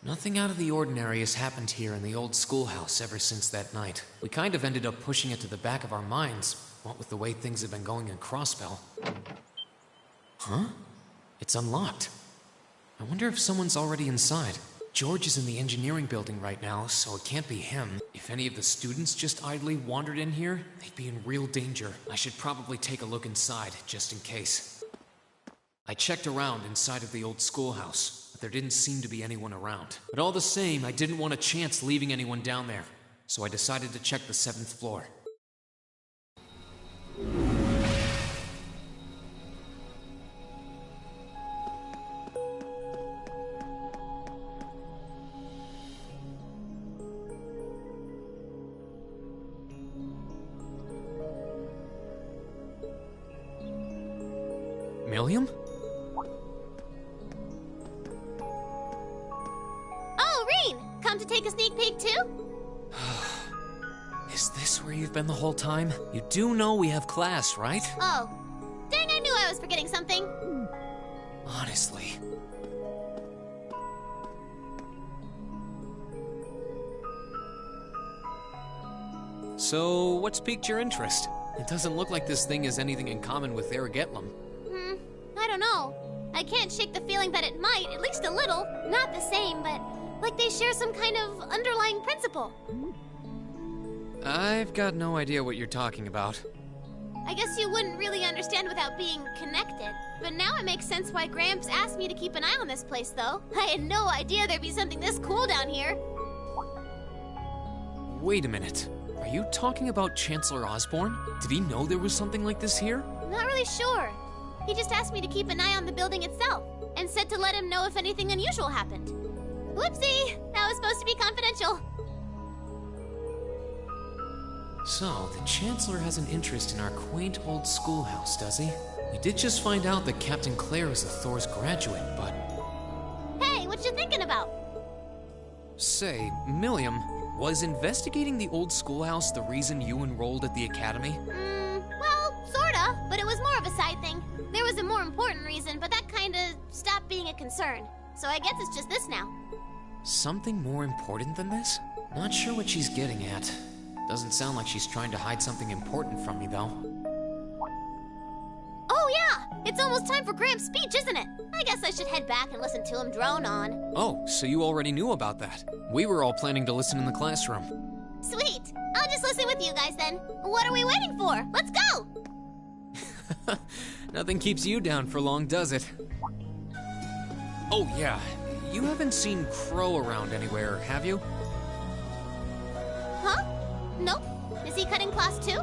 Nothing out of the ordinary has happened here in the old schoolhouse ever since that night. We kind of ended up pushing it to the back of our minds, what with the way things have been going in Crosspell. Huh? It's unlocked. I wonder if someone's already inside. George is in the engineering building right now, so it can't be him. If any of the students just idly wandered in here, they'd be in real danger. I should probably take a look inside, just in case. I checked around inside of the old schoolhouse. There didn't seem to be anyone around. But all the same, I didn't want a chance leaving anyone down there, so I decided to check the 7th floor. Milliam? Come to take a sneak peek too? Is this where you've been the whole time? You do know we have class, right? Oh, dang, I knew I was forgetting something. Honestly. So, what's piqued your interest? It doesn't look like this thing has anything in common with Erigetlum. I don't know. I can't shake the feeling that it might, at least a little. Not the same, but like they share some kind of underlying principle. I've got no idea what you're talking about. I guess you wouldn't really understand without being connected. But now it makes sense why Gramps asked me to keep an eye on this place, though. I had no idea there'd be something this cool down here. Wait a minute. Are you talking about Chancellor Osborne? Did he know there was something like this here? Not really sure. He just asked me to keep an eye on the building itself, and said to let him know if anything unusual happened. Whoopsie! That was supposed to be confidential. So, the Chancellor has an interest in our quaint old schoolhouse, does he? We did just find out that Captain Claire is a Thor's graduate, but... Hey, what you thinking about? Say, Milliam, was investigating the old schoolhouse the reason you enrolled at the academy? Well, sorta, but it was more of a side thing. There was a more important reason, but that kinda stopped being a concern. So I guess it's just this now. Something more important than this? Not sure what she's getting at. Doesn't sound like she's trying to hide something important from me, though. Oh yeah! It's almost time for Gramps' speech, isn't it? I guess I should head back and listen to him drone on. Oh, so you already knew about that. We were all planning to listen in the classroom. Sweet! I'll just listen with you guys then. What are we waiting for? Let's go! Nothing keeps you down for long, does it? Oh yeah, you haven't seen Crow around anywhere, have you? Huh? Nope. Is he cutting class too?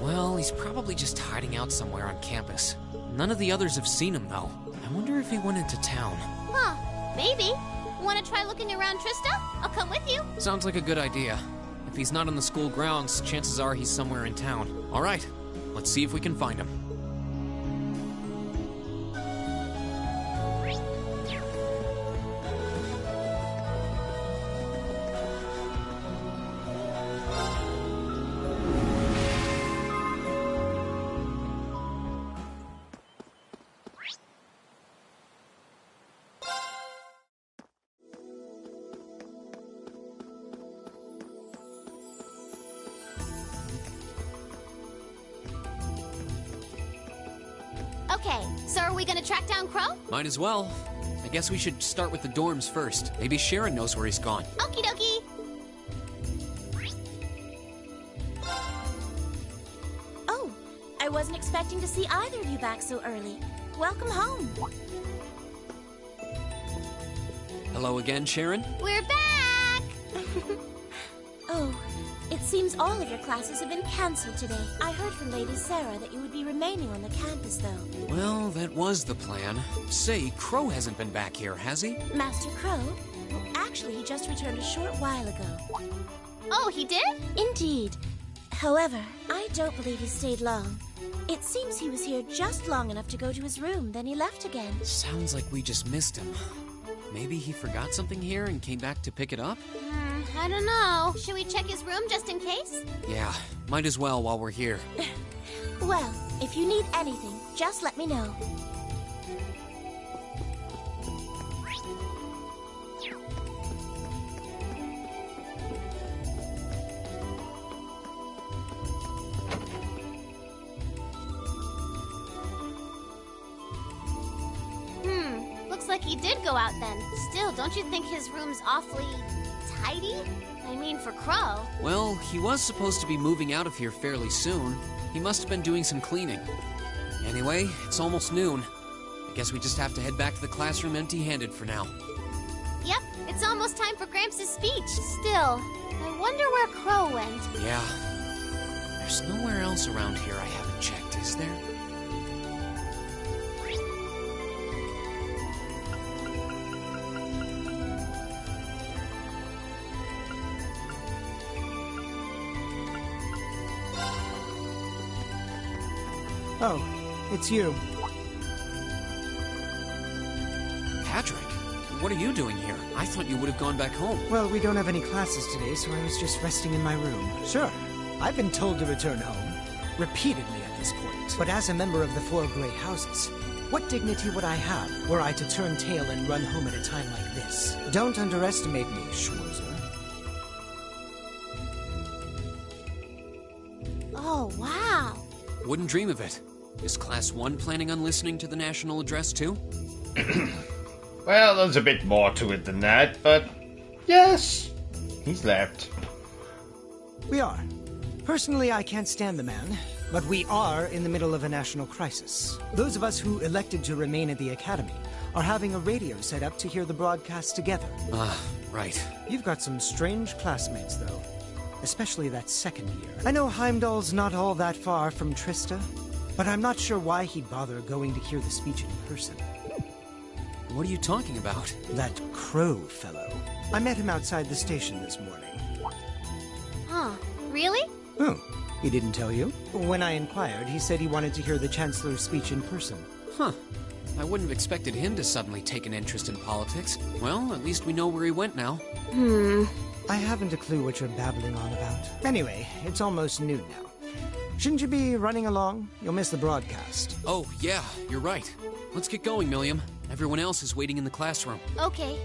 Well, he's probably just hiding out somewhere on campus. None of the others have seen him, though. I wonder if he went into town. Huh, maybe. Want to try looking around, Trista? I'll come with you. Sounds like a good idea. If he's not on the school grounds, chances are he's somewhere in town. All right, let's see if we can find him. Okay, so are we gonna track down Crow? Might as well. I guess we should start with the dorms first. Maybe Sharon knows where he's gone. Okie dokie. Oh, I wasn't expecting to see either of you back so early. Welcome home. Hello again, Sharon? We're back! Oh, it seems all of your classes have been cancelled today. I heard from Lady Sarah that you would be remaining on the campus, though. Well, that was the plan. Say, Crow hasn't been back here, has he? Master Crow? Actually, he just returned a short while ago. Oh, he did? Indeed. However, I don't believe he stayed long. It seems he was here just long enough to go to his room, then he left again. Sounds like we just missed him. Maybe he forgot something here and came back to pick it up? I don't know. Should we check his room just in case? Yeah, might as well while we're here. Well, if you need anything, just let me know. Looks like he did go out then. Still, don't you think his room's awfully tidy? I mean, for Crow. Well, he was supposed to be moving out of here fairly soon. He must have been doing some cleaning. Anyway, it's almost noon. I guess we just have to head back to the classroom empty-handed for now. Yep, it's almost time for Gramps' speech. Still, I wonder where Crow went. Yeah. There's nowhere else around here I haven't checked, is there? Oh, it's you. Patrick, what are you doing here? I thought you would have gone back home. Well, we don't have any classes today, so I was just resting in my room. Sure, I've been told to return home, repeatedly at this point. But as a member of the 4 Grey Houses, what dignity would I have were I to turn tail and run home at a time like this? Don't underestimate me, Schwarzer. Oh, wow. Wouldn't dream of it. Is Class 1 planning on listening to the national address too? Well, there's a bit more to it than that, but yes, he's left. We are. Personally, I can't stand the man, but we are in the middle of a national crisis. Those of us who elected to remain at the Academy are having a radio set up to hear the broadcast together. Right. You've got some strange classmates, though. Especially that second year. I know Heimdall's not all that far from Trista, but I'm not sure why he'd bother going to hear the speech in person. What are you talking about? That Crow fellow. I met him outside the station this morning. Huh, really? Oh, he didn't tell you? When I inquired, he said he wanted to hear the Chancellor's speech in person. Huh. I wouldn't have expected him to suddenly take an interest in politics. Well, at least we know where he went now. I haven't a clue what you're babbling on about. Anyway, it's almost noon now. Shouldn't you be running along? You'll miss the broadcast. Oh, yeah, you're right. Let's get going, Milliam. Everyone else is waiting in the classroom. Okay.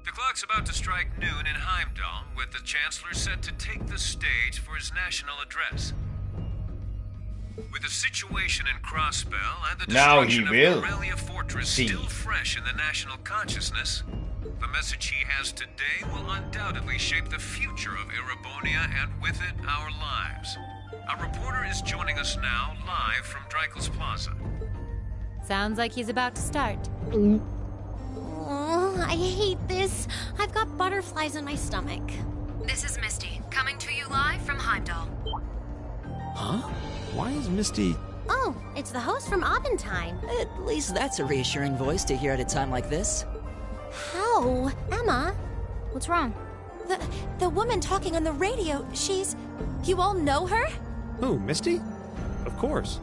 The clock's about to strike noon in Heimdall, with the Chancellor set to take the stage for his national address. With the situation in Crossbell and the destruction of Aurelia Fortress still fresh in the national consciousness, the message he has today will undoubtedly shape the future of Erebonia and with it, our lives. Our reporter is joining us now live from Dreikel's Plaza. Sounds like he's about to start. Oh, I hate this. I've got butterflies in my stomach. This is Misty, coming to you live from Heimdall. Huh? Why is Misty... Oh, it's the host from Abendheim. At least that's a reassuring voice to hear at a time like this. How? Emma? What's wrong? The woman talking on the radio, she's... You all know her? Who, Misty? Of course.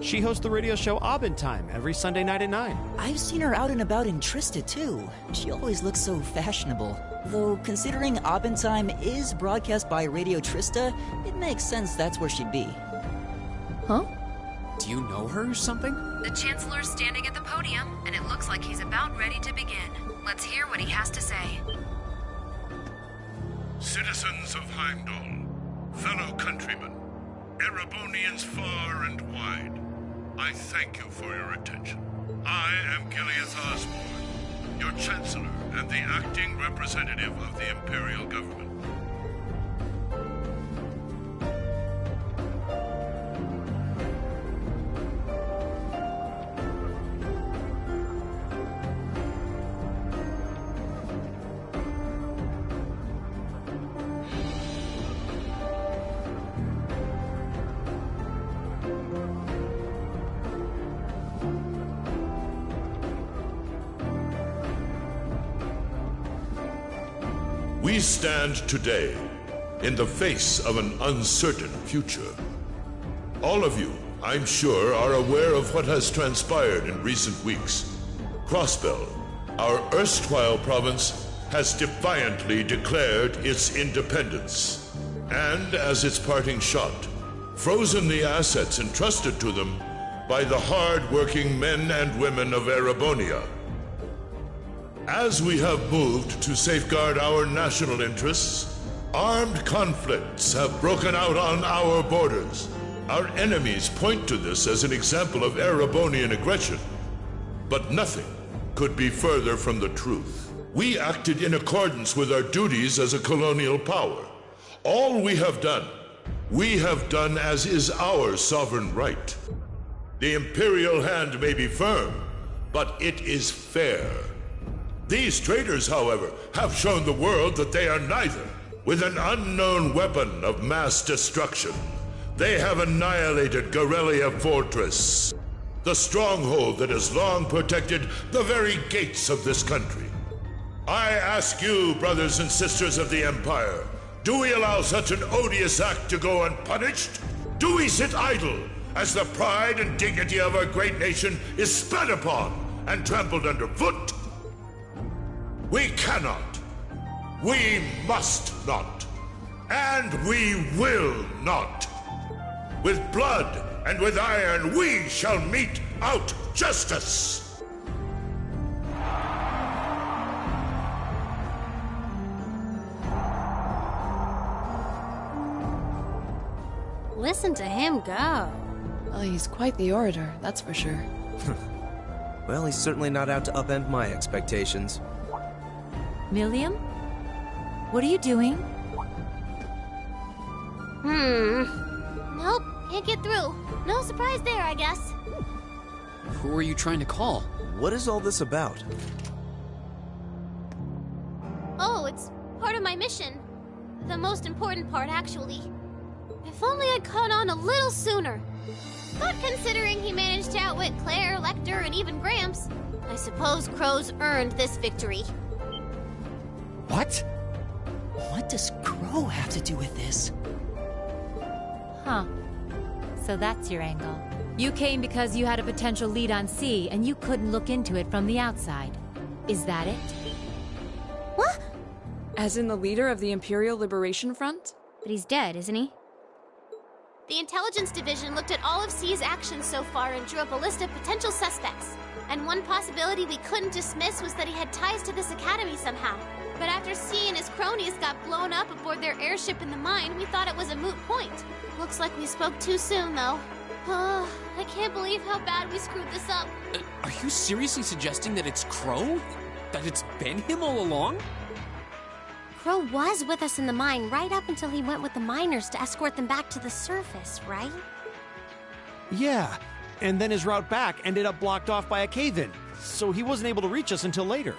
She hosts the radio show Abendheim every Sunday night at 9. I've seen her out and about in Trista, too. She always looks so fashionable. Though, considering Abendheim is broadcast by Radio Trista, it makes sense that's where she'd be. Huh? Do you know her or something? The Chancellor's standing at the podium, and it looks like he's about ready to begin. Let's hear what he has to say. Citizens of Heimdall, fellow countrymen, Erebonians far and wide, I thank you for your attention. I am Gileath Osborne, your Chancellor and the acting representative of the Imperial Government. We stand today in the face of an uncertain future. All of you, I'm sure, are aware of what has transpired in recent weeks. Crossbell, our erstwhile province, has defiantly declared its independence, and as its parting shot, frozen the assets entrusted to them by the hard-working men and women of Erebonia. As we have moved to safeguard our national interests, armed conflicts have broken out on our borders. Our enemies point to this as an example of Erebonian aggression, but nothing could be further from the truth. We acted in accordance with our duties as a colonial power. All we have done as is our sovereign right. The Imperial hand may be firm, but it is fair. These traitors, however, have shown the world that they are neither. With an unknown weapon of mass destruction, they have annihilated Garrelia Fortress, the stronghold that has long protected the very gates of this country. I ask you, brothers and sisters of the Empire, do we allow such an odious act to go unpunished? Do we sit idle as the pride and dignity of our great nation is spat upon and trampled underfoot? We cannot, we must not, and we will not. With blood and with iron we shall mete out justice! Listen to him go. Well, he's quite the orator, that's for sure. Well, he's certainly not out to upend my expectations. Milliam? What are you doing? Nope, can't get through. No surprise there, I guess. Who are you trying to call? What is all this about? Oh, it's part of my mission. The most important part, actually. If only I'd caught on a little sooner. But considering he managed to outwit Claire, Lecter, and even Gramps, I suppose Crow's earned this victory. What? What does Crow have to do with this? Huh. So that's your angle. You came because you had a potential lead on C, and you couldn't look into it from the outside. Is that it? What? As in the leader of the Imperial Liberation Front? But he's dead, isn't he? The Intelligence Division looked at all of C's actions so far and drew up a list of potential suspects. And one possibility we couldn't dismiss was that he had ties to this academy somehow. But after C and his cronies got blown up aboard their airship in the mine, we thought it was a moot point. Looks like we spoke too soon, though. Oh, I can't believe how bad we screwed this up. Are you seriously suggesting that it's Crow? That it's been him all along? Crow was with us in the mine right up until he went with the miners to escort them back to the surface, right? Yeah, and then his route back ended up blocked off by a cave-in, so he wasn't able to reach us until later.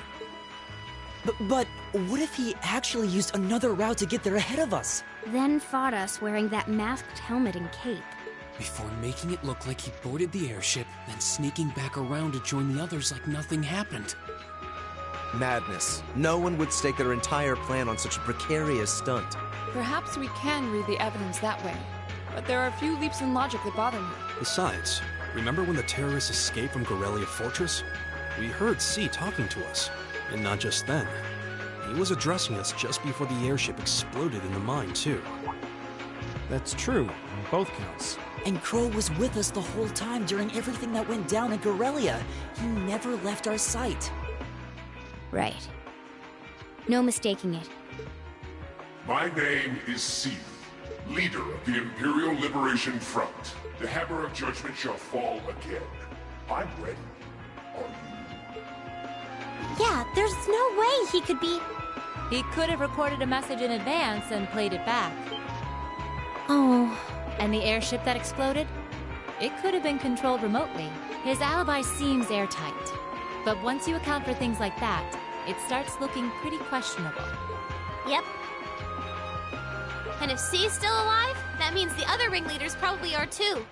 But what if he actually used another route to get there ahead of us? Then fought us wearing that masked helmet and cape. Before making it look like he boarded the airship, then sneaking back around to join the others like nothing happened. Madness. No one would stake their entire plan on such a precarious stunt. Perhaps we can read the evidence that way, but there are a few leaps in logic that bother me. Besides, remember when the terrorists escaped from Garrelia Fortress? We heard C talking to us. And not just then. He was addressing us just before the airship exploded in the mine, too. That's true, on both counts. And Crow was with us the whole time during everything that went down in Garrelia. He never left our sight. Right. No mistaking it. My name is C, leader of the Imperial Liberation Front. The hammer of judgment shall fall again. I'm ready. Are you? Yeah, there's no way he could be... He could have recorded a message in advance and played it back. Oh. And the airship that exploded? It could have been controlled remotely. His alibi seems airtight. But once you account for things like that, it starts looking pretty questionable. Yep. And if C's still alive, that means the other ringleaders probably are too.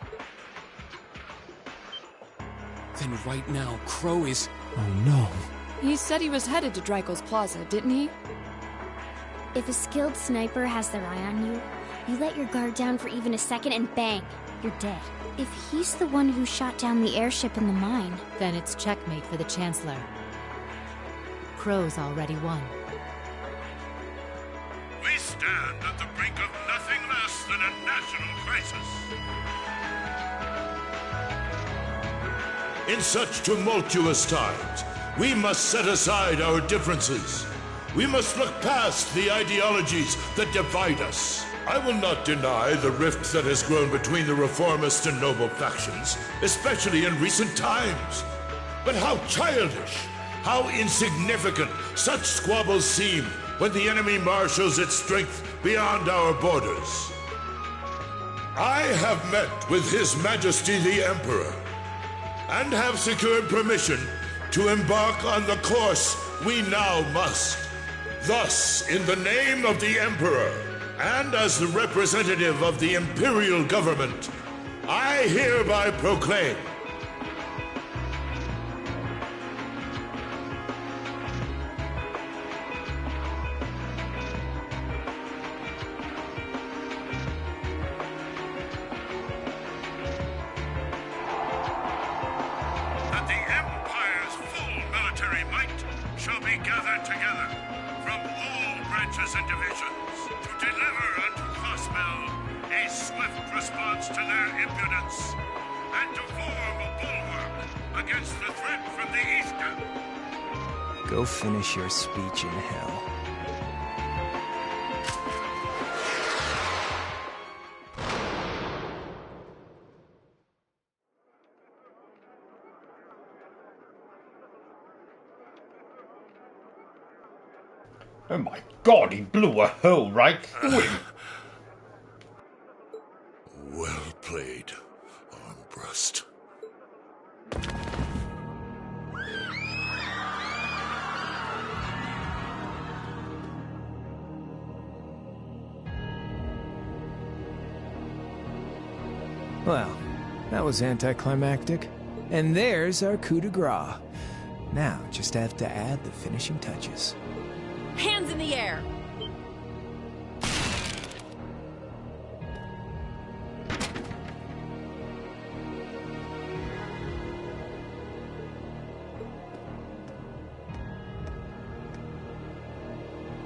Then right now, Crow is... Oh no. He said he was headed to Dreikel's Plaza, didn't he? If a skilled sniper has their eye on you, you let your guard down for even a second and bang, you're dead. If he's the one who shot down the airship in the mine, then it's checkmate for the Chancellor. Crow's already won. We stand at the brink of nothing less than a national crisis. In such tumultuous times, we must set aside our differences. We must look past the ideologies that divide us. I will not deny the rift that has grown between the reformist and noble factions, especially in recent times. But how childish, how insignificant such squabbles seem when the enemy marshals its strength beyond our borders. I have met with His Majesty the Emperor, and have secured permission to embark on the course we now must. Thus, in the name of the Emperor, and as the representative of the Imperial Government, I hereby proclaim that the Empire's full military might shall be gathered together from all branches and divisions to deliver unto Crossbell a swift response to their impudence and to form a bulwark against the threat from the eastern. Go finish your speech in hell. Oh my god, he blew a hole right through him. Well played, Armbrust. Well, that was anticlimactic. And there's our coup de grace. Now, just have to add the finishing touches. Hands in the air!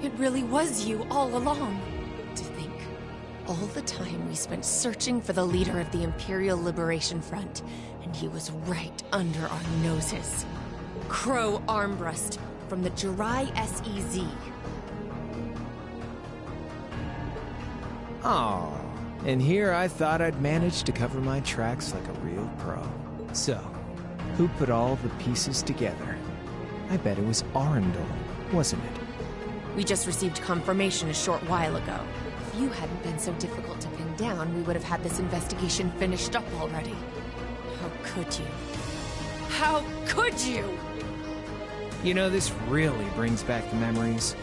It really was you all along. To think, all the time we spent searching for the leader of the Imperial Liberation Front, and he was right under our noses. Crow Armbrust from the Jirai SEZ. Aw, and here I thought I'd managed to cover my tracks like a real pro. So, who put all the pieces together? I bet it was Arundel, wasn't it? We just received confirmation a short while ago. If you hadn't been so difficult to pin down, we would have had this investigation finished up already. How could you? How could you? You know, this really brings back the memories.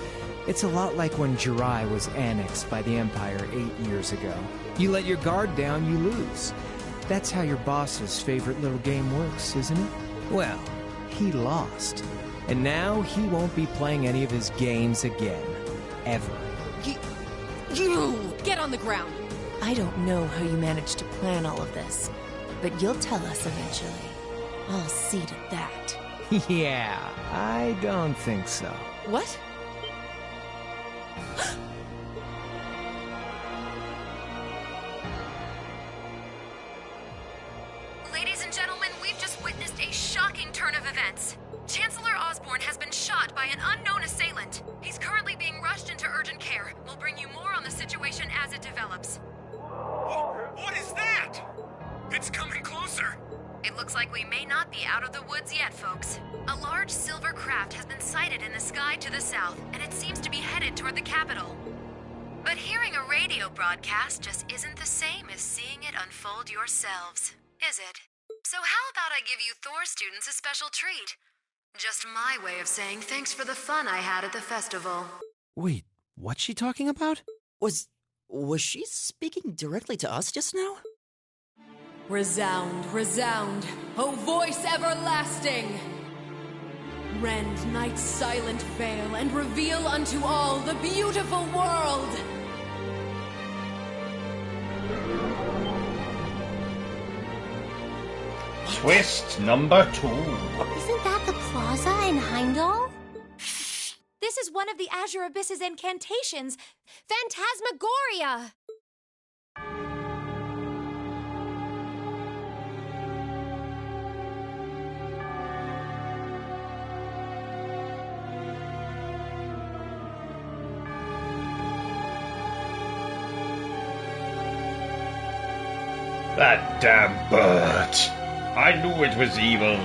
It's a lot like when Jirai was annexed by the Empire 8 years ago. You let your guard down, you lose. That's how your boss's favorite little game works, isn't it? Well, he lost. And now he won't be playing any of his games again. Ever. You! Get on the ground! I don't know how you managed to plan all of this, but you'll tell us eventually. I'll see to that. Yeah, I don't think so. What? Ladies and gentlemen, we've just witnessed a shocking turn of events. Chancellor Osborne has been shot by an unknown assailant. He's currently being rushed into urgent care. We'll bring you more on the situation as it develops. What is that? It's coming closer. It looks like we may not be out of the woods yet, folks. A large silver craft has been sighted in the sky to the south, and it seems to be headed toward the capital. But hearing a radio broadcast just isn't the same as seeing it unfold yourselves, is it? So how about I give you Thor students a special treat? Just my way of saying thanks for the fun I had at the festival. Wait, what's she talking about? Was she speaking directly to us just now? Resound, resound, O voice everlasting! Rend night's silent veil and reveal unto all the beautiful world! Twist number 2. Isn't that the plaza in Heimdall? This is one of the Azure Abyss's incantations, Phantasmagoria! That damn bird. I knew it was evil.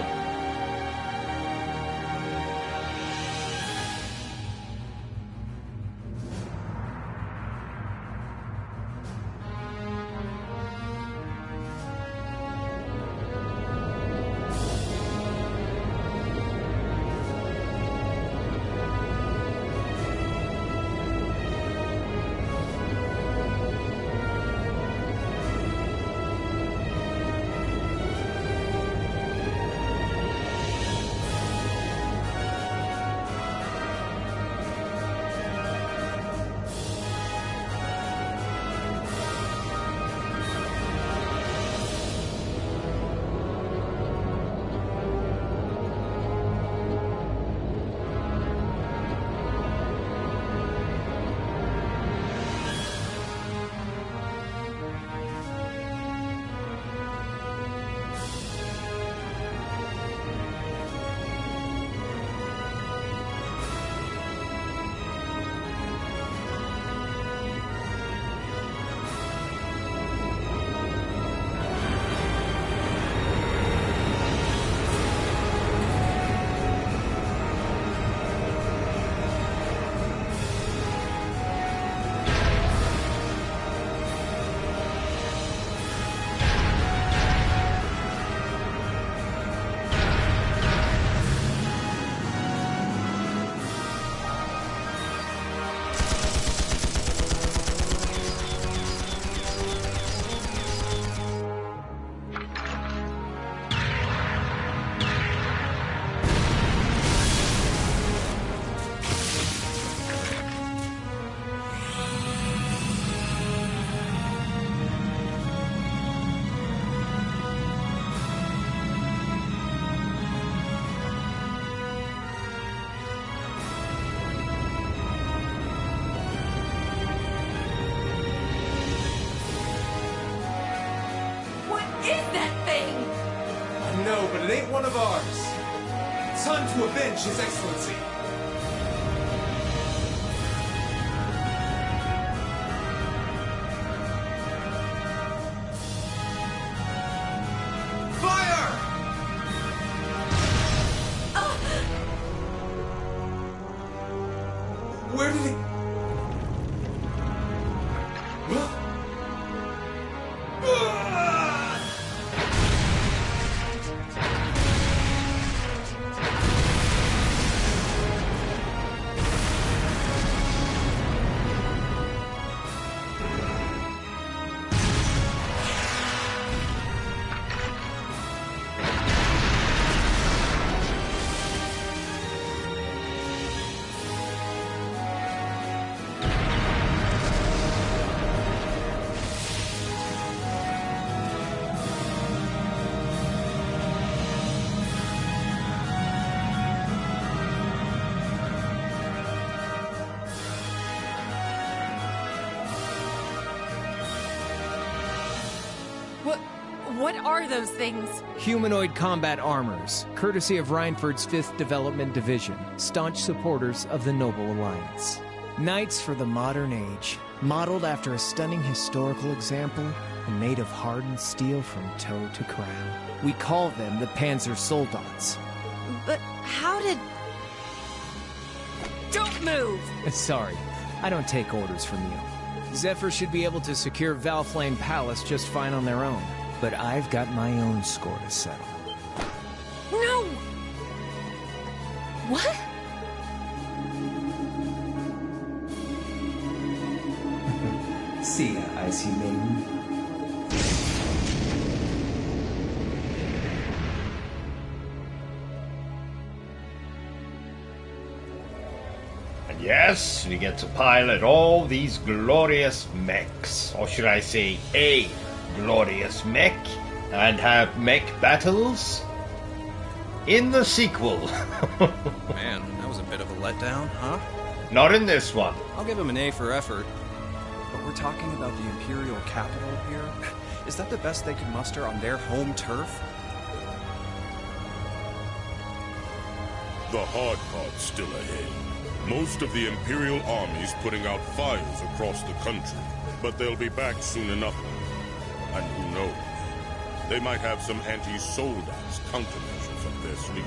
No, but it ain't one of ours. Time to avenge His Excellency. Fire! Where did he... What are those things? Humanoid combat armors, courtesy of Reinford's 5th Development Division, staunch supporters of the Noble Alliance. Knights for the modern age, modeled after a stunning historical example and made of hardened steel from toe to crown. We call them the Panzer Soldats. But how did... Don't move! Sorry, I don't take orders from you. Zephyr should be able to secure Valflame Palace just fine on their own. But I've got my own score to settle. No! What? See ya, Icy Maiden. Yes, we get to pilot all these glorious mechs. Or should I say, a glorious mech. And have mech battles in the sequel. Man, that was a bit of a letdown, huh? Not in this one. I'll give him an A for effort. But we're talking about the Imperial capital here? Is that the best they could muster on their home turf? The hard part's still ahead. Most of the Imperial army's putting out fires across the country, but they'll be back soon enough. And who knows? They might have some anti-soul dance countermeasures up their sleeves.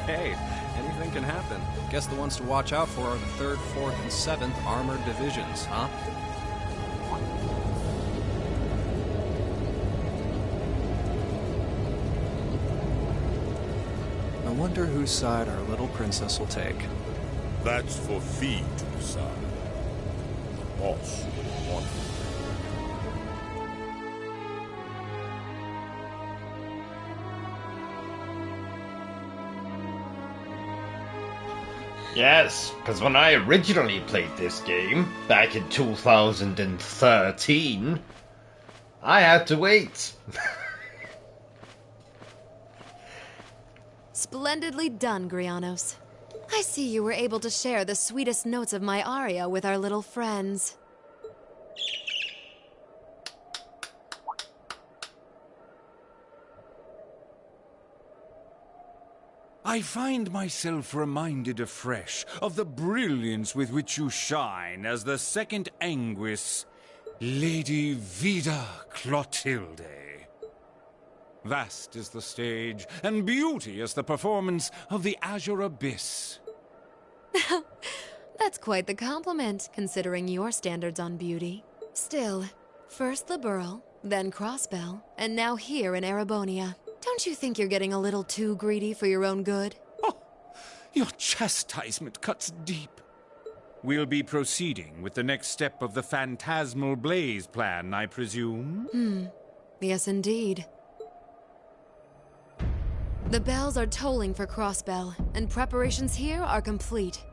Hey, anything can happen. Guess the ones to watch out for are the 3rd, 4th, and 7th Armored Divisions, huh? I wonder whose side our little princess will take. That's for Fee to decide. The boss will want it. Yes, because when I originally played this game, back in 2013, I had to wait. Splendidly done, Grianos. I see you were able to share the sweetest notes of my aria with our little friends. I find myself reminded afresh of the brilliance with which you shine as the second Anguis, Lady Vita Clotilde. Vast is the stage, and beauteous the performance of the Azure Abyss. That's quite the compliment, considering your standards on beauty. Still, first the Burl, then Crossbell, and now here in Erebonia. Don't you think you're getting a little too greedy for your own good? Oh, your chastisement cuts deep. We'll be proceeding with the next step of the Phantasmal Blaze plan, I presume? Yes, indeed. The bells are tolling for Crossbell, and preparations here are complete.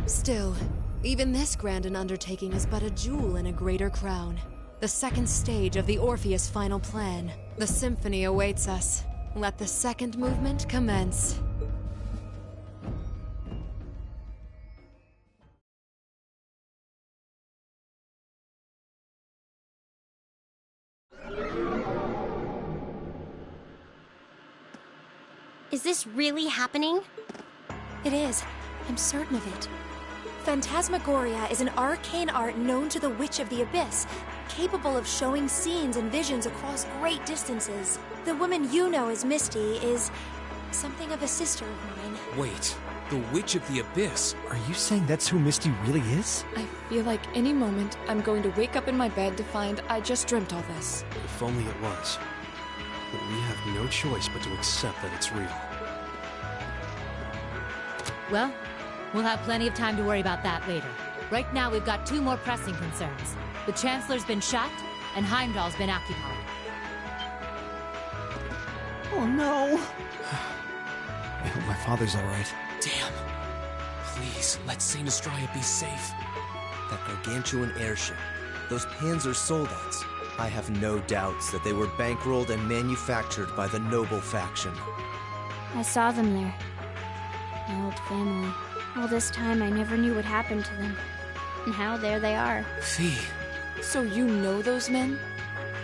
Still, even this grand an undertaking is but a jewel in a greater crown. The second stage of the Orpheus final plan. The symphony awaits us. Let the second movement commence. Is this really happening? It is. I'm certain of it. Phantasmagoria is an arcane art known to the Witch of the Abyss, capable of showing scenes and visions across great distances. The woman you know as Misty is something of a sister of mine. Wait, the Witch of the Abyss? Are you saying that's who Misty really is? I feel like any moment I'm going to wake up in my bed to find I just dreamt all this. If only it was. But we have no choice but to accept that it's real. Well, we'll have plenty of time to worry about that later. Right now, we've got 2 more pressing concerns. The Chancellor's been shot, and Heimdall's been occupied. Oh no! I hope my father's alright. Damn. Please, let Saint Astraea be safe. That gargantuan airship. Those Panzer Soldats. I have no doubts that they were bankrolled and manufactured by the noble faction. I saw them there. My old family. All this time, I never knew what happened to them. Now, there they are. Fee. So you know those men?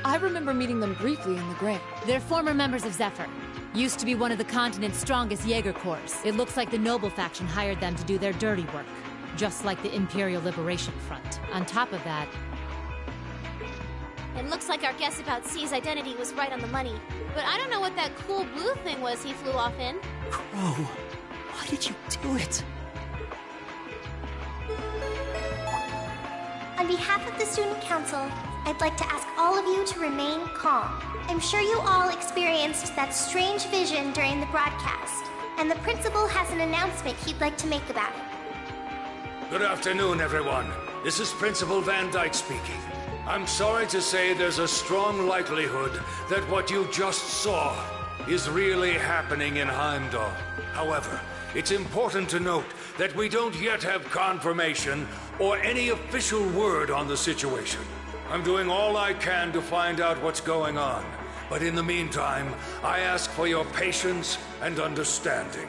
I remember meeting them briefly in the Grey. They're former members of Zephyr. Used to be one of the continent's strongest Jaeger Corps. It looks like the noble faction hired them to do their dirty work. Just like the Imperial Liberation Front. On top of that... It looks like our guess about C's identity was right on the money. But I don't know what that cool blue thing was he flew off in. Crow, why did you do it? On behalf of the Student Council, I'd like to ask all of you to remain calm. I'm sure you all experienced that strange vision during the broadcast, and the principal has an announcement he'd like to make about it. Good afternoon, everyone. This is Principal Van Dyke speaking. I'm sorry to say there's a strong likelihood that what you just saw is really happening in Heimdall. However, it's important to note that we don't yet have confirmation or any official word on the situation. I'm doing all I can to find out what's going on, but in the meantime, I ask for your patience and understanding.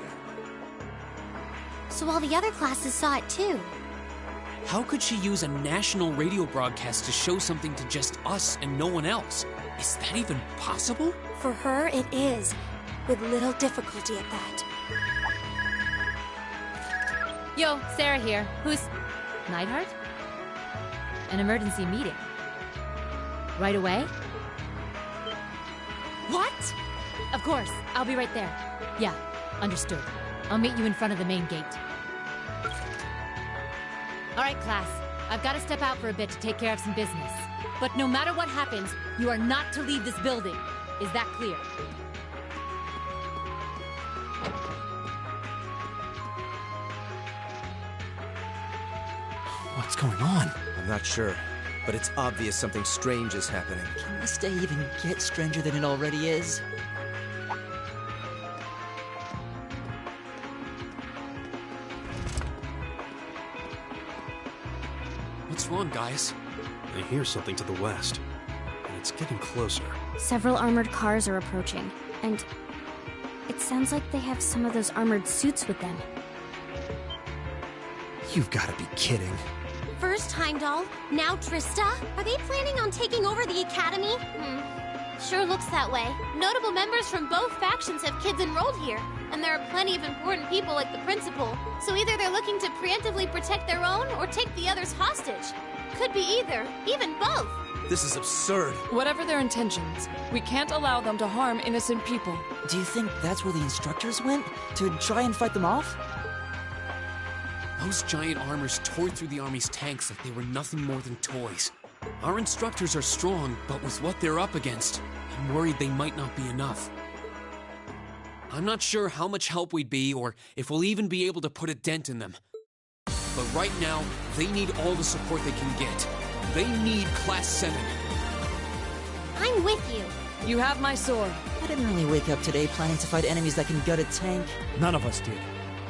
So all the other classes saw it too. How could she use a national radio broadcast to show something to just us and no one else? Is that even possible? For her, it is, with little difficulty at that. Yo, Sarah here. Who's... Neidhart? An emergency meeting. Right away? What? Of course, I'll be right there. Yeah, understood. I'll meet you in front of the main gate. All right, class. I've got to step out for a bit to take care of some business. But no matter what happens, you are not to leave this building. Is that clear? What's going on? I'm not sure, but it's obvious something strange is happening. Can this day even get stranger than it already is? What's wrong, guys? I hear something to the west, and it's getting closer. Several armored cars are approaching, and it sounds like they have some of those armored suits with them. You've got to be kidding. First Heimdall, now Trista? Are they planning on taking over the academy? Sure looks that way. Notable members from both factions have kids enrolled here, and there are plenty of important people like the principal. So either they're looking to preemptively protect their own or take the others hostage. Could be either, even both. This is absurd. Whatever their intentions, we can't allow them to harm innocent people. Do you think that's where the instructors went? To try and fight them off? Those giant armors tore through the army's tanks like they were nothing more than toys. Our instructors are strong, but with what they're up against, I'm worried they might not be enough. I'm not sure how much help we'd be, or if we'll even be able to put a dent in them. But right now, they need all the support they can get. They need Class 7. I'm with you. You have my sword. I didn't really wake up today planning to fight enemies that can gut a tank. None of us did.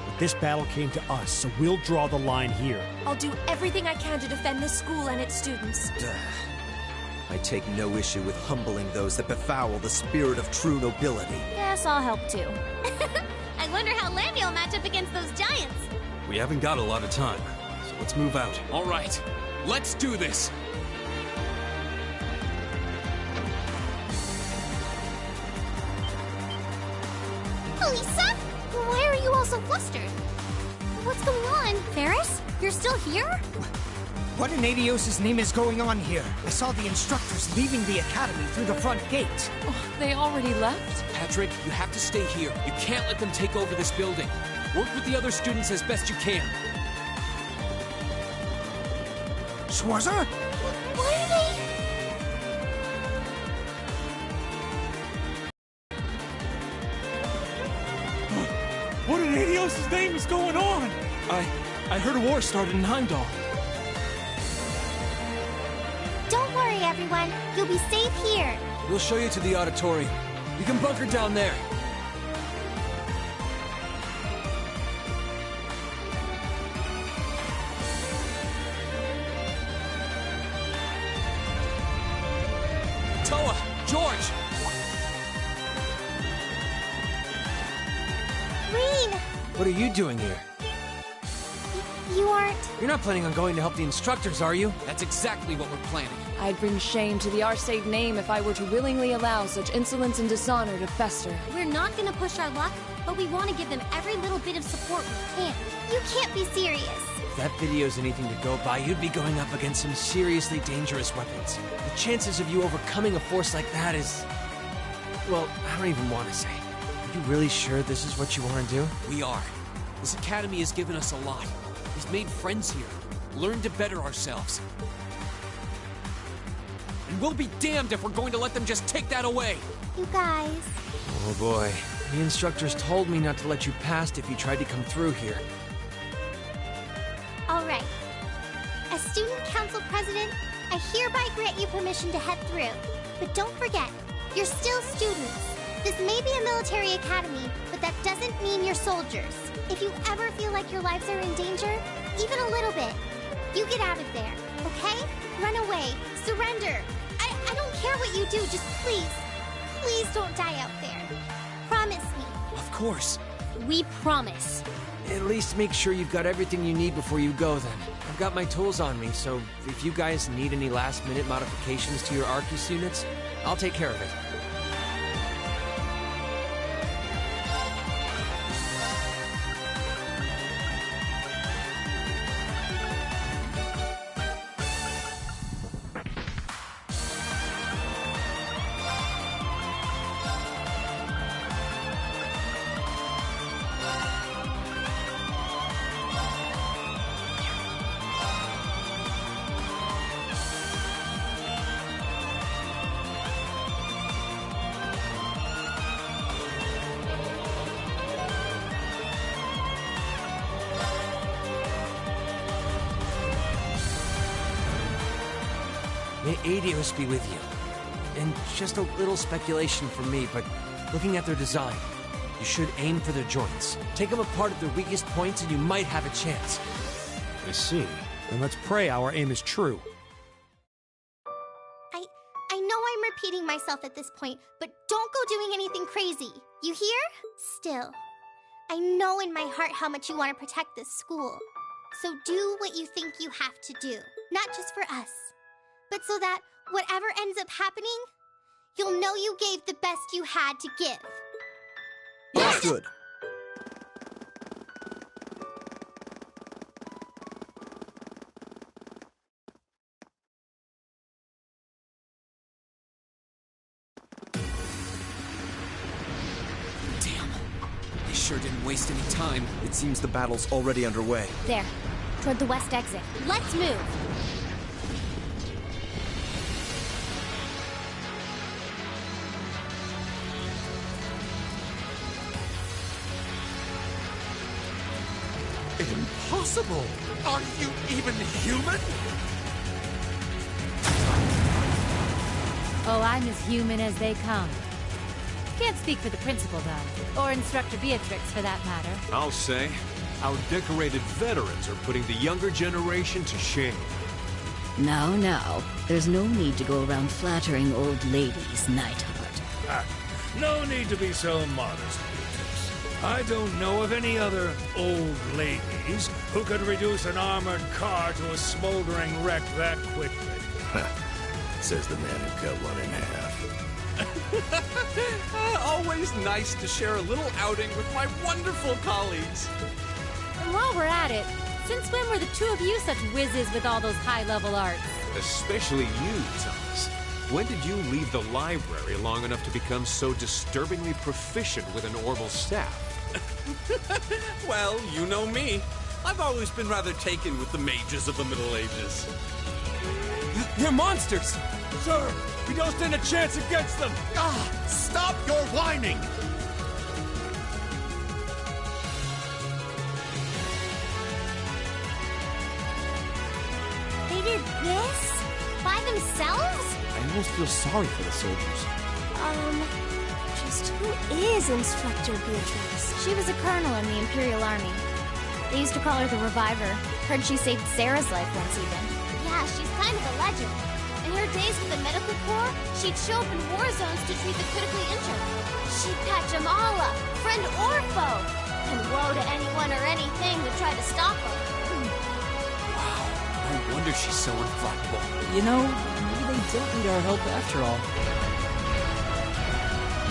But this battle came to us, so we'll draw the line here. I'll do everything I can to defend this school and its students. I take no issue with humbling those that befoul the spirit of true nobility. Guess I'll help too. I wonder how Lambie will match up against those giants. We haven't got a lot of time, so let's move out. All right, let's do this. Elisa? Why are you all so flustered? What's going on? Ferris? You're still here? What in Adios' name is going on here? I saw the instructors leaving the academy through the front gate. Oh, they already left? Patrick, you have to stay here. You can't let them take over this building. Work with the other students as best you can. Schwarzer? Why are they... What in Adios' name is going on? I heard a war started in Heimdall. Don't worry, everyone. You'll be safe here. We'll show you to the auditorium. You can bunker down there. Toa! George! Rean! What are you doing here? You aren't... You're not planning on going to help the instructors, are you? That's exactly what we're planning. I'd bring shame to the Arcade name if I were to willingly allow such insolence and dishonor to fester. We're not gonna push our luck, but we want to give them every little bit of support we can. You can't be serious. If that video's anything to go by, you'd be going up against some seriously dangerous weapons. The chances of you overcoming a force like that is... well, I don't even want to say. Are you really sure this is what you want to do? We are. This academy has given us a lot. We've made friends here, learned to better ourselves. And we'll be damned if we're going to let them just take that away! You guys... Oh boy. The instructors told me not to let you past if you tried to come through here. All right. As student council president, I hereby grant you permission to head through. But don't forget, you're still students. This may be a military academy, but that doesn't mean you're soldiers. If you ever feel like your lives are in danger, even a little bit, you get out of there, okay? Run away. Surrender. I don't care what you do, just please don't die out there. Promise me. Of course. We promise. At least make sure you've got everything you need before you go, then. I've got my tools on me, so if you guys need any last-minute modifications to your Arcus units, I'll take care of it. May Adios be with you. And just a little speculation from me, but looking at their design, you should aim for their joints. Take them apart at their weakest points and you might have a chance. I see. Then let's pray our aim is true. I know I'm repeating myself at this point, but don't go doing anything crazy. You hear? Still, I know in my heart how much you want to protect this school. So do what you think you have to do. Not just for us, but so that whatever ends up happening, you'll know you gave the best you had to give. Understood. Damn. They sure didn't waste any time. It seems the battle's already underway. There, toward the west exit. Let's move. Impossible! Are you even human? Oh, I'm as human as they come. Can't speak for the principal, though. Or Instructor Beatrix, for that matter. I'll say, our decorated veterans are putting the younger generation to shame. Now, there's no need to go around flattering old ladies, Nightheart. No need to be so modest, Beatrix. I don't know of any other old ladies who could reduce an armored car to a smoldering wreck that quickly. Says the man who cut one in half. Always nice to share a little outing with my wonderful colleagues. And while we're at it, since when were the two of you such whizzes with all those high-level arts? Especially you, Thomas. When did you leave the library long enough to become so disturbingly proficient with an orbital staff? Well, you know me. I've always been rather taken with the mages of the Middle Ages. They're monsters! Sir, we don't stand a chance against them! Ah, stop your whining! They did this? By themselves? I almost feel sorry for the soldiers. Just who is Instructor Beatrix? She was a colonel in the Imperial Army. They used to call her the Reviver. Heard she saved Sarah's life once even. Yeah, she's kind of a legend. In her days with the medical corps, she'd show up in war zones to treat the critically injured. She'd patch them all up, friend or foe. And woe to anyone or anything that tried to stop her. No wonder she's so inflexible. You know, maybe they don't need our help after all.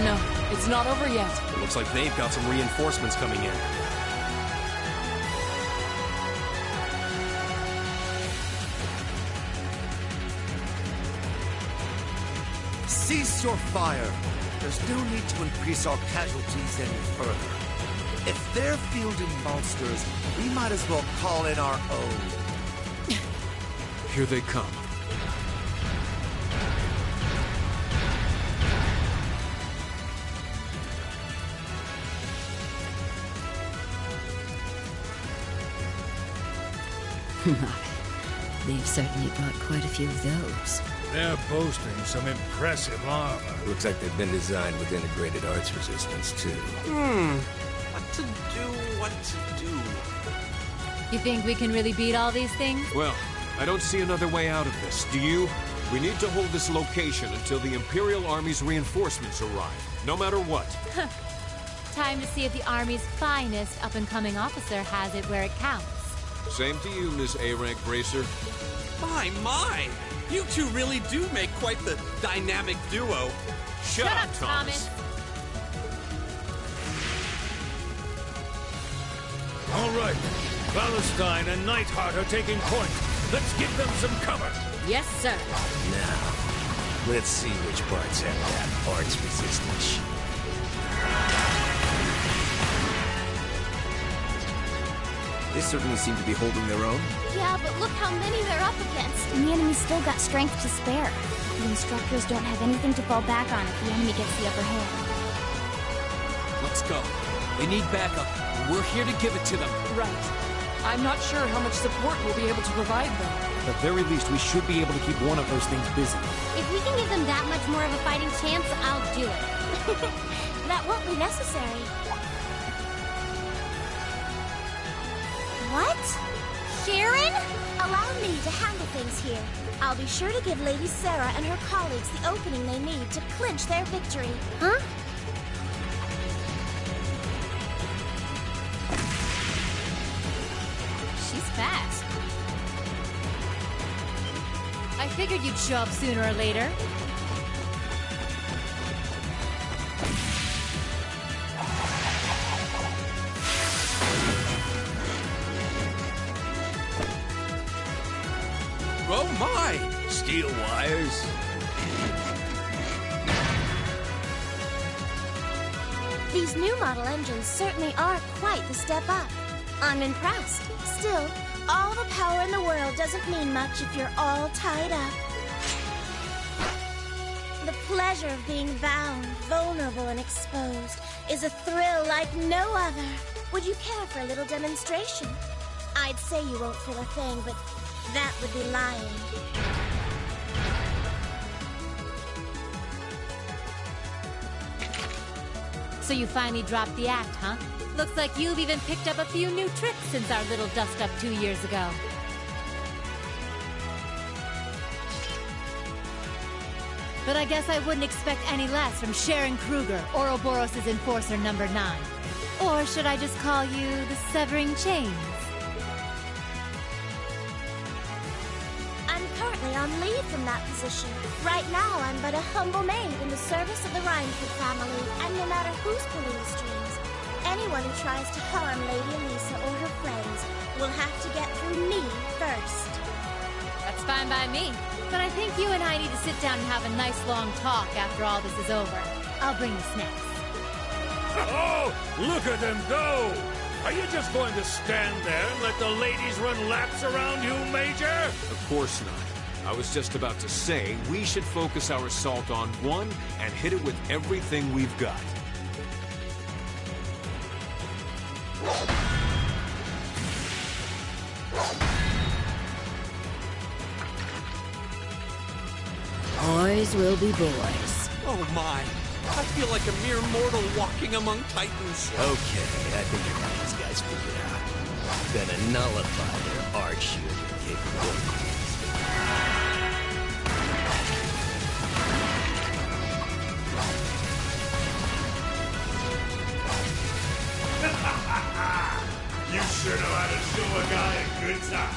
No, it's not over yet. It looks like they've got some reinforcements coming in. Cease your fire. There's no need to increase our casualties any further. If they're fielding monsters, we might as well call in our own. Here they come. My, they've certainly brought quite a few of those. They're boasting some impressive armor. Looks like they've been designed with integrated arts resistance, too. What to do? You think we can really beat all these things? Well, I don't see another way out of this. Do you? We need to hold this location until the Imperial Army's reinforcements arrive, no matter what. Time to see if the Army's finest up-and-coming officer has it where it counts. Same to you, Miss A-Rank Bracer. My! You two really do make quite the dynamic duo. Shut up, Thomas. All right. Valentine and Nightheart are taking point. Let's give them some cover. Yes, sir. Now, let's see which parts have that arts resistance. They certainly seem to be holding their own. Yeah, but look how many they're up against. And the enemy's still got strength to spare. The instructors don't have anything to fall back on if the enemy gets the upper hand. Let's go. They need backup. We're here to give it to them. Right. I'm not sure how much support we'll be able to provide them. At the very least, we should be able to keep one of those things busy. If we can give them that much more of a fighting chance, I'll do it. That won't be necessary. What? Sharon? Allow me to handle things here. I'll be sure to give Lady Sarah and her colleagues the opening they need to clinch their victory. Huh? She's fast. I figured you'd show up sooner or later. Oh my! Steel wires. These new model engines certainly are quite the step up. I'm impressed. Still, all the power in the world doesn't mean much if you're all tied up. The pleasure of being bound, vulnerable, and exposed is a thrill like no other. Would you care for a little demonstration? I'd say you won't feel a thing, but that would be lying. So you finally dropped the act, huh? Looks like you've even picked up a few new tricks since our little dust-up 2 years ago. But I guess I wouldn't expect any less from Sharon Kruger, Ouroboros' Enforcer number 9. Or should I just call you the Severing Chains? I'm currently on leave from that position. Right now, I'm but a humble maid in the service of the Rhineford family, and no matter who's pulling the strings, anyone who tries to harm Lady Elisa or her friends will have to get through me first. That's fine by me. But I think you and I need to sit down and have a nice long talk after all this is over. I'll bring the snacks. Oh, look at them go! Are you just going to stand there and let the ladies run laps around you, Major? Of course not. I was just about to say, we should focus our assault on one and hit it with everything we've got. Boys will be boys. Oh my! I feel like a mere mortal walking among titans. Okay, I think I got these guys figured out. Gonna nullify their arch-shielding capabilities. You sure know how to show a guy a good time.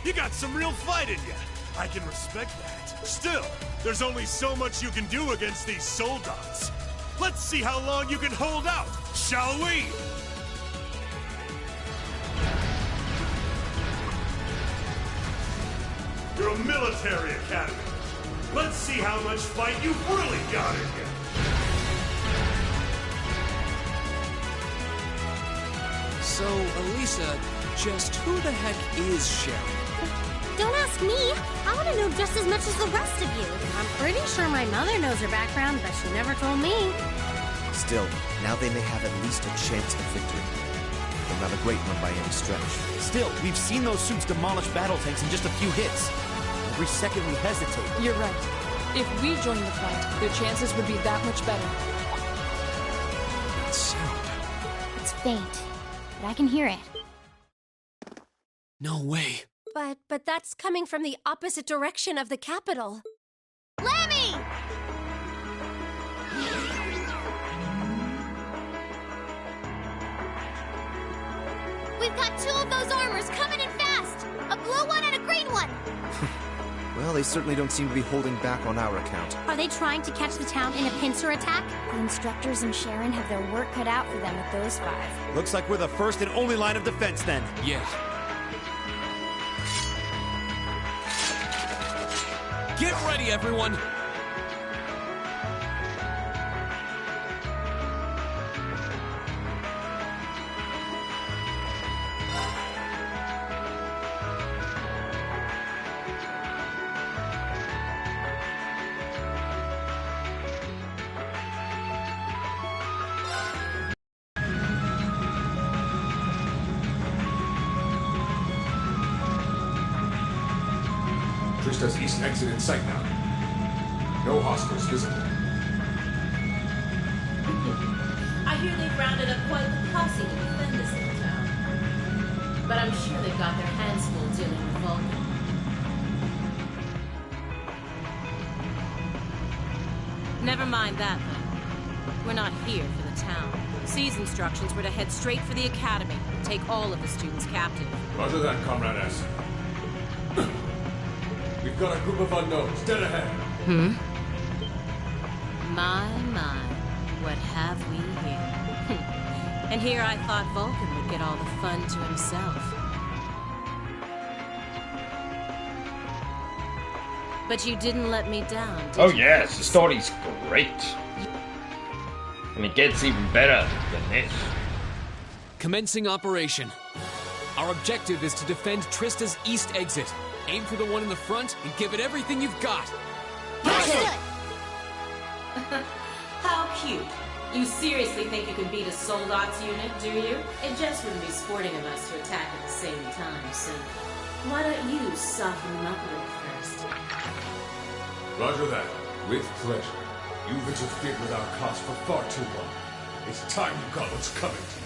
You got some real fight in you. I can respect that. Still, there's only so much you can do against these soldats. Let's see how long you can hold out, shall we? You're a military academy. Let's see how much fight you've really got in you. So, Elisa, just who the heck is Sharon? Don't ask me. I want to know just as much as the rest of you. I'm pretty sure my mother knows her background, but she never told me. Still, now they may have at least a chance of victory. but not a great one by any stretch. Still, we've seen those suits demolish battle tanks in just a few hits. Every second we hesitate. You're right. If we join the fight, their chances would be that much better. That sound. It's faint, but I can hear it. No way. But that's coming from the opposite direction of the capital. Lemmy! We've got two of those armors coming in fast! A blue one and a green one! Well, they certainly don't seem to be holding back on our account. Are they trying to catch the town in a pincer attack? The instructors and Sharon have their work cut out for them with those 5. Looks like we're the first and only line of defense then. Yeah. Get ready, everyone! Trista's east exit in sight now. No hostiles visible. I hear they've rounded up quite the posse to defend this little town. But I'm sure they've got their hands full dealing with Vulcan. Never mind that, then. We're not here for the town. C's instructions were to head straight for the academy and take all of the students captive. Roger that, Comrade S. We've got a group of unknowns dead ahead. My, what have we here? And here I thought Vulcan would get all the fun to himself. But you didn't let me down, did you? Yes, the story's great. And it gets even better than this. Commencing operation. Our objective is to defend Trista's east exit. Aim for the one in the front and give it everything you've got. How cute. You seriously think you could beat a Soldot's unit, do you? It just wouldn't be sporting of us to attack at the same time, so why don't you soften them up a little first? Roger that. With pleasure. You've interfered with our cause for far too long. It's time you got what's coming to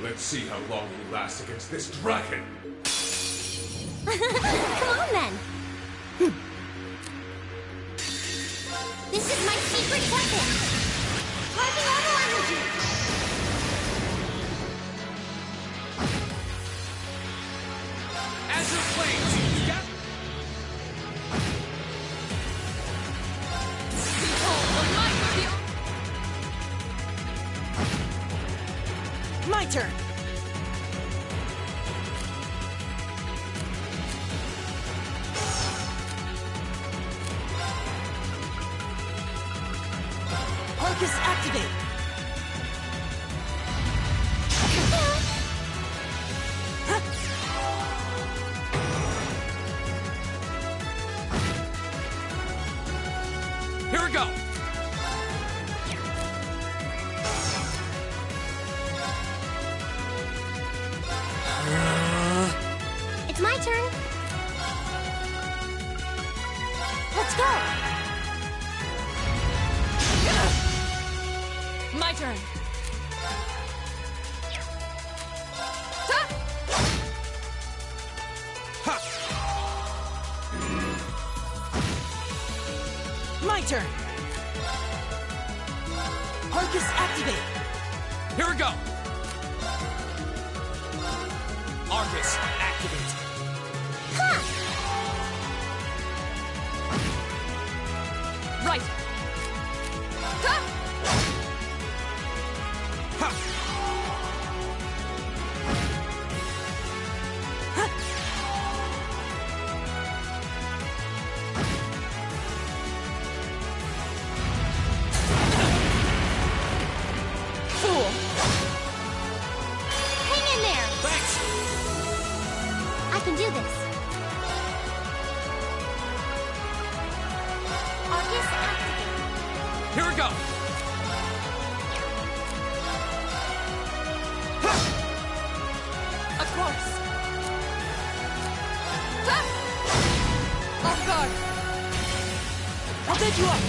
you. Let's see how long you last against this dragon. Come on, then. This is my secret weapon. Charging auto energy. Azure Flames! Got... My turn! Arcus activate! Here we go! It's my turn. Let's go! My turn. My turn! Arcus activate! Here we go! Arcus, activate! Right! Fool! Hang in there. Thanks! I can do this. Arcus activate. Here we go! I'll take you up!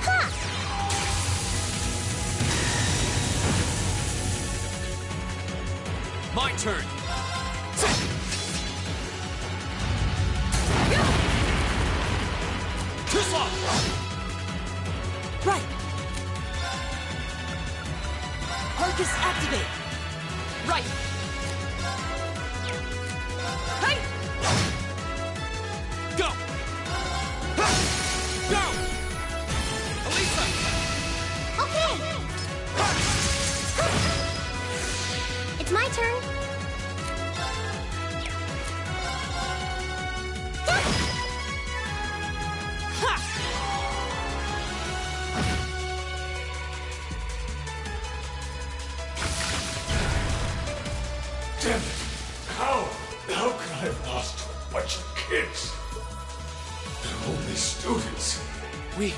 Ha! My turn! Too slow! Right! Arcus activate! Right! Hey! Go! Go! Elisa! Okay! It's my turn. Damn it! How could I have lost to a bunch of kids? They're only students. We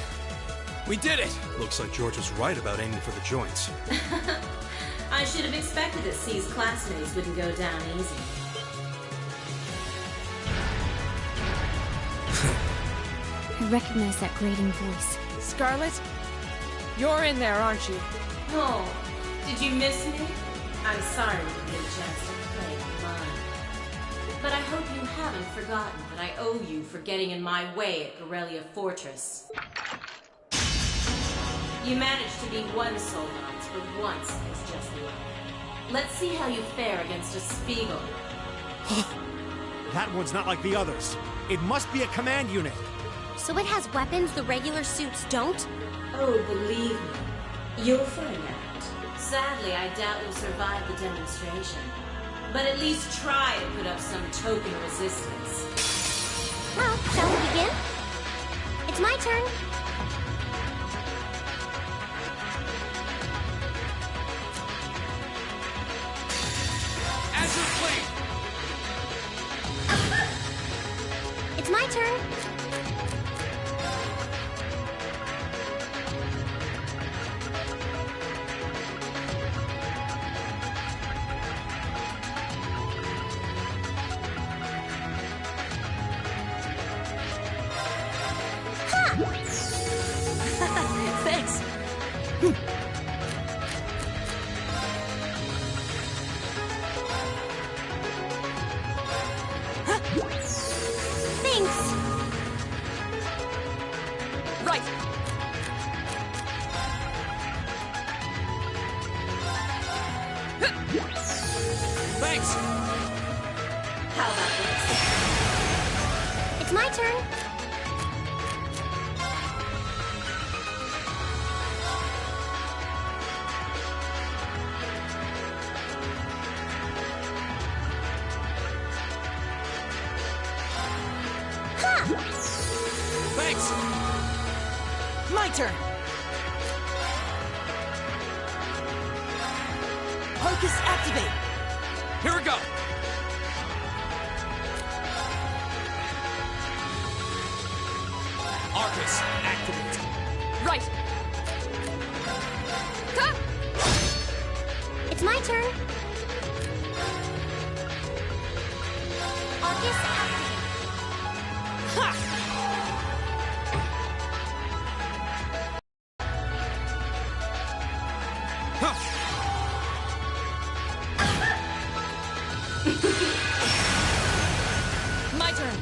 did it! Looks like George was right about aiming for the joints. I should have expected that C's classmates wouldn't go down easy. I recognize that grating voice. Scarlet? You're in there, aren't you? Oh, did you miss me? I'm sorry we didn't get a chance to play online. But I hope you haven't forgotten that I owe you for getting in my way at Corellia Fortress. You managed to beat one Soldats for once as just luck. Let's see how you fare against a Spiegel. That one's not like the others. It must be a command unit. So it has weapons the regular suits don't? Oh, believe me, you'll find out. Sadly, I doubt you'll survive the demonstration. But at least try to put up some token resistance. Well, shall we begin? It's my turn. As you please! It's my turn. Thanks! Thanks. Right! Thanks! How about this? It's my turn. Thanks! My turn! Arcus activate! Here we go! Arcus, activate! Right! It's my turn. Arcus activate. Ha! My turn!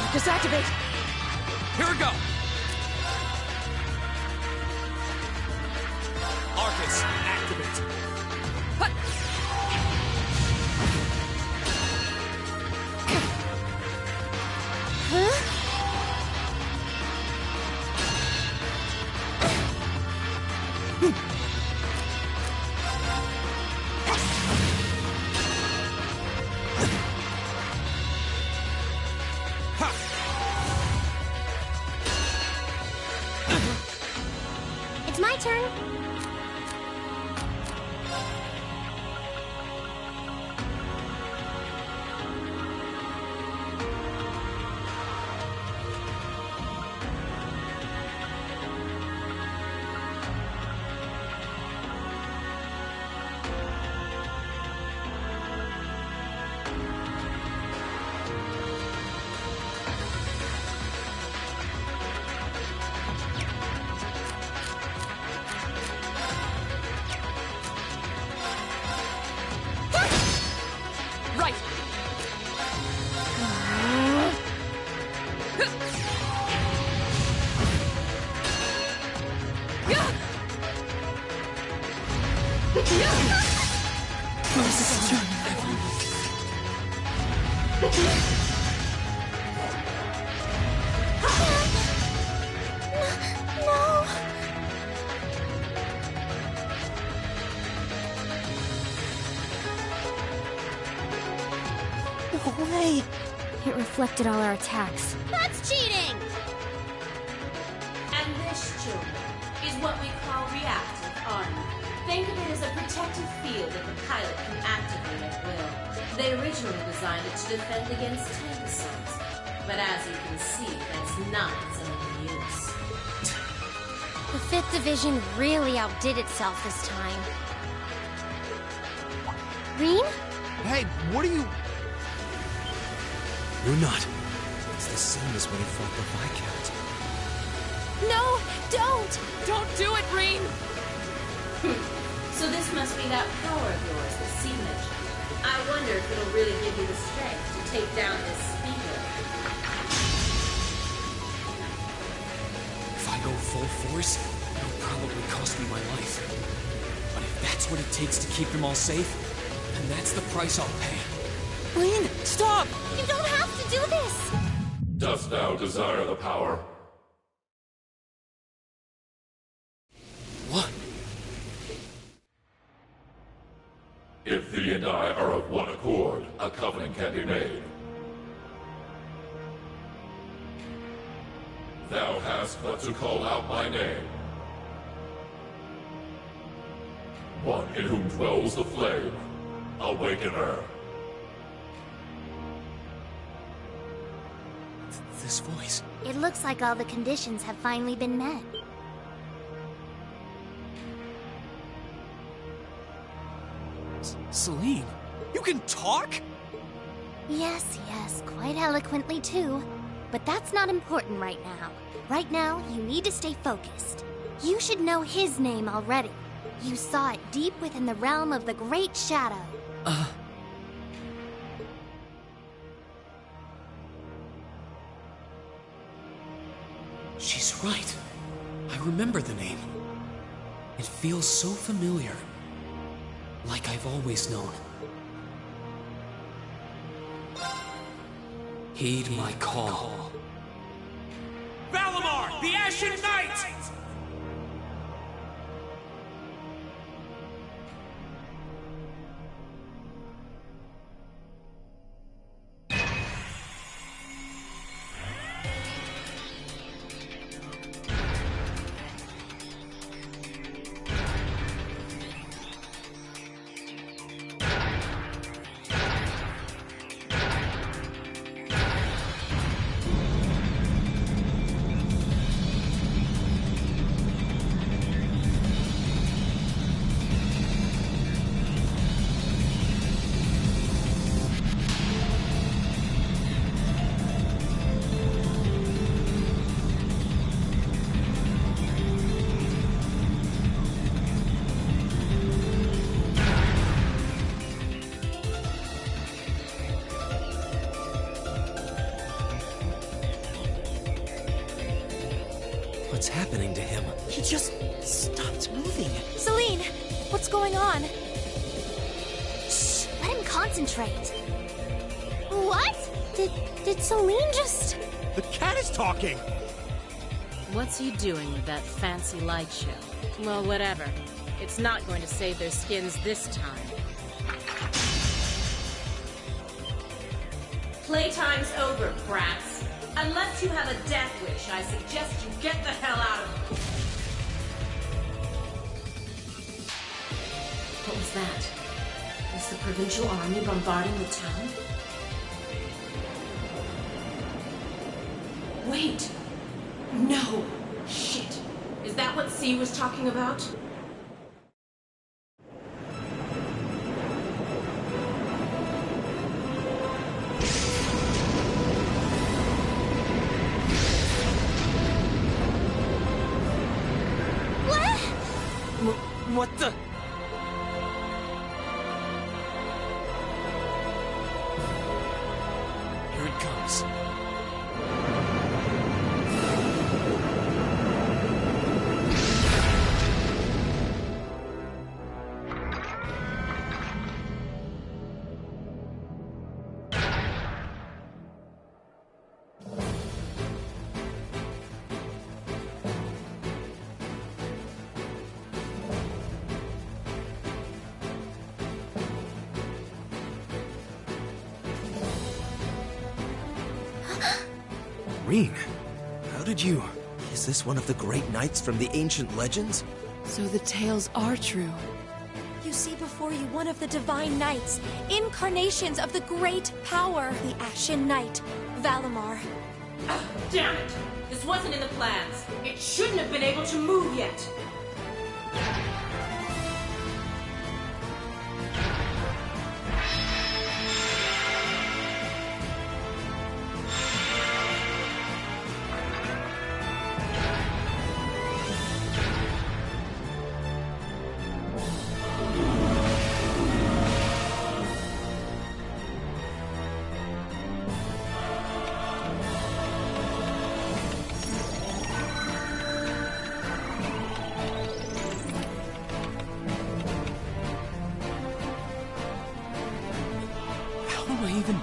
Arcus activate! Here we go! Arcus, activate! It's my turn. It reflected all our attacks. That's cheating! And this, children, is what we call reactive armor. Think of it as a protective field that the pilot can activate at will. They originally designed it to defend against tank assaults, but as you can see, that's not its only use. The 5th Division really outdid itself this time. Reen? Hey, what are you... You're not. It's the same as when he fought the Viscount. No, don't! Don't do it, Reen! So this must be that power of yours that C mentioned. I wonder if it'll really give you the strength to take down this speaker. If I go full force, it'll probably cost me my life. But if that's what it takes to keep them all safe, then that's the price I'll pay. Reen, stop! You don't have to do this! Dost thou desire the power? What? If thee and I are of one accord, a covenant can be made. Thou hast but to call out my name. One in whom dwells the flame. Awaken her. This voice. It looks like all the conditions have finally been met. Celine, you can talk? Yes, quite eloquently too. But that's not important right now. Right now, you need to stay focused. You should know his name already. You saw it deep within the realm of the Great Shadow. She's right. I remember the name. It feels so familiar. Like I've always known. Heed my call. Valimar, the Ashen Knight! What's happening to him? He just stopped moving. Celine, what's going on? Shh, let him concentrate. What? Did Celine just... The cat is talking! What's he doing with that fancy light show? Well, whatever. It's not going to save their skins this time. Playtime's over, brats. Unless you have a death wish, I suggest you get the hell out of here. What was that? Is the provincial army bombarding the town? Wait! No! Shit! Is that what C was talking about? What the? Here it comes. Reen, how did you... Is this one of the great knights from the ancient legends? So the tales are true. You see before you one of the divine knights, incarnations of the great power, the Ashen Knight, Valimar. Oh, damn it! This wasn't in the plans. It shouldn't have been able to move yet.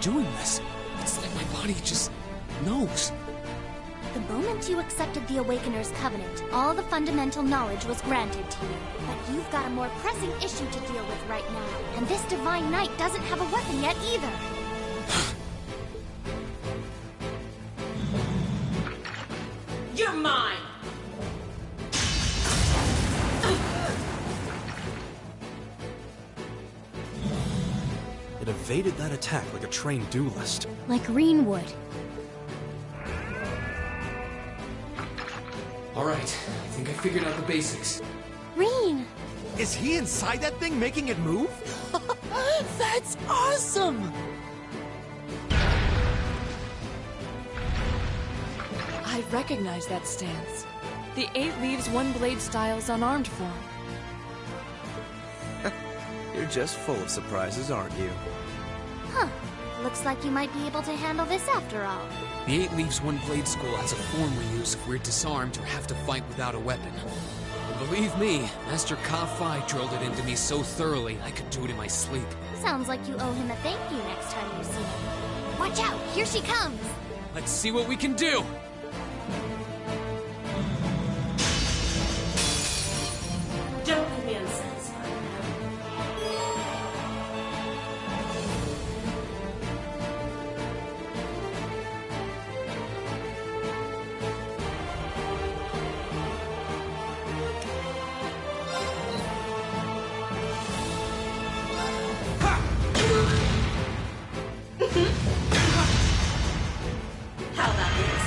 Doing this. It's like my body just knows. The moment you accepted the Awakener's Covenant, all the fundamental knowledge was granted to you. But you've got a more pressing issue to deal with right now, and this Divine Knight doesn't have a weapon yet either. You're mine! It evaded that attack like a trained duelist. Like Reen would. Alright, I think I figured out the basics. Reen! Is he inside that thing making it move? That's awesome! I recognize that stance. The 8 Leaves One Blade style's unarmed form. You're just full of surprises, aren't you? Huh. Looks like you might be able to handle this after all. The 8 Leaves One Blade school has a form we use if we're disarmed or have to fight without a weapon. And believe me, Master Ka-Fi drilled it into me so thoroughly I could do it in my sleep. Sounds like you owe him a thank you next time you see him. Watch out! Here she comes! Let's see what we can do! Don't leave me unsatisfied. How about this?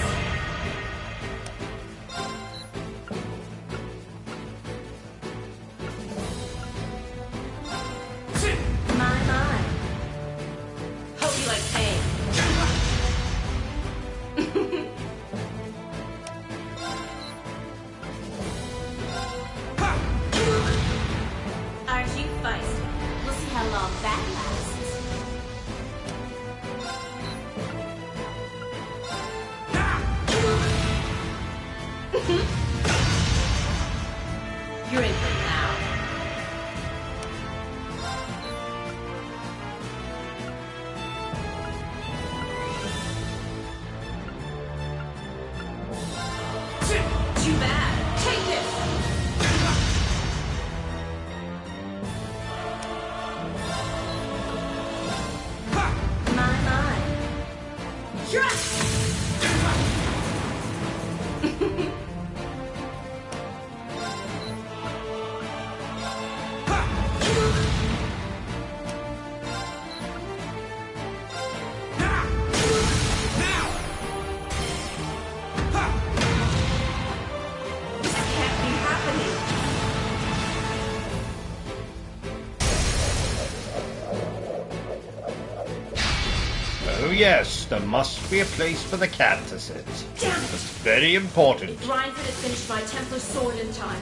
Oh yes, there must be a place for the cat to sit. Damn it! It's very important. If Reinford had finished my Templar sword in time,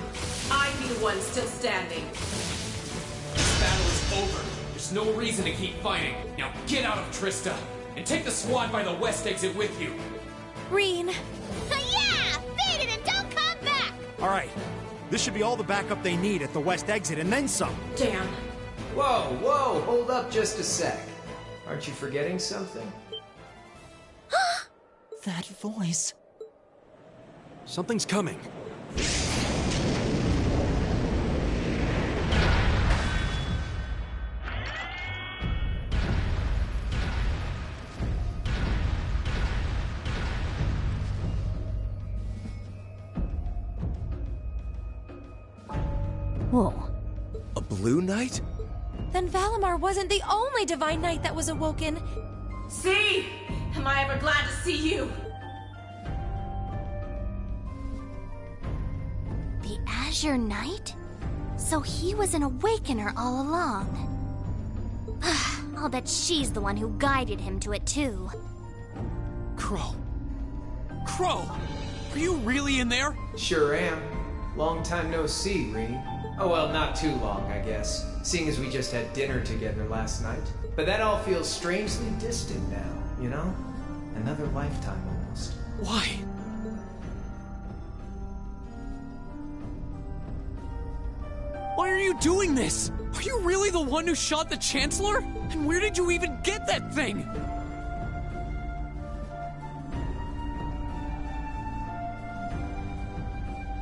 I'd be the one still standing. This battle is over. There's no reason to keep fighting. Now get out of Trista, and take the squad by the west exit with you. Reen. Yeah! Beat it and don't come back! Alright. This should be all the backup they need at the west exit, and then some. Damn. Whoa, whoa, hold up just a sec. Aren't you forgetting something? That voice. Something's coming. Whoa. A blue knight? Then Valimar wasn't the only divine knight that was awoken. See? Am I ever glad to see you? The Azure Knight? So he was an awakener all along. I'll bet she's the one who guided him to it too. Crow. Crow! Are you really in there? Sure am. Long time no see, Reen. Oh well, not too long, I guess, seeing as we just had dinner together last night. But that all feels strangely distant now, you know? Another lifetime almost. Why? Why are you doing this? Are you really the one who shot the Chancellor? And where did you even get that thing?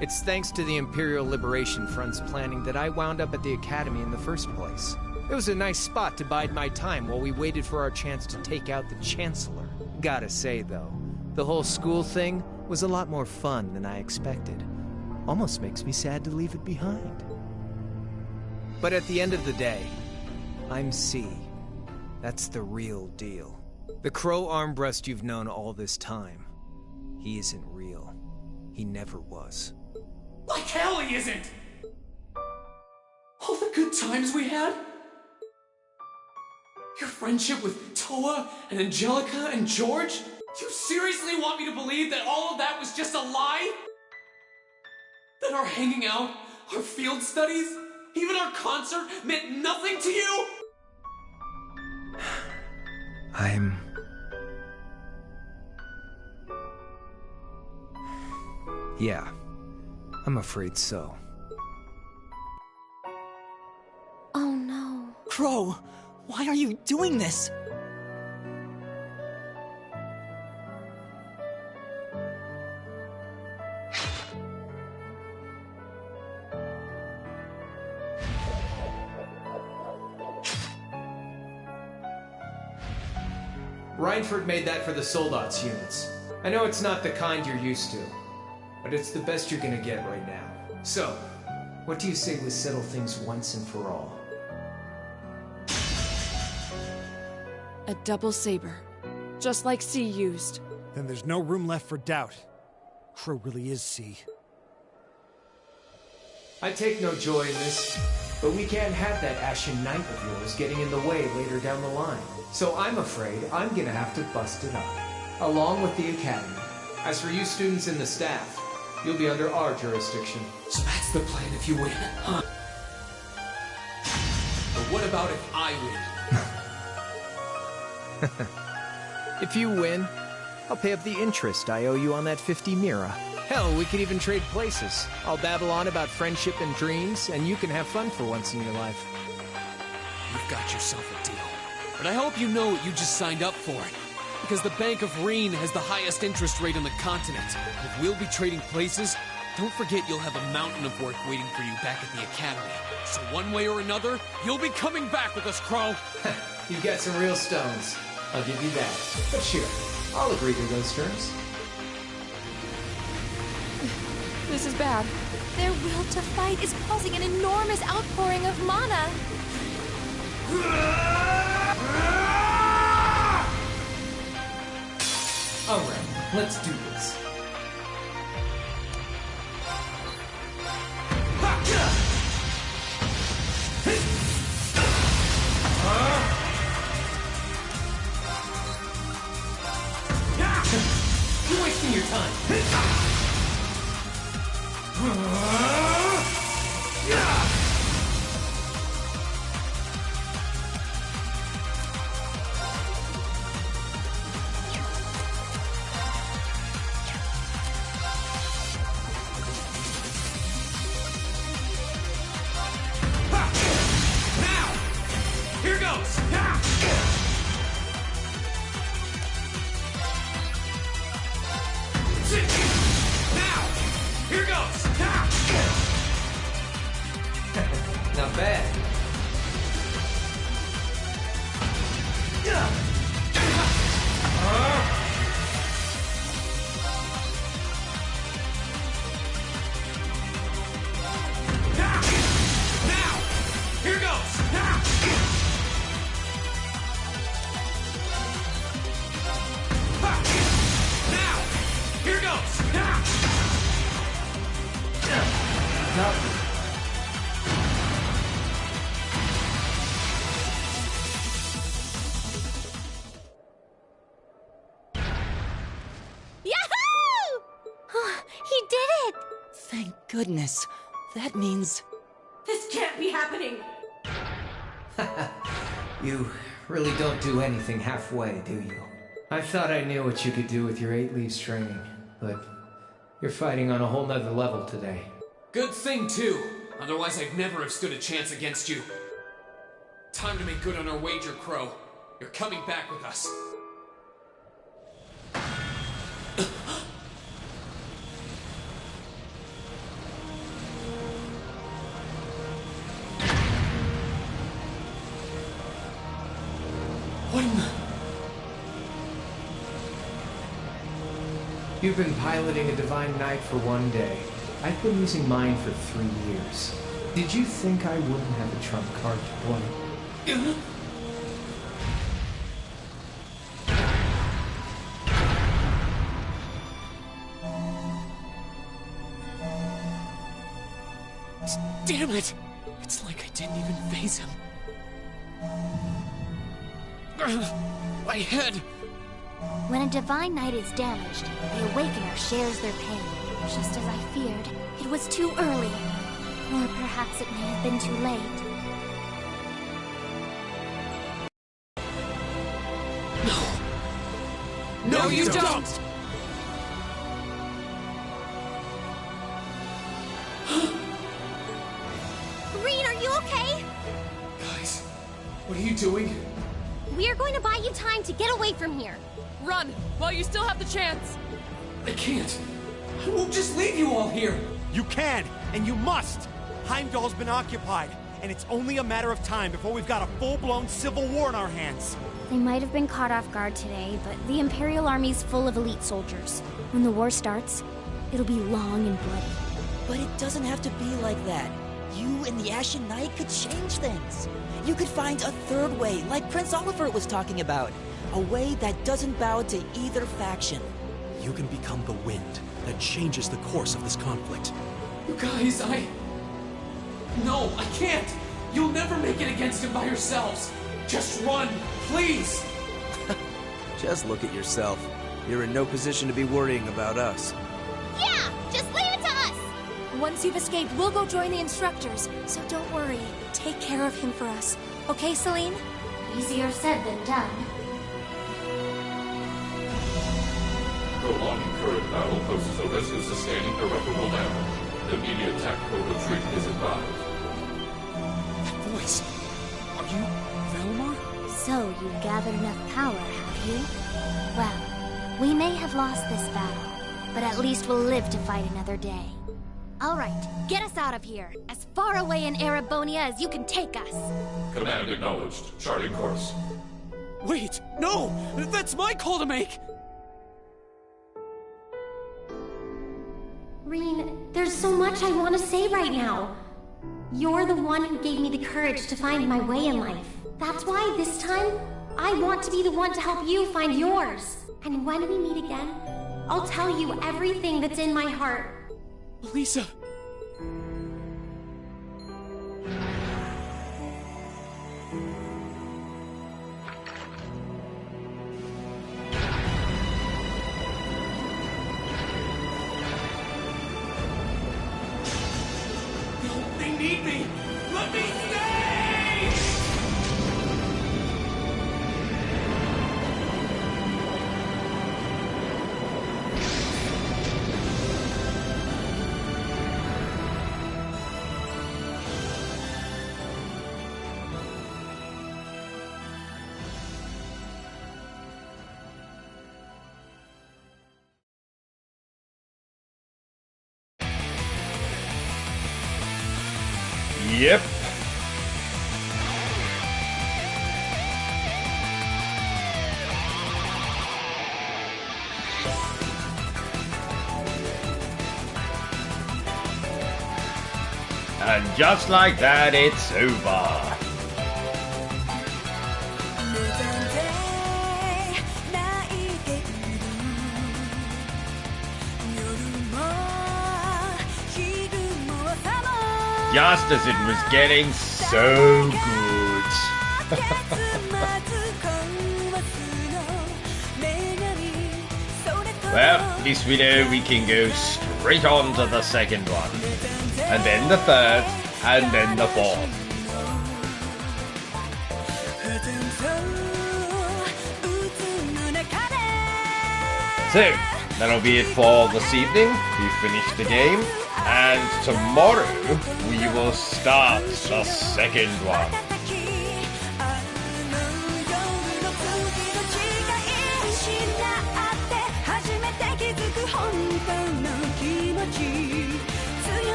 It's thanks to the Imperial Liberation Front's planning that I wound up at the Academy in the first place. It was a nice spot to bide my time while we waited for our chance to take out the Chancellor. Gotta say, though, the whole school thing was a lot more fun than I expected. Almost makes me sad to leave it behind. But at the end of the day, I'm C. That's the real deal. The Crow Armbrust you've known all this time, he isn't real. He never was. Like hell he isn't! All the good times we had? Your friendship with Toa and Angelica and George? You seriously want me to believe that all of that was just a lie? That our hanging out, our field studies, even our concert meant nothing to you? Yeah, I'm afraid so. Oh no. Crow, why are you doing this? Reinford made that for the Soldats units. I know it's not the kind you're used to, but it's the best you're gonna get right now. So, what do you say we settle things once and for all? A double saber. Just like C used. Then there's no room left for doubt. Crow really is C. I take no joy in this, but we can't have that Ashen Knight of yours getting in the way later down the line. So I'm afraid I'm gonna have to bust it up, along with the Academy. As for you students and the staff, you'll be under our jurisdiction. So that's the plan if you win, huh? But what about if I win? If you win, I'll pay up the interest I owe you on that 50 Mira. Hell, we could even trade places. I'll babble on about friendship and dreams, and you can have fun for once in your life. You've got yourself a deal. But I hope you know what you just signed up for. Because the Bank of Reen has the highest interest rate on the continent. And if we'll be trading places, don't forget you'll have a mountain of work waiting for you back at the Academy. So one way or another, you'll be coming back with us, Crow. You've got some real stones. I'll give you that. But sure, I'll agree to those terms. This is bad. Their will to fight is causing an enormous outpouring of mana. Alright, let's do this. You're wasting your time. Here goes! Now! Here goes! Not bad. Now! Here goes! Now! Here goes! Yahoo! He did it! Thank goodness. That means... This can't be happening! You really don't do anything halfway, do you? I thought I knew what you could do with your 8 leaves training, but you're fighting on a whole nother level today. Good thing, too. Otherwise, I'd never have stood a chance against you. Time to make good on our wager, Crow. You're coming back with us. What in the... You've been piloting a Divine Knight for 1 day. I've been using mine for 3 years. Did you think I wouldn't have a trump card to play? Damn it! It's like I didn't even phase him. My head! When a Divine Knight is damaged, the Awakener shares their pain. Just as I feared, it was too early. Or perhaps it may have been too late. No, you don't! Reed, are you okay? Guys, what are you doing? We are going to buy you time to get away from here. Run, while you still have the chance. I can't. I won't just leave you all here. You can, and you must. Heimdall's been occupied, and it's only a matter of time before we've got a full-blown civil war in our hands. They might have been caught off guard today, but the Imperial Army's full of elite soldiers. When the war starts, it'll be long and bloody. But it doesn't have to be like that. You and the Ashen Knight could change things. You could find a third way, like Prince Oliver was talking about. A way that doesn't bow to either faction. You can become the wind that changes the course of this conflict. You guys, No, I can't! You'll never make it against him by yourselves! Just run, please! Just look at yourself. You're in no position to be worrying about us. Yeah, just leave it to us! Once you've escaped, we'll go join the instructors. So don't worry. Take care of him for us. Okay, Celine? Easier said than done. Prolonging current battle poses a risk of sustaining irreparable damage. Immediate tactical retreat is advised. That voice. Are you Velmar? So you've gathered enough power, have you? Well, we may have lost this battle, but at least we'll live to fight another day. All right, get us out of here. As far away in Erebonia as you can take us. Command acknowledged. Charting course. Wait, no! That's my call to make! Reen, there's so much I want to say right now. You're the one who gave me the courage to find my way in life. That's why this time, I want to be the one to help you find yours. And when we meet again, I'll tell you everything that's in my heart. Lisa! They need me! Let me stay! Yep. And just like that, it's over. Just as it was getting so good. Well, this video we can go straight on to the second one. And then the third, and then the fourth. So, that'll be it for this evening. We've finished the game. And tomorrow, we will start the second one.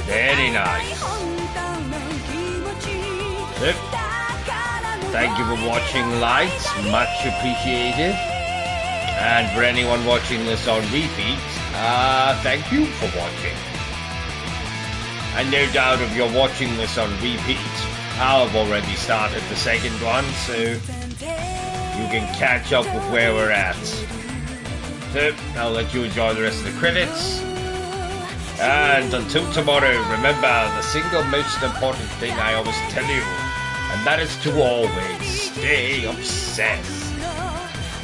Very nice. Yep. Thank you for watching, Lights, much appreciated. And for anyone watching this on repeat, thank you for watching. And no doubt if you're watching this on repeat, I've already started the second one, so you can catch up with where we're at. So, I'll let you enjoy the rest of the credits. And until tomorrow, remember the single most important thing I always tell you, and that is to always stay obsessed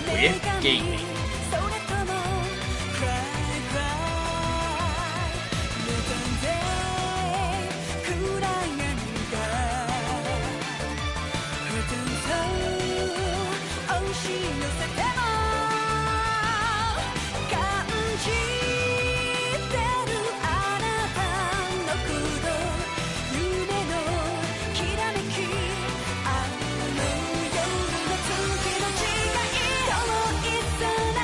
with gaming. It's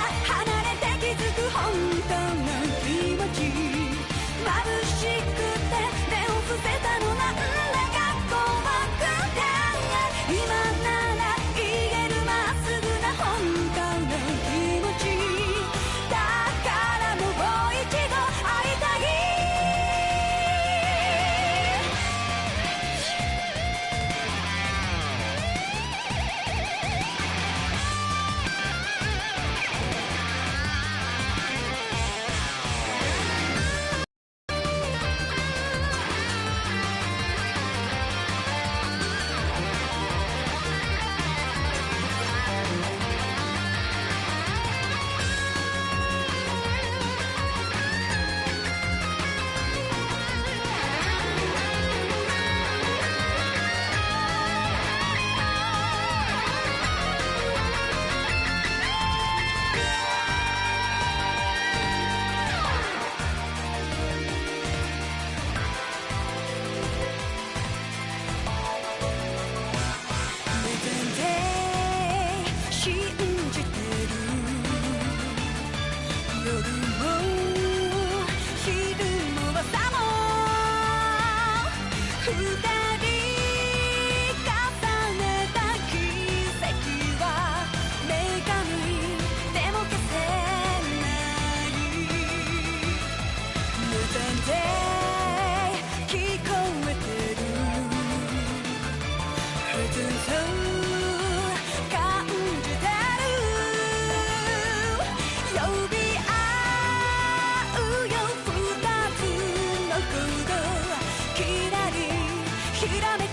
きらめ